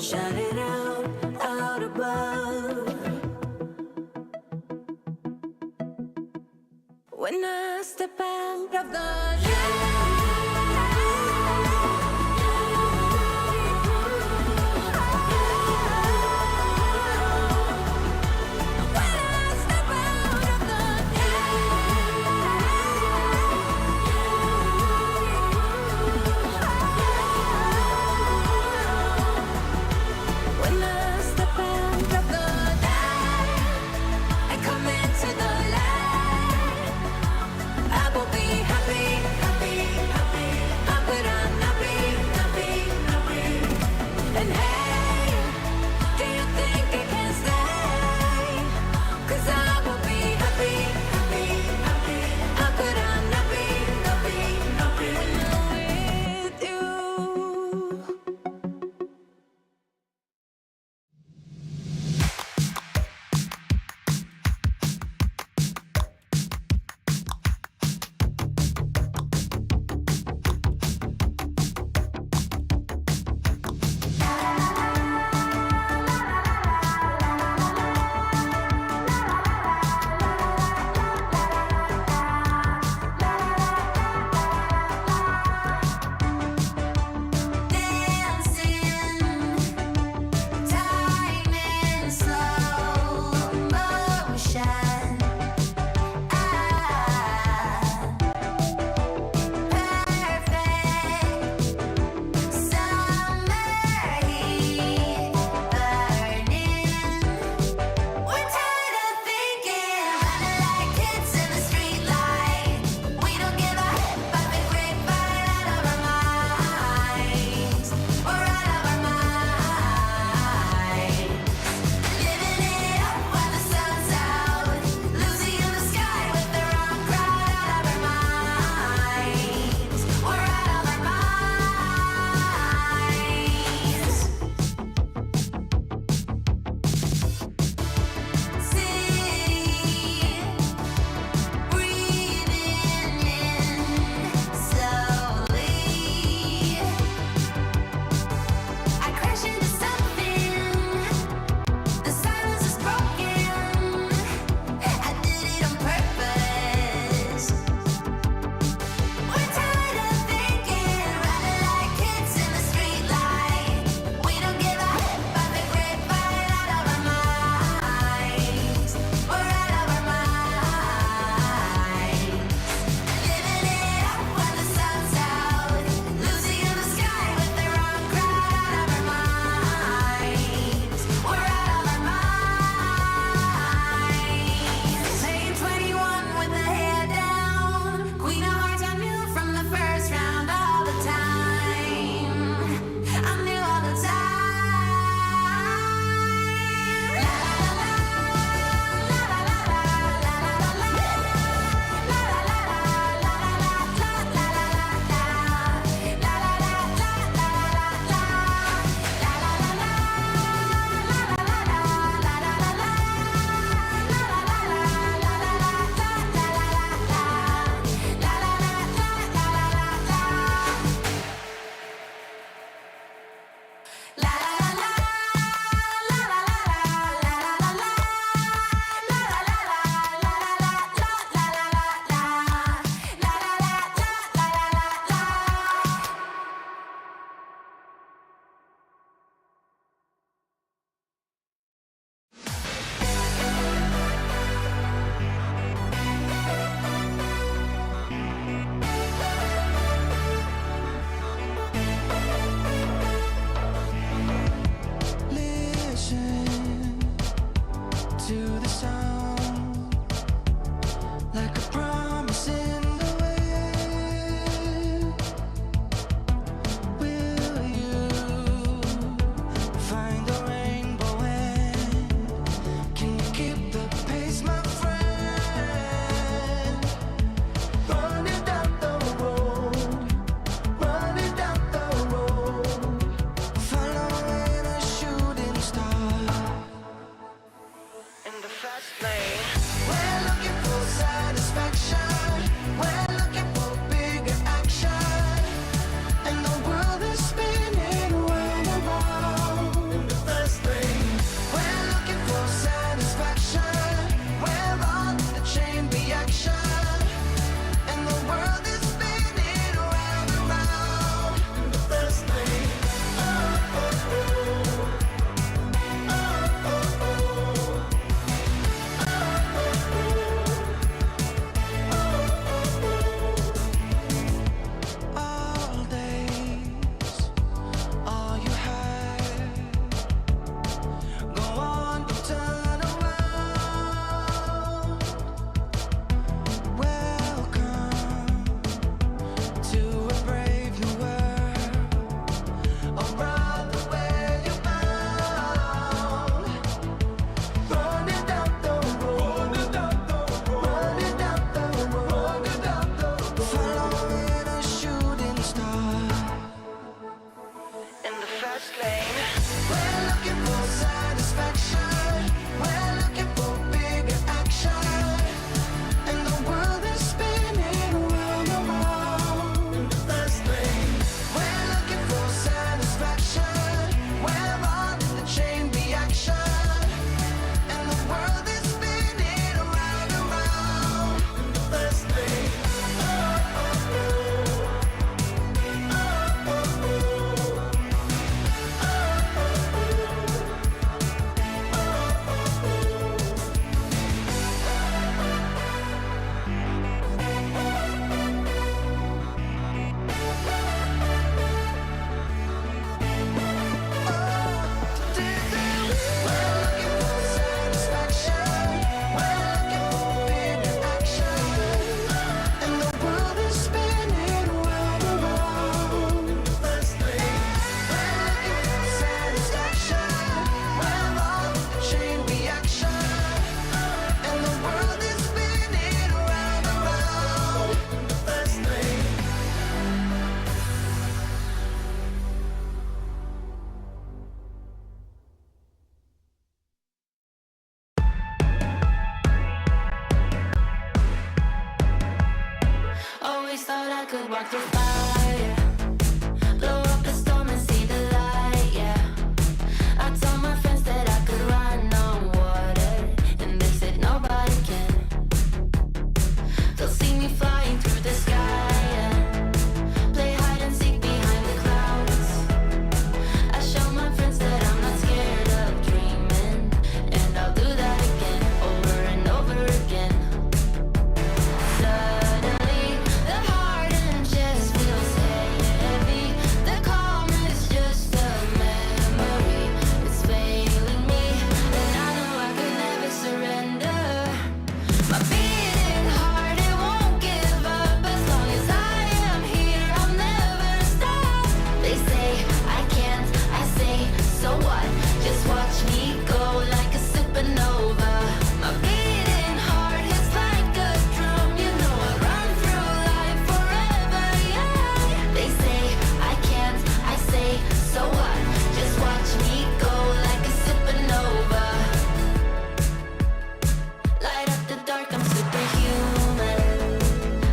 Shout it out above. When I step out of the I will be happy. I could walk through fire, blow up the storm and see the light, yeah. I told my friends that I could run on water, and they said nobody can. They'll see me flying through the sky, yeah. Play hide and seek behind the clouds. I show my friends that I'm not scared of dreaming, and I'll do that again, over and over again. Suddenly, the heart and chest feels heavy. The calm is just a memory. It's failing me, and I know I could never surrender. My beating heart, it won't give up. As long as I am here, I'll never stop. They say I can't, I say, so what? Just watch me go like a supernova. My beating heart hits like a drum. You know I run through life forever, yeah. They say I can't, I say, so what? Just watch me go like a supernova. Light up the dark, I'm superhuman.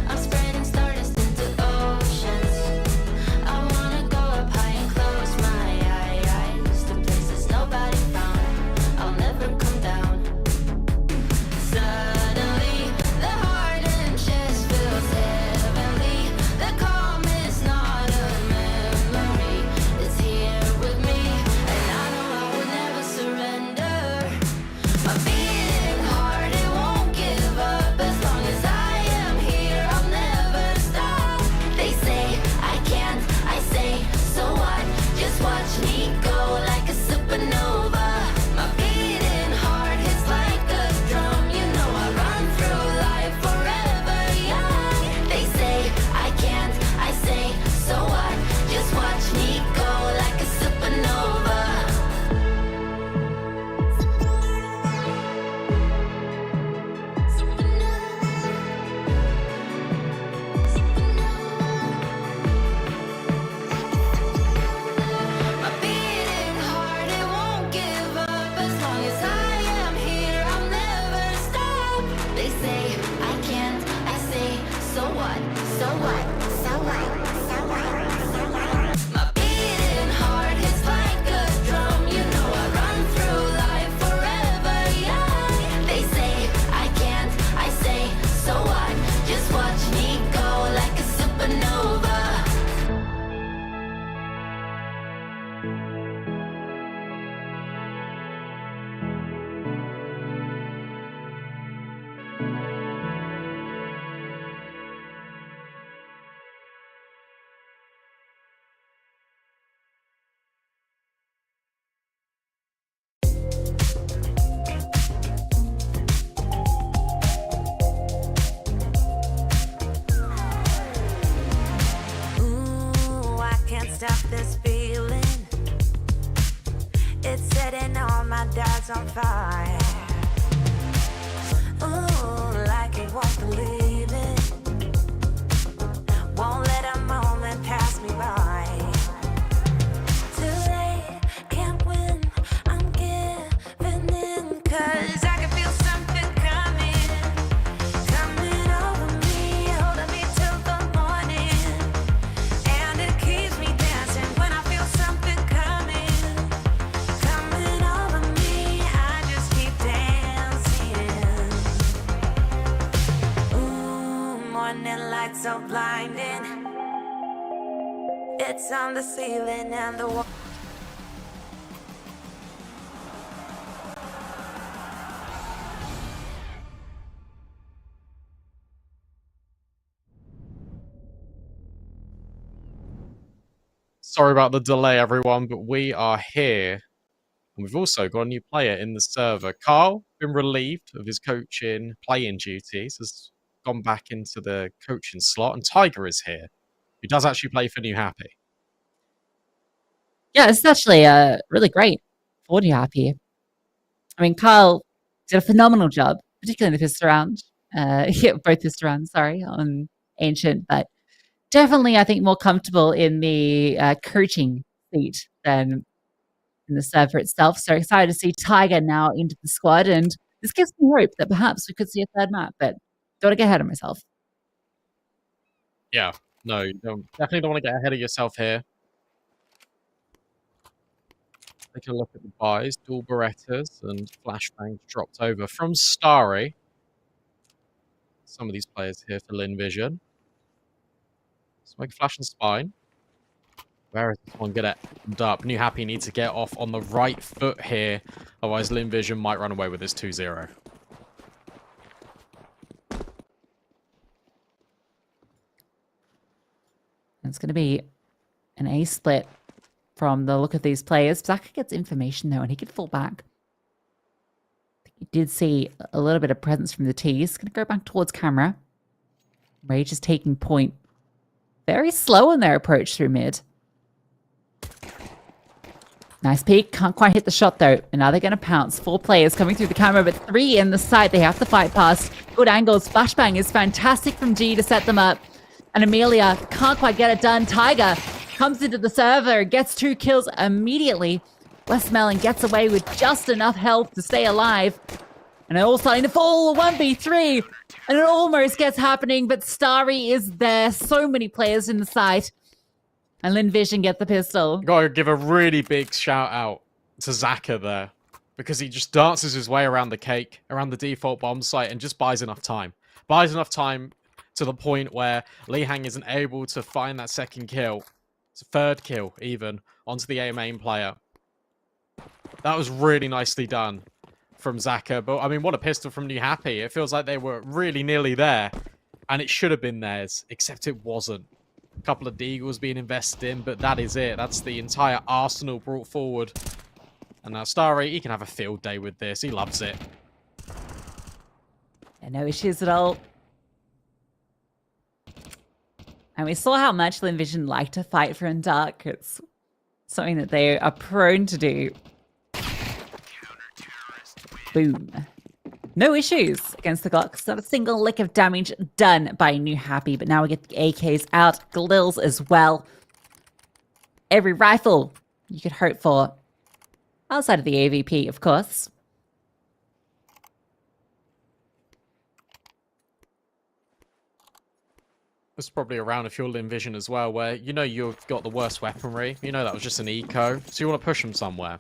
I'm spreading stardust into oceans. I wanna go up high and close my eyes to places nobody found. I'll never come down. Suddenly, the heart and chest feels heavenly. The calm is not a memory. It's here with me, and I know I will never surrender. My beating heart, it won't give up. As long as I am here, I'll never stop. They say I can't, I say, so what? Just watch me go like a supernova. My beating heart hits like a drum. You know I run through life forever young. They say I can't, I say, so what? Just watch me go like a supernova. My beating heart, it won't give up. As long as I am here, I'll never stop. They say I can't, I say, so what? So what? So what? So what? So what? My beating heart hits like a drum. You know I run through life forever young. They say I can't, I say, so what? Just watch me go like a supernova. Ooh, I can't stop this feeling. It's setting all my doubts on fire. Ooh, like it won't believe it. Won't let a moment pass me by. Too late, can't win. I'm giving in, 'cause I can feel something coming over me, holding me till the morning. And it keeps me dancing when I feel something coming over me. I just keep dancing. Ooh, morning light so blinding. It's on the ceiling and the wall. Sorry about the delay, everyone, but we are here. And we've also got a new player in the server. Carl, been relieved of his coaching playing duties, has gone back into the coaching slot. And Tiger is here, who does actually play for New Happy. Yeah, it's actually really great for New Happy. I mean, Carl did a phenomenal job, particularly in the fifth round. Yeah, both fifth rounds, sorry, on Ancient, but definitely, I think, more comfortable in the coaching seat than in the server itself. So excited to see Tiger now into the squad, and this gives me hope that perhaps we could see a third map, but don't want to get ahead of myself. Yeah, No, you definitely don't want to get ahead of yourself here. Take a look at the buys. Dual Berettas and flashbangs dropped over from Starry. Some of these players here for Lynn Vision. Smoke Flash and Spine. Where is this one going to end up? New Happy needs to get off on the right foot here. Otherwise, Lynn Vision might run away with this 2-0. It's going to be an A split from the look of these players. Zaka gets information though, and he could fall back. You did see a little bit of presence from the T's. Going to go back towards camera. Rage is taking point. Very slow in their approach through mid. Nice peek. Can't quite hit the shot though. And now they're going to pounce. 4 players coming through the camera, but 3 in the side. They have to fight past. Good angles. Flashbang is fantastic from G to set them up. And Amelia can't quite get it done. Tiger comes into the server, gets 2 kills immediately. Westmelon gets away with just enough health to stay alive. And they're all starting to fall. 1v3. And it almost gets happening, but Starry is there. So many players in the site. And Lynn Vision get the pistol. Gotta give a really big shout out to Zaka there. Because he just dances his way around the cake, around the default bomb site, and just buys enough time. Buys enough time to the point where Li Hang isn't able to find that second kill. It's a third kill, even, onto the A main player. That was really nicely done from Zaka. But, I mean, what a pistol from New Happy. It feels like they were really nearly there. And it should have been theirs, except it wasn't. A couple of Deagles being invested in, but that is it. That's the entire arsenal brought forward. And now Starry, he can have a field day with this. He loves it. Yeah, no issues at all. And we saw how much Lynn Vision like to fight for in dark. It's something that they are prone to do. Boom. No issues against the Glocks. Not a single lick of damage done by New Happy. But now we get the AKs out. Glils as well. Every rifle you could hope for. Outside of the AVP, of course. This is probably around if you're Lynn Vision as well, where you know you've got the worst weaponry. You know that was just an eco. So you want to push them somewhere.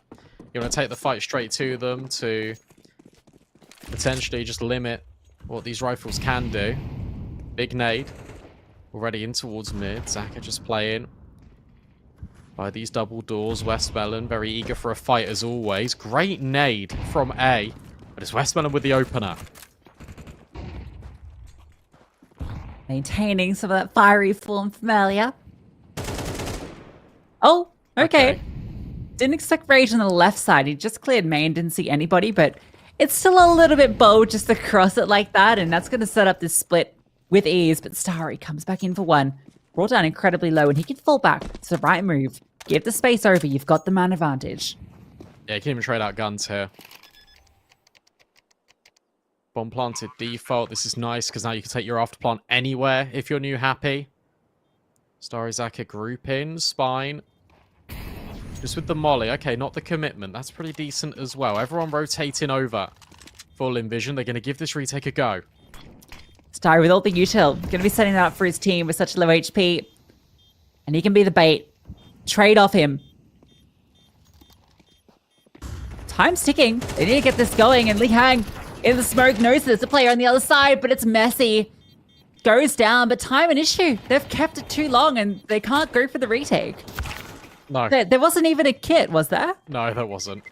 You want to take the fight straight to them to potentially just limit what these rifles can do. Big nade. Already in towards mid. Zaka just playing by these double doors. Westmelon very eager for a fight as always. Great nade from A. But it's Westmelon with the opener. Maintaining some of that fiery form familiar. Oh, okay. Didn't expect Rage on the left side. He just cleared main, didn't see anybody, but it's still a little bit bold just to cross it like that, and that's going to set up this split with ease. But Starry comes back in for one. Brought down incredibly low, and he can fall back. It's the right move. Give the space over. You've got the man advantage. Yeah, you can even trade out guns here. Bomb planted default. This is nice because now you can take your after plant anywhere if you're New Happy. Starry Zaka group in. Spine. Just with the molly. Okay, not the commitment. That's pretty decent as well. Everyone rotating over. Full Vision. They're going to give this retake a go. Starry with all the util. Going to be setting that up for his team with such low HP. And he can be the bait. Trade off him. Time's ticking. They need to get this going. And Li Hang in the smoke knows there's a player on the other side, but it's messy. Goes down, but time an issue. They've kept it too long and they can't go for the retake. No. There wasn't even a kit, was there? No, there wasn't.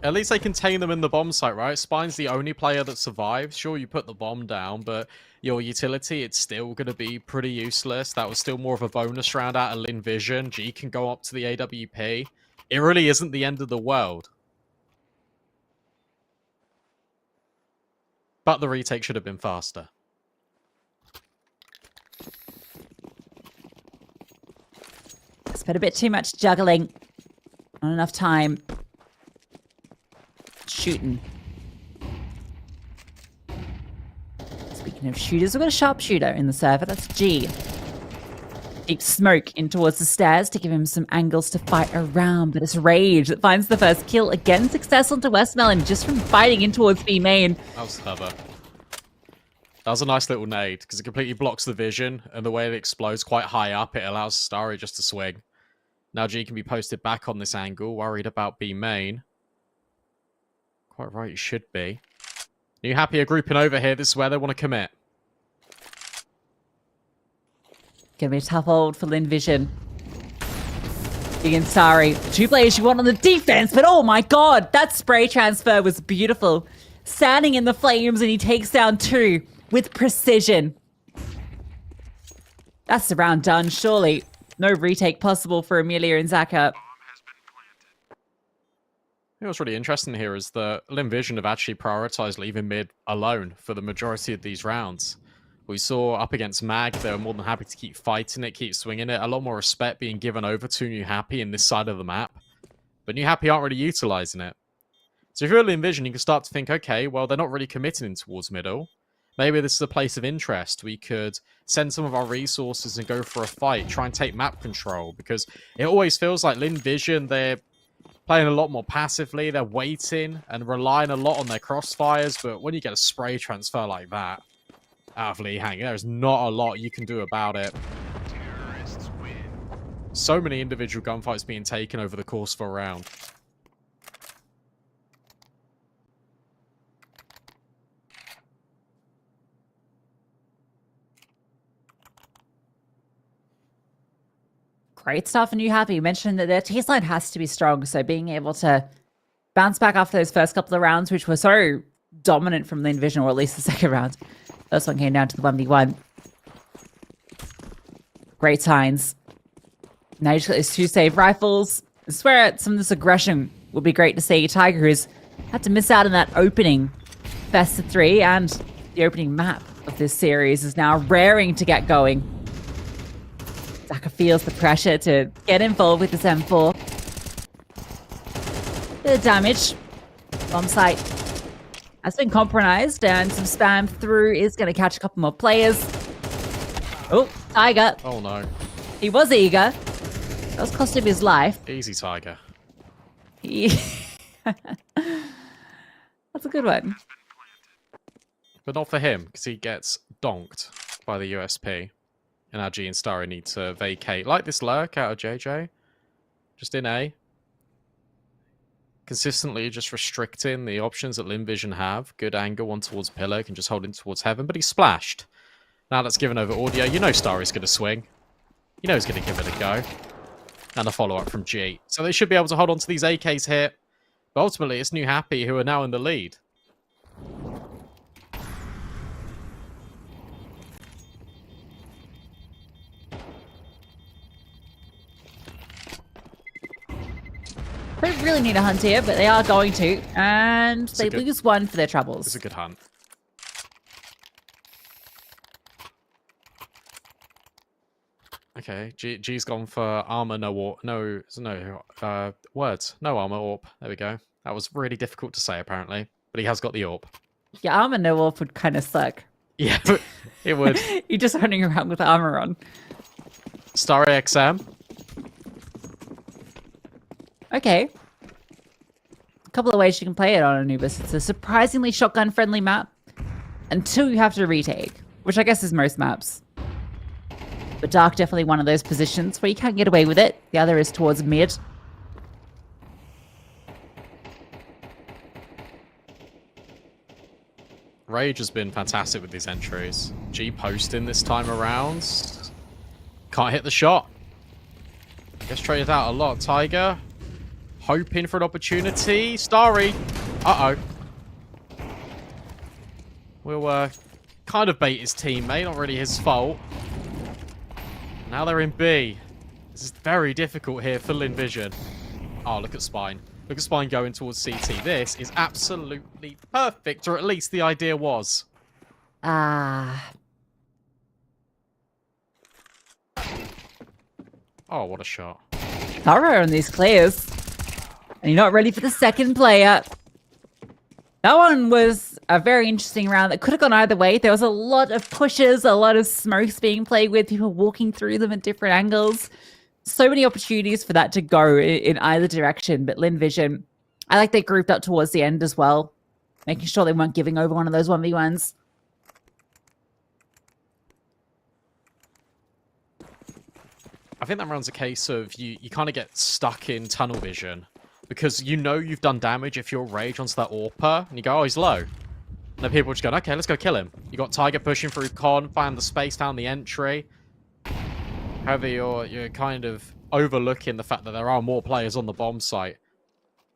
At least they contain them in the bomb site, right? Spine's the only player that survives. Sure, you put the bomb down, but your utility, it's still going to be pretty useless. That was still more of a bonus round out of Lynn Vision. G can go up to the AWP. It really isn't the end of the world. But the retake should have been faster. Spent a bit too much juggling. Not enough time. Shooting. Speaking of shooters, we've got a sharpshooter in the server. That's G. Deep smoke in towards the stairs to give him some angles to fight around. But it's Rage that finds the first kill. Again, successful to Westmelon just from fighting in towards B main. That was clever. That was a nice little nade because it completely blocks the vision, and the way it explodes quite high up, it allows Starry just to swing. Now G can be posted back on this angle, worried about B main. Quite right, you should be. Are you happy you're grouping over here? This is where they want to commit. Gonna be a tough hold for Lynn Vision. Again, sorry. Two players you want on the defense, but oh my god, that spray transfer was beautiful. Standing in the flames and he takes down 2 with precision. That's the round done, surely. No retake possible for Amelia and Zaka. What's really interesting here is that Lynn Vision have actually prioritized leaving mid alone for the majority of these rounds. We saw up against Mag, they were more than happy to keep fighting it, keep swinging it. A lot more respect being given over to New Happy in this side of the map. But New Happy aren't really utilizing it. So if you're Lynn Vision, you can start to think, okay, well, they're not really committing towards middle. Maybe this is a place of interest. We could send some of our resources and go for a fight, try and take map control. Because it always feels like Lynn Vision, they're playing a lot more passively. They're waiting and relying a lot on their crossfires. But when you get a spray transfer like that out of Lee Hang, there's not a lot you can do about it. So many individual gunfights being taken over the course of a round. Great stuff and you happy. You mentioned that their taste line has to be strong, so being able to bounce back after those first couple of rounds, which were so dominant from Lynn Vision, or at least the second round. First one came down to the 1v1. Great signs. Now you just got these 2 save rifles. I swear some of this aggression would be great to see. Tiger, who's had to miss out on that opening best of 3 and the opening map of this series, is now raring to get going. Zaka feels the pressure to get involved with this M4. Bit of damage. Bomb site has been compromised, and some spam through is going to catch a couple more players. Oh, Tiger. Oh no. He was eager. That was cost him his life. Easy, Tiger. That's a good one. But not for him, because he gets donked by the USP. And our G and Starry need to vacate. Like this lurk out of JJ. Just in A. Consistently just restricting the options that Lynn Vision have. Good angle, one towards pillar, can just hold him towards heaven, but he's splashed. Now that's given over audio. You know Starry's going to swing. You know he's going to give it a go. And a follow-up from G. So they should be able to hold on to these AKs here. But ultimately, it's New Happy who are now in the lead. They really need a hunt here, but they are going to. And they lose 1 for their troubles. It's a good hunt. Okay, G's gone for armor, no AWP. Words. No armor, AWP. There we go. That was really difficult to say, apparently. But he has got the AWP. Yeah, armor no AWP would kind of suck. Yeah, it would. You're just running around with armor on. Starry XM. Okay. A couple of ways you can play it on Anubis. It's a surprisingly shotgun-friendly map. And 2, you have to retake, which I guess is most maps. But Dark definitely one of those positions where you can't get away with it. The other is towards mid. Rage has been fantastic with these entries. G posting this time around. Can't hit the shot. Gets traded out a lot. Tiger hoping for an opportunity. Starry. Uh-oh. Will kind of bait his teammate. Not really his fault. Now they're in B. This is very difficult here for Lynn Vision. Oh, look at Spine. Look at Spine going towards CT. This is absolutely perfect, or at least the idea was. Ah. Oh, what a shot. Thorough on these clears. And you're not ready for the second player. That one was a very interesting round that could have gone either way. There was a lot of pushes, a lot of smokes being played with, people walking through them at different angles. So many opportunities for that to go in either direction. But Lynn Vision, I like they grouped up towards the end as well, making sure they weren't giving over one of those 1v1s. I think that round's a case of you kind of get stuck in tunnel vision because you know you've done damage if you're Rage onto that AWPer and you go, oh, he's low. And then people just go, okay, let's go kill him. You got Tiger pushing through con, find the space down the entry. However, you're kind of overlooking the fact that there are more players on the bomb site.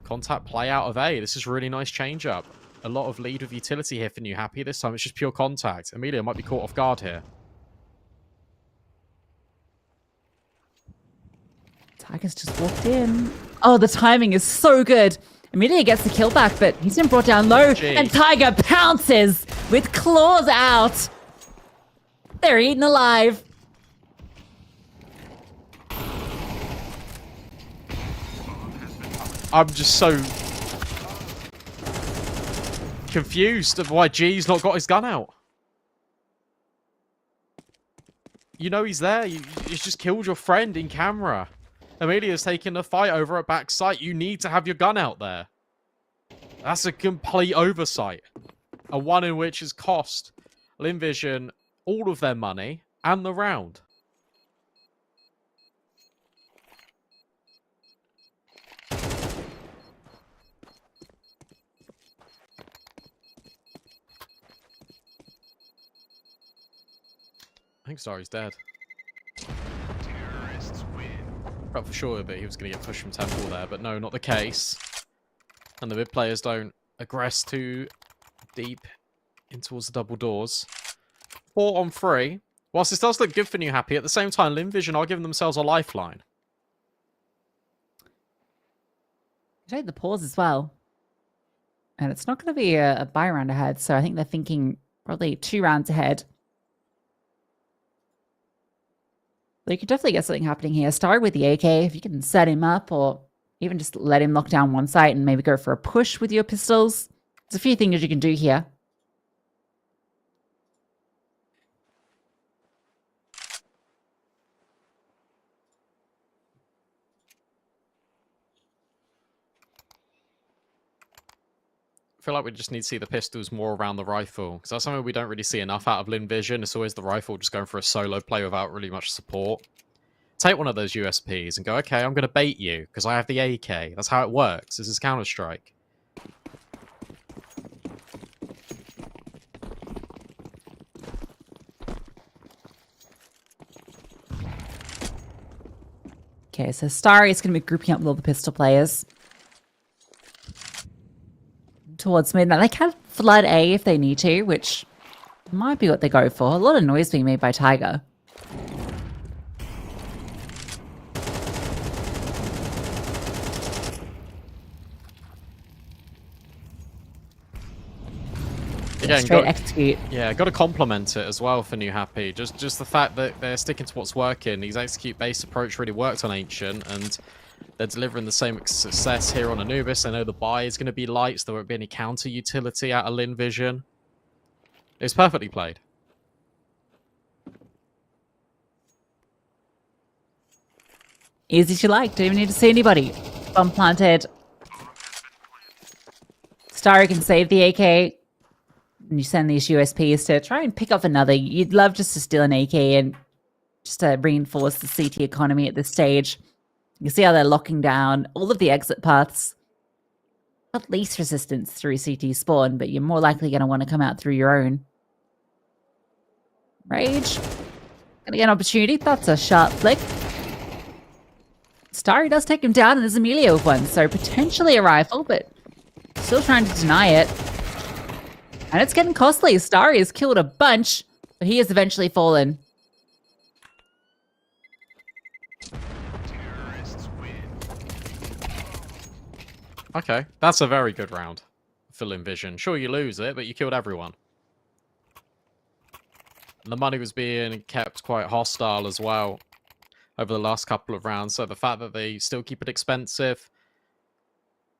Contact play out of A. This is a really nice change up. A lot of lead with utility here for New Happy. This time it's just pure contact. Amelia might be caught off guard here. Tiger's just walked in. Oh, the timing is so good. Amelia gets the kill back, but he's been brought down low. Gee. And Tiger pounces with claws out. They're eaten alive. I'm just so confused of why G's not got his gun out. You know he's there. He's just killed your friend in camera. Amelia's taking a fight over at back site. You need to have your gun out there. That's a complete oversight. A one in which has cost Lynn Vision all of their money and the round. I think Starry's dead. Thought for sure that he was going to get pushed from Temple there, but no, not the case. And the mid players don't aggress too deep in towards the double doors. 4 on 3. Whilst this does look good for New Happy, at the same time, Lynn Vision are giving themselves a lifeline. Take the pause as well. And it's not going to be a buy round ahead, so I think they're thinking probably 2 rounds ahead. So you could definitely get something happening here. Start with the AK if you can set him up, or even just let him lock down one site and maybe go for a push with your pistols. There's a few things you can do here. I feel like we just need to see the pistols more around the rifle, because that's something we don't really see enough out of Lynn Vision. It's always the rifle just going for a solo play without really much support. Take one of those USPs and go, okay, I'm going to bait you, because I have the AK. That's how it works. This is Counter-Strike. Okay, so Starry is going to be grouping up with all the pistol players towards mid. Now, they can flood A if they need to, which might be what they go for. A lot of noise being made by Tiger. Again, Straight execute. Yeah, got to compliment it as well for New Happy. Just the fact that they're sticking to what's working. These execute-based approach really worked on Ancient, and they're delivering the same success here on Anubis. I know the buy is going to be light, so there won't be any counter utility out of Lynn Vision. It's perfectly played. Easy to like. Don't even need to see anybody. Bomb planted. Starry can save the AK. And you send these USPs to try and pick up another. You'd love just to steal an AK and just to reinforce the CT economy at this stage. You see how they're locking down all of the exit paths. At least resistance through CT spawn, but you're more likely going to want to come out through your own. Rage. Gonna get an opportunity. That's a sharp flick. Starry does take him down, and there's Amelia with one, so potentially a rifle, but still trying to deny it. And it's getting costly. Starry has killed a bunch, but he has eventually fallen. Okay, that's a very good round for Lynn Vision. Sure, you lose it, but you killed everyone. And the money was being kept quite hostile as well over the last couple of rounds. So the fact that they still keep it expensive,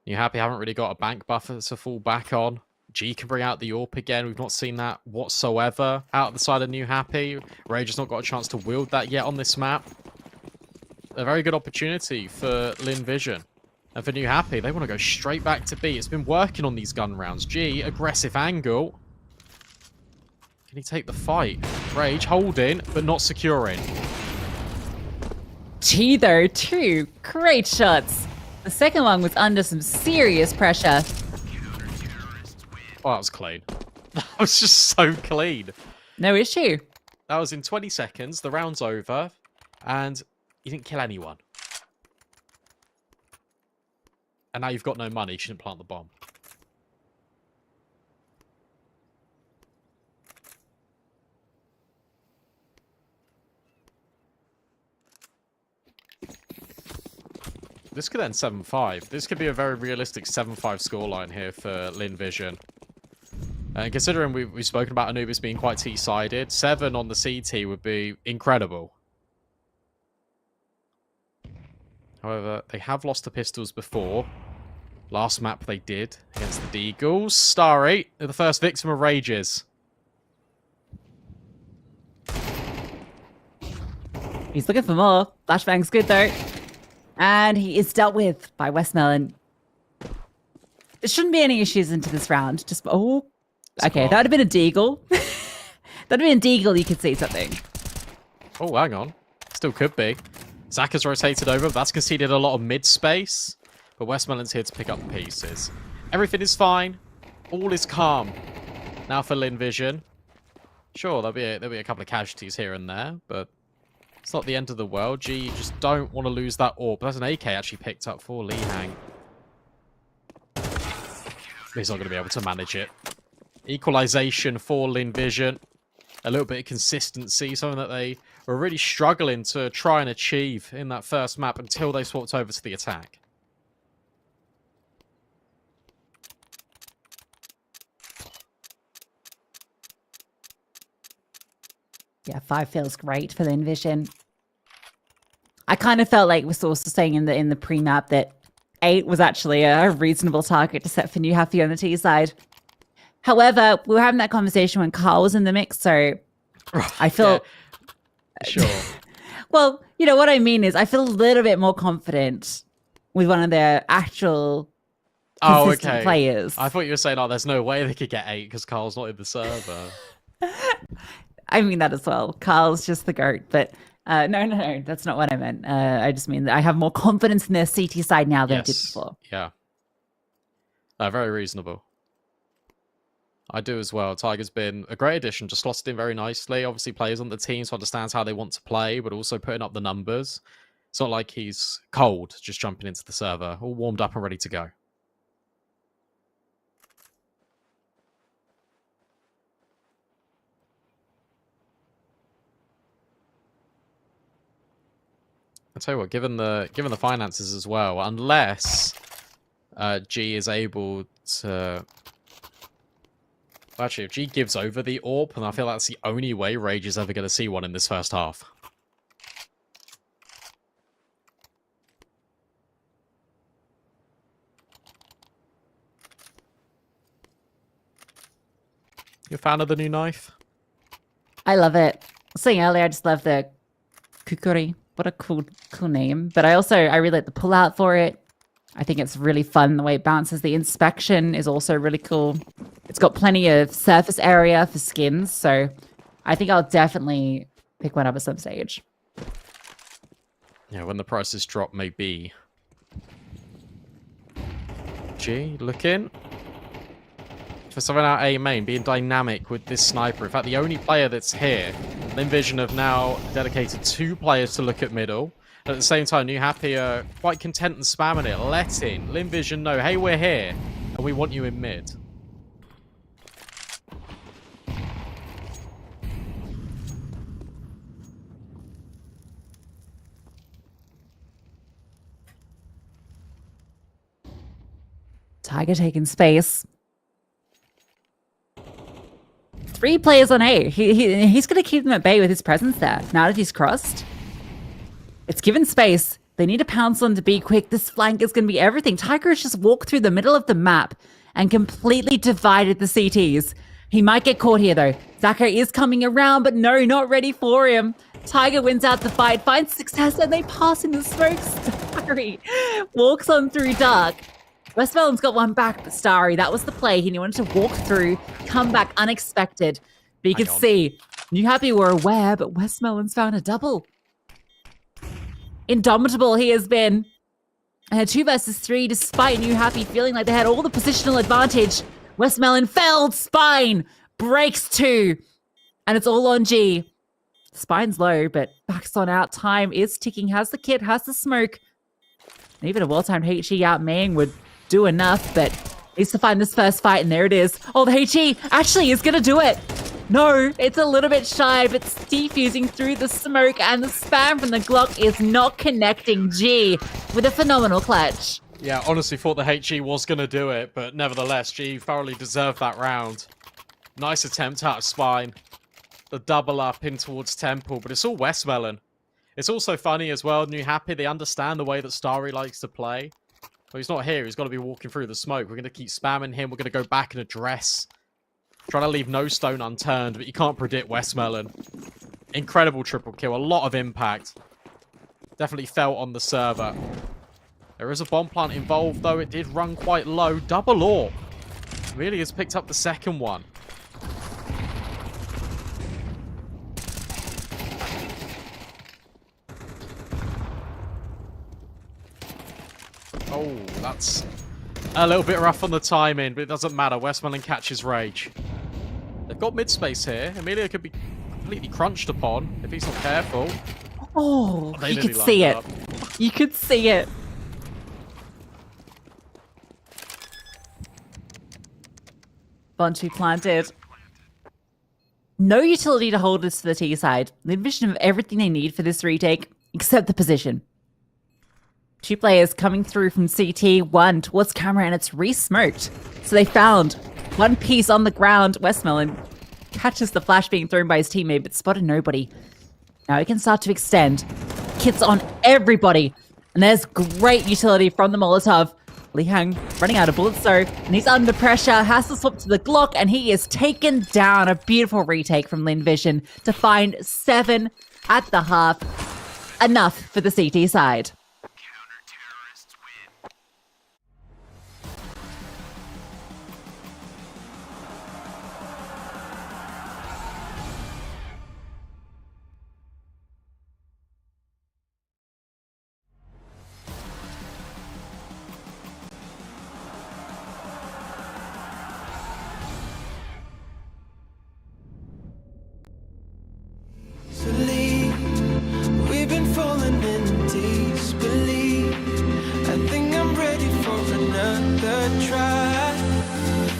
New Happy haven't really got a bank buffer to fall back on. G can bring out the AWP again. We've not seen that whatsoever out the side of New Happy. Rage has not got a chance to wield that yet on this map. A very good opportunity for Lynn Vision. And for New Happy, they want to go straight back to B. It's been working on these gun rounds. G, aggressive angle. Can he take the fight? Rage holding, but not securing. G though, 2 great shots. The second one was under some serious pressure. Oh, that was clean. That was just so clean. No issue. That was in 20 seconds. The round's over. And you didn't kill anyone. And now you've got no money. You shouldn't plant the bomb. This could end 7-5. This could be a very realistic 7-5 scoreline here for Lynn Vision. And considering we've spoken about Anubis being quite T-sided, 7 on the CT would be incredible. However, they have lost the pistols before. Last map they did against the Deagles. Starry, they're the first victim of Rages. He's looking for more. Flashbang's good though. And he is dealt with by Westmelon. There shouldn't be any issues into this round. Just oh, okay, that would have been a Deagle. That'd have been a Deagle. You could see something. Oh, hang on. Still could be. Zach has rotated over. That's conceded a lot of mid space. But Westmelon's here to pick up the pieces. Everything is fine. All is calm. Now for Lynn Vision. Sure, there'll be a couple of casualties here and there, but it's not the end of the world. G, you just don't want to lose that orb. That's an AK actually picked up for Lee Hang. He's not going to be able to manage it. Equalization for Lynn Vision. A little bit of consistency, something that they were really struggling to try and achieve in that first map until they swapped over to the attack. Yeah, 5 feels great for the Envision. I kind of felt like we were also saying in the pre-map that 8 was actually a reasonable target to set for New Happy on the T side. However, we were having that conversation when Carl was in the mix, so I feel... Yeah, sure. Well, you know, what I mean is I feel a little bit more confident with one of their actual consistent players. I thought you were saying, oh, there's no way they could get 8 because Carl's not in the server. I mean that as well. Carl's just the GOAT, but no, that's not what I meant. I just mean that I have more confidence in their CT side now than I did before. Yeah. Very reasonable. I do as well. Tiger's been a great addition, just slotted in very nicely. Obviously players on the team, so understands how they want to play, but also putting up the numbers. It's not like he's cold, just jumping into the server, all warmed up and ready to go. I'll tell you what, given the finances as well, unless G is able to... Well, actually, if G gives over the AWP, and I feel that's the only way Rage is ever going to see one in this first half. You a fan of the new knife? I love it. I was saying earlier, I just love the Kukuri. What a cool name. But I really like the pullout for it. I think it's really fun the way it bounces. The inspection is also really cool. It's got plenty of surface area for skins, so I think I'll definitely pick one up at some stage. Yeah, when the prices drop, maybe. G, looking for something out A main, being dynamic with this sniper. In fact, the only player that's here, Lynn Vision have now dedicated 2 players to look at middle. At the same time, New Happy are quite content and spamming it, letting Lynn Vision know, hey, we're here, and we want you in mid. Tiger taking space. 3 players on A. He's going to keep them at bay with his presence there. Now that he's crossed, it's given space. They need to pounce on to be quick. This flank is going to be everything. Tiger has just walked through the middle of the map and completely divided the CTs. He might get caught here, though. Zachary is coming around, but no, not ready for him. Tiger wins out the fight, finds success, and they pass in the smoke. Starry walks on through dark. Westmelon's got one back, but Starry, that was the play. He wanted to walk through, come back unexpected. But you could see, New Happy were aware, but Westmelon's found a double. Indomitable he has been. And 2 versus 3, despite New Happy feeling like they had all the positional advantage. Westmelon felled, Spine breaks 2. And it's all on G. Spine's low, but backs on out. Time is ticking. Has the kit, has the smoke. And even a well-timed HE out main would do enough, but needs to find this first fight, and there it is. Oh, the HE actually is going to do it. No, it's a little bit shy, but it's defusing through the smoke, and the spam from the Glock is not connecting G with a phenomenal clutch. Yeah, honestly thought the HE was going to do it, but nevertheless, G thoroughly deserved that round. Nice attempt out of Spine. The double up in towards Temple, but it's all Westmelon. It's also funny as well, New Happy, they understand the way that Starry likes to play. Well, he's not here, he's got to be walking through the smoke. We're going to keep spamming him, we're going to go back and address. Trying to leave no stone unturned, but you can't predict Westmelon. Incredible triple kill, a lot of impact. Definitely felt on the server. There is a bomb plant involved, though it did run quite low. Double AWP really has picked up the second one. Oh, that's a little bit rough on the timing, but it doesn't matter. Westmelon catches rage. They've got mid-space here. Amelia could be completely crunched upon if he's not careful. Oh, They you nearly could see lined it. up. You could see it. Bontu planted. No utility to hold this to the T side. The vision of everything they need for this retake, except the position. 2 players coming through from CT, 1 towards camera, and it's re-smoked. So they found 1 piece on the ground. Westmelon catches the flash being thrown by his teammate, but spotted nobody. Now he can start to extend. Kits on everybody. And there's great utility from the Molotov. Li Hang running out of bullets, so, and he's under pressure, has to swap to the Glock, and he is taken down. A beautiful retake from Lynn Vision to find 7 at the half. Enough for the CT side. We've been falling in disbelief. I think I'm ready for another try,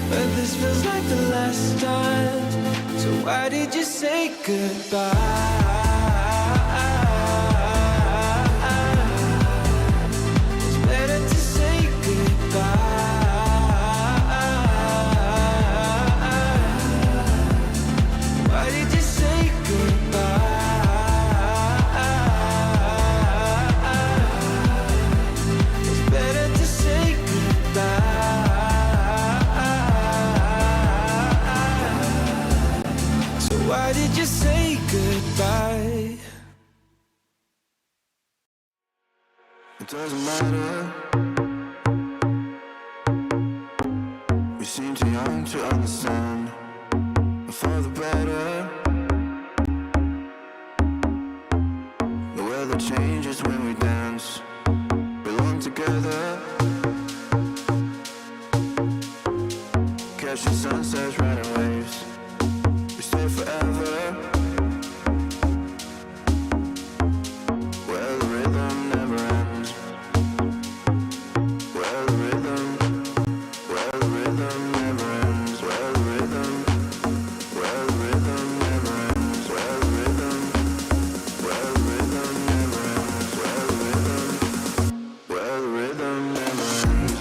but this feels like the last time. So why did you say goodbye? It's better to say goodbye. Why did you say goodbye? Why did you say goodbye? It doesn't matter. We seem too young to understand. For the better. The weather changes when we dance. Belong together. Catching sunsets, riding waves. We stay forever. Where the rhythm never ends. Where the rhythm never ends. Where the rhythm never ends. Where the rhythm never ends. Where the rhythm never ends.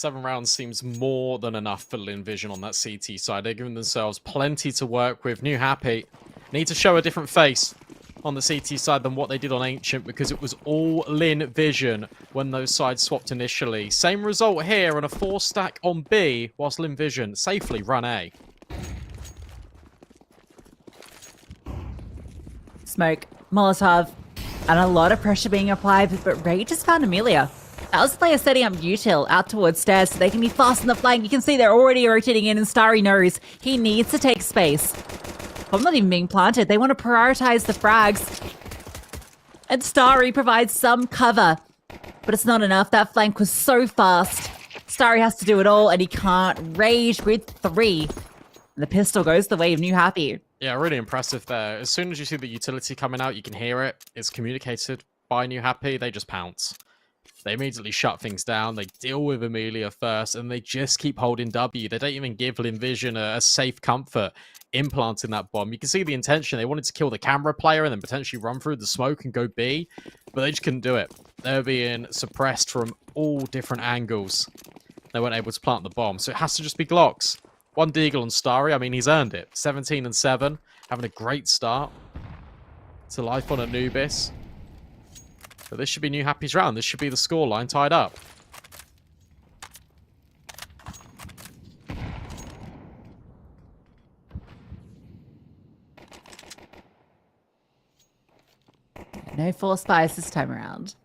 7 rounds seems more than enough for Lynn Vision on that CT side. They're giving themselves plenty to work with. New Happy need to show a different face on the CT side than what they did on Ancient, because it was all Lynn Vision when those sides swapped initially. Same result here on a 4-stack on B, whilst Lynn Vision safely run A. Smoke, Molotov, and a lot of pressure being applied, but Ray just found Amelia. That was the player setting up util out towards stairs so they can be fast on the flank. You can see they're already rotating in, and Starry knows he needs to take space. I'm not even being planted. They want to prioritize the frags. And Starry provides some cover, but it's not enough. That flank was so fast. Starry has to do it all, and he can't. Rage with 3. And the pistol goes the way of New Happy. Yeah, really impressive there. As soon as you see the utility coming out, you can hear it. It's communicated by New Happy. They just pounce. They immediately shut things down. They deal with Amelia first, and they just keep holding W. They don't even give Lynn Vision a safe comfort implanting that bomb. You can see the intention. They wanted to kill the camera player and then potentially run through the smoke and go B, but they just couldn't do it. They were being suppressed from all different angles. They weren't able to plant the bomb, so it has to just be Glocks. 1 Deagle on Starry. I mean, he's earned it. 17 and 7, having a great start to life on Anubis. But this should be New Happy's round. This should be the scoreline tied up. No force fires this time around.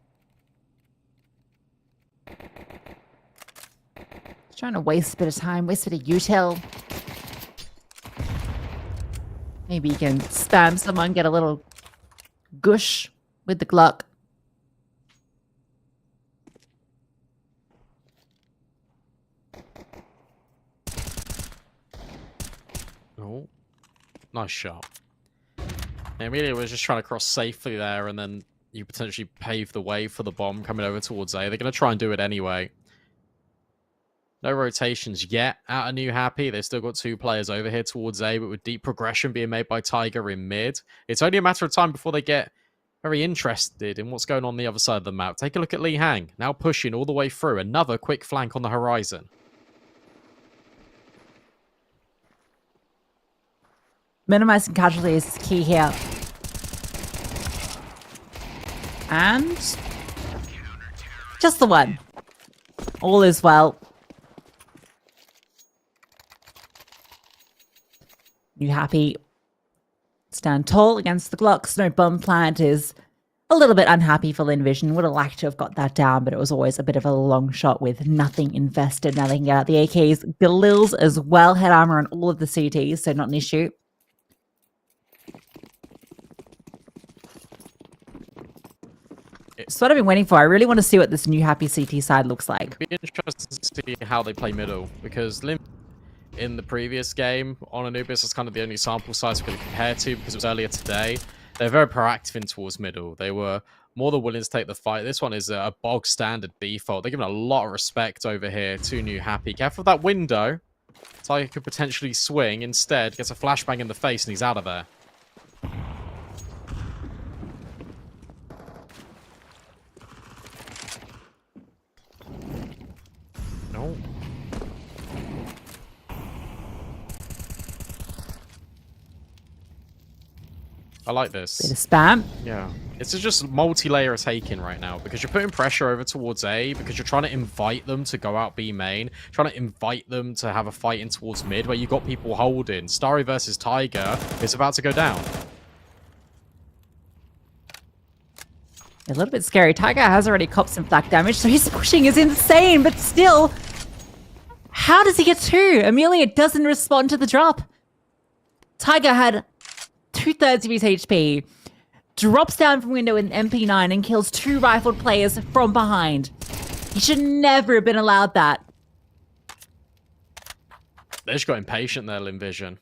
Trying to waste a bit of time, waste a bit of util. Maybe you can spam someone, get a little gush with the Glock. Oh, nice shot. Amelia was just trying to cross safely there, and then you potentially pave the way for the bomb coming over towards A. They're going to try and do it anyway. No rotations yet out of New Happy. They've still got 2 players over here towards A, but with deep progression being made by Tiger in mid, it's only a matter of time before they get very interested in what's going on the other side of the map. Take a look at Lee Hang, now pushing all the way through. Another quick flank on the horizon. Minimizing casualties is key here. And just the one. All is well. New Happy stand tall against the Glocks. No bomb plant is a little bit unhappy for Lynn Vision. Would have liked to have got that down, but it was always a bit of a long shot with nothing invested. Now they can get out the AKs. Galils as well. Head armor on all of the CTs, so not an issue. It's what I've been waiting for. I really want to see what this New Happy CT side looks like. It'd be interesting to see how they play middle, because Lynn in the previous game on Anubis is kind of the only sample size we're going to compare to, because it was earlier today. They're very proactive in towards middle. They were more than willing to take the fight. This one is a bog standard default. They're giving a lot of respect over here to New Happy. Careful of that window. Tiger could potentially swing. Instead, gets a flashbang in the face and he's out of there. No. I like this. Bit of spam. Yeah. It's just multi-layer taking right now, because you're putting pressure over towards A, because you're trying to invite them to go out B main, trying to invite them to have a fight in towards mid where you've got people holding. Starry versus Tiger is about to go down. A little bit scary. Tiger has already copped some flak damage, so his pushing is insane, but still, how does he get 2? Amelia doesn't respond to the drop. Tiger had 2/3 of his HP, drops down from window with an MP9 and kills 2 rifled players from behind. He should never have been allowed that. They just got impatient there, Lynn Vision.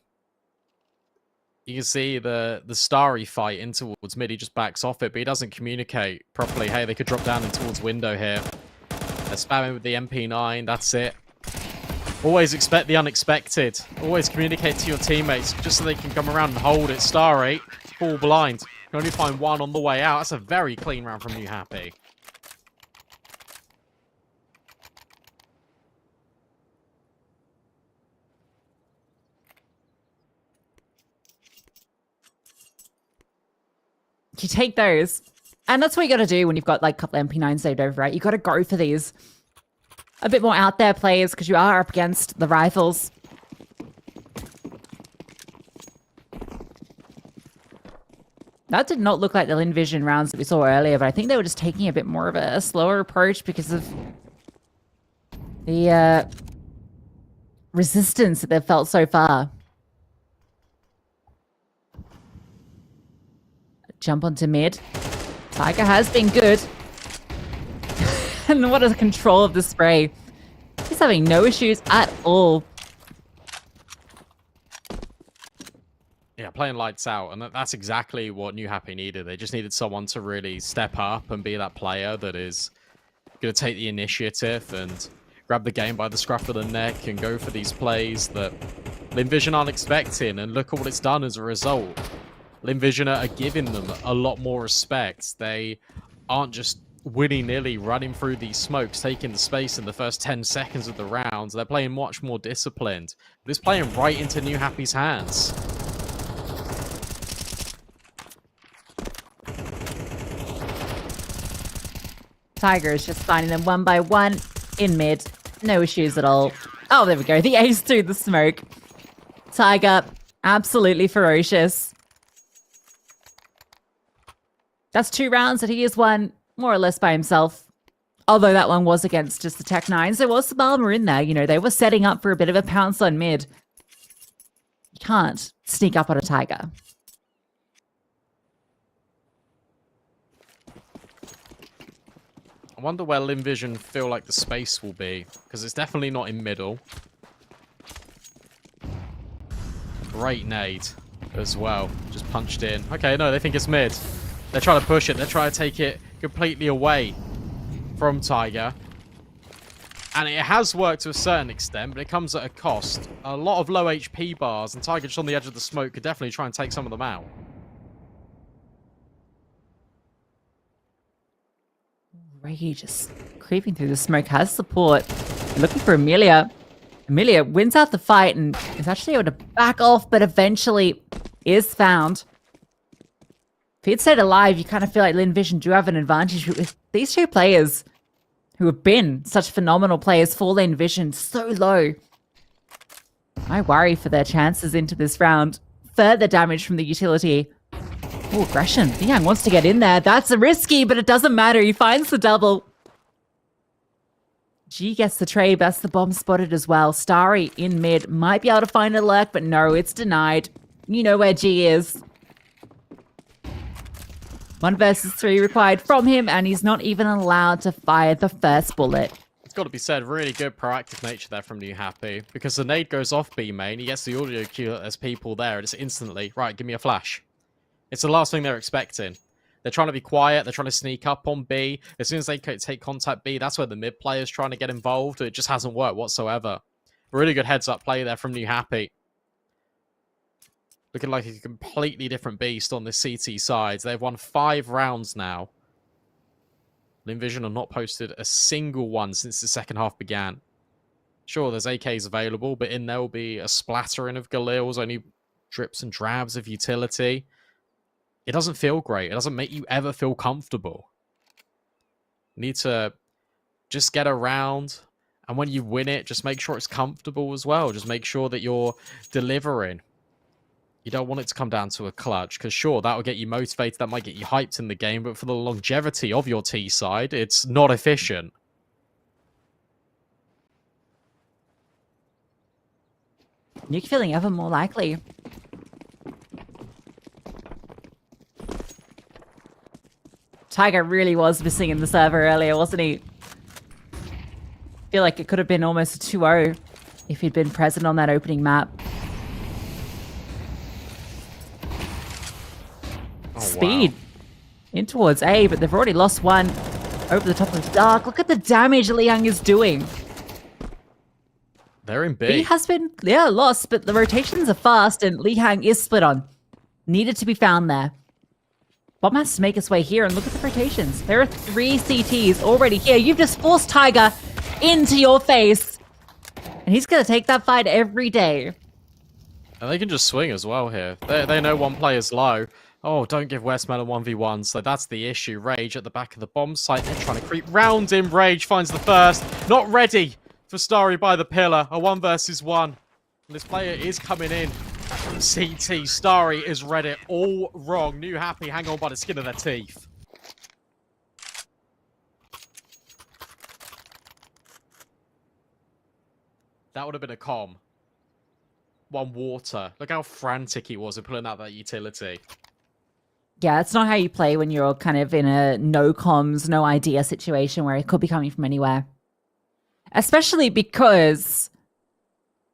You can see the Starry fight in towards mid. He just backs off it, but he doesn't communicate properly. Hey, they could drop down in towards window here. They're spamming with the MP9. That's it. Always expect the unexpected. Always communicate to your teammates just so they can come around and hold it. Starry, full blind. You can only find 1 on the way out. That's a very clean round from New Happy. you take those. And that's what you got to do when you've got like a couple of MP9 saved over, right? You got to go for these a bit more out there players because you are up against the rifles. That did not look like the Lynn Vision rounds that we saw earlier, but I think they were just taking a bit more of a slower approach because of the resistance that they've felt so far. Jump onto mid. Tiger has been good. And what a control of the spray. He's having no issues at all. Yeah, playing lights out, and that's exactly what New Happy needed. They just needed someone to really step up and be that player that is going to take the initiative and grab the game by the scruff of the neck and go for these plays that Lynn Vision aren't expecting, and look at what it's done as a result. Lynn Vision are giving them a lot more respect. They aren't just willy-nilly running through these smokes, taking the space in the first 10 seconds of the round. They're playing much more disciplined. This playing right into New Happy's hands. Tiger is just finding them one by one in mid. No issues at all. Oh, there we go. The ace through the smoke. Tiger, absolutely ferocious. That's 2 rounds that he has won more or less by himself. Although that one was against just the Tech 9s. There was some armor in there. You know, they were setting up for a bit of a pounce on mid. You can't sneak up on a Tiger. I wonder where Lynn Vision feel like the space will be, because it's definitely not in middle. Great nade as well, just punched in. Okay, no, they think it's mid. They're trying to push it. They're trying to take it completely away from Tiger. And it has worked to a certain extent, but it comes at a cost. A lot of low HP bars, and Tiger just on the edge of the smoke could definitely try and take some of them out. Ray just creeping through the smoke, has support. Looking for Amelia. Amelia wins out the fight and is actually able to back off, but eventually is found. If he'd stayed alive, you kind of feel like Lynn Vision do have an advantage with these 2 players who have been such phenomenal players for Lynn Vision so low. I worry for their chances into this round. Further damage from the utility. Oh, aggression. Young wants to get in there. That's a risky, but it doesn't matter. He finds the double. G gets the trade. That's the bomb spotted as well. Starry in mid. Might be able to find a lurk, but no, it's denied. You know where G is. 1 versus 3 required from him, and he's not even allowed to fire the first bullet. It's got to be said, really good proactive nature there from New Happy, because the nade goes off B main, he gets the audio cue that there's people there, and it's instantly, right, give me a flash. It's the last thing they're expecting. They're trying to be quiet, they're trying to sneak up on B. As soon as they take contact B, that's where the mid player's trying to get involved. It just hasn't worked whatsoever. Really good heads-up play there from New Happy. Looking like a completely different beast on the CT side. They've won 5 rounds now. Lynn Vision have not posted a single one since the second half began. Sure, there's AKs available, but in there will be a splattering of Galils, only drips and drabs of utility. It doesn't feel great. It doesn't make you ever feel comfortable. You need to just get around, and when you win it, just make sure it's comfortable as well. Just make sure that you're delivering. You don't want it to come down to a clutch, because sure, that will get you motivated, that might get you hyped in the game, but for the longevity of your T side, it's not efficient. Nuke feeling ever more likely. Tiger really was missing in the server earlier, wasn't he? Feel like it could have been almost a 2-0 if he'd been present on that opening map. Speed in towards A, but they've already lost one over the top of the dark. Look at the damage Liang is doing. They're in B. B has been, lost, but the rotations are fast, and Li Hang is split on. Needed to be found there. Bomb has to make its way here, and look at the rotations. There are 3 CTs already here. You've just forced Tiger into your face, and he's going to take that fight every day. And they can just swing as well here. They know one player's low. Oh, don't give Westmelon 1v1. So that's the issue. Rage at the back of the bomb site. They're trying to creep round him. Rage finds the first. Not ready for Starry by the pillar. A 1 versus 1. And this player is coming in from CT. Starry has read it all wrong. New Happy hang on by the skin of their teeth. That would have been a comm. 1 water. Look how frantic he was in pulling out that utility. Yeah, it's not how you play when you're kind of in a no comms, no idea situation where it could be coming from anywhere. Especially because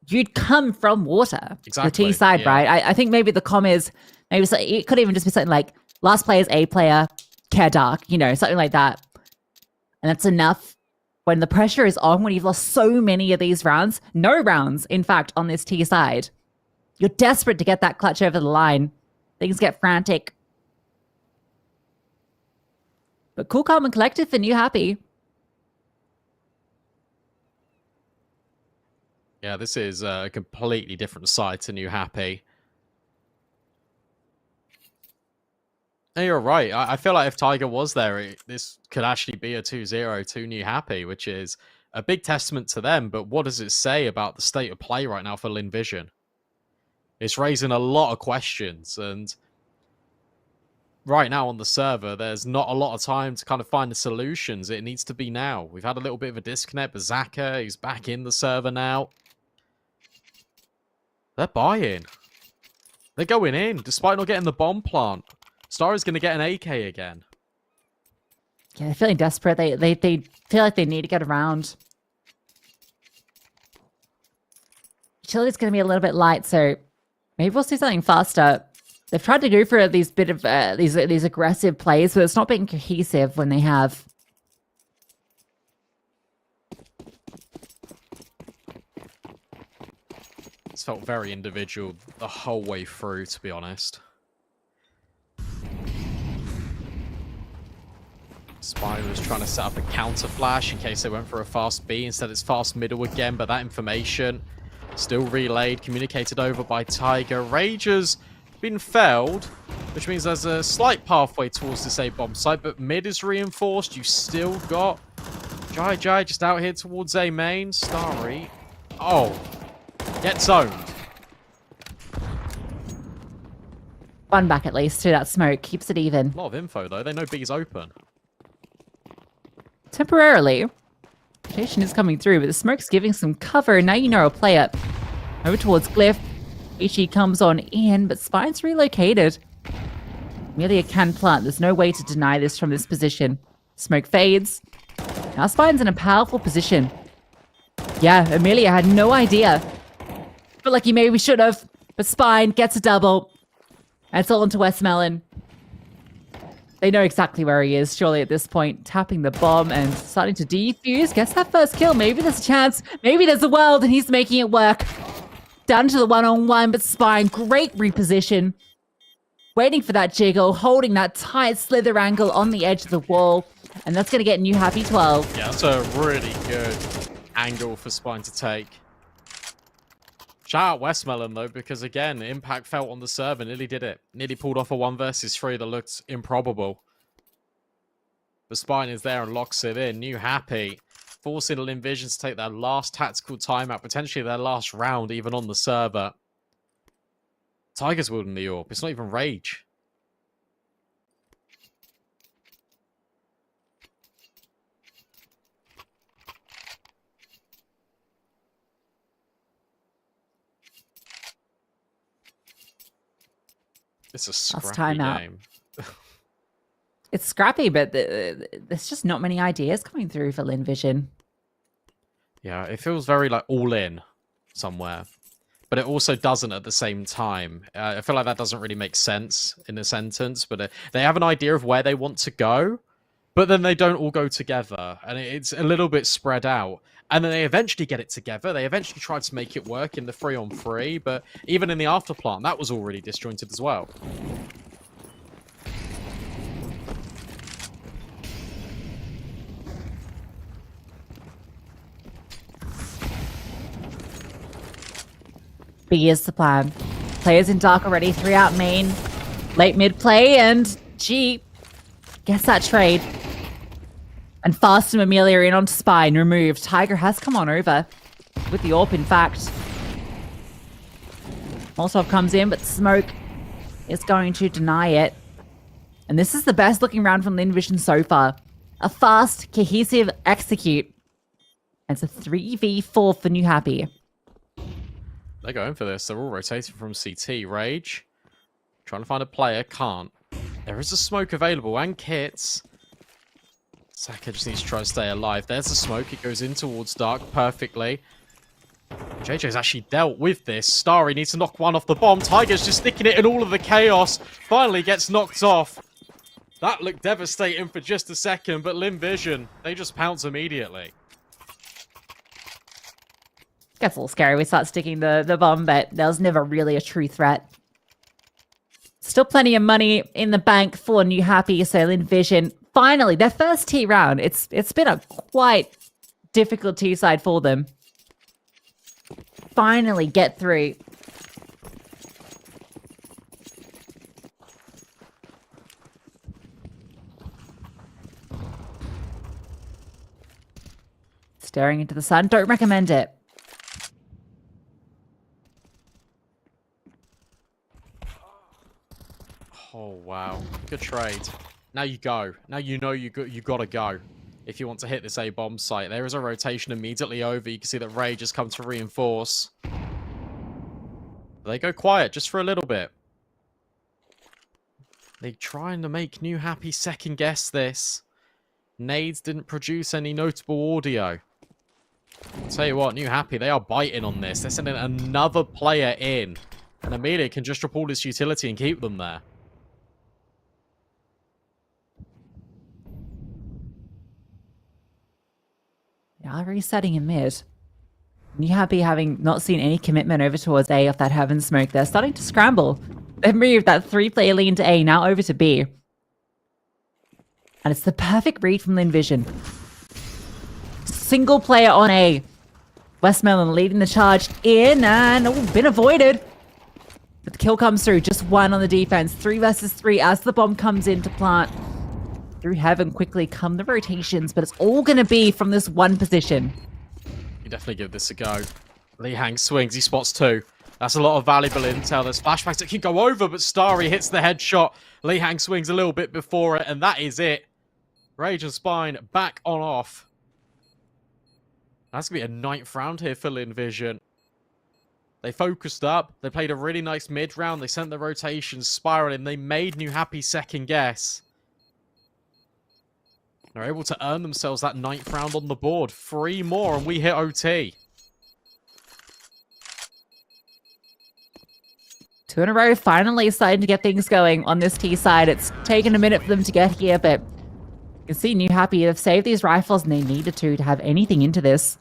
you'd come from water. Exactly, The T side, yeah. right? I think maybe the comm is, maybe it could even just be something like, last player's A player, care dark, you know, something like that. And that's enough when the pressure is on, when you've lost so many of these rounds, no rounds, in fact, on this T side. You're desperate to get that clutch over the line. Things get frantic. But cool, calm, and collected for New Happy. Yeah, this is a completely different side to New Happy. And you're right. I feel like if Tiger was there, this could actually be a 2-0 to New Happy, which is a big testament to them. But what does it say about the state of play right now for Lynn Vision? It's raising a lot of questions. And right now on the server, there's not a lot of time to kind of find the solutions. It needs to be now. We've had a little bit of a disconnect with Zaka. He's back in the server now. They're buying. They're going in, despite not getting the bomb plant. Star is going to get an AK again. Yeah, they're feeling desperate. They feel like they need to get around. Utility's going to be a little bit light, so maybe we'll see something faster. They've tried to go for these bit of these aggressive plays, but it's not being cohesive when they have. It's felt very individual the whole way through, to be honest. Spy was trying to set up a counter flash in case they went for a fast B. Instead, it's fast middle again, but that information still relayed, communicated over by Tiger. Rage has been felled, which means there's a slight pathway towards this A bomb site, but mid is reinforced. You still got Jai just out here towards A main. Starry. Oh, get zoned. One back at least to that smoke. Keeps it even. A lot of info, though. They know B's open. Temporarily. Rotation is coming through, but the smoke's giving some cover. Now you know a player. Over towards Glyph. Ichi comes on in, but Spine's relocated. Merely a can plant. There's no way to deny this from this position. Smoke fades. Now Spine's in a powerful position. Yeah, Amelia had no idea. Felt like he maybe should have, but Spine gets a double. And it's all into Westmelon. They know exactly where he is, surely at this point. Tapping the bomb and starting to defuse. Gets that first kill. Maybe there's a chance. Maybe there's a world and he's making it work. Down to the one-on-one, but Spine, great reposition. Waiting for that jiggle, holding that tight slither angle on the edge of the wall. And that's going to get New Happy 12. Yeah, that's a really good angle for Spine to take. Shout out Westmelon, though, because, again, impact felt on the server. Nearly did it. Nearly pulled off a 1 versus 3 that looked improbable. But Spine is there and locks it in. New Happy forcing Lynn Vision to take their last tactical timeout, potentially their last round, even on the server. Tiger's wielding the AWP. It's not even Rage. It's a scrappy game. It's scrappy, but there's just not many ideas coming through for Lynn Vision. Yeah, it feels very like all in somewhere. But it also doesn't at the same time. I feel like that doesn't really make sense in a sentence. But they have an idea of where they want to go, but then they don't all go together. And it's a little bit spread out. And then they eventually get it together. They eventually tried to make it work in the 3-on-3. But even in the afterplant, that was already disjointed as well. B is the plan. Players in dark already, 3 out main. Late mid play, and G gets that trade. And Fast and Amelia in onto Spine, removed. Tiger has come on over with the AWP, in fact. Molotov comes in, but Smoke is going to deny it. And this is the best looking round from Lynn Vision so far. A fast, cohesive execute. And it's a 3v4 for New Happy. They're going for this. They're all rotating from CT. Rage. Trying to find a player. Can't. There is a smoke available and kits. Saka just needs to try to stay alive. There's the smoke. It goes in towards Dark perfectly. JJ's actually dealt with this. Starry needs to knock one off the bomb. Tiger's just sticking it in all of the chaos. Finally gets knocked off. That looked devastating for just a second, but Lynn Vision, they just pounce immediately. Gets a little scary. We start sticking the bomb, but there was never really a true threat. Still plenty of money in the bank for New Happy, so Lynn Vision, finally, their first T round. It's been a quite difficult T side for them. Finally get through. Staring into the sun. Don't recommend it. Oh, wow. Good trade. Now you go. Now you know you gotta go. If you want to hit this A-bomb site. There is a rotation immediately over. You can see that Rage has come to reinforce. They go quiet just for a little bit. They're trying to make New Happy second guess this. Nades didn't produce any notable audio. I'll tell you what, New Happy, they are biting on this. They're sending another player in. And Amelia can just drop all this utility and keep them there. They are resetting in mid. New Happy, having not seen any commitment over towards A off that Heaven smoke, they're starting to scramble. They've moved that 3-player lead to A, now over to B. And it's the perfect read from Lynn Vision. Single player on A. Westmoreland leading the charge in, and been avoided. But the kill comes through, just one on the defense. 3 versus 3 as the bomb comes in to plant. Through Heaven quickly come the rotations, but it's all going to be from this one position. You definitely give this a go. Lee Hang swings, he spots 2. That's a lot of valuable intel. There's flashbacks that can go over, but Starry hits the headshot. Lee Hang swings a little bit before it, and that is it. Rage and Spine back on off. That's going to be a 9th round here for Lynn Vision. They focused up. They played a really nice mid round. They sent the rotations spiraling. They made New Happy second guess. They're able to earn themselves that 9th round on the board. 3 more and we hit OT. 2 in a row, finally starting to get things going on this T side. It's taken a minute for them to get here, but you can see New Happy have saved these rifles and they needed to have anything into this.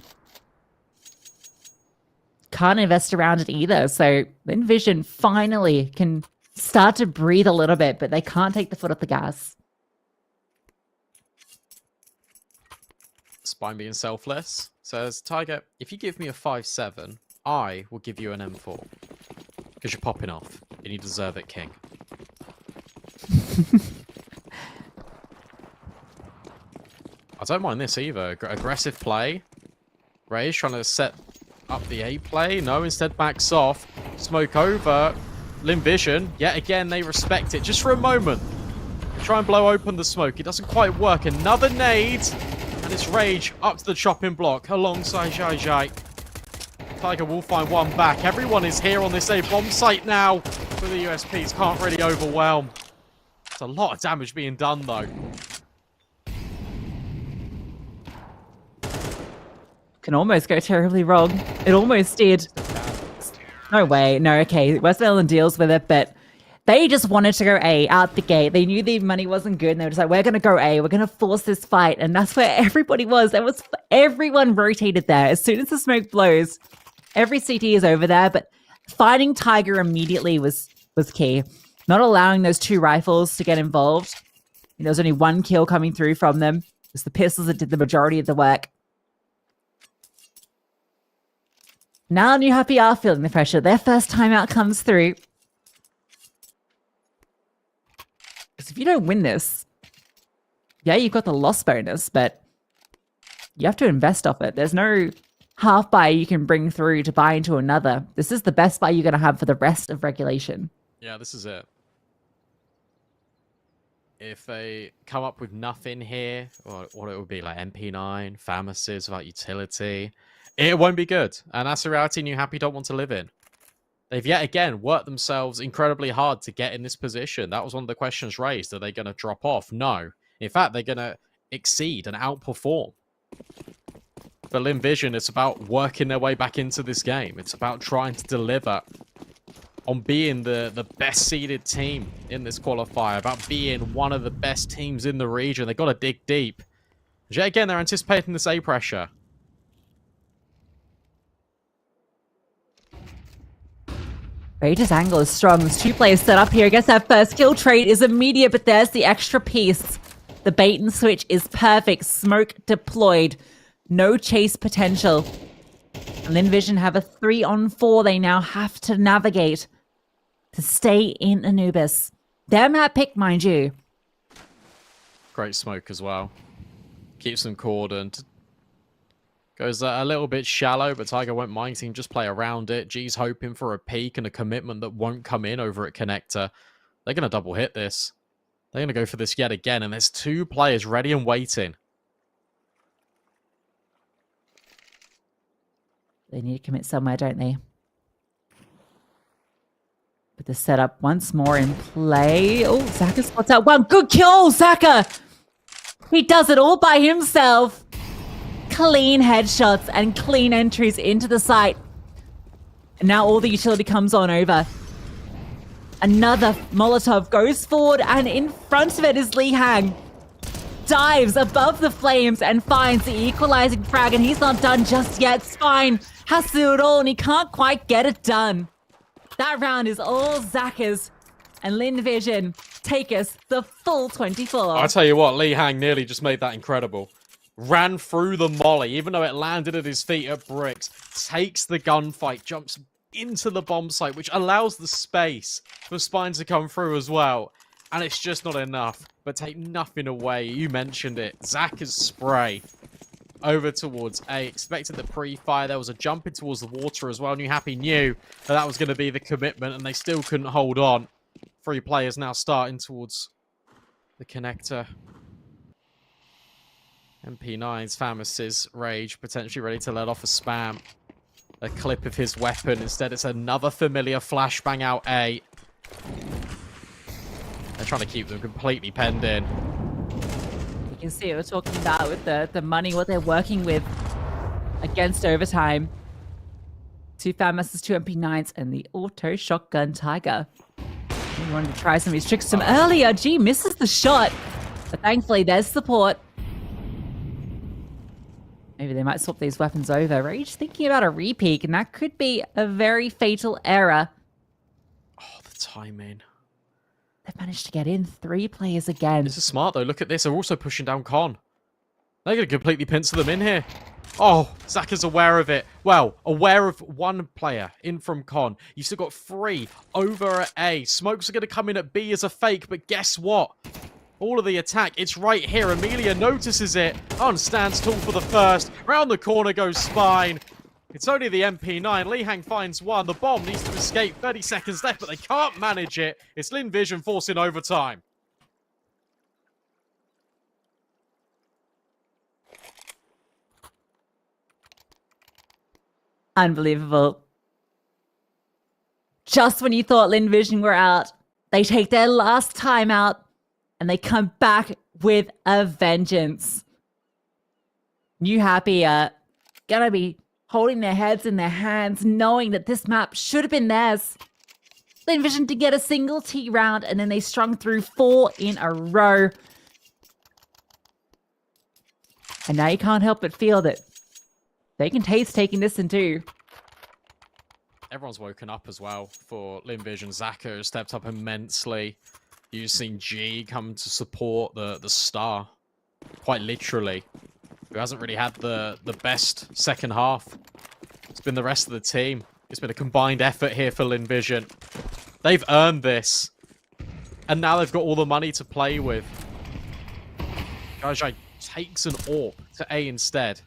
Can't invest around it either, so Lynn Vision finally can start to breathe a little bit, but they can't take the foot off the gas. Spine being selfless says, Tiger, if you give me a 5-7, I will give you an M4. Because you're popping off. And you deserve it, King. I don't mind this either. Aggressive play. Ray's trying to set up the A play. No, instead backs off. Smoke over. Lynn Vision. Yet again, they respect it. Just for a moment. They try and blow open the smoke. It doesn't quite work. Another nade. And it's Rage up to the chopping block alongside Jai Jai. Tiger will find one back. Everyone is here on this A bomb site now. For the USPs, can't really overwhelm. It's a lot of damage being done though. Can almost go terribly wrong. It almost did. No way. No, okay. Westmoreland deals with it, but they just wanted to go A out the gate. They knew the money wasn't good, and they were just like, we're going to go A. We're going to force this fight. And that's where everybody was. Everyone rotated there. As soon as the smoke blows, every CT is over there, but finding Tiger immediately was key. Not allowing those 2 rifles to get involved. There was only 1 kill coming through from them. It was the pistols that did the majority of the work. Now New Happy are feeling the pressure. Their first time out comes through. If you don't win this, yeah, you've got the loss bonus, but you have to invest off it. There's no half buy you can bring through to buy into another. This is the best buy you're going to have for the rest of regulation. Yeah, this is it. If they come up with nothing here, or what it would be like MP9, Pharmacies without utility, it won't be good. And that's a reality New Happy don't want to live in. They've yet again worked themselves incredibly hard to get in this position. That was one of the questions raised. Are they going to drop off? No. In fact, they're going to exceed and outperform. For Lynn Vision, it's about working their way back into this game. It's about trying to deliver on being the best seeded team in this qualifier, about being one of the best teams in the region. They've got to dig deep. Yet again, they're anticipating this A pressure. Rage's angle is strong. There's 2 players set up here. I guess that first kill trade is immediate, but there's the extra piece. The bait and switch is perfect. Smoke deployed. No chase potential. And Lynn Vision have a 3-on-4 they now have to navigate to stay in Anubis. Their map pick, mind you. Great smoke as well. Keeps them cordoned. Goes a little bit shallow, but Tiger won't mind. He can just play around it. G's hoping for a peek and a commitment that won't come in over at Connector. They're going to double hit this. They're going to go for this yet again, and there's 2 players ready and waiting. They need to commit somewhere, don't they? With the setup once more in play. Oh, Zaka spots out one. Good kill, Zaka! He does it all by himself. Clean headshots and clean entries into the site. And now all the utility comes on over. Another Molotov goes forward, and in front of it is Lee Hang. Dives above the flames and finds the equalizing frag, and he's not done just yet. Spine has to do it all, and he can't quite get it done. That round is all Zaka's, and Lynn Vision take us the full 24. I'll tell you what, Lee Hang nearly just made that incredible. Ran through the molly, even though it landed at his feet at bricks. Takes the gunfight, jumps into the bomb site, which allows the space for Spine to come through as well. And it's just not enough. But take nothing away. You mentioned it. Zaka's spray over towards A. Expected the pre-fire. There was a jump in towards the water as well. New Happy knew that was going to be the commitment, and they still couldn't hold on. 3 players now starting towards the connector. MP9's Pharmacies, Rage, potentially ready to let off a spam. A clip of his weapon. Instead, it's another familiar flashbang out A. They're trying to keep them completely penned in. You can see what we're talking about with the money, what they're working with against overtime. 2 Pharmacies, 2 MP9s, and the auto shotgun Tiger. He wanted to try some of his tricks from earlier. G misses the shot, but thankfully there's support. Maybe they might swap these weapons over. Rage thinking about a repeat, and that could be a very fatal error. Oh, the timing. They've managed to get in 3 players again. This is smart, though. Look at this. They're also pushing down Con. They're going to completely pincer them in here. Oh, Zaka's aware of it. Well, aware of 1 player in from Con. You've still got 3 over at A. Smokes are going to come in at B as a fake, but guess what? All of the attack, it's right here. Amelia notices it. On stands tall for the first. Round the corner goes Spine. It's only the MP9. Lee Hang finds 1. The bomb needs to escape. 30 seconds left, but they can't manage it. It's Lynn Vision forcing overtime. Unbelievable. Just when you thought Lynn Vision were out, they take their last time out. And they come back with a vengeance. New Happy are gonna be holding their heads in their hands, knowing that this map should have been theirs. They envisioned to get a single T round, and then they strung through 4 in a row. And now you can't help but feel that they can taste taking this in 2. Everyone's woken up as well for Lynn Vision. Zaka has stepped up immensely. You've seen G come to support the star, quite literally, who hasn't really had the best second half. It's been the rest of the team. It's been a combined effort here for Lynn Vision. They've earned this. And now they've got all the money to play with. Gajai takes an AWP to A instead.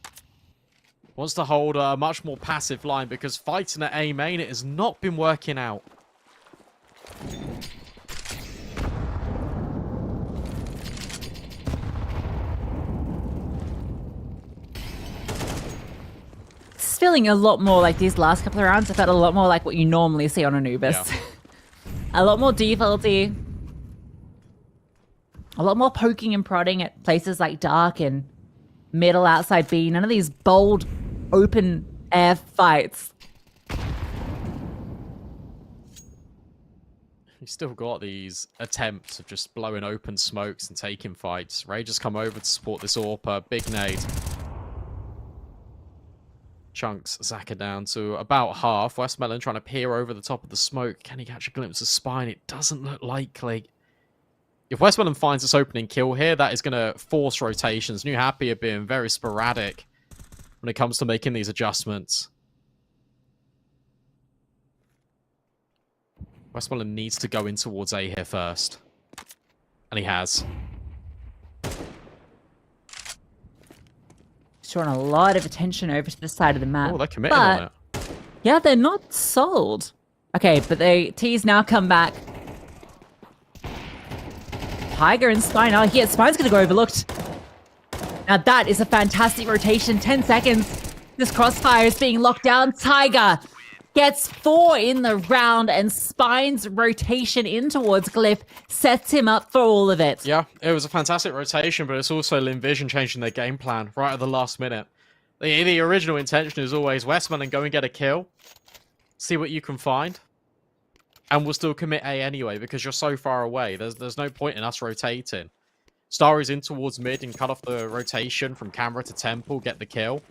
Wants to hold a much more passive line because fighting at A main, it has not been working out. It's feeling a lot more like these last couple of rounds. I felt a lot more like what you normally see on Anubis. Yeah. A lot more defaulty. A lot more poking and prodding at places like Dark and middle outside B. None of these bold, open air fights. You've still got these attempts of just blowing open smokes and taking fights. Rangers come over to support this AWP. Big nade. Chunks Zaka down to about half. Westmelon trying to peer over the top of the smoke. Can he catch a glimpse of Spine? It doesn't look likely. If Westmelon finds this opening kill here, that is going to force rotations. New Happy are being very sporadic when it comes to making these adjustments. Westmelon needs to go in towards A here first. And he has. Drawing a lot of attention over to the side of the map. Oh, they're committed on it. Yeah, they're not sold. Okay, but T's now come back. Tiger and Spine. Oh, here, Spine's going to go overlooked. Now that is a fantastic rotation. 10 seconds. This crossfire is being locked down. Tiger gets 4 in the round, and Spine's rotation in towards Glyph sets him up for all of it. Yeah, it was a fantastic rotation, but it's also Lynn Vision changing their game plan right at the last minute. The original intention is always Westmelon go and get a kill, see what you can find, and we'll still commit A anyway because you're so far away. There's no point in us rotating. Starry's in towards mid and cut off the rotation from camera to temple, get the kill,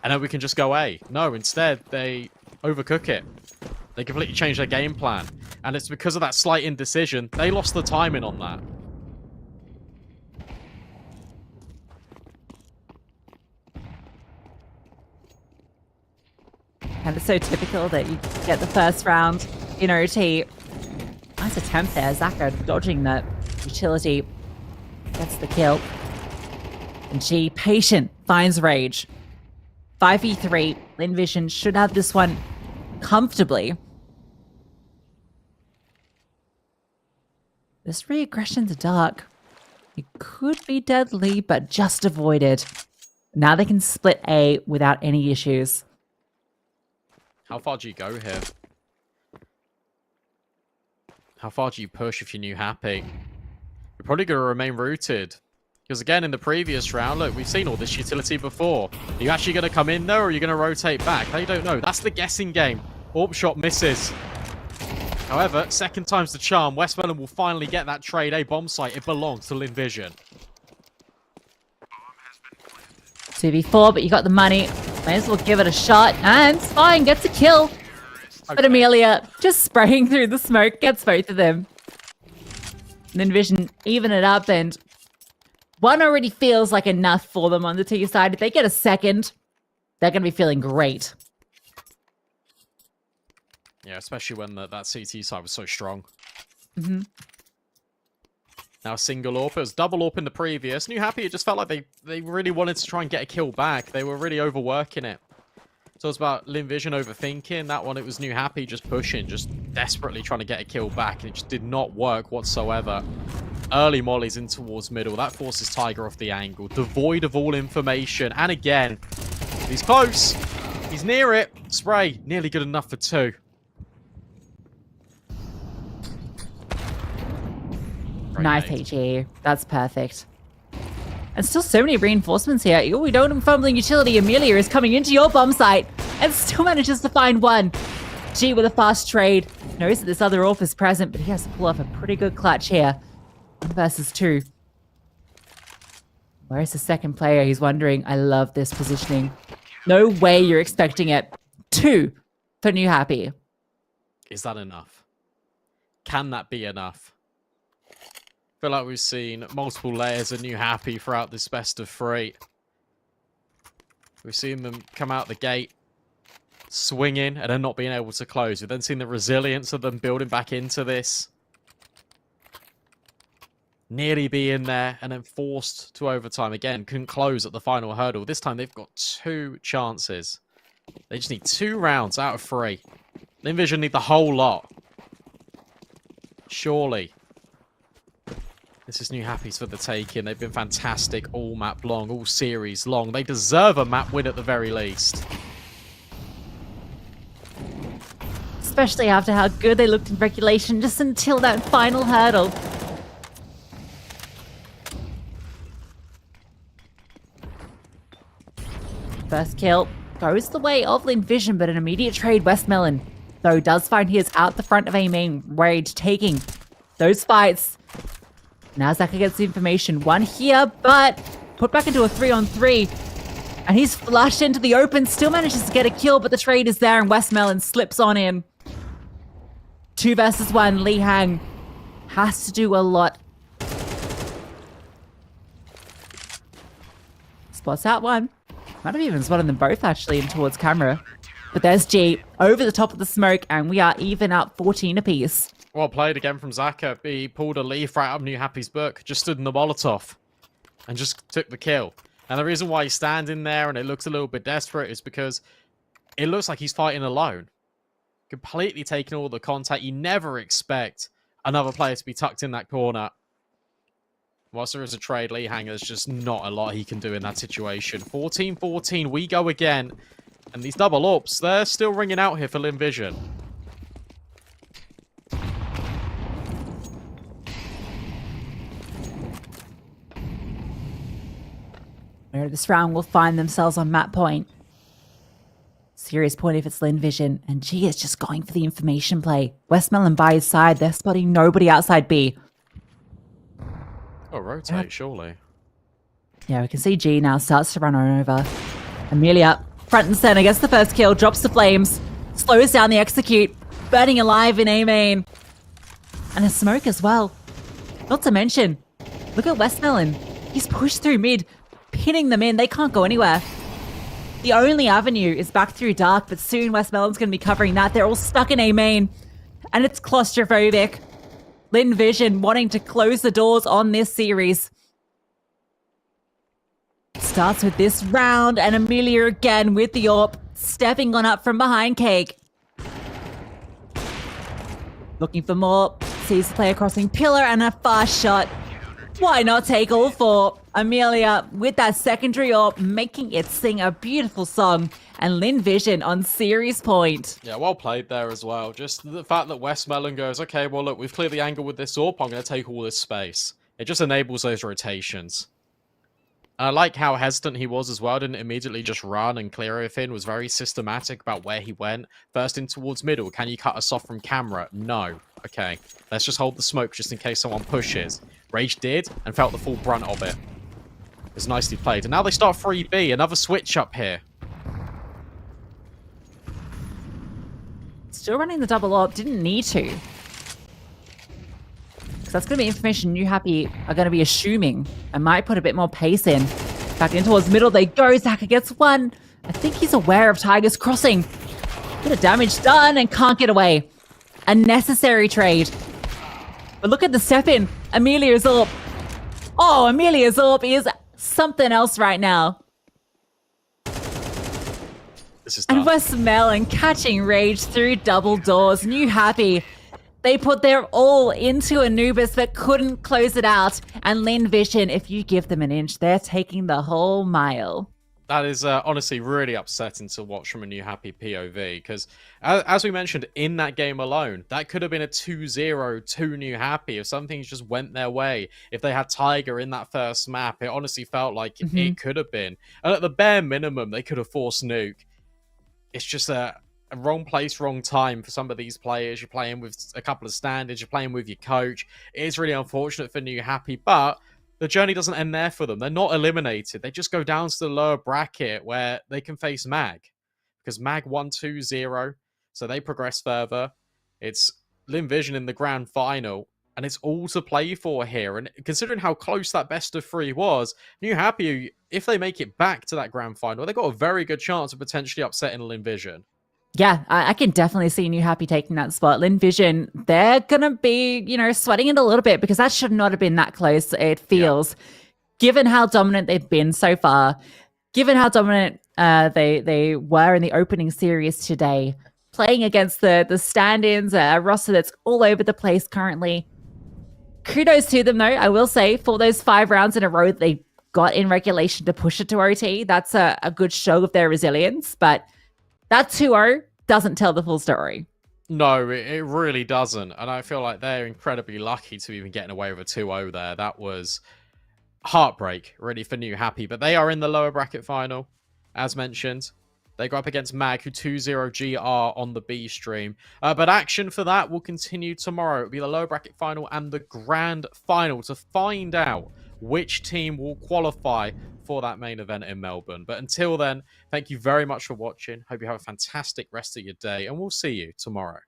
and then we can just go A. No, instead they overcook it. They completely change their game plan, and it's because of that slight indecision. They lost the timing on that. And it's so typical that you get the first round in OT. Nice attempt there. Zaka dodging that utility. Gets the kill. And G, patient, finds Rage. 5v3. Lynn Vision should have this one comfortably. This re-aggression to Dark. It could be deadly, but just avoided. Now they can split A without any issues. How far do you go here? How far do you push if you're New Happy? You're probably going to remain rooted. Because again, in the previous round, look, we've seen all this utility before. Are you actually going to come in there, or are you going to rotate back? They don't know. That's the guessing game. AWP shot misses. However, second time's the charm. Westmelon will finally get that trade A bomb site. It belongs to Lynn Vision. 2v4, but you got the money. May as well give it a shot. And Spine gets a kill. But Amelia just spraying through the smoke gets both of them. Lynn Vision even it up, and one already feels like enough for them on the T side. If they get a second, they're going to be feeling great. Yeah, especially when that CT side was so strong. Mm-hmm. Now single AWP. It was double AWP in the previous. New Happy, it just felt like they really wanted to try and get a kill back. They were really overworking it. So it's about Lynn Vision overthinking. That one, it was New Happy just pushing, just desperately trying to get a kill back. And it just did not work whatsoever. Early mollies in towards middle. That forces Tiger off the angle. Devoid of all information. And again, he's close. He's near it. Spray, nearly good enough for 2. Nice HE. That's perfect. And still so many reinforcements here. Oh, we don't fumbling utility. Amelia is coming into your bomb site and still manages to find one. G with a fast trade. Knows that this other AWP is present, but he has to pull off a pretty good clutch here. 1 versus 2. Where's the second player? He's wondering. I love this positioning. No way you're expecting it. 2 for New Happy. Is that enough? Can that be enough? I feel like we've seen multiple layers of New Happy throughout this best of 3. We've seen them come out the gate, swinging, and then not being able to close. We've then seen the resilience of them building back into this. nearly be in there, and then forced to overtime again. Couldn't close at the final hurdle. This time they've got 2 chances. They just need 2 rounds out of 3. Envision need the whole lot. Surely. This is New Happy's for the taking. They've been fantastic all map long, all series long. They deserve a map win at the very least. Especially after how good they looked in regulation just until that final hurdle. First kill goes the way of Lynn Vision, but an immediate trade Westmelon, though, does find he is out the front of a main Rage, taking those fights. Now Zaka gets the information. 1 here, but put back into a 3-on-3. And he's flushed into the open, still manages to get a kill, but the trade is there and Westmelon slips on in. 2 versus 1, Lee Hang has to do a lot. Spots out one. Might have even spotted them both actually in towards camera. But there's G over the top of the smoke, and we are even up 14 apiece. Well played again from Zaka. He pulled a leaf right out of New Happy's book, just stood in the Molotov, and just took the kill. And the reason why he's standing there and it looks a little bit desperate is because it looks like he's fighting alone. Completely taking all the contact. You never expect another player to be tucked in that corner. Whilst there is a trade, Lee Hang, there's just not a lot he can do in that situation. 14-14, we go again. And these double ops, they're still ringing out here for Lynn Vision. Where this round will find themselves on map point. Serious point if it's Lynn Vision, and G is just going for the information play. Westmelon by his side, they're spotting nobody outside B. Oh, rotate, surely. Yeah, we can see G now starts to run on over. Amelia, front and center, gets the first kill, drops the flames, slows down the execute, burning alive in A main. And a smoke as well. Not to mention, look at Westmelon. He's pushed through mid, pinning them in. They can't go anywhere. The only avenue is back through dark, but soon Westmelon's going to be covering that. They're all stuck in A main, and it's claustrophobic. Lynn Vision wanting to close the doors on this series. Starts with this round, and Amelia again with the AWP, stepping on up from behind Cake. Looking for more, sees the player crossing pillar and a fast shot. Why not take all 4? Amelia with that secondary AWP, making it sing a beautiful song, and Lynn Vision on series point. Yeah, well played there as well. Just the fact that Westmelon goes, okay, well look, we've cleared the angle with this AWP, I'm going to take all this space. It just enables those rotations. And I like how hesitant he was as well. Didn't immediately just run and clear everything. Was very systematic about where he went. First in towards middle. Can you cut us off from camera? No. Okay. Let's just hold the smoke just in case someone pushes. Rage did and felt the full brunt of it. It's nicely played. And now they start 3B. Another switch up here. Still running the double AWP. Didn't need to. Because that's going to be information New Happy are going to be assuming. I might put a bit more pace in. Back in towards middle they go. Zaka gets one. I think he's aware of Tiger's crossing. Bit of damage done and can't get away. A necessary trade. But look at the step in. Amelia's AWP. Oh, Amelia's AWP is something else right now. This is done. And Westmelon catching Rage through double doors. New Happy. They put their all into Anubis but couldn't close it out. And Lynn Vision, if you give them an inch, they're taking the whole mile. That is honestly really upsetting to watch from a New Happy POV, because as we mentioned in that game alone, that could have been a 2-0 to New Happy if some things just went their way. If they had Tiger in that first map, it honestly felt like it could have been. And at the bare minimum, they could have forced Nuke. It's just a wrong place, wrong time for some of these players. You're playing with a couple of standards, you're playing with your coach. It's really unfortunate for New Happy, but the journey doesn't end there for them. They're not eliminated. They just go down to the lower bracket where they can face Mag. Because Mag won 2-0, so they progress further. It's Lynn Vision in the grand final, and it's all to play for here. And considering how close that best of 3 was, New Happy, if they make it back to that grand final, they've got a very good chance of potentially upsetting Lynn Vision. Yeah, I can definitely see you happy taking that spot. Lynn Vision, they're going to be, sweating it a little bit because that should not have been that close, it feels, given how dominant they've been so far, given how dominant they were in the opening series today, playing against the stand-ins, a roster that's all over the place currently. Kudos to them, though, I will say, for those 5 rounds in a row they got in regulation to push it to OT. That's a good show of their resilience, but that 2-0 doesn't tell the full story. No, it really doesn't. And I feel like they're incredibly lucky to even getting away with a 2-0 there. That was heartbreak, really, for New Happy. But they are in the lower bracket final, as mentioned. They go up against Mag, who 2-0 GR on the B stream. But action for that will continue tomorrow. It'll be the lower bracket final and the grand final to find out which team will qualify for that main event in Melbourne. But until then, thank you very much for watching. Hope you have a fantastic rest of your day, and we'll see you tomorrow.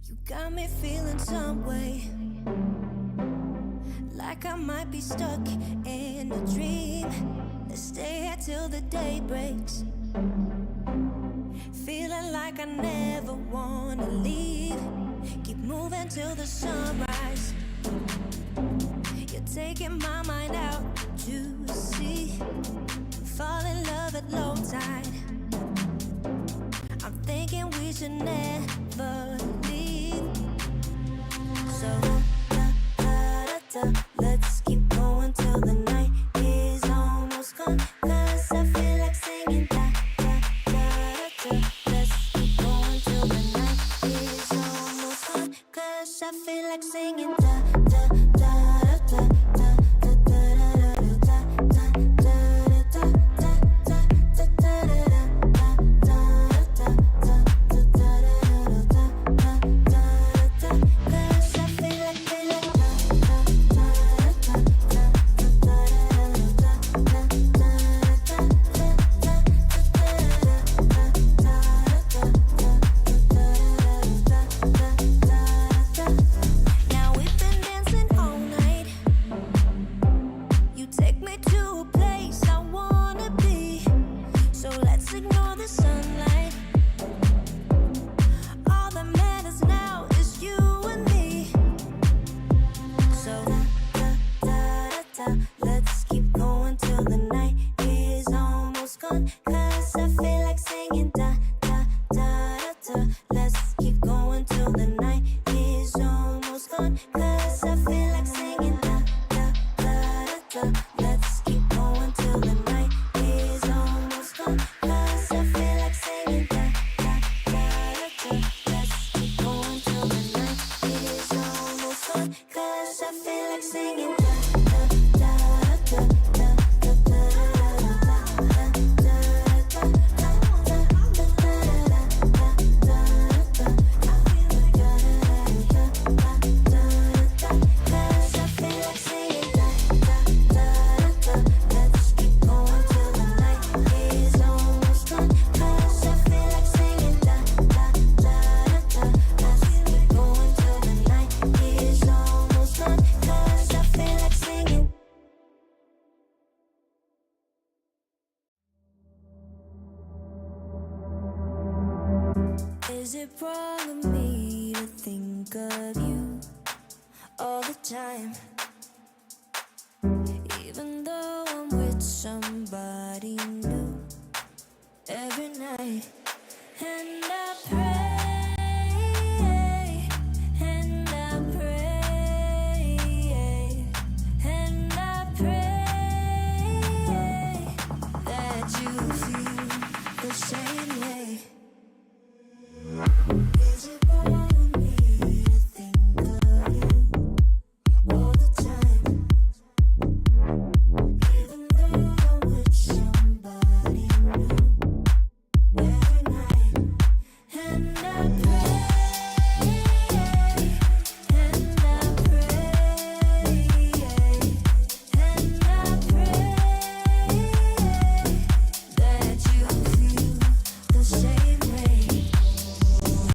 You got me feeling some way, like I might be stuck in a dream. Let's stay here till the day breaks, feeling like I never wanna leave. Keep moving till the sunrise. You're taking my mind out to sea. Fall in love at low tide. I'm thinking we should never leave. So let's keep going till the night is almost gone. 'Cause I feel like singing Let's keep going till the night is almost gone. 'Cause I feel like singing Now we've been dancing all night. You take me to a place I wanna be. So let's ignore the sunlight. All that matters now is you and me. So let's keep going till the night is almost gone. 'Cause I feel like singing Let's keep going till the night is almost gone. 'Cause I feel like singing Let's keep going till the night is almost gone. 'Cause I feel like singing Let's keep going till the night is almost gone. 'Cause I feel like singing Is it wrong of me to think of you all the time. Even though I'm with somebody